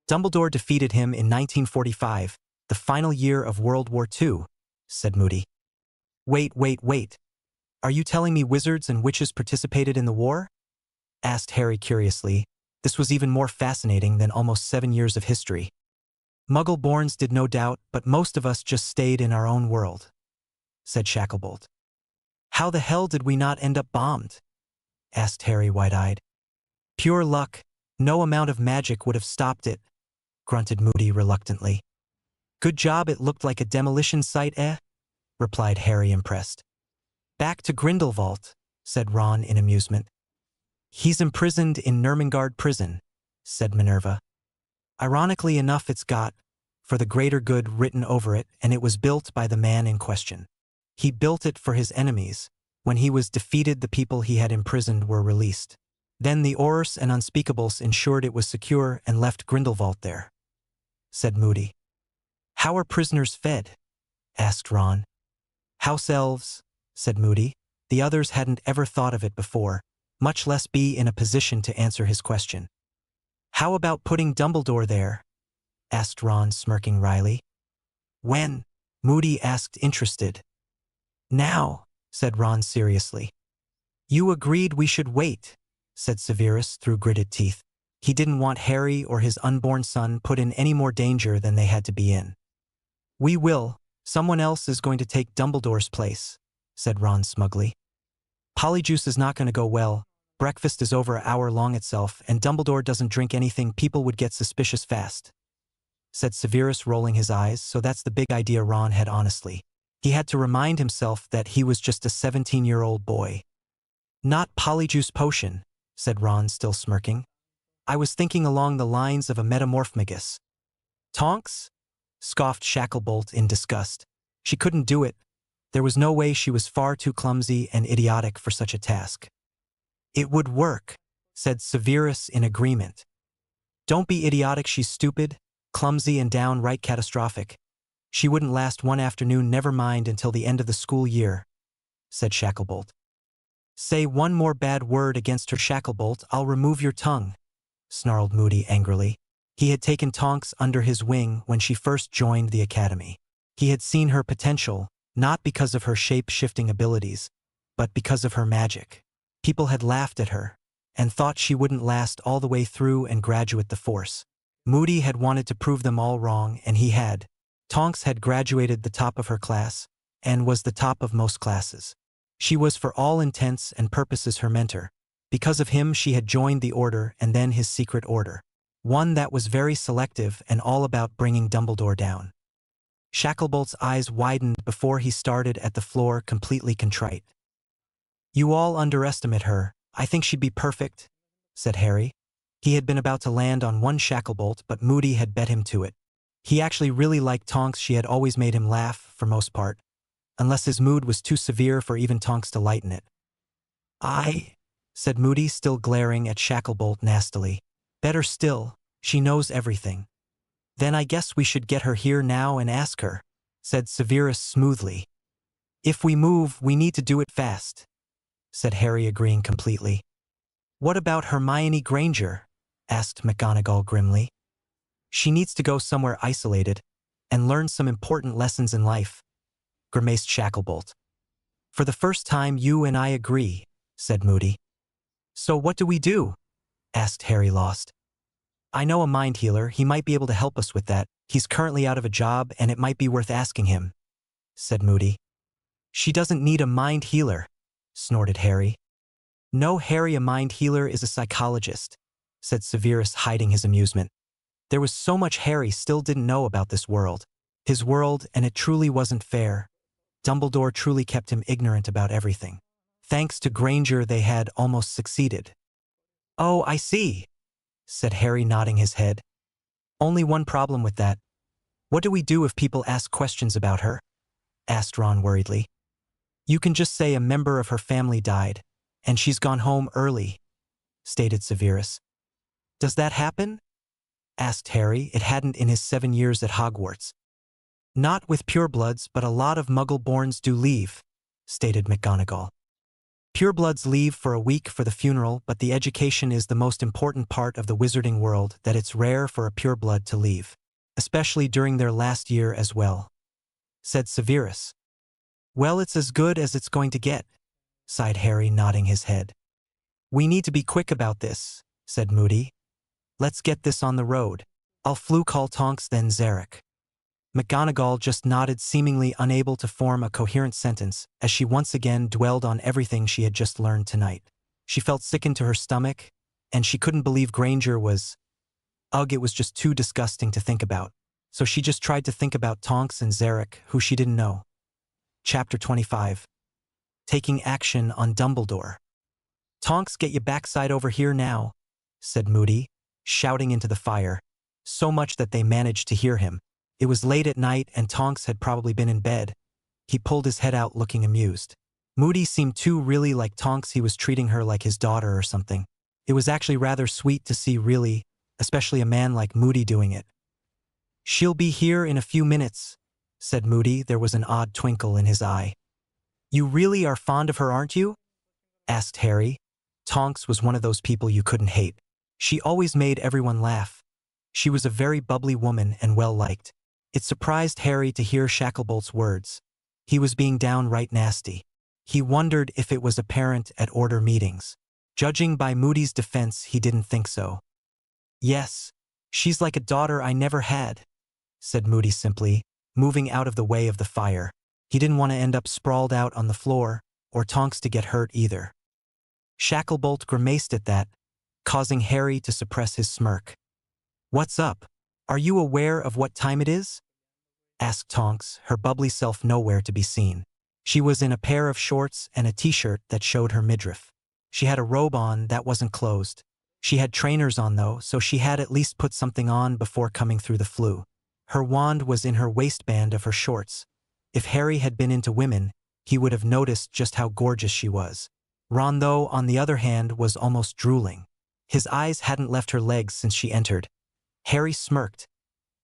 Dumbledore defeated him in 1945, the final year of World War II, said Moody. Wait. Are you telling me wizards and witches participated in the war? Asked Harry curiously. This was even more fascinating than almost 7 years of history. Muggle-borns did, no doubt, but most of us just stayed in our own world, said Shacklebolt. How the hell did we not end up bombed? Asked Harry, wide-eyed. Pure luck. No amount of magic would have stopped it, grunted Moody reluctantly. Good job, it looked like a demolition site, replied Harry, impressed. Back to Grindelwald, said Ron in amusement. He's imprisoned in Nurmengard prison, said Minerva. Ironically enough, it's got, for the greater good, written over it, and it was built by the man in question. He built it for his enemies. When he was defeated, the people he had imprisoned were released. Then the Aurors and Unspeakables ensured it was secure and left Grindelwald there, said Moody. How are prisoners fed? Asked Ron. House elves, said Moody. The others hadn't ever thought of it before, much less be in a position to answer his question. How about putting Dumbledore there? Asked Ron, smirking wryly. When? Moody asked, interested. Now, said Ron seriously. You agreed we should wait, said Severus through gritted teeth. He didn't want Harry or his unborn son put in any more danger than they had to be in. We will. Someone else is going to take Dumbledore's place, said Ron smugly. Polyjuice is not going to go well. Breakfast is over an hour long itself, and Dumbledore doesn't drink anything. People would get suspicious fast, said Severus, rolling his eyes. So that's the big idea. Ron had honestly. He had to remind himself that he was just a 17-year-old boy. Not Polyjuice potion, said Ron, still smirking. I was thinking along the lines of a metamorphmagus. Tonks? Scoffed Shacklebolt in disgust. She couldn't do it. There was no way. She was far too clumsy and idiotic for such a task. It would work, said Severus in agreement. Don't be idiotic. She's stupid, clumsy, and downright catastrophic. She wouldn't last one afternoon, never mind until the end of the school year, said Shacklebolt. Say one more bad word against her, Shacklebolt, I'll remove your tongue, snarled Moody angrily. He had taken Tonks under his wing when she first joined the academy. He had seen her potential, not because of her shape-shifting abilities, but because of her magic. People had laughed at her and thought she wouldn't last all the way through and graduate the Force. Moody had wanted to prove them all wrong, and he had. Tonks had graduated the top of her class and was the top of most classes. She was for all intents and purposes her mentor. Because of him she had joined the Order and then his secret order. One that was very selective and all about bringing Dumbledore down. Shacklebolt's eyes widened before he started at the floor, completely contrite. You all underestimate her. I think she'd be perfect, said Harry. He had been about to land on one Shacklebolt, but Moody had bet him to it. He actually really liked Tonks. She had always made him laugh, for most part, unless his mood was too severe for even Tonks to lighten it. Said Moody, still glaring at Shacklebolt nastily. Better still, she knows everything. Then I guess we should get her here now and ask her, said Severus smoothly. If we move, we need to do it fast, said Harry, agreeing completely. What about Hermione Granger? Asked McGonagall grimly. She needs to go somewhere isolated and learn some important lessons in life, grimaced Shacklebolt. For the first time, you and I agree, said Moody. So what do we do? Asked Harry, lost. I know a mind healer. He might be able to help us with that. He's currently out of a job and it might be worth asking him, said Moody. She doesn't need a mind healer, snorted Harry. No, Harry, a mind healer is a psychologist, said Severus, hiding his amusement. There was so much Harry still didn't know about this world. His world, and it truly wasn't fair. Dumbledore truly kept him ignorant about everything. Thanks to Granger, they had almost succeeded. Oh, I see, said Harry, nodding his head. Only one problem with that. What do we do if people ask questions about her? Asked Ron worriedly. You can just say a member of her family died, and she's gone home early, stated Severus. Does that happen? Asked Harry. It hadn't in his 7 years at Hogwarts. Not with purebloods, but a lot of Muggle-borns do leave, stated McGonagall. Purebloods leave for a week for the funeral, but the education is the most important part of the wizarding world, that it's rare for a pureblood to leave, especially during their last year as well, said Severus. Well, it's as good as it's going to get, sighed Harry, nodding his head. We need to be quick about this, said Moody. Let's get this on the road. I'll call Tonks, then Zarek. McGonagall just nodded, seemingly unable to form a coherent sentence, as she once again dwelled on everything she had just learned tonight. She felt sickened to her stomach, and she couldn't believe Granger was… Ugh, it was just too disgusting to think about. So she just tried to think about Tonks and Zarek, who she didn't know. Chapter 25. Taking action on Dumbledore. Tonks, get your backside over here now, said Moody, shouting into the fire, so much that they managed to hear him. It was late at night and Tonks had probably been in bed. He pulled his head out, looking amused. Moody seemed too really like Tonks. He was treating her like his daughter or something. It was actually rather sweet to see, really, especially a man like Moody doing it. She'll be here in a few minutes, said Moody. There was an odd twinkle in his eye. You really are fond of her, aren't you? Asked Harry. Tonks was one of those people you couldn't hate. She always made everyone laugh. She was a very bubbly woman and well-liked. It surprised Harry to hear Shacklebolt's words. He was being downright nasty. He wondered if it was apparent at order meetings. Judging by Moody's defense, he didn't think so. Yes, she's like a daughter I never had, said Moody simply, moving out of the way of the fire. He didn't want to end up sprawled out on the floor, or Tonks to get hurt either. Shacklebolt grimaced at that, causing Harry to suppress his smirk. What's up? Are you aware of what time it is? Asked Tonks, her bubbly self nowhere to be seen. She was in a pair of shorts and a t-shirt that showed her midriff. She had a robe on that wasn't closed. She had trainers on though, so she had at least put something on before coming through the flu. Her wand was in her waistband of her shorts. If Harry had been into women, he would have noticed just how gorgeous she was. Ron, though, on the other hand, was almost drooling. His eyes hadn't left her legs since she entered. Harry smirked.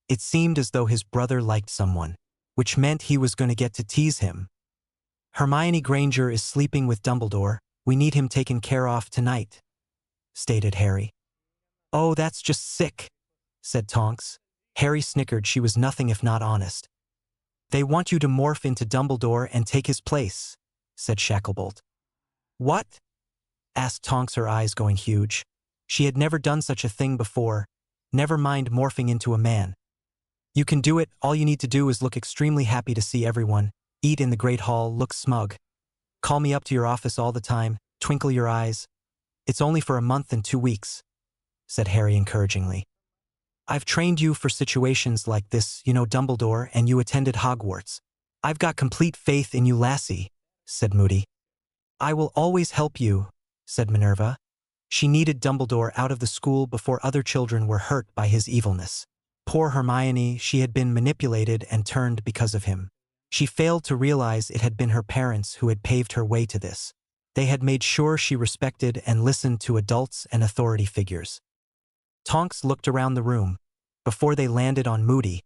It seemed as though his brother liked someone, which meant he was going to get to tease him. Hermione Granger is sleeping with Dumbledore. We need him taken care of tonight, stated Harry. Oh, that's just sick, said Tonks. Harry snickered. She was nothing if not honest. They want you to morph into Dumbledore and take his place, said Shacklebolt. What? Asked Tonks, her eyes going huge. She had never done such a thing before, never mind morphing into a man. You can do it. All you need to do is look extremely happy to see everyone, eat in the Great Hall, look smug. Call me up to your office all the time, twinkle your eyes. It's only for a month and 2 weeks, said Harry encouragingly. I've trained you for situations like this, you know, Dumbledore, and you attended Hogwarts. I've got complete faith in you, lassie, said Moody. I will always help you, said Minerva. She needed Dumbledore out of the school before other children were hurt by his evilness. Poor Hermione, she had been manipulated and turned because of him. She failed to realize it had been her parents who had paved her way to this. They had made sure she respected and listened to adults and authority figures. Tonks looked around the room, before they landed on Moody,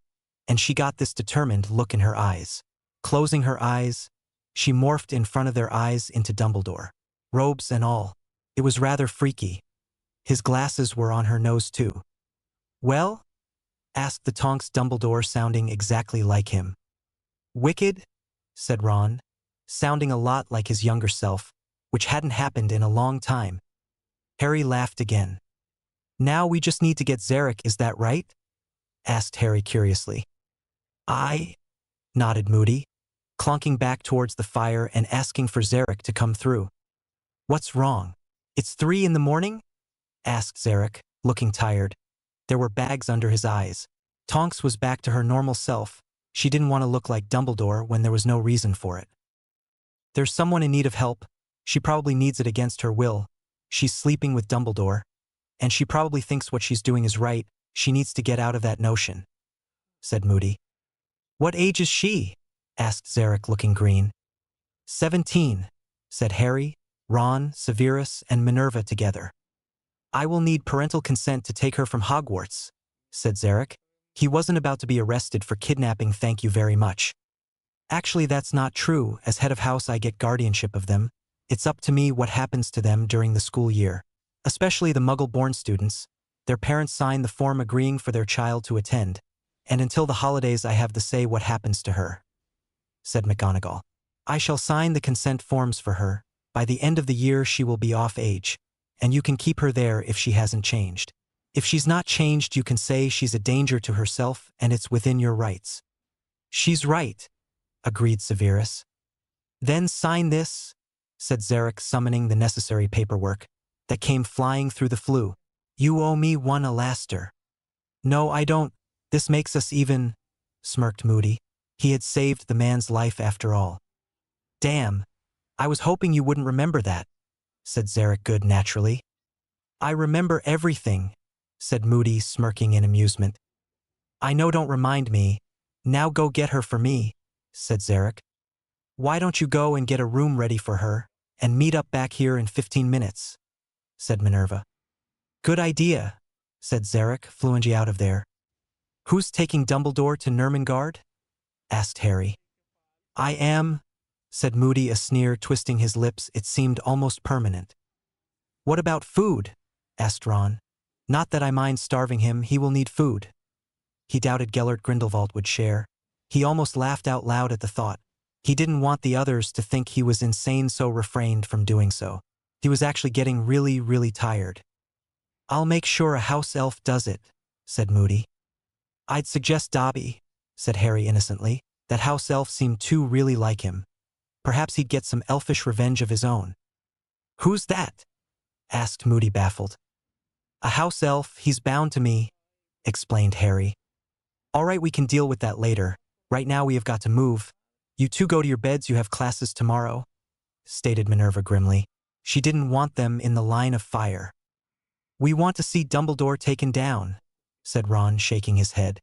and she got this determined look in her eyes. Closing her eyes, She morphed in front of their eyes into Dumbledore. Robes and all. It was rather freaky. His glasses were on her nose too. "Well?" asked the Tonks, Dumbledore sounding exactly like him. "Wicked?" said Ron, sounding a lot like his younger self, which hadn't happened in a long time. Harry laughed again. "Now we just need to get Zarek, is that right?" asked Harry curiously. "Aye," nodded Moody, clunking back towards the fire and asking for Zarek to come through. "What's wrong? It's 3 in the morning?" asked Zarek, looking tired. There were bags under his eyes. Tonks was back to her normal self. She didn't want to look like Dumbledore when there was no reason for it. "There's someone in need of help. She probably needs it against her will. She's sleeping with Dumbledore. And she probably thinks what she's doing is right. She needs to get out of that notion," said Moody. "What age is she?" asked Zarek, looking green. 17, said Harry, Ron, Severus, and Minerva together. "I will need parental consent to take her from Hogwarts," said Zarek. He wasn't about to be arrested for kidnapping, thank you very much. "Actually, that's not true. As head of house, I get guardianship of them. It's up to me what happens to them during the school year. Especially the Muggle-born students. Their parents sign the form agreeing for their child to attend. And until the holidays I have the say what happens to her," said McGonagall. "I shall sign the consent forms for her. By the end of the year she will be off age. And you can keep her there if she hasn't changed. If she's not changed, you can say she's a danger to herself and it's within your rights." "She's right," agreed Severus. "Then sign this," said Zarek, summoning the necessary paperwork that came flying through the flue. "You owe me 1 Alaster." "No, I don't. This makes us even," smirked Moody. He had saved the man's life after all. "Damn. I was hoping you wouldn't remember that," said Zarek good naturally. "I remember everything," said Moody, smirking in amusement. "I know, don't remind me. Now go get her for me," said Zarek. "Why don't you go and get a room ready for her, and meet up back here in 15 minutes, said Minerva. "Good idea," said Zarek, fluency out of there. "Who's taking Dumbledore to Nurmengard?" asked Harry. "I am," said Moody, a sneer twisting his lips. It seemed almost permanent. "What about food?" asked Ron. "Not that I mind starving him, he will need food." He doubted Gellert Grindelwald would share. He almost laughed out loud at the thought. He didn't want the others to think he was insane, so refrained from doing so. He was actually getting really, really tired. "I'll make sure a house elf does it," said Moody. "I'd suggest Dobby," said Harry innocently. That house elf seemed too really like him. Perhaps he'd get some elfish revenge of his own. "Who's that?" asked Moody, baffled. "A house elf, he's bound to me," explained Harry. "All right, we can deal with that later. Right now we have got to move. You two go to your beds, you have classes tomorrow," stated Minerva grimly. She didn't want them in the line of fire. "We want to see Dumbledore taken down," said Ron, shaking his head.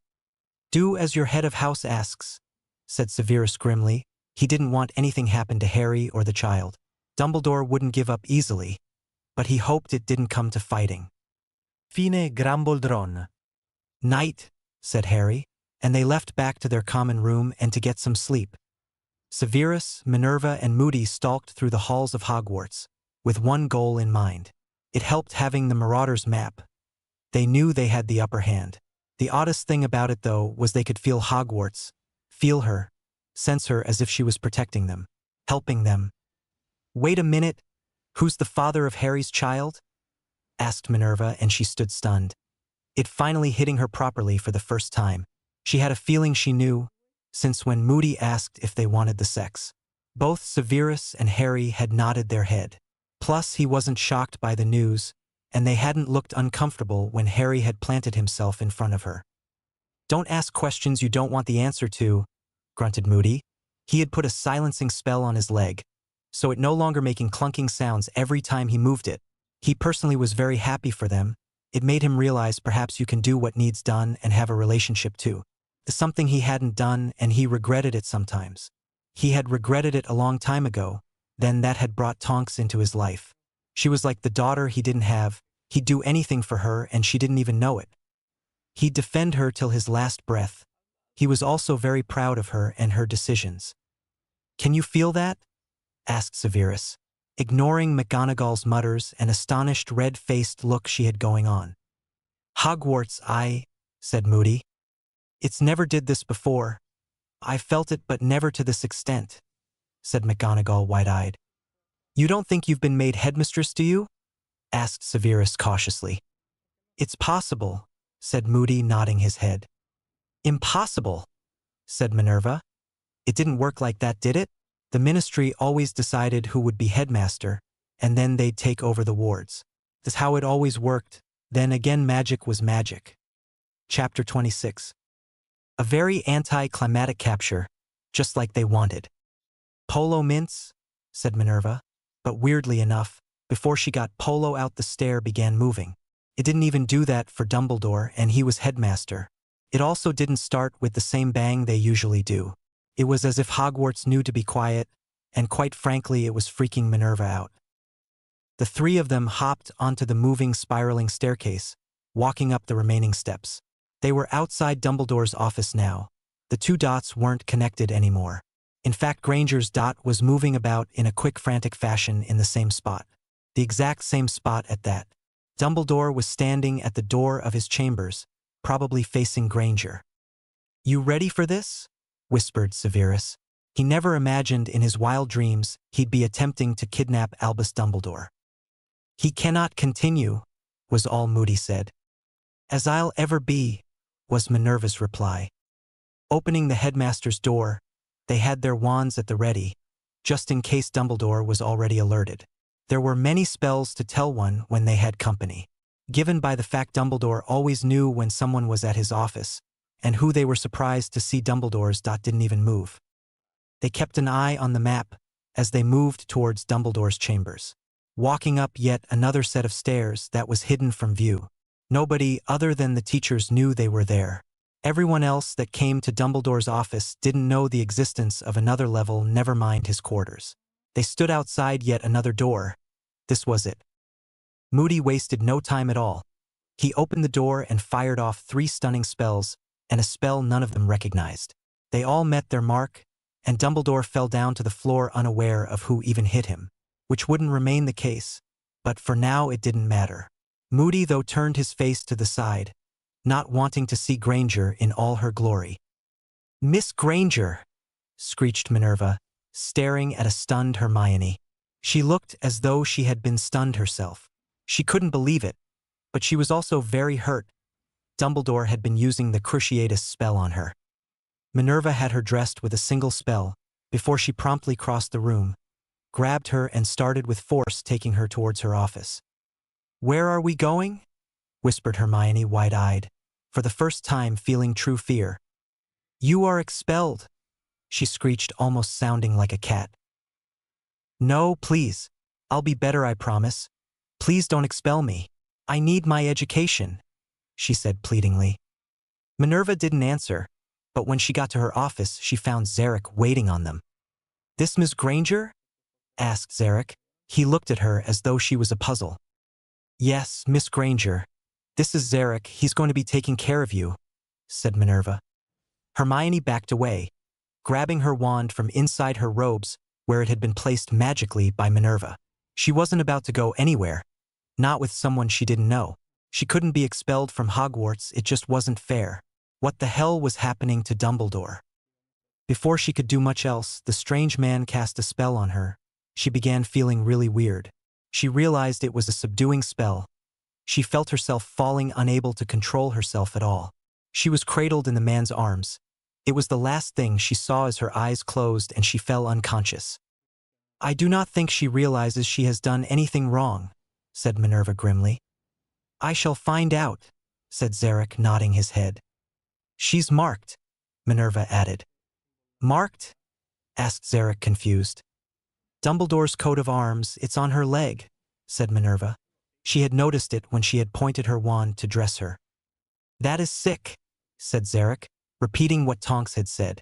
"Do as your head of house asks," said Severus grimly. He didn't want anything happen to Harry or the child. Dumbledore wouldn't give up easily, but he hoped it didn't come to fighting. Fine Gramboldron. "Night," said Harry, and they left back to their common room and to get some sleep. Severus, Minerva, and Moody stalked through the halls of Hogwarts, with one goal in mind. It helped having the Marauders map. They knew they had the upper hand. The oddest thing about it, though, was they could feel Hogwarts, feel her, sense her as if she was protecting them, helping them. "Wait a minute, who's the father of Harry's child?" asked Minerva, and she stood stunned. It finally hitting her properly for the first time. She had a feeling she knew, since when Moody asked if they wanted the sex. Both Severus and Harry had nodded their head. Plus, he wasn't shocked by the news, and they hadn't looked uncomfortable when Harry had planted himself in front of her. "Don't ask questions you don't want the answer to," grunted Moody. He had put a silencing spell on his leg, so it no longer making clunking sounds every time he moved it. He personally was very happy for them. It made him realize perhaps you can do what needs done and have a relationship too. Something he hadn't done, and he regretted it sometimes. He had regretted it a long time ago, then that had brought Tonks into his life. She was like the daughter he didn't have. He'd do anything for her and she didn't even know it. He'd defend her till his last breath. He was also very proud of her and her decisions. Can you feel that? Asked Severus, ignoring McGonagall's mutters and astonished red-faced look she had going on. Hogwarts, said Moody. It's never did this before. I felt it, but never to this extent, said McGonagall wide-eyed. You don't think you've been made headmistress, do you? Asked Severus cautiously. It's possible, said Moody, nodding his head. Impossible, said Minerva. It didn't work like that, did it? The ministry always decided who would be headmaster, and then they'd take over the wards. That's how it always worked. Then again, magic was magic. Chapter 26. A very anticlimactic capture, just like they wanted. Polo mints, said Minerva, but weirdly enough, before she got Polo out, the stair began moving. It didn't even do that for Dumbledore, and he was headmaster. It also didn't start with the same bang they usually do. It was as if Hogwarts knew to be quiet, and quite frankly, it was freaking Minerva out. The three of them hopped onto the moving, spiraling staircase, walking up the remaining steps. They were outside Dumbledore's office now. The two dots weren't connected anymore. In fact, Granger's dot was moving about in a quick, frantic fashion in the same spot. The exact same spot at that. Dumbledore was standing at the door of his chambers, probably facing Granger. You ready for this? Whispered Severus. He never imagined in his wild dreams he'd be attempting to kidnap Albus Dumbledore. He cannot continue, was all Moody said. As I'll ever be, was Minerva's reply. Opening the headmaster's door, they had their wands at the ready, just in case Dumbledore was already alerted. There were many spells to tell one when they had company, given by the fact Dumbledore always knew when someone was at his office, and who they were surprised to see Dumbledore's dot didn't even move. They kept an eye on the map as they moved towards Dumbledore's chambers, walking up yet another set of stairs that was hidden from view. Nobody other than the teachers knew they were there. Everyone else that came to Dumbledore's office didn't know the existence of another level, never mind his quarters. They stood outside yet another door. This was it. Moody wasted no time at all. He opened the door and fired off 3 stunning spells, and a spell none of them recognized. They all met their mark, and Dumbledore fell down to the floor unaware of who even hit him, which wouldn't remain the case, but for now it didn't matter. Moody, though, turned his face to the side, not wanting to see Granger in all her glory. Miss Granger, screeched Minerva, staring at a stunned Hermione. She looked as though she had been stunned herself. She couldn't believe it, but she was also very hurt. Dumbledore had been using the Cruciatus spell on her. Minerva had her dressed with a single spell, before she promptly crossed the room, grabbed her and started with force taking her towards her office. Where are we going? Whispered Hermione, wide-eyed, for the first time feeling true fear. You are expelled, she screeched, almost sounding like a cat. No, please. I'll be better, I promise. Please don't expel me. I need my education, she said pleadingly. Minerva didn't answer, but when she got to her office, she found Zarek waiting on them. This Miss Granger? Asked Zarek. He looked at her as though she was a puzzle. Yes, Miss Granger. This is Zarek. He's going to be taking care of you, said Minerva. Hermione backed away, grabbing her wand from inside her robes where it had been placed magically by Minerva. She wasn't about to go anywhere, not with someone she didn't know. She couldn't be expelled from Hogwarts, it just wasn't fair. What the hell was happening to Dumbledore? Before she could do much else, the strange man cast a spell on her. She began feeling really weird. She realized it was a subduing spell. She felt herself falling, unable to control herself at all. She was cradled in the man's arms. It was the last thing she saw as her eyes closed and she fell unconscious. I do not think she realizes she has done anything wrong, said Minerva grimly. I shall find out, said Zarek, nodding his head. She's marked, Minerva added. Marked? Asked Zarek, confused. Dumbledore's coat of arms, it's on her leg, said Minerva. She had noticed it when she had pointed her wand to dress her. That is sick, said Zarek, repeating what Tonks had said.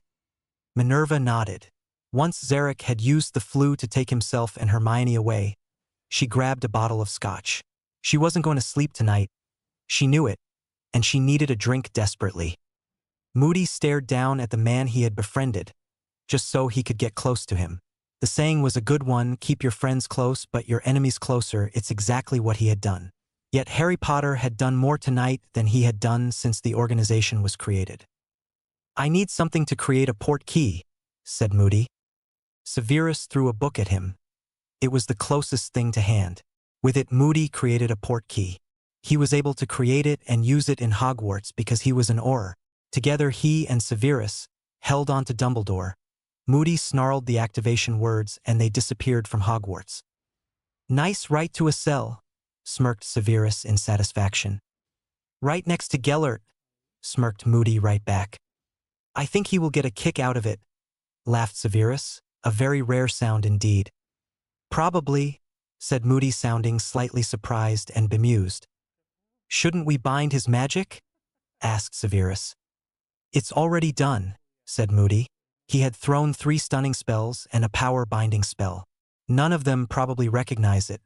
Minerva nodded. Once Zarek had used the flu to take himself and Hermione away, she grabbed a bottle of scotch. She wasn't going to sleep tonight. She knew it, and she needed a drink desperately. Moody stared down at the man he had befriended, just so he could get close to him. The saying was a good one, keep your friends close but your enemies closer. It's exactly what he had done. Yet Harry Potter had done more tonight than he had done since the organization was created. I need something to create a port key, said Moody. Severus threw a book at him. It was the closest thing to hand. With it, Moody created a port key. He was able to create it and use it in Hogwarts because he was an Auror. Together he and Severus held on to Dumbledore. Moody snarled the activation words and they disappeared from Hogwarts. Nice right to a cell, smirked Severus in satisfaction. Right next to Gellert, smirked Moody right back. I think he will get a kick out of it, laughed Severus, a very rare sound indeed. Probably, said Moody, sounding slightly surprised and bemused. Shouldn't we bind his magic? Asked Severus. It's already done, said Moody. He had thrown 3 stunning spells and a power binding spell. None of them probably recognized it.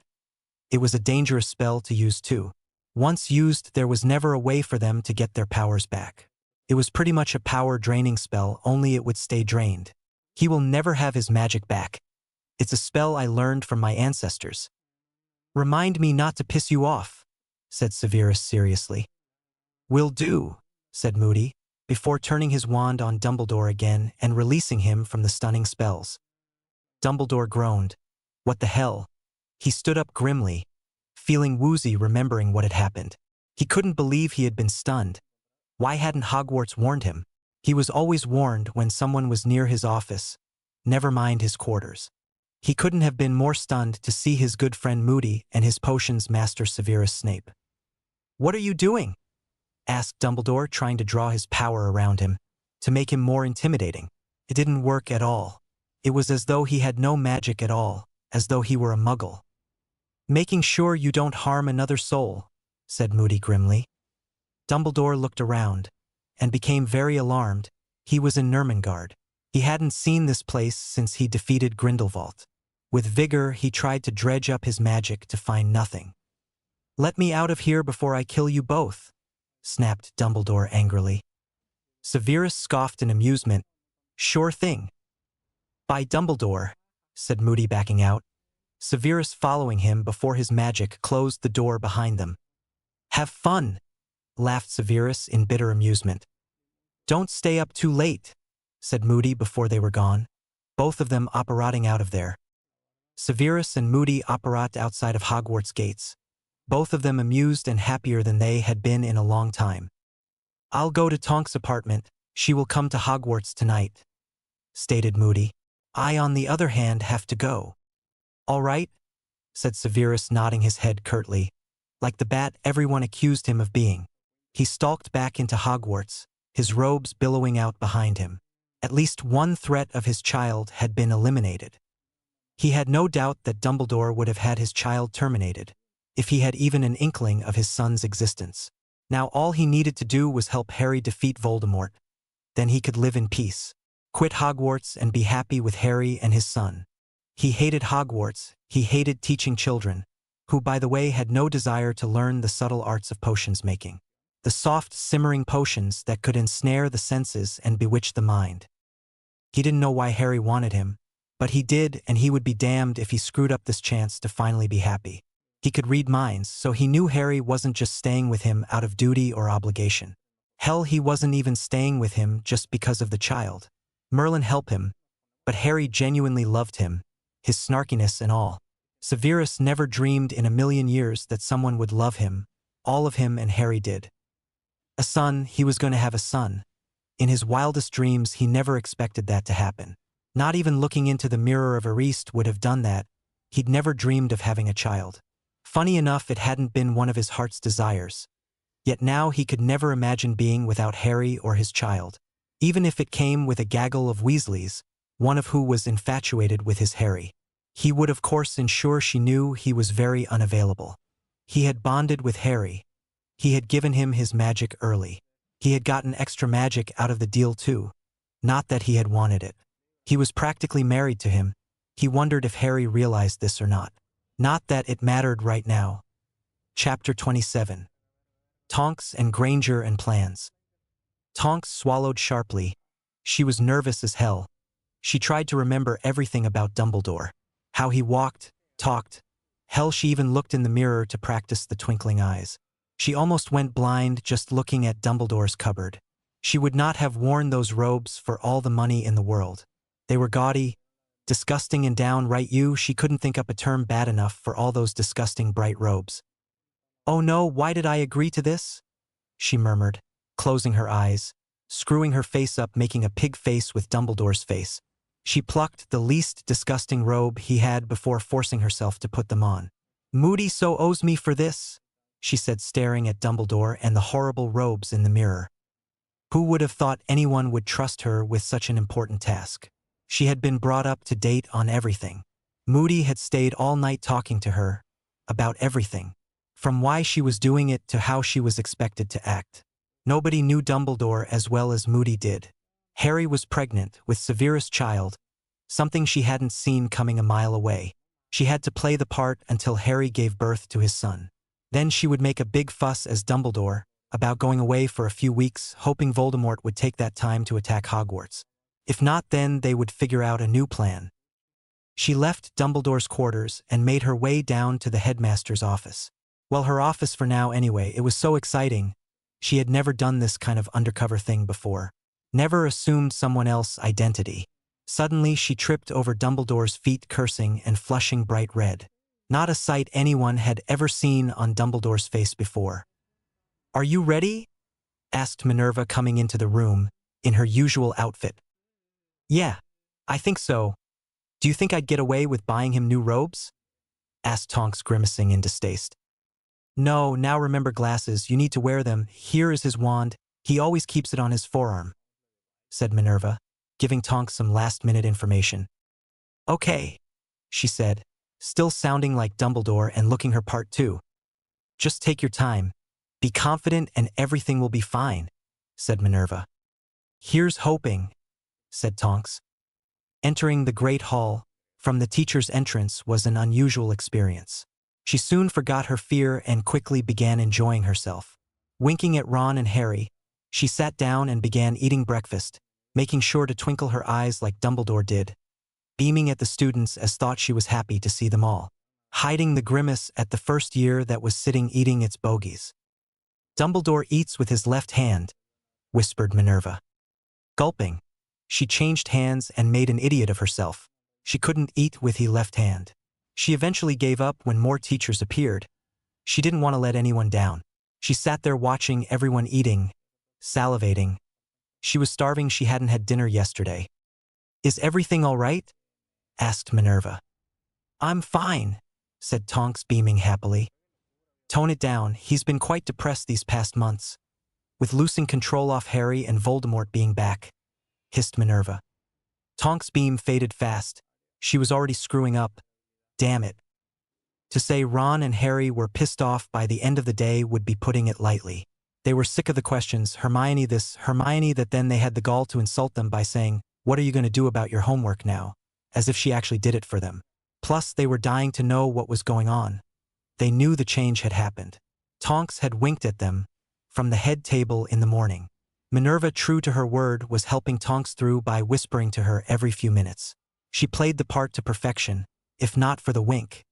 It was a dangerous spell to use too. Once used, there was never a way for them to get their powers back. It was pretty much a power draining spell, only it would stay drained. He will never have his magic back. It's a spell I learned from my ancestors. Remind me not to piss you off, said Severus seriously. Will do, said Moody, before turning his wand on Dumbledore again and releasing him from the stunning spells. Dumbledore groaned. What the hell? He stood up grimly, feeling woozy remembering what had happened. He couldn't believe he had been stunned. Why hadn't Hogwarts warned him? He was always warned when someone was near his office, never mind his quarters. He couldn't have been more stunned to see his good friend Moody and his potions master Severus Snape. What are you doing? Asked Dumbledore, trying to draw his power around him, to make him more intimidating. It didn't work at all. It was as though he had no magic at all, as though he were a muggle. Making sure you don't harm another soul, said Moody grimly. Dumbledore looked around, and became very alarmed. He was in Nurmengard. He hadn't seen this place since he defeated Grindelwald. With vigor, he tried to dredge up his magic to find nothing. Let me out of here before I kill you both, snapped Dumbledore angrily. Severus scoffed in amusement. Sure thing. By Dumbledore, said Moody, backing out. Severus following him before his magic closed the door behind them. Have fun, laughed Severus in bitter amusement. Don't stay up too late, said Moody before they were gone, both of them operating out of there. Severus and Moody operate outside of Hogwarts gates, both of them amused and happier than they had been in a long time. I'll go to Tonk's apartment, she will come to Hogwarts tonight, stated Moody. I, on the other hand, have to go. All right, said Severus, nodding his head curtly, like the bat everyone accused him of being. He stalked back into Hogwarts, his robes billowing out behind him. At least one threat of his child had been eliminated. He had no doubt that Dumbledore would have had his child terminated, if he had even an inkling of his son's existence. Now all he needed to do was help Harry defeat Voldemort. Then he could live in peace, quit Hogwarts and be happy with Harry and his son. He hated Hogwarts, he hated teaching children, who by the way had no desire to learn the subtle arts of potions making. The soft, simmering potions that could ensnare the senses and bewitch the mind. He didn't know why Harry wanted him, but he did, and he would be damned if he screwed up this chance to finally be happy. He could read minds, so he knew Harry wasn't just staying with him out of duty or obligation. Hell, he wasn't even staying with him just because of the child. Merlin helped him, but Harry genuinely loved him, his snarkiness and all. Severus never dreamed in a million years that someone would love him, all of him, and Harry did. A son, he was going to have a son. In his wildest dreams, he never expected that to happen. Not even looking into the mirror of Ariste would have done that. He'd never dreamed of having a child. Funny enough, it hadn't been one of his heart's desires. Yet now he could never imagine being without Harry or his child. Even if it came with a gaggle of Weasleys, one of who was infatuated with his Harry. He would of course ensure she knew he was very unavailable. He had bonded with Harry. He had given him his magic early. He had gotten extra magic out of the deal too. Not that he had wanted it. He was practically married to him. He wondered if Harry realized this or not. Not that it mattered right now. Chapter 27. Tonks and Granger and Plans. Tonks swallowed sharply. She was nervous as hell. She tried to remember everything about Dumbledore. How he walked, talked. Hell, she even looked in the mirror to practice the twinkling eyes. She almost went blind just looking at Dumbledore's cupboard. She would not have worn those robes for all the money in the world. They were gaudy, disgusting and downright she couldn't think up a term bad enough for all those disgusting bright robes. "Oh no, why did I agree to this?" she murmured, closing her eyes, screwing her face up, making a pig face with Dumbledore's face. She plucked the least disgusting robe he had before forcing herself to put them on. "Moody so owes me for this," she said, staring at Dumbledore and the horrible robes in the mirror. Who would have thought anyone would trust her with such an important task? She had been brought up to date on everything. Moody had stayed all night talking to her about everything, from why she was doing it to how she was expected to act. Nobody knew Dumbledore as well as Moody did. Harry was pregnant with Severus' child, something she hadn't seen coming a mile away. She had to play the part until Harry gave birth to his son. Then she would make a big fuss as Dumbledore about going away for a few weeks, hoping Voldemort would take that time to attack Hogwarts. If not, then they would figure out a new plan. She left Dumbledore's quarters and made her way down to the headmaster's office. Well, her office for now anyway. It was so exciting. She had never done this kind of undercover thing before. Never assumed someone else's identity. Suddenly she tripped over Dumbledore's feet, cursing and flushing bright red. Not a sight anyone had ever seen on Dumbledore's face before. "Are you ready?" asked Minerva, coming into the room in her usual outfit. "Yeah, I think so. Do you think I'd get away with buying him new robes?" asked Tonks, grimacing in distaste. "No, now remember glasses, you need to wear them. Here is his wand, he always keeps it on his forearm," said Minerva, giving Tonks some last-minute information. "Okay," she said, still sounding like Dumbledore and looking her part too. "Just take your time. Be confident and everything will be fine," said Minerva. "Here's hoping," said Tonks. Entering the great hall from the teacher's entrance was an unusual experience. She soon forgot her fear and quickly began enjoying herself. Winking at Ron and Harry, she sat down and began eating breakfast, making sure to twinkle her eyes like Dumbledore did, beaming at the students as thought she was happy to see them all, hiding the grimace at the first year that was sitting eating its bogies. "Dumbledore eats with his left hand," whispered Minerva. Gulping, she changed hands and made an idiot of herself. She couldn't eat with his left hand. She eventually gave up when more teachers appeared. She didn't want to let anyone down. She sat there watching everyone eating, salivating. She was starving. She hadn't had dinner yesterday. "Is everything all right?" asked Minerva. "I'm fine," said Tonks, beaming happily. "Tone it down, he's been quite depressed these past months, with losing control off Harry and Voldemort being back," hissed Minerva. Tonks' beam faded fast. She was already screwing up. Damn it. To say Ron and Harry were pissed off by the end of the day would be putting it lightly. They were sick of the questions, Hermione this, Hermione that. Then they had the gall to insult them by saying, "What are you going to do about your homework now?" as if she actually did it for them. Plus, they were dying to know what was going on. They knew the change had happened. Tonks had winked at them from the head table in the morning. Minerva, true to her word, was helping Tonks through by whispering to her every few minutes. She played the part to perfection. If not for the wink,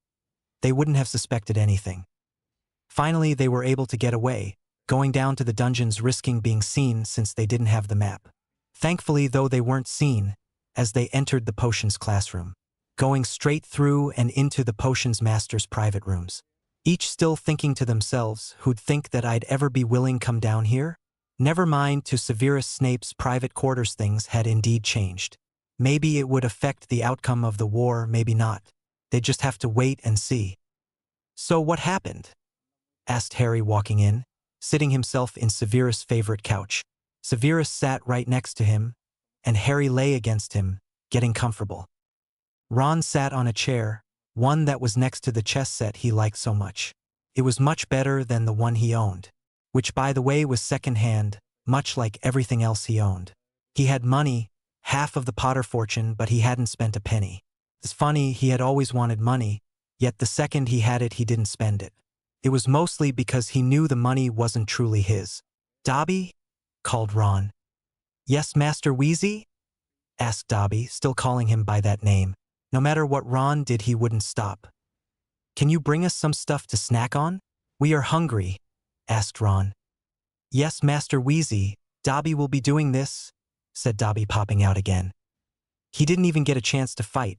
they wouldn't have suspected anything. Finally, they were able to get away, going down to the dungeons, risking being seen since they didn't have the map. Thankfully, though, they weren't seen as they entered the potions classroom, going straight through and into the potions master's private rooms. Each still thinking to themselves, "Who'd think that I'd ever be willing come down here?" Never mind, to Severus Snape's private quarters things had indeed changed. Maybe it would affect the outcome of the war, maybe not. They'd just have to wait and see. "So what happened?" asked Harry, walking in, sitting himself in Severus' favorite couch. Severus sat right next to him, and Harry lay against him, getting comfortable. Ron sat on a chair, one that was next to the chess set he liked so much. It was much better than the one he owned, which by the way was second-hand, much like everything else he owned. He had money, half of the Potter fortune, but he hadn't spent a penny. It's funny, he had always wanted money, yet the second he had it he didn't spend it. It was mostly because he knew the money wasn't truly his. "Dobby?" called Ron. "Yes, Master Weasley?" asked Dobby, still calling him by that name. No matter what Ron did, he wouldn't stop. Can you bring us some stuff to snack on? We are hungry, asked Ron. Yes, Master Weasley, Dobby will be doing this, said Dobby, popping out again. He didn't even get a chance to fight.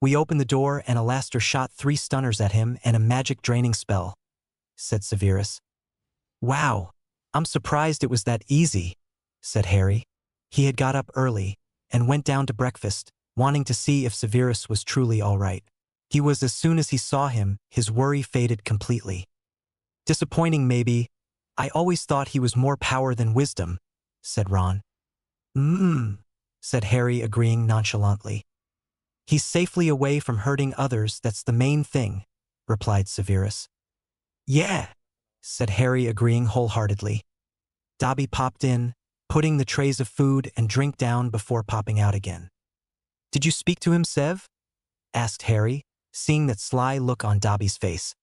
We opened the door and Alastor shot 3 stunners at him and a magic draining spell, said Severus. Wow, I'm surprised it was that easy, said Harry. He had got up early and went down to breakfast, wanting to see if Severus was truly all right. He was. As soon as he saw him, his worry faded completely. Disappointing maybe. I always thought he was more power than wisdom, said Ron. Said Harry, agreeing nonchalantly. He's safely away from hurting others, that's the main thing, replied Severus. Yeah, said Harry, agreeing wholeheartedly. Dobby popped in, putting the trays of food and drink down before popping out again. Did you speak to him, Sev? Asked Harry, seeing that sly look on Dobby's face.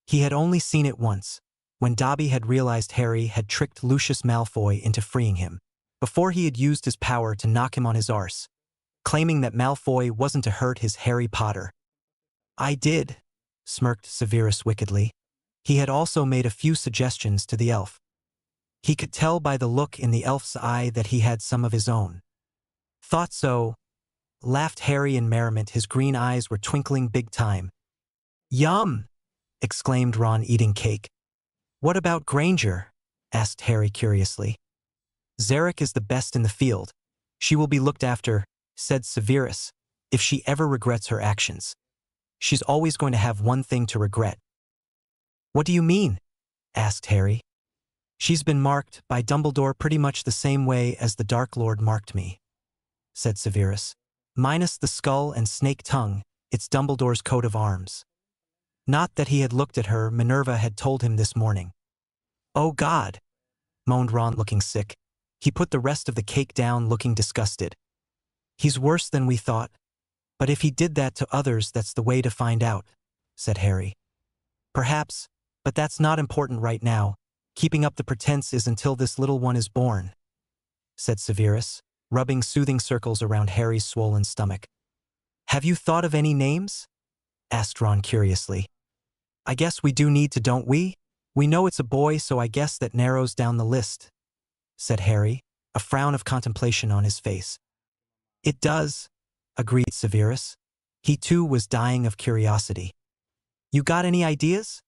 He had only seen it once, when Dobby had realized Harry had tricked Lucius Malfoy into freeing him, before he had used his power to knock him on his arse, claiming that Malfoy wasn't to hurt his Harry Potter. I did, smirked Severus wickedly. He had also made a few suggestions to the elf. He could tell by the look in the elf's eye that he had some of his own. Thought so, laughed Harry in merriment. His green eyes were twinkling big time. Yum! Exclaimed Ron, eating cake. What about Granger? Asked Harry curiously. Zarek is the best in the field. She will be looked after, said Severus, if she ever regrets her actions. She's always going to have one thing to regret. What do you mean? Asked Harry. She's been marked by Dumbledore pretty much the same way as the Dark Lord marked me, said Severus. Minus the skull and snake tongue, it's Dumbledore's coat of arms. Not that he had looked at her, Minerva had told him this morning. Oh God, moaned Ron, looking sick. He put the rest of the cake down, looking disgusted. He's worse than we thought. But if he did that to others, that's the way to find out, said Harry. Perhaps, but that's not important right now. Keeping up the pretense is until this little one is born, said Severus, rubbing soothing circles around Harry's swollen stomach. Have you thought of any names? Asked Ron curiously. I guess we do need to, don't we? We know it's a boy, so I guess that narrows down the list, said Harry, a frown of contemplation on his face. It does, agreed Severus. He too was dying of curiosity. You got any ideas?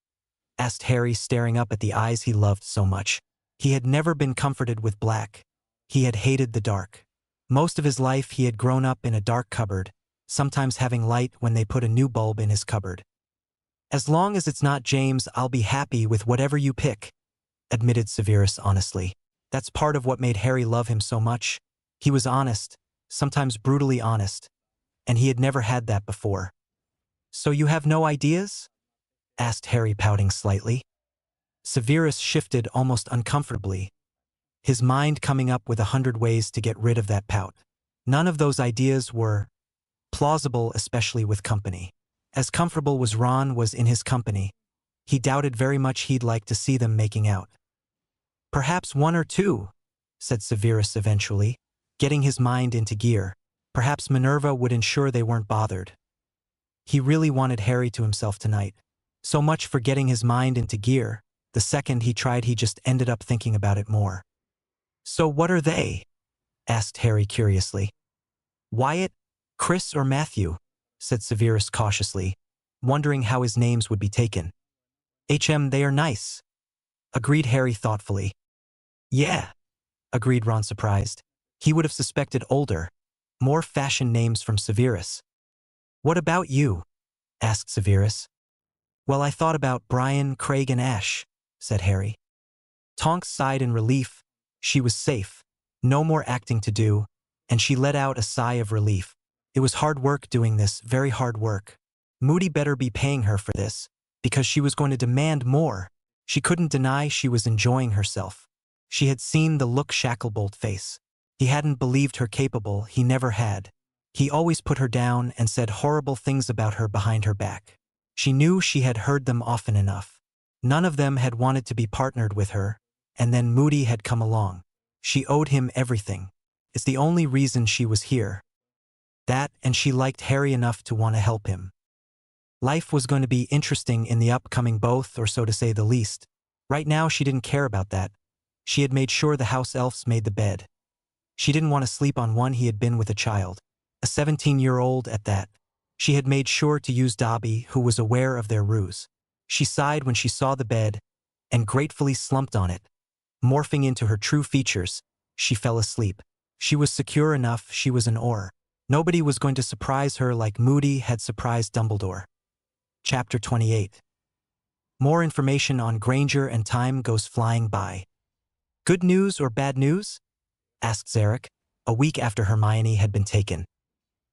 Asked Harry, staring up at the eyes he loved so much. He had never been comforted with black. He had hated the dark. Most of his life he had grown up in a dark cupboard, sometimes having light when they put a new bulb in his cupboard. As long as it's not James, I'll be happy with whatever you pick, admitted Severus honestly. That's part of what made Harry love him so much. He was honest, sometimes brutally honest, and he had never had that before. So you have no ideas? Asked Harry, pouting slightly. Severus shifted almost uncomfortably, his mind coming up with 100 ways to get rid of that pout. None of those ideas were plausible, especially with company. As comfortable as Ron was in his company, he doubted very much he'd like to see them making out. Perhaps 1 or 2, said Severus eventually, getting his mind into gear. Perhaps Minerva would ensure they weren't bothered. He really wanted Harry to himself tonight. So much for getting his mind into gear. The second he tried, he just ended up thinking about it more. So what are they? Asked Harry curiously. Wyatt, Chris, or Matthew? Said Severus cautiously, wondering how his names would be taken. They are nice, agreed Harry thoughtfully. Yeah, agreed Ron, surprised. He would have suspected older, more fashion names from Severus. What about you? Asked Severus. Well, I thought about Brian, Craig, and Ash, said Harry. Tonks sighed in relief. She was safe, no more acting to do, and she let out a sigh of relief. It was hard work doing this, very hard work. Moody better be paying her for this, because she was going to demand more. She couldn't deny she was enjoying herself. She had seen the look Shacklebolt face. He hadn't believed her capable, he never had. He always put her down and said horrible things about her behind her back. She knew she had heard them often enough. None of them had wanted to be partnered with her, and then Moody had come along. She owed him everything. It's the only reason she was here. That, and she liked Harry enough to want to help him. Life was going to be interesting in the upcoming both, or so to say the least. Right now she didn't care about that. She had made sure the house elves made the bed. She didn't want to sleep on one he had been with a child. A 17-year-old at that. She had made sure to use Dobby, who was aware of their ruse. She sighed when she saw the bed, and gratefully slumped on it. Morphing into her true features, she fell asleep. She was secure enough, she was an Auror. Nobody was going to surprise her like Moody had surprised Dumbledore. Chapter 28. More information on Granger and time goes flying by. Good news or bad news? Asked Zarek, a week after Hermione had been taken.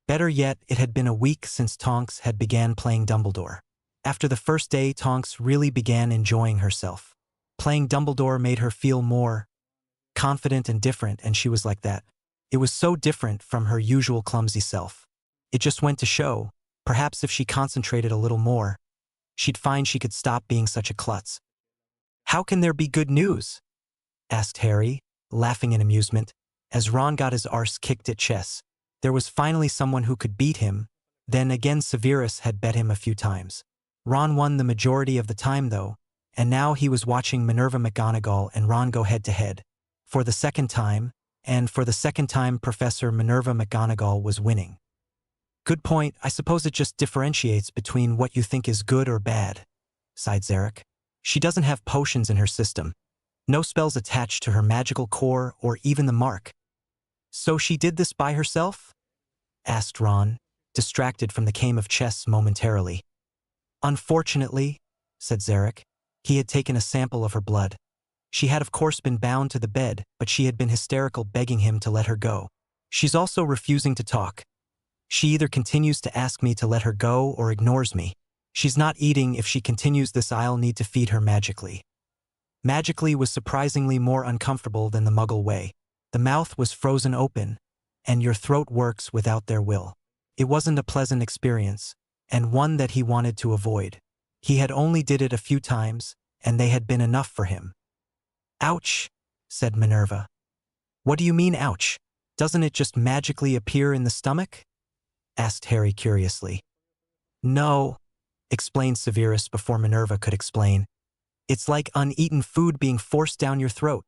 Better yet, it had been a week since Tonks had began playing Dumbledore. After the first day, Tonks really began enjoying herself. Playing Dumbledore made her feel more confident and different, and she was like that. It was so different from her usual clumsy self. It just went to show, perhaps if she concentrated a little more, she'd find she could stop being such a klutz. How can there be good news? Asked Harry, laughing in amusement, as Ron got his arse kicked at chess. There was finally someone who could beat him. Then again Severus had bet him a few times. Ron won the majority of the time though, and now he was watching Minerva McGonagall and Ron go head-to-head. For the second time, and for the second time Professor Minerva McGonagall was winning. Good point, I suppose it just differentiates between what you think is good or bad, sighed Zarek. She doesn't have potions in her system. No spells attached to her magical core or even the mark. So she did this by herself? Asked Ron, distracted from the game of chess momentarily. Unfortunately, said Zarek, he had taken a sample of her blood. She had of course been bound to the bed, but she had been hysterical begging him to let her go. She's also refusing to talk. She either continues to ask me to let her go or ignores me. She's not eating. If she continues this, I'll need to feed her magically. Magically was surprisingly more uncomfortable than the Muggle way. The mouth was frozen open, and your throat works without their will. It wasn't a pleasant experience, and one that he wanted to avoid. He had only did it a few times, and they had been enough for him. Ouch, said Minerva. What do you mean, ouch? Doesn't it just magically appear in the stomach? Asked Harry curiously. No, explained Severus before Minerva could explain. It's like uneaten food being forced down your throat.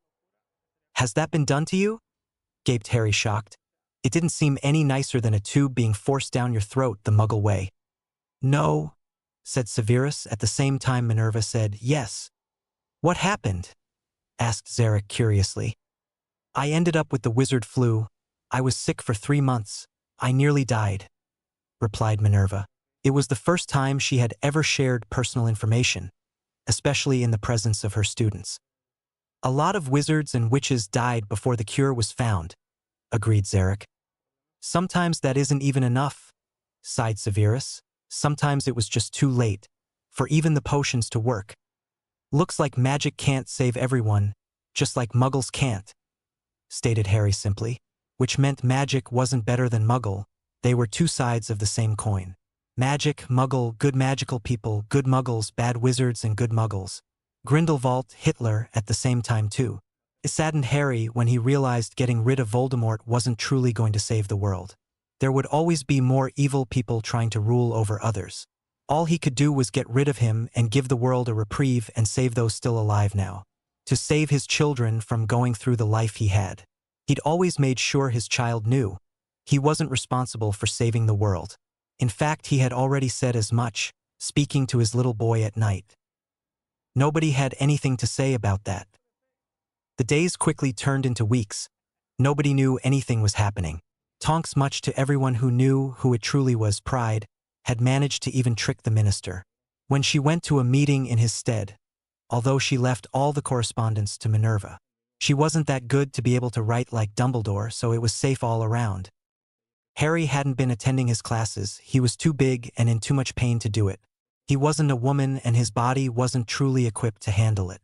Has that been done to you? Gaped Harry, shocked. It didn't seem any nicer than a tube being forced down your throat the Muggle way. No, said Severus. At the same time Minerva said yes. What happened? Asked Zarek curiously. I ended up with the wizard flu. I was sick for 3 months. I nearly died, replied Minerva. It was the first time she had ever shared personal information, especially in the presence of her students. A lot of wizards and witches died before the cure was found, agreed Zarek. Sometimes that isn't even enough, sighed Severus. Sometimes it was just too late for even the potions to work. Looks like magic can't save everyone, just like Muggles can't, stated Harry simply, which meant magic wasn't better than Muggle. They were two sides of the same coin. Magic, Muggle, good magical people, good Muggles, bad wizards and good Muggles. Grindelwald, Hitler at the same time too. It saddened Harry when he realized getting rid of Voldemort wasn't truly going to save the world. There would always be more evil people trying to rule over others. All he could do was get rid of him and give the world a reprieve and save those still alive now. To save his children from going through the life he had. He'd always made sure his child knew he wasn't responsible for saving the world. In fact, he had already said as much, speaking to his little boy at night. Nobody had anything to say about that. The days quickly turned into weeks. Nobody knew anything was happening. Tonks, much to everyone who knew who it truly was, pride, had managed to even trick the minister. When she went to a meeting in his stead, although she left all the correspondence to Minerva, she wasn't that good to be able to write like Dumbledore, so it was safe all around. Harry hadn't been attending his classes. He was too big and in too much pain to do it. He wasn't a woman and his body wasn't truly equipped to handle it.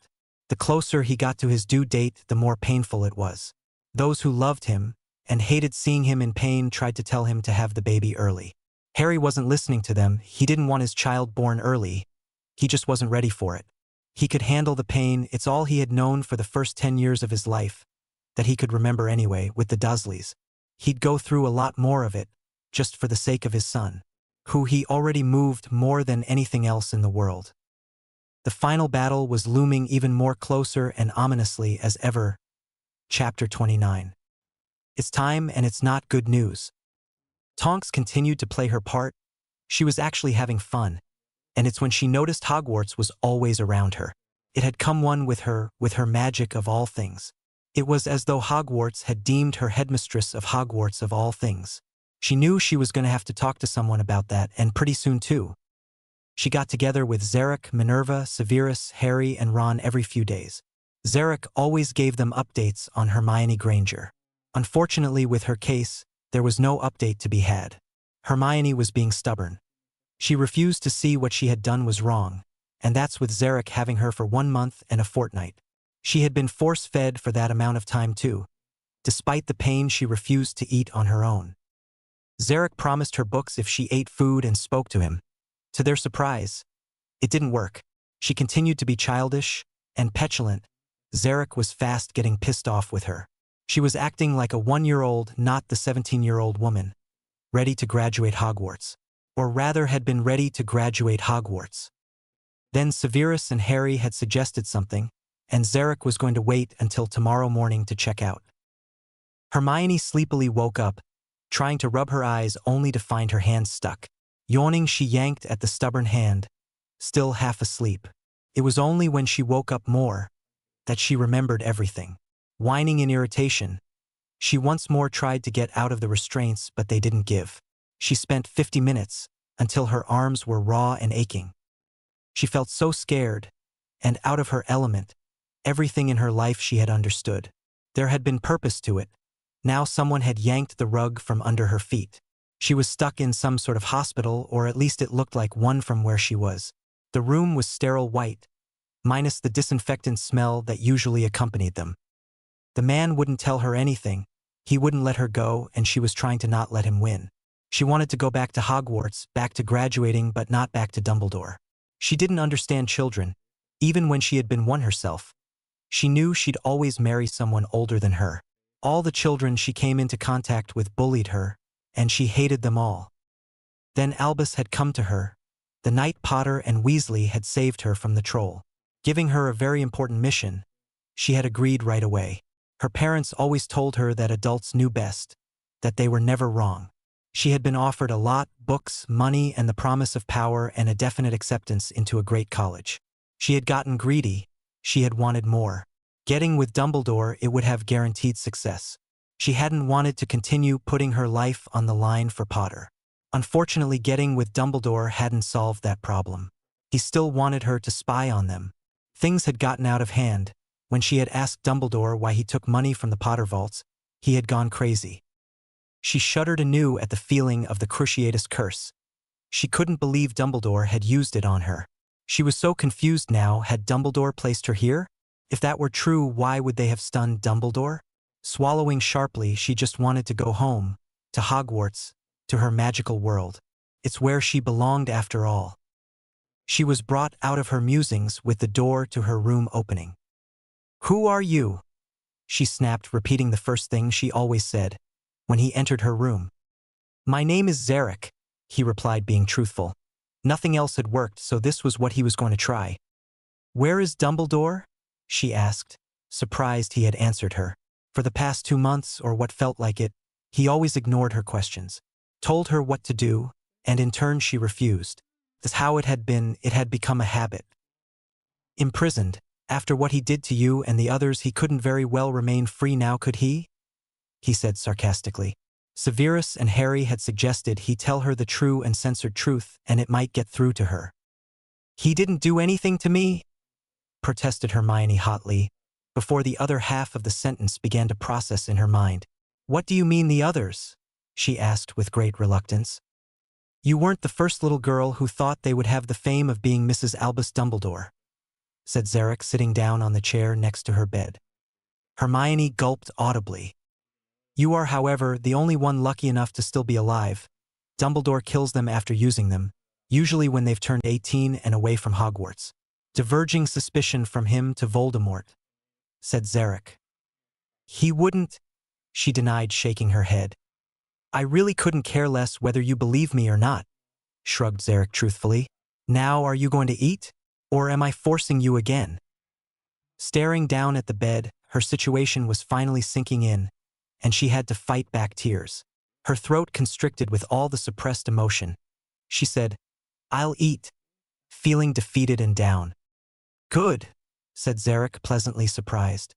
The closer he got to his due date, the more painful it was. Those who loved him and hated seeing him in pain tried to tell him to have the baby early. Harry wasn't listening to them. He didn't want his child born early. He just wasn't ready for it. He could handle the pain. It's all he had known for the first 10 years of his life. that he could remember anyway, with the Dursleys. He'd go through a lot more of it, just for the sake of his son, who he already moved more than anything else in the world. The final battle was looming even more closer and ominously as ever. Chapter 29. It's time, and it's not good news. Tonks continued to play her part. She was actually having fun, and it's when she noticed Hogwarts was always around her. It had come one with her magic of all things. It was as though Hogwarts had deemed her headmistress of Hogwarts of all things. She knew she was going to have to talk to someone about that, and pretty soon too. She got together with Zarek, Minerva, Severus, Harry, and Ron every few days. Zarek always gave them updates on Hermione Granger. Unfortunately, with her case, there was no update to be had. Hermione was being stubborn. She refused to see what she had done was wrong, and that's with Zarek having her for 1 month and a fortnight. She had been force-fed for that amount of time too. Despite the pain, she refused to eat on her own. Zarek promised her books if she ate food and spoke to him. To their surprise, it didn't work. She continued to be childish and petulant. Zarek was fast getting pissed off with her. She was acting like a 1-year-old, not the 17-year-old woman, ready to graduate Hogwarts. Or rather had been ready to graduate Hogwarts. Then Severus and Harry had suggested something, and Zarek was going to wait until tomorrow morning to check out. Hermione sleepily woke up, trying to rub her eyes only to find her hand stuck. Yawning, she yanked at the stubborn hand, still half asleep. It was only when she woke up more that she remembered everything. Whining in irritation, she once more tried to get out of the restraints, but they didn't give. She spent 50 minutes until her arms were raw and aching. She felt so scared and out of her element. Everything in her life she had understood. There had been purpose to it. Now someone had yanked the rug from under her feet. She was stuck in some sort of hospital, or at least it looked like one from where she was. The room was sterile white, minus the disinfectant smell that usually accompanied them. The man wouldn't tell her anything. He wouldn't let her go, and she was trying to not let him win. She wanted to go back to Hogwarts, back to graduating, but not back to Dumbledore. She didn't understand children, even when she had been one herself. She knew she'd always marry someone older than her. All the children she came into contact with bullied her, and she hated them all. Then Albus had come to her. The night Potter and Weasley had saved her from the troll, giving her a very important mission. She had agreed right away. Her parents always told her that adults knew best, that they were never wrong. She had been offered a lot, books, money, and the promise of power and a definite acceptance into a great college. She had gotten greedy. She had wanted more. Getting with Dumbledore, it would have guaranteed success. She hadn't wanted to continue putting her life on the line for Potter. Unfortunately, getting with Dumbledore hadn't solved that problem. He still wanted her to spy on them. Things had gotten out of hand. When she had asked Dumbledore why he took money from the Potter vaults, he had gone crazy. She shuddered anew at the feeling of the Cruciatus curse. She couldn't believe Dumbledore had used it on her. She was so confused now. Had Dumbledore placed her here? If that were true, why would they have stunned Dumbledore? Swallowing sharply, she just wanted to go home, to Hogwarts, to her magical world. It's where she belonged after all. She was brought out of her musings with the door to her room opening. "Who are you?" she snapped, repeating the first thing she always said when he entered her room. "My name is Zarek," he replied, being truthful. Nothing else had worked, so this was what he was going to try. "Where is Dumbledore?" she asked, surprised he had answered her. For the past 2 months, or what felt like it, he always ignored her questions, told her what to do, and in turn she refused. That's how it had been. It had become a habit. Imprisoned. After what he did to you and the others, he couldn't very well remain free now, could he? He said sarcastically. Severus and Harry had suggested he tell her the true and censored truth, and it might get through to her. "He didn't do anything to me," protested Hermione hotly, before the other half of the sentence began to process in her mind. "What do you mean, the others?" she asked with great reluctance. "You weren't the first little girl who thought they would have the fame of being Mrs. Albus Dumbledore," said Zarek, sitting down on the chair next to her bed. Hermione gulped audibly. "You are, however, the only one lucky enough to still be alive. Dumbledore kills them after using them, usually when they've turned 18 and away from Hogwarts. Diverging suspicion from him to Voldemort," said Zarek. He wouldn't, she denied, shaking her head. I really couldn't care less whether you believe me or not, shrugged Zarek truthfully. Now are you going to eat? Or am I forcing you again? Staring down at the bed, her situation was finally sinking in, and she had to fight back tears. Her throat constricted with all the suppressed emotion. She said, I'll eat, feeling defeated and down. Good, said Zarek, pleasantly surprised.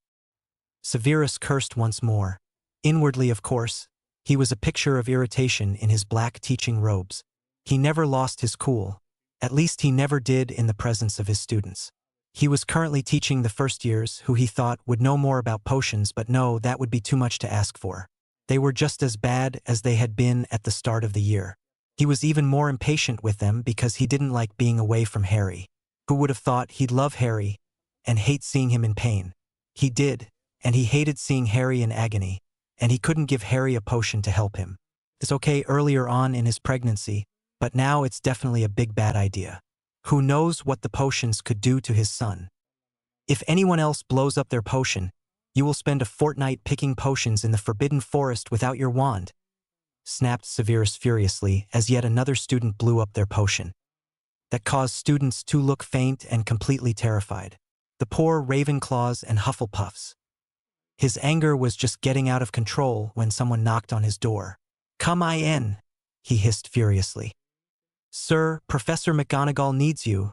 Severus cursed once more. Inwardly, of course, he was a picture of irritation in his black teaching robes. He never lost his cool. At least he never did in the presence of his students. He was currently teaching the first years who he thought would know more about potions, but no, that would be too much to ask for. They were just as bad as they had been at the start of the year. He was even more impatient with them because he didn't like being away from Harry. Who would have thought he'd love Harry and hate seeing him in pain? He did, and he hated seeing Harry in agony, and he couldn't give Harry a potion to help him. It's okay earlier on in his pregnancy, but now it's definitely a big bad idea. Who knows what the potions could do to his son? If anyone else blows up their potion, you will spend a fortnight picking potions in the Forbidden Forest without your wand, snapped Severus furiously as yet another student blew up their potion. That caused students to look faint and completely terrified. The poor Ravenclaws and Hufflepuffs. His anger was just getting out of control when someone knocked on his door. Come in, he hissed furiously. Sir, Professor McGonagall needs you,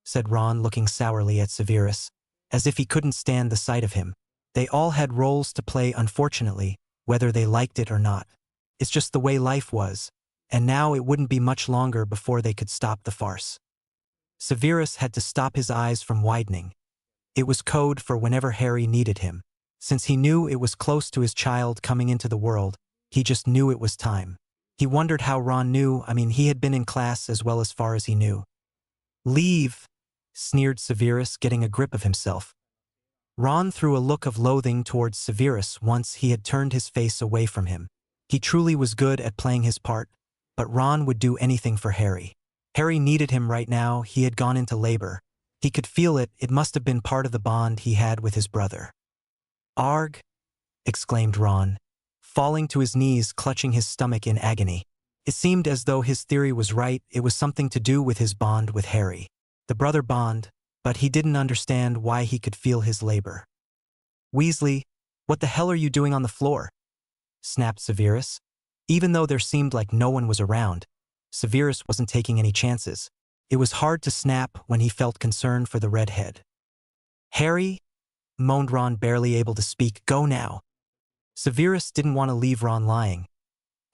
said Ron, looking sourly at Severus, as if he couldn't stand the sight of him. They all had roles to play, unfortunately, whether they liked it or not. It's just the way life was, and now it wouldn't be much longer before they could stop the farce. Severus had to stop his eyes from widening. It was code for whenever Harry needed him. Since he knew it was close to his child coming into the world, he just knew it was time. He wondered how Ron knew. He had been in class as well as far as he knew. Leave, sneered Severus, getting a grip of himself. Ron threw a look of loathing towards Severus once he had turned his face away from him. He truly was good at playing his part, but Ron would do anything for Harry. Harry needed him right now. He had gone into labor. He could feel it. It must have been part of the bond he had with his brother. Arg! Exclaimed Ron, falling to his knees, clutching his stomach in agony. It seemed as though his theory was right. It was something to do with his bond with Harry. The brother bond, but he didn't understand why he could feel his labor. Weasley, what the hell are you doing on the floor? Snapped Severus. Even though there seemed like no one was around, Severus wasn't taking any chances. It was hard to snap when he felt concern for the redhead. Harry? Moaned Ron, barely able to speak. Go now. Severus didn't want to leave Ron lying.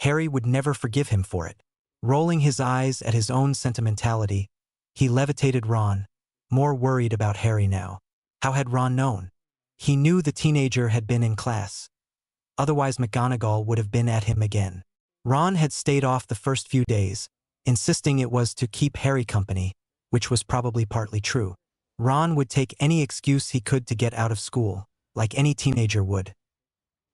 Harry would never forgive him for it. Rolling his eyes at his own sentimentality, he levitated Ron, more worried about Harry now. How had Ron known? He knew the teenager had been in class. Otherwise McGonagall would have been at him again. Ron had stayed off the first few days, insisting it was to keep Harry company, which was probably partly true. Ron would take any excuse he could to get out of school, like any teenager would.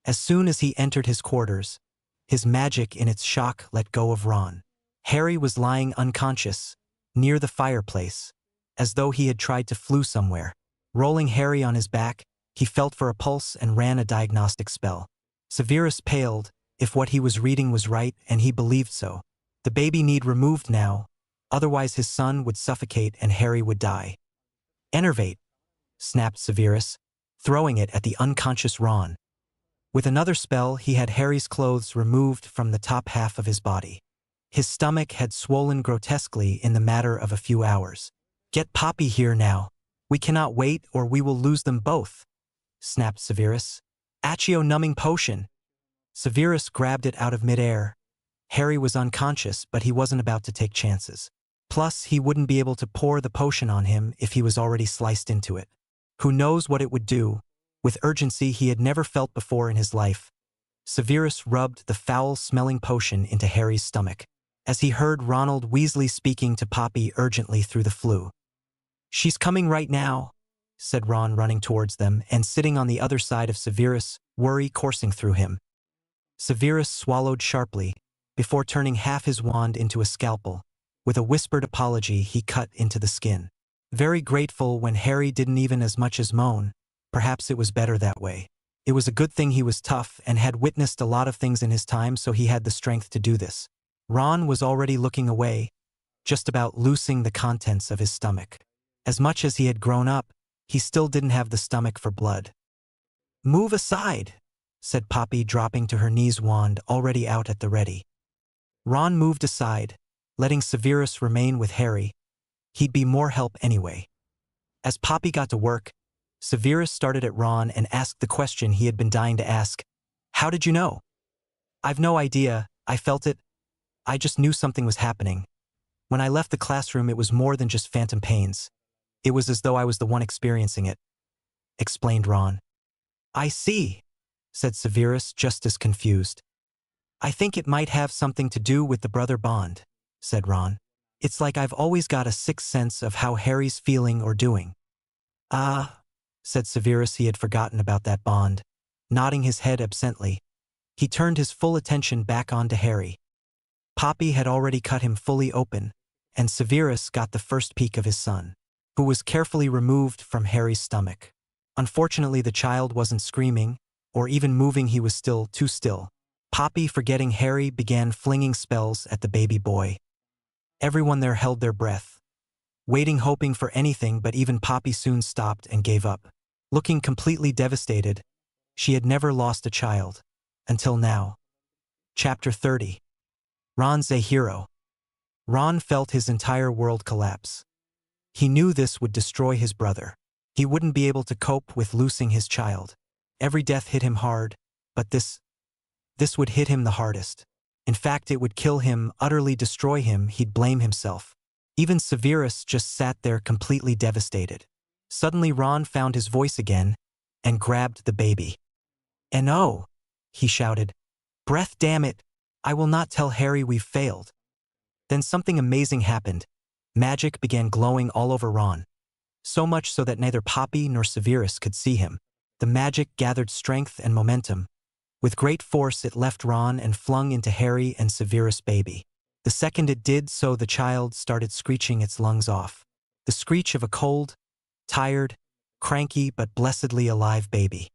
As soon as he entered his quarters, his magic in its shock let go of Ron. Harry was lying unconscious, near the fireplace, as though he had tried to flee somewhere. Rolling Harry on his back, he felt for a pulse and ran a diagnostic spell. Severus paled, if what he was reading was right, and he believed so. The baby need removed now, otherwise his son would suffocate and Harry would die. Enervate, snapped Severus, throwing it at the unconscious Ron. With another spell, he had Harry's clothes removed from the top half of his body. His stomach had swollen grotesquely in the matter of a few hours. Get Poppy here now. We cannot wait or we will lose them both, snapped Severus. Accio numbing potion. Severus grabbed it out of midair. Harry was unconscious, but he wasn't about to take chances. Plus, he wouldn't be able to pour the potion on him if he was already sliced into it. Who knows what it would do? With urgency he had never felt before in his life, Severus rubbed the foul-smelling potion into Harry's stomach, as he heard Ronald Weasley speaking to Poppy urgently through the flue. She's coming right now, said Ron, running towards them and sitting on the other side of Severus, worry coursing through him. Severus swallowed sharply, before turning half his wand into a scalpel. With a whispered apology he cut into the skin. Very grateful when Harry didn't even as much as moan. Perhaps it was better that way. It was a good thing he was tough and had witnessed a lot of things in his time, so he had the strength to do this. Ron was already looking away, just about loosing the contents of his stomach. As much as he had grown up, he still didn't have the stomach for blood. "Move aside," said Poppy, dropping to her knees, wand already out at the ready. Ron moved aside, letting Severus remain with Harry. He'd be more help anyway. As Poppy got to work, Severus started at Ron and asked the question he had been dying to ask. "How did you know?" "I've no idea. I felt it. I just knew something was happening. When I left the classroom, it was more than just phantom pains. It was as though I was the one experiencing it," explained Ron. "I see," said Severus, just as confused. "I think it might have something to do with the brother bond," said Ron. "It's like I've always got a sixth sense of how Harry's feeling or doing." "Ah," said Severus. He had forgotten about that bond. Nodding his head absently, he turned his full attention back onto Harry. Poppy had already cut him fully open, and Severus got the first peek of his son, who was carefully removed from Harry's stomach. Unfortunately, the child wasn't screaming, or even moving. He was still too still. Poppy, forgetting Harry, began flinging spells at the baby boy. Everyone there held their breath, waiting, hoping for anything, but even Poppy soon stopped and gave up. Looking completely devastated, she had never lost a child. Until now. Chapter 30. Ron's a hero. Ron felt his entire world collapse. He knew this would destroy his brother. He wouldn't be able to cope with losing his child. Every death hit him hard, but this would hit him the hardest. In fact, it would kill him, utterly destroy him. He'd blame himself. Even Severus just sat there completely devastated. Suddenly Ron found his voice again and grabbed the baby. "And oh," he shouted, "breath, damn it! I will not tell Harry we've failed." Then something amazing happened. Magic began glowing all over Ron. So much so that neither Poppy nor Severus could see him. The magic gathered strength and momentum. With great force, it left Ron and flung into Harry and Severus' baby. The second it did so, the child started screeching its lungs off. The screech of a cold, tired, cranky but blessedly alive baby.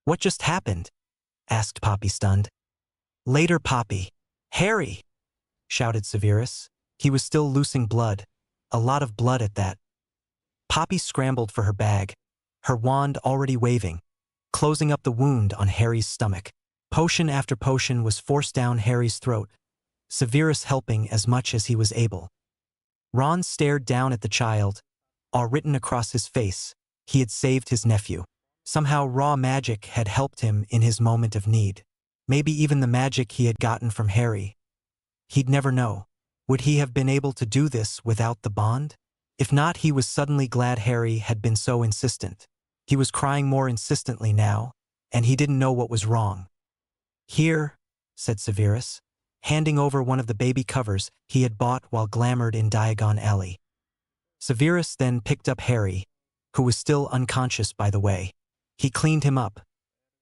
"What just happened?" asked Poppy, stunned. "Later, Poppy." "Harry!" shouted Severus. He was still losing blood. A lot of blood at that. Poppy scrambled for her bag, her wand already waving, closing up the wound on Harry's stomach. Potion after potion was forced down Harry's throat, Severus helping as much as he was able. Ron stared down at the child, awe written across his face. He had saved his nephew. Somehow raw magic had helped him in his moment of need. Maybe even the magic he had gotten from Harry. He'd never know. Would he have been able to do this without the bond? If not, he was suddenly glad Harry had been so insistent. He was crying more insistently now, and he didn't know what was wrong. "Here," said Severus, handing over one of the baby covers he had bought while glamored in Diagon Alley. Severus then picked up Harry, who was still unconscious by the way. He cleaned him up,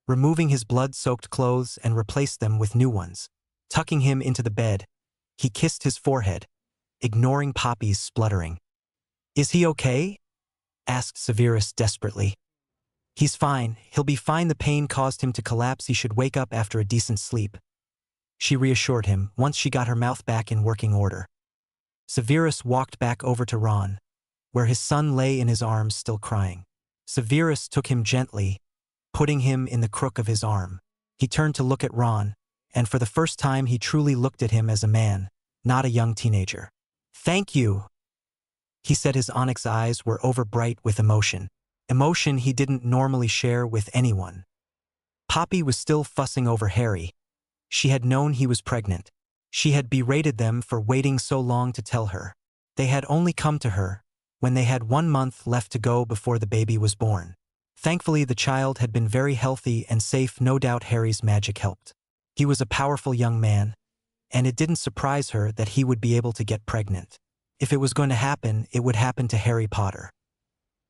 removing his blood-soaked clothes and replaced them with new ones. Tucking him into the bed, he kissed his forehead, ignoring Poppy's spluttering. "Is he okay?" asked Severus desperately. "He's fine. He'll be fine. The pain caused him to collapse. He should wake up after a decent sleep," she reassured him once she got her mouth back in working order. Severus walked back over to Ron, where his son lay in his arms still crying. Severus took him gently, putting him in the crook of his arm. He turned to look at Ron, and for the first time he truly looked at him as a man, not a young teenager. "Thank you," he said. His onyx eyes were overbright with emotion. Emotion he didn't normally share with anyone. Poppy was still fussing over Harry. She had known he was pregnant. She had berated them for waiting so long to tell her. They had only come to her when they had 1 month left to go before the baby was born. Thankfully, the child had been very healthy and safe. No doubt Harry's magic helped. He was a powerful young man, and it didn't surprise her that he would be able to get pregnant. If it was going to happen, it would happen to Harry Potter.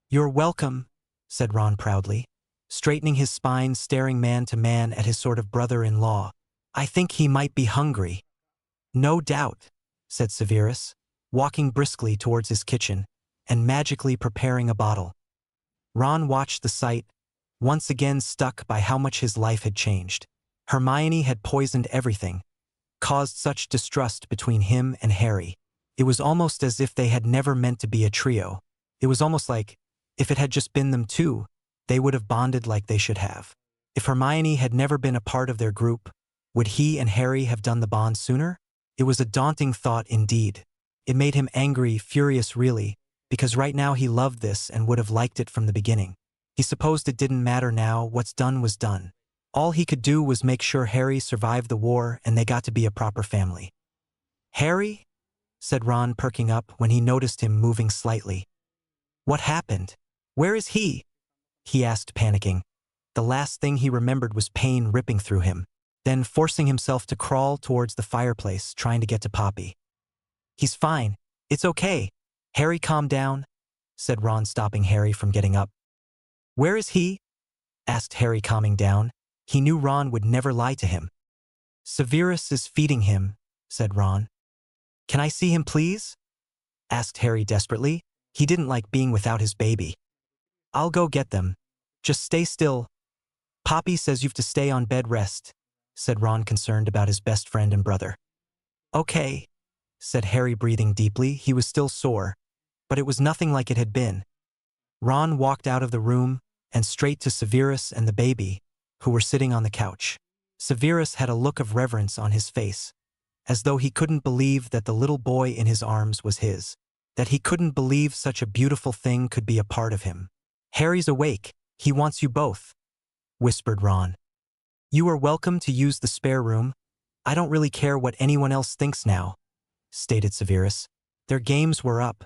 "You're welcome," said Ron proudly, straightening his spine, staring man to man at his sort of brother-in-law. "I think he might be hungry." "No doubt," said Severus, walking briskly towards his kitchen and magically preparing a bottle. Ron watched the sight, once again stuck by how much his life had changed. Hermione had poisoned everything, caused such distrust between him and Harry. It was almost as if they had never meant to be a trio. It was almost like, if it had just been them two, they would have bonded like they should have. If Hermione had never been a part of their group, would he and Harry have done the bond sooner? It was a daunting thought indeed. It made him angry, furious really, because right now he loved this and would have liked it from the beginning. He supposed it didn't matter now, what's done was done. All he could do was make sure Harry survived the war and they got to be a proper family. "Harry?" said Ron, perking up when he noticed him moving slightly. "What happened? Where is he?" he asked, panicking. The last thing he remembered was pain ripping through him, then forcing himself to crawl towards the fireplace, trying to get to Poppy. "He's fine. It's okay. Harry, calm down," said Ron, stopping Harry from getting up. "Where is he?" asked Harry, calming down. He knew Ron would never lie to him. "Severus is feeding him," said Ron. "Can I see him, please?" asked Harry desperately. He didn't like being without his baby. "I'll go get them. Just stay still. Poppy says you've to stay on bed rest," said Ron, concerned about his best friend and brother. "Okay," said Harry, breathing deeply. He was still sore, but it was nothing like it had been. Ron walked out of the room and straight to Severus and the baby, who were sitting on the couch. Severus had a look of reverence on his face, as though he couldn't believe that the little boy in his arms was his, that he couldn't believe such a beautiful thing could be a part of him. "Harry's awake. He wants you both," whispered Ron. "You are welcome to use the spare room. I don't really care what anyone else thinks now," stated Severus. Their games were up.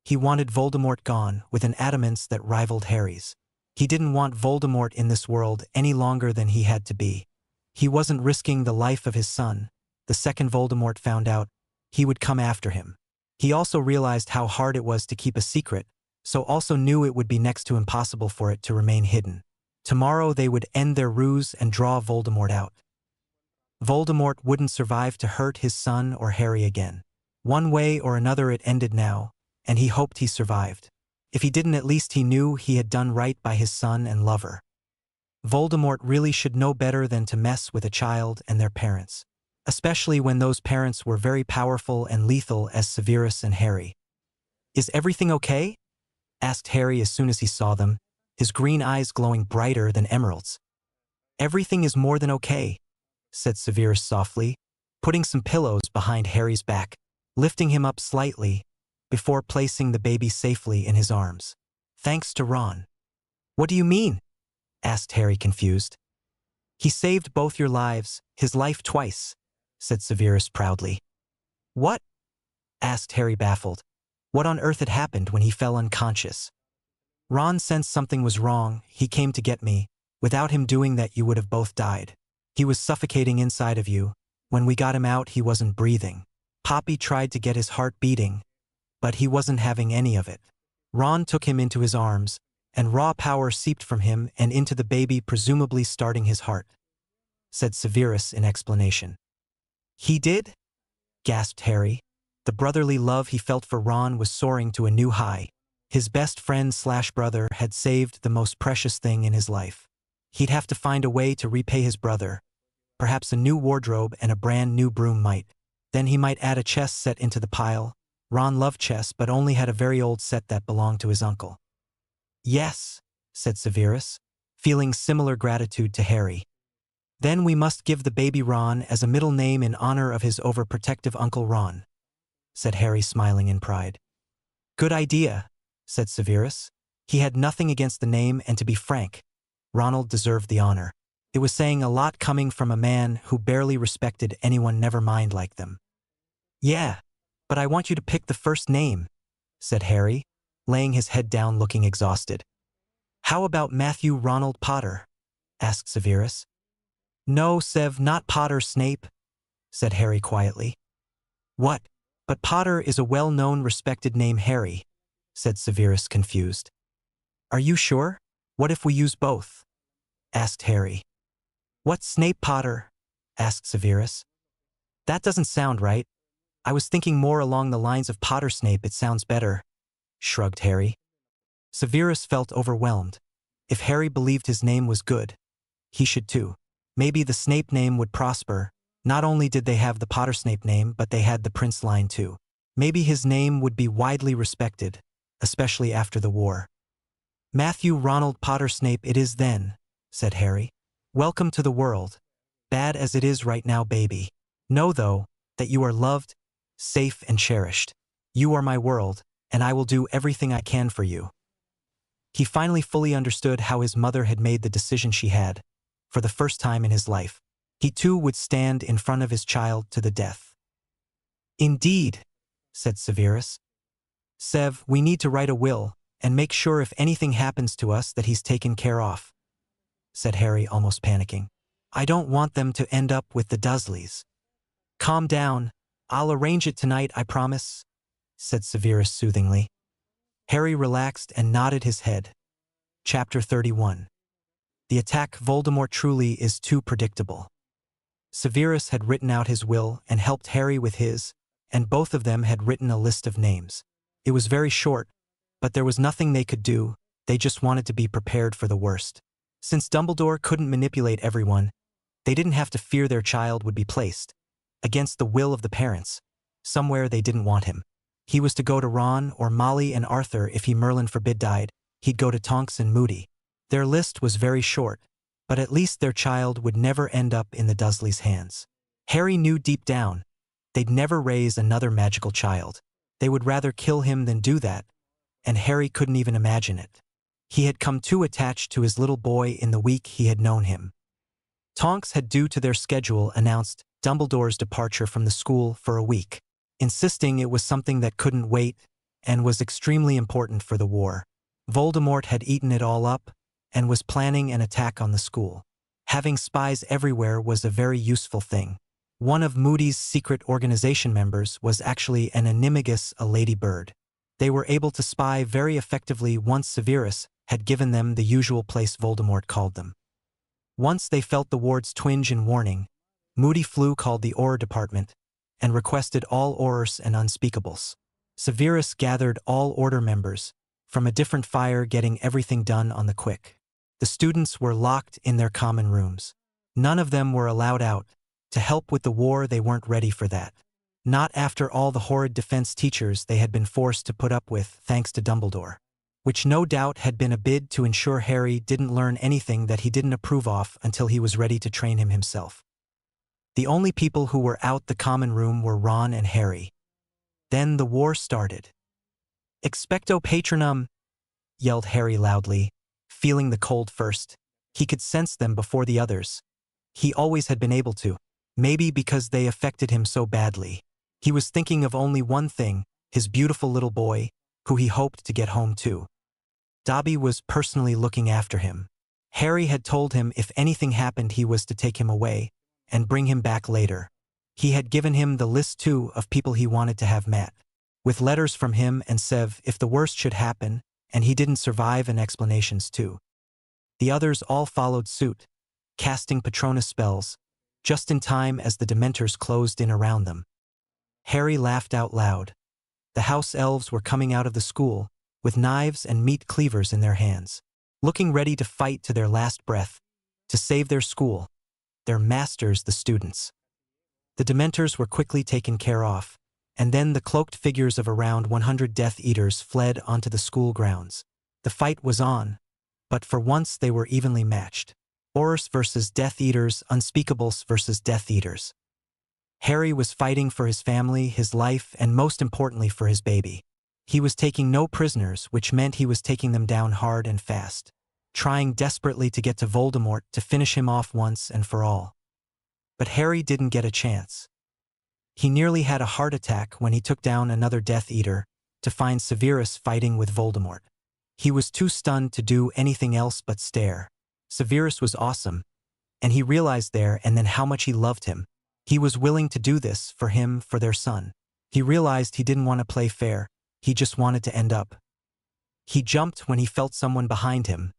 He wanted Voldemort gone with an adamance that rivaled Harry's. He didn't want Voldemort in this world any longer than he had to be. He wasn't risking the life of his son. The second Voldemort found out, he would come after him. He also realized how hard it was to keep a secret, so also knew it would be next to impossible for it to remain hidden. Tomorrow they would end their ruse and draw Voldemort out. Voldemort wouldn't survive to hurt his son or Harry again. One way or another it ended now, and he hoped he survived. If he didn't, at least he knew he had done right by his son and lover. Voldemort really should know better than to mess with a child and their parents, especially when those parents were very powerful and lethal as Severus and Harry. "Is everything okay?" asked Harry as soon as he saw them, his green eyes glowing brighter than emeralds. "Everything is more than okay," said Severus softly, putting some pillows behind Harry's back, lifting him up slightly, before placing the baby safely in his arms. "Thanks to Ron." "What do you mean?" asked Harry, confused. "He saved both your lives, his life twice," said Severus proudly. "What?" asked Harry, baffled. What on earth had happened when he fell unconscious? "Ron sensed something was wrong. He came to get me. Without him doing that, you would have both died. He was suffocating inside of you. When we got him out, he wasn't breathing. Poppy tried to get his heart beating, but he wasn't having any of it. Ron took him into his arms, and raw power seeped from him and into the baby, presumably starting his heart," said Severus in explanation. "He did?" gasped Harry. The brotherly love he felt for Ron was soaring to a new high. His best friend/brother had saved the most precious thing in his life. He'd have to find a way to repay his brother. Perhaps a new wardrobe and a brand new broom might. Then he might add a chess set into the pile. Ron loved chess, but only had a very old set that belonged to his uncle. "Yes," said Severus, feeling similar gratitude to Harry. "Then we must give the baby Ron as a middle name in honor of his overprotective Uncle Ron," said Harry, smiling in pride. "Good idea," said Severus. He had nothing against the name, and to be frank, Ronald deserved the honor. It was saying a lot coming from a man who barely respected anyone, never mind like them. "Yeah, but I want you to pick the first name," said Harry, laying his head down, looking exhausted. "How about Matthew Ronald Potter?" asked Severus. "No, Sev, not Potter, Snape," said Harry quietly. "What? But Potter is a well-known, respected name." "Harry," said Severus, confused. "Are you sure? What if we use both?" asked Harry. "What, Snape Potter?" asked Severus. "That doesn't sound right. I was thinking more along the lines of Potter Snape. It sounds better," shrugged Harry. Severus felt overwhelmed. If Harry believed his name was good, he should too. Maybe the Snape name would prosper. Not only did they have the Potter Snape name, but they had the Prince line too. Maybe his name would be widely respected, especially after the war. Matthew Ronald Potter Snape it is then, said Harry. Welcome to the world. Bad as it is right now, baby. Know, though, that you are loved, safe, and cherished. You are my world, and I will do everything I can for you. He finally fully understood how his mother had made the decision she had, for the first time in his life. He too would stand in front of his child to the death. Indeed, said Severus. Sev, we need to write a will, and make sure if anything happens to us that he's taken care of, said Harry, almost panicking. I don't want them to end up with the Dursleys. Calm down. I'll arrange it tonight, I promise, said Severus soothingly. Harry relaxed and nodded his head. Chapter 31. The attack. Voldemort truly is too predictable. Severus had written out his will and helped Harry with his, and both of them had written a list of names. It was very short, but there was nothing they could do. They just wanted to be prepared for the worst. Since Dumbledore couldn't manipulate everyone, they didn't have to fear their child would be placed, against the will of the parents, somewhere they didn't want him. He was to go to Ron or Molly and Arthur if Merlin forbid died. He'd go to Tonks and Moody. Their list was very short, but at least their child would never end up in the Dursleys' hands. Harry knew deep down, they'd never raise another magical child. They would rather kill him than do that, and Harry couldn't even imagine it. He had come too attached to his little boy in the week he had known him. Tonks had, due to their schedule, announced Dumbledore's departure from the school for a week, insisting it was something that couldn't wait and was extremely important for the war. Voldemort had eaten it all up and was planning an attack on the school. Having spies everywhere was a very useful thing. One of Moody's secret organization members was actually an animagus, a ladybird. They were able to spy very effectively once Severus had given them the usual place Voldemort called them. Once they felt the wards twinge in warning, Moody called the Auror department and requested all Aurors and Unspeakables. Severus gathered all Order members from a different fire, getting everything done on the quick. The students were locked in their common rooms. None of them were allowed out. To help with the war, they weren't ready for that. Not after all the horrid defense teachers they had been forced to put up with thanks to Dumbledore, which no doubt had been a bid to ensure Harry didn't learn anything that he didn't approve of until he was ready to train him himself. The only people who were out the common room were Ron and Harry. Then the war started. Expecto Patronum, yelled Harry loudly, feeling the cold first. He could sense them before the others. He always had been able to, maybe because they affected him so badly. He was thinking of only one thing, his beautiful little boy, who he hoped to get home to. Dobby was personally looking after him. Harry had told him if anything happened he was to take him away and bring him back later. He had given him the list too of people he wanted to have met, with letters from him and Sev if the worst should happen and he didn't survive, and explanations too. The others all followed suit, casting Patronus spells, just in time as the Dementors closed in around them. Harry laughed out loud. The house elves were coming out of the school, with knives and meat cleavers in their hands, looking ready to fight to their last breath, to save their school, their masters, the students. The Dementors were quickly taken care of, and then the cloaked figures of around 100 Death Eaters fled onto the school grounds. The fight was on, but for once they were evenly matched. Aurors versus Death Eaters, Unspeakables versus Death Eaters. Harry was fighting for his family, his life, and most importantly for his baby. He was taking no prisoners, which meant he was taking them down hard and fast, trying desperately to get to Voldemort to finish him off once and for all. But Harry didn't get a chance. He nearly had a heart attack when he took down another Death Eater to find Severus fighting with Voldemort. He was too stunned to do anything else but stare. Severus was awesome, and he realized there and then how much he loved him. He was willing to do this for him, for their son. He realized he didn't want to play fair, he just wanted to end up. He jumped when he felt someone behind him.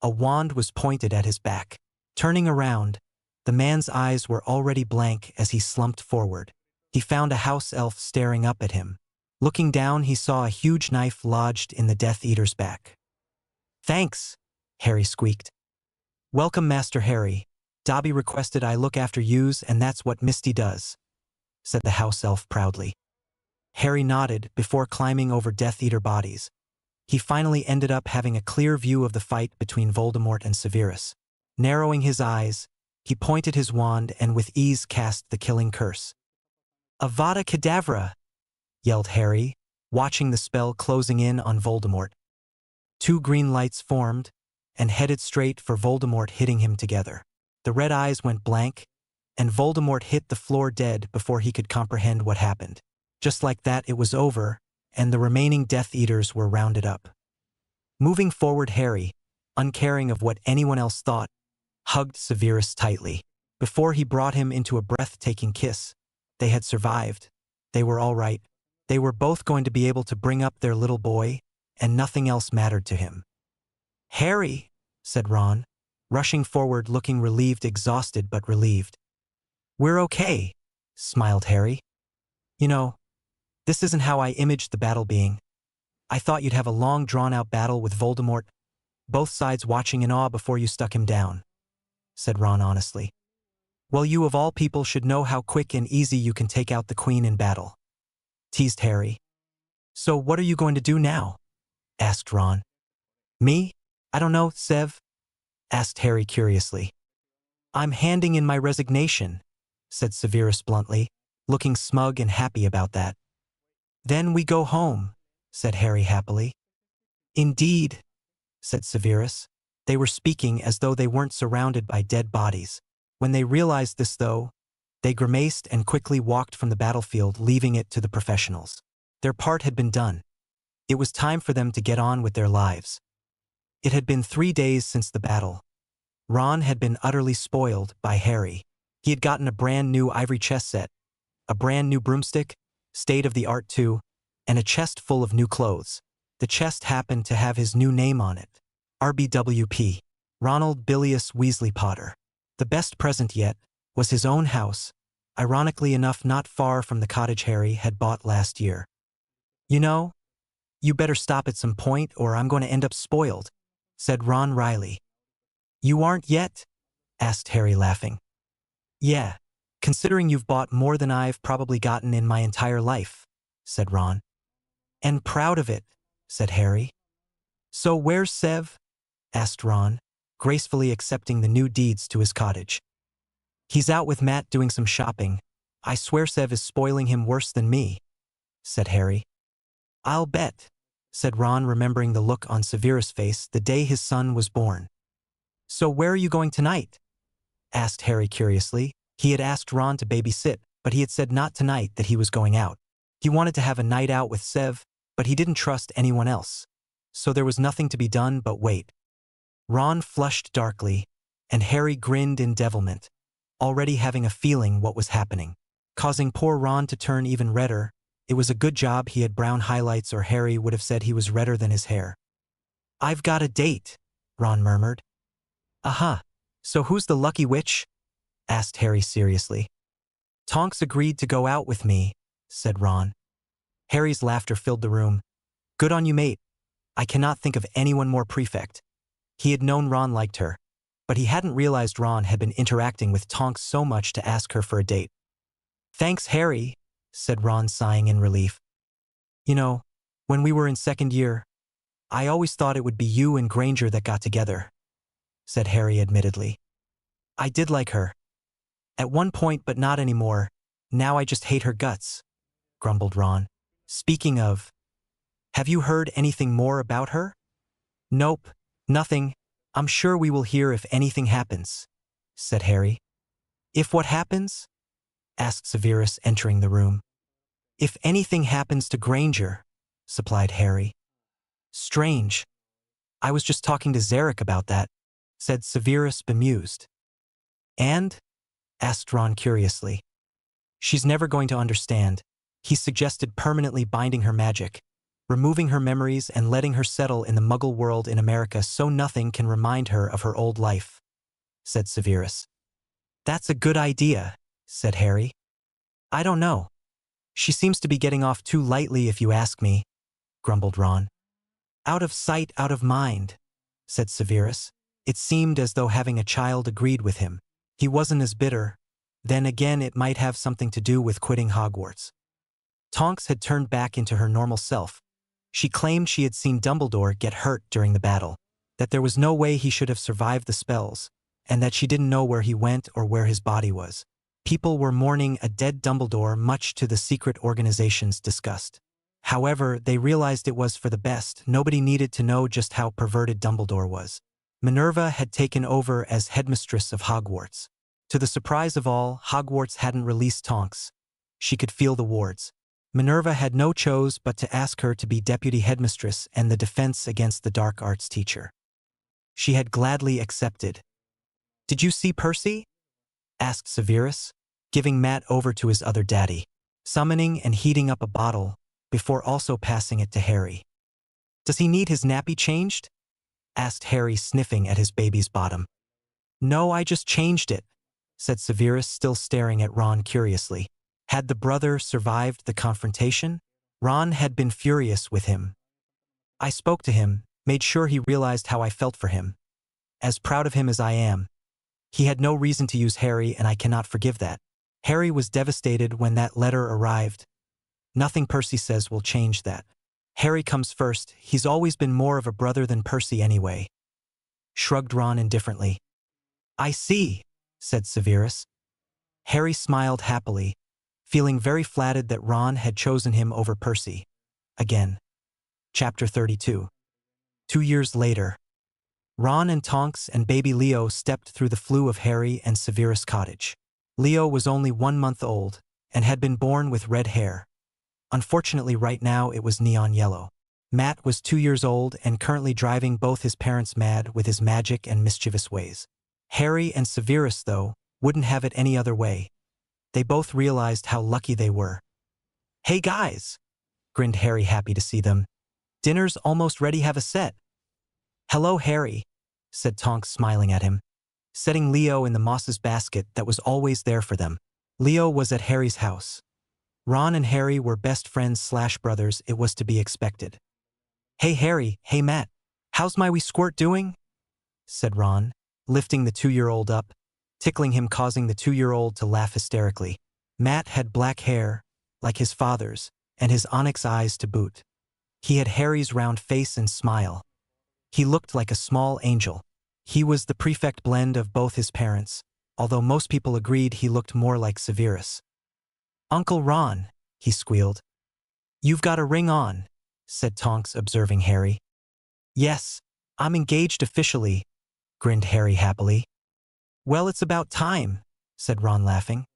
A wand was pointed at his back. Turning around, the man's eyes were already blank as he slumped forward. He found a house elf staring up at him. Looking down, he saw a huge knife lodged in the Death Eater's back. "Thanks," Harry squeaked. Welcome, Master Harry. Dobby requested I look after yous, and that's what Misty does, said the house elf proudly. Harry nodded before climbing over Death Eater bodies. He finally ended up having a clear view of the fight between Voldemort and Severus. Narrowing his eyes, he pointed his wand and with ease cast the killing curse. Avada Kedavra! Yelled Harry, watching the spell closing in on Voldemort. Two green lights formed and headed straight for Voldemort, hitting him together. The red eyes went blank, and Voldemort hit the floor dead before he could comprehend what happened. Just like that, it was over, and the remaining Death Eaters were rounded up. Moving forward, Harry, uncaring of what anyone else thought, hugged Severus tightly. Before he brought him into a breathtaking kiss, they had survived. They were all right. They were both going to be able to bring up their little boy, and nothing else mattered to him. Harry, said Ron, rushing forward, looking relieved, exhausted but relieved. We're okay, smiled Harry. You know, this isn't how I imaged the battle being. I thought you'd have a long, drawn-out battle with Voldemort, both sides watching in awe before you stuck him down, said Ron honestly. Well, you of all people should know how quick and easy you can take out the Queen in battle, teased Harry. So what are you going to do now? Asked Ron. Me? I don't know, Sev? Asked Harry curiously. I'm handing in my resignation, said Severus bluntly, looking smug and happy about that. Then we go home, said Harry happily. Indeed, said Severus. They were speaking as though they weren't surrounded by dead bodies. When they realized this, though, they grimaced and quickly walked from the battlefield, leaving it to the professionals. Their part had been done. It was time for them to get on with their lives. It had been 3 days since the battle. Ron had been utterly spoiled by Harry. He had gotten a brand new ivory chess set, a brand new broomstick, state-of-the-art too, and a chest full of new clothes. The chest happened to have his new name on it. RBWP. Ronald Bilius Weasley Potter. The best present yet was his own house, ironically enough not far from the cottage Harry had bought last year. You know, you better stop at some point or I'm going to end up spoiled, said Ron wryly. You aren't yet? Asked Harry laughing. Yeah, considering you've bought more than I've probably gotten in my entire life, said Ron. And proud of it, said Harry. So where's Sev? Asked Ron, gracefully accepting the new deeds to his cottage. He's out with Matt doing some shopping. I swear Sev is spoiling him worse than me, said Harry. I'll bet, said Ron, remembering the look on Severus' face the day his son was born. So where are you going tonight? Asked Harry curiously. He had asked Ron to babysit, but he had said not tonight, that he was going out. He wanted to have a night out with Sev, but he didn't trust anyone else. So there was nothing to be done but wait. Ron flushed darkly, and Harry grinned in devilment, already having a feeling what was happening, causing poor Ron to turn even redder. It was a good job he had brown highlights, or Harry would have said he was redder than his hair. I've got a date, Ron murmured. Aha, so who's the lucky witch? Asked Harry seriously. Tonks agreed to go out with me, said Ron. Harry's laughter filled the room. Good on you, mate. I cannot think of anyone more prefect. He had known Ron liked her, but he hadn't realized Ron had been interacting with Tonks so much to ask her for a date. Thanks, Harry, said Ron, sighing in relief. You know, when we were in second year, I always thought it would be you and Granger that got together, said Harry admittedly. I did like her. At one point, but not anymore. Now I just hate her guts, grumbled Ron. Speaking of, have you heard anything more about her? Nope, nothing. I'm sure we will hear if anything happens, said Harry. If what happens? Asked Severus, entering the room. If anything happens to Granger, supplied Harry. Strange. I was just talking to Zarek about that, said Severus, bemused. And? Asked Ron curiously. She's never going to understand. He suggested permanently binding her magic, removing her memories and letting her settle in the Muggle world in America so nothing can remind her of her old life, said Severus. That's a good idea, said Harry. I don't know. She seems to be getting off too lightly if you ask me, grumbled Ron. Out of sight, out of mind, said Severus. It seemed as though having a child agreed with him. He wasn't as bitter. Then again, it might have something to do with quitting Hogwarts. Tonks had turned back into her normal self. She claimed she had seen Dumbledore get hurt during the battle, that there was no way he should have survived the spells, and that she didn't know where he went or where his body was. People were mourning a dead Dumbledore, much to the secret organization's disgust. However, they realized it was for the best. Nobody needed to know just how perverted Dumbledore was. Minerva had taken over as headmistress of Hogwarts. To the surprise of all, Hogwarts hadn't released Tonks. She could feel the wards. Minerva had no choice but to ask her to be deputy headmistress and the defense against the dark arts teacher. She had gladly accepted. "Did you see Percy?" asked Severus, giving Matt over to his other daddy, summoning and heating up a bottle, before also passing it to Harry. "Does he need his nappy changed?" asked Harry, sniffing at his baby's bottom. "No, I just changed it," said Severus, still staring at Ron curiously. Had the brother survived the confrontation? Ron had been furious with him. "I spoke to him, made sure he realized how I felt for him. As proud of him as I am. He had no reason to use Harry, and I cannot forgive that." Harry was devastated when that letter arrived. Nothing Percy says will change that. Harry comes first. He's always been more of a brother than Percy anyway. Shrugged Ron indifferently. "I see," said Severus. Harry smiled happily, feeling very flattered that Ron had chosen him over Percy. Again. Chapter 32. 2 years later. Ron and Tonks and baby Leo stepped through the flue of Harry and Severus' cottage. Leo was only 1 month old and had been born with red hair. Unfortunately, right now it was neon yellow. Matt was 2 years old and currently driving both his parents mad with his magic and mischievous ways. Harry and Severus, though, wouldn't have it any other way. They both realized how lucky they were. "Hey guys!" grinned Harry, happy to see them. "Dinner's almost ready, have a set." "Hello, Harry," said Tonks, smiling at him, setting Leo in the moss's basket that was always there for them. Leo was at Harry's house. Ron and Harry were best friends/brothers, it was to be expected. "Hey Harry, hey Matt, how's my wee squirt doing?" said Ron, lifting the 2-year-old up, tickling him, causing the 2-year-old to laugh hysterically. Matt had black hair, like his father's, and his onyx eyes to boot. He had Harry's round face and smile. He looked like a small angel. He was the perfect blend of both his parents, although most people agreed he looked more like Severus. "Uncle Ron," he squealed. "You've got a ring on," said Tonks, observing Harry. "Yes, I'm engaged officially," grinned Harry happily. "Well, it's about time," said Ron, laughing.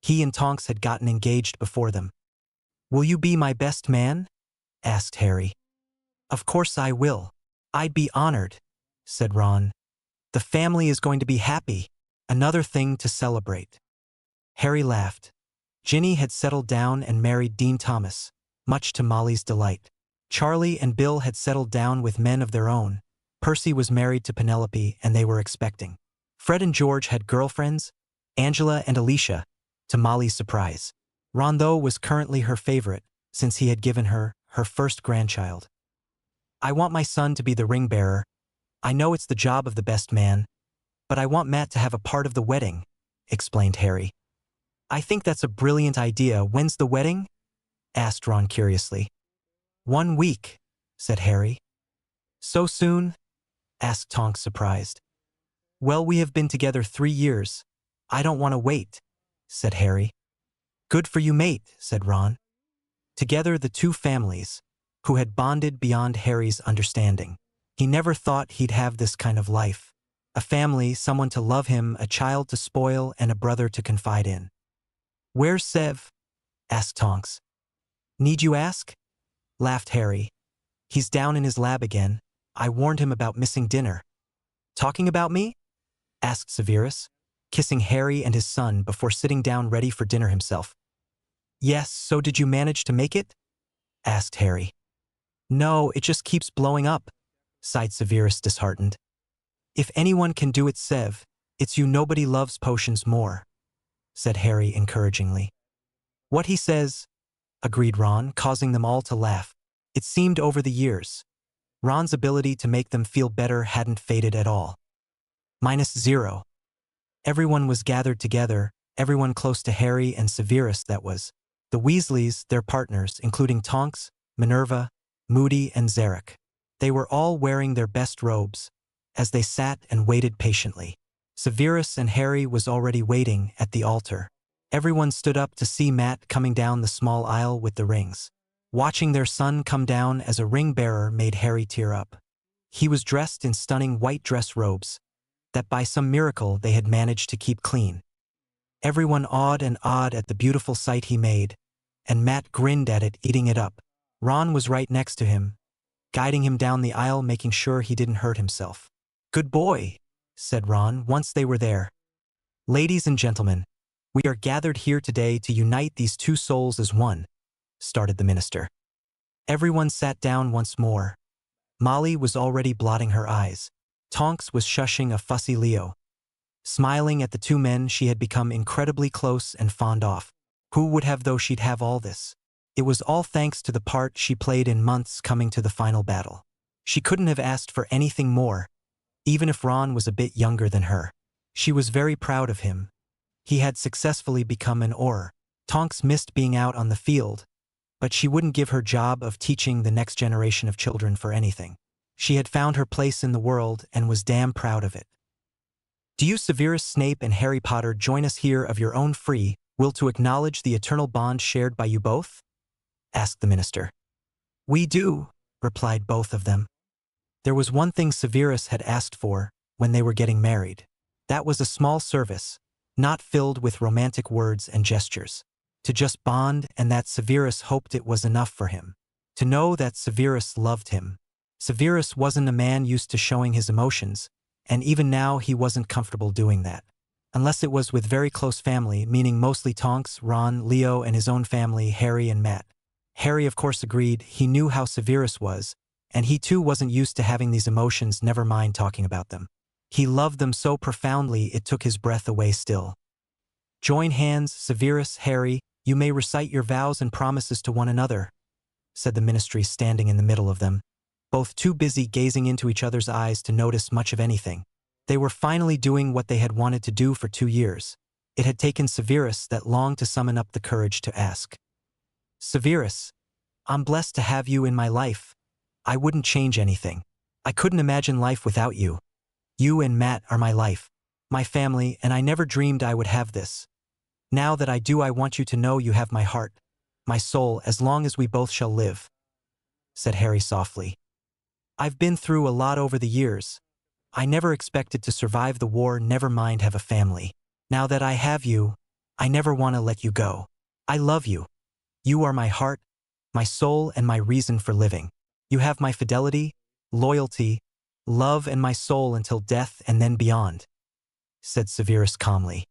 He and Tonks had gotten engaged before them. "Will you be my best man?" asked Harry. "Of course I will. I'd be honored," said Ron. "The family is going to be happy. Another thing to celebrate." Harry laughed. Ginny had settled down and married Dean Thomas, much to Molly's delight. Charlie and Bill had settled down with men of their own. Percy was married to Penelope, and they were expecting. Fred and George had girlfriends, Angela and Alicia, to Molly's surprise. Ron, though, was currently her favorite, since he had given her her first grandchild. "I want my son to be the ring bearer. I know it's the job of the best man, but I want Matt to have a part of the wedding," explained Harry. "I think that's a brilliant idea. When's the wedding?" asked Ron curiously. 1 week, said Harry. "So soon?" asked Tonks, surprised. "Well, we have been together 3 years. I don't want to wait," said Harry. "Good for you, mate," said Ron. Together the two families, who had bonded beyond Harry's understanding. He never thought he'd have this kind of life. A family, someone to love him, a child to spoil, and a brother to confide in. "Where's Sev?" asked Tonks. "Need you ask?" laughed Harry. "He's down in his lab again. I warned him about missing dinner." "Talking about me?" asked Severus, kissing Harry and his son before sitting down ready for dinner himself. "Yes, so did you manage to make it?" asked Harry. "No, it just keeps blowing up," sighed Severus, disheartened. "If anyone can do it, Sev, it's you. Nobody loves potions more," said Harry encouragingly. "What he says," agreed Ron, causing them all to laugh. It seemed over the years. Ron's ability to make them feel better hadn't faded at all. -0. Everyone was gathered together, everyone close to Harry and Severus, that was. The Weasleys, their partners, including Tonks, Minerva, Moody, and Zarek. They were all wearing their best robes, as they sat and waited patiently. Severus and Harry was already waiting at the altar. Everyone stood up to see Matt coming down the small aisle with the rings. Watching their son come down as a ring-bearer made Harry tear up. He was dressed in stunning white dress robes that by some miracle they had managed to keep clean. Everyone awed at the beautiful sight he made, and Matt grinned at it, eating it up. Ron was right next to him, guiding him down the aisle, making sure he didn't hurt himself. "Good boy," said Ron once they were there. "Ladies and gentlemen, we are gathered here today to unite these two souls as one," started the minister. Everyone sat down once more. Molly was already blotting her eyes. Tonks was shushing a fussy Leo, smiling at the two men she had become incredibly close and fond of. Who would have thought she'd have all this? It was all thanks to the part she played in months coming to the final battle. She couldn't have asked for anything more, even if Ron was a bit younger than her. She was very proud of him. He had successfully become an Auror. Tonks missed being out on the field, but she wouldn't give her job of teaching the next generation of children for anything. She had found her place in the world and was damn proud of it. "Do you, Severus Snape and Harry Potter, join us here of your own free will to acknowledge the eternal bond shared by you both?" asked the minister. "We do," replied both of them. There was one thing Severus had asked for when they were getting married. That was a small service, not filled with romantic words and gestures. To just bond, and that Severus hoped it was enough for him. To know that Severus loved him. Severus wasn't a man used to showing his emotions, and even now he wasn't comfortable doing that. Unless it was with very close family, meaning mostly Tonks, Ron, Leo, and his own family, Harry and Matt. Harry of course agreed. He knew how Severus was, and he too wasn't used to having these emotions, never mind talking about them. He loved them so profoundly it took his breath away still. "Join hands, Severus, Harry, you may recite your vows and promises to one another," said the ministry, standing in the middle of them, both too busy gazing into each other's eyes to notice much of anything. They were finally doing what they had wanted to do for 2 years. It had taken Severus that long to summon up the courage to ask. "Severus, I'm blessed to have you in my life. I wouldn't change anything. I couldn't imagine life without you. You and Matt are my life, my family, and I never dreamed I would have this. Now that I do, I want you to know you have my heart, my soul, as long as we both shall live," said Harry softly. "I've been through a lot over the years. I never expected to survive the war, never mind have a family. Now that I have you, I never want to let you go. I love you. You are my heart, my soul, and my reason for living. You have my fidelity, loyalty, love, and my soul until death and then beyond," said Severus calmly.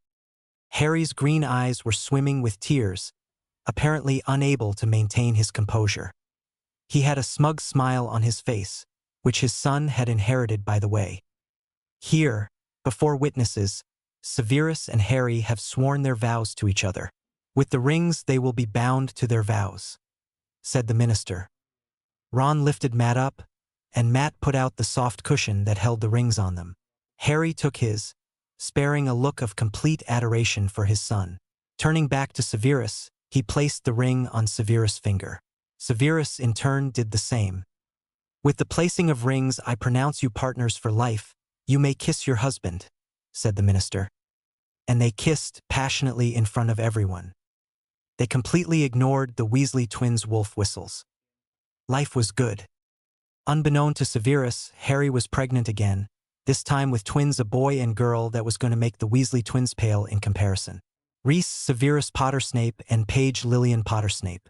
Harry's green eyes were swimming with tears, apparently unable to maintain his composure. He had a smug smile on his face, which his son had inherited, by the way. "Here, before witnesses, Severus and Harry have sworn their vows to each other. With the rings they will be bound to their vows," said the minister. Ron lifted Matt up, and Matt put out the soft cushion that held the rings on them. Harry took his, sparing a look of complete adoration for his son. Turning back to Severus, he placed the ring on Severus' finger. Severus in turn did the same. "With the placing of rings, I pronounce you partners for life. You may kiss your husband," said the minister. And they kissed passionately in front of everyone. They completely ignored the Weasley twins' wolf whistles. Life was good. Unbeknown to Severus, Harry was pregnant again, this time with twins, a boy and girl, that was going to make the Weasley twins pale in comparison. Reese Severus Potter Snape and Paige Lillian Potter Snape.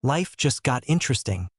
Life just got interesting.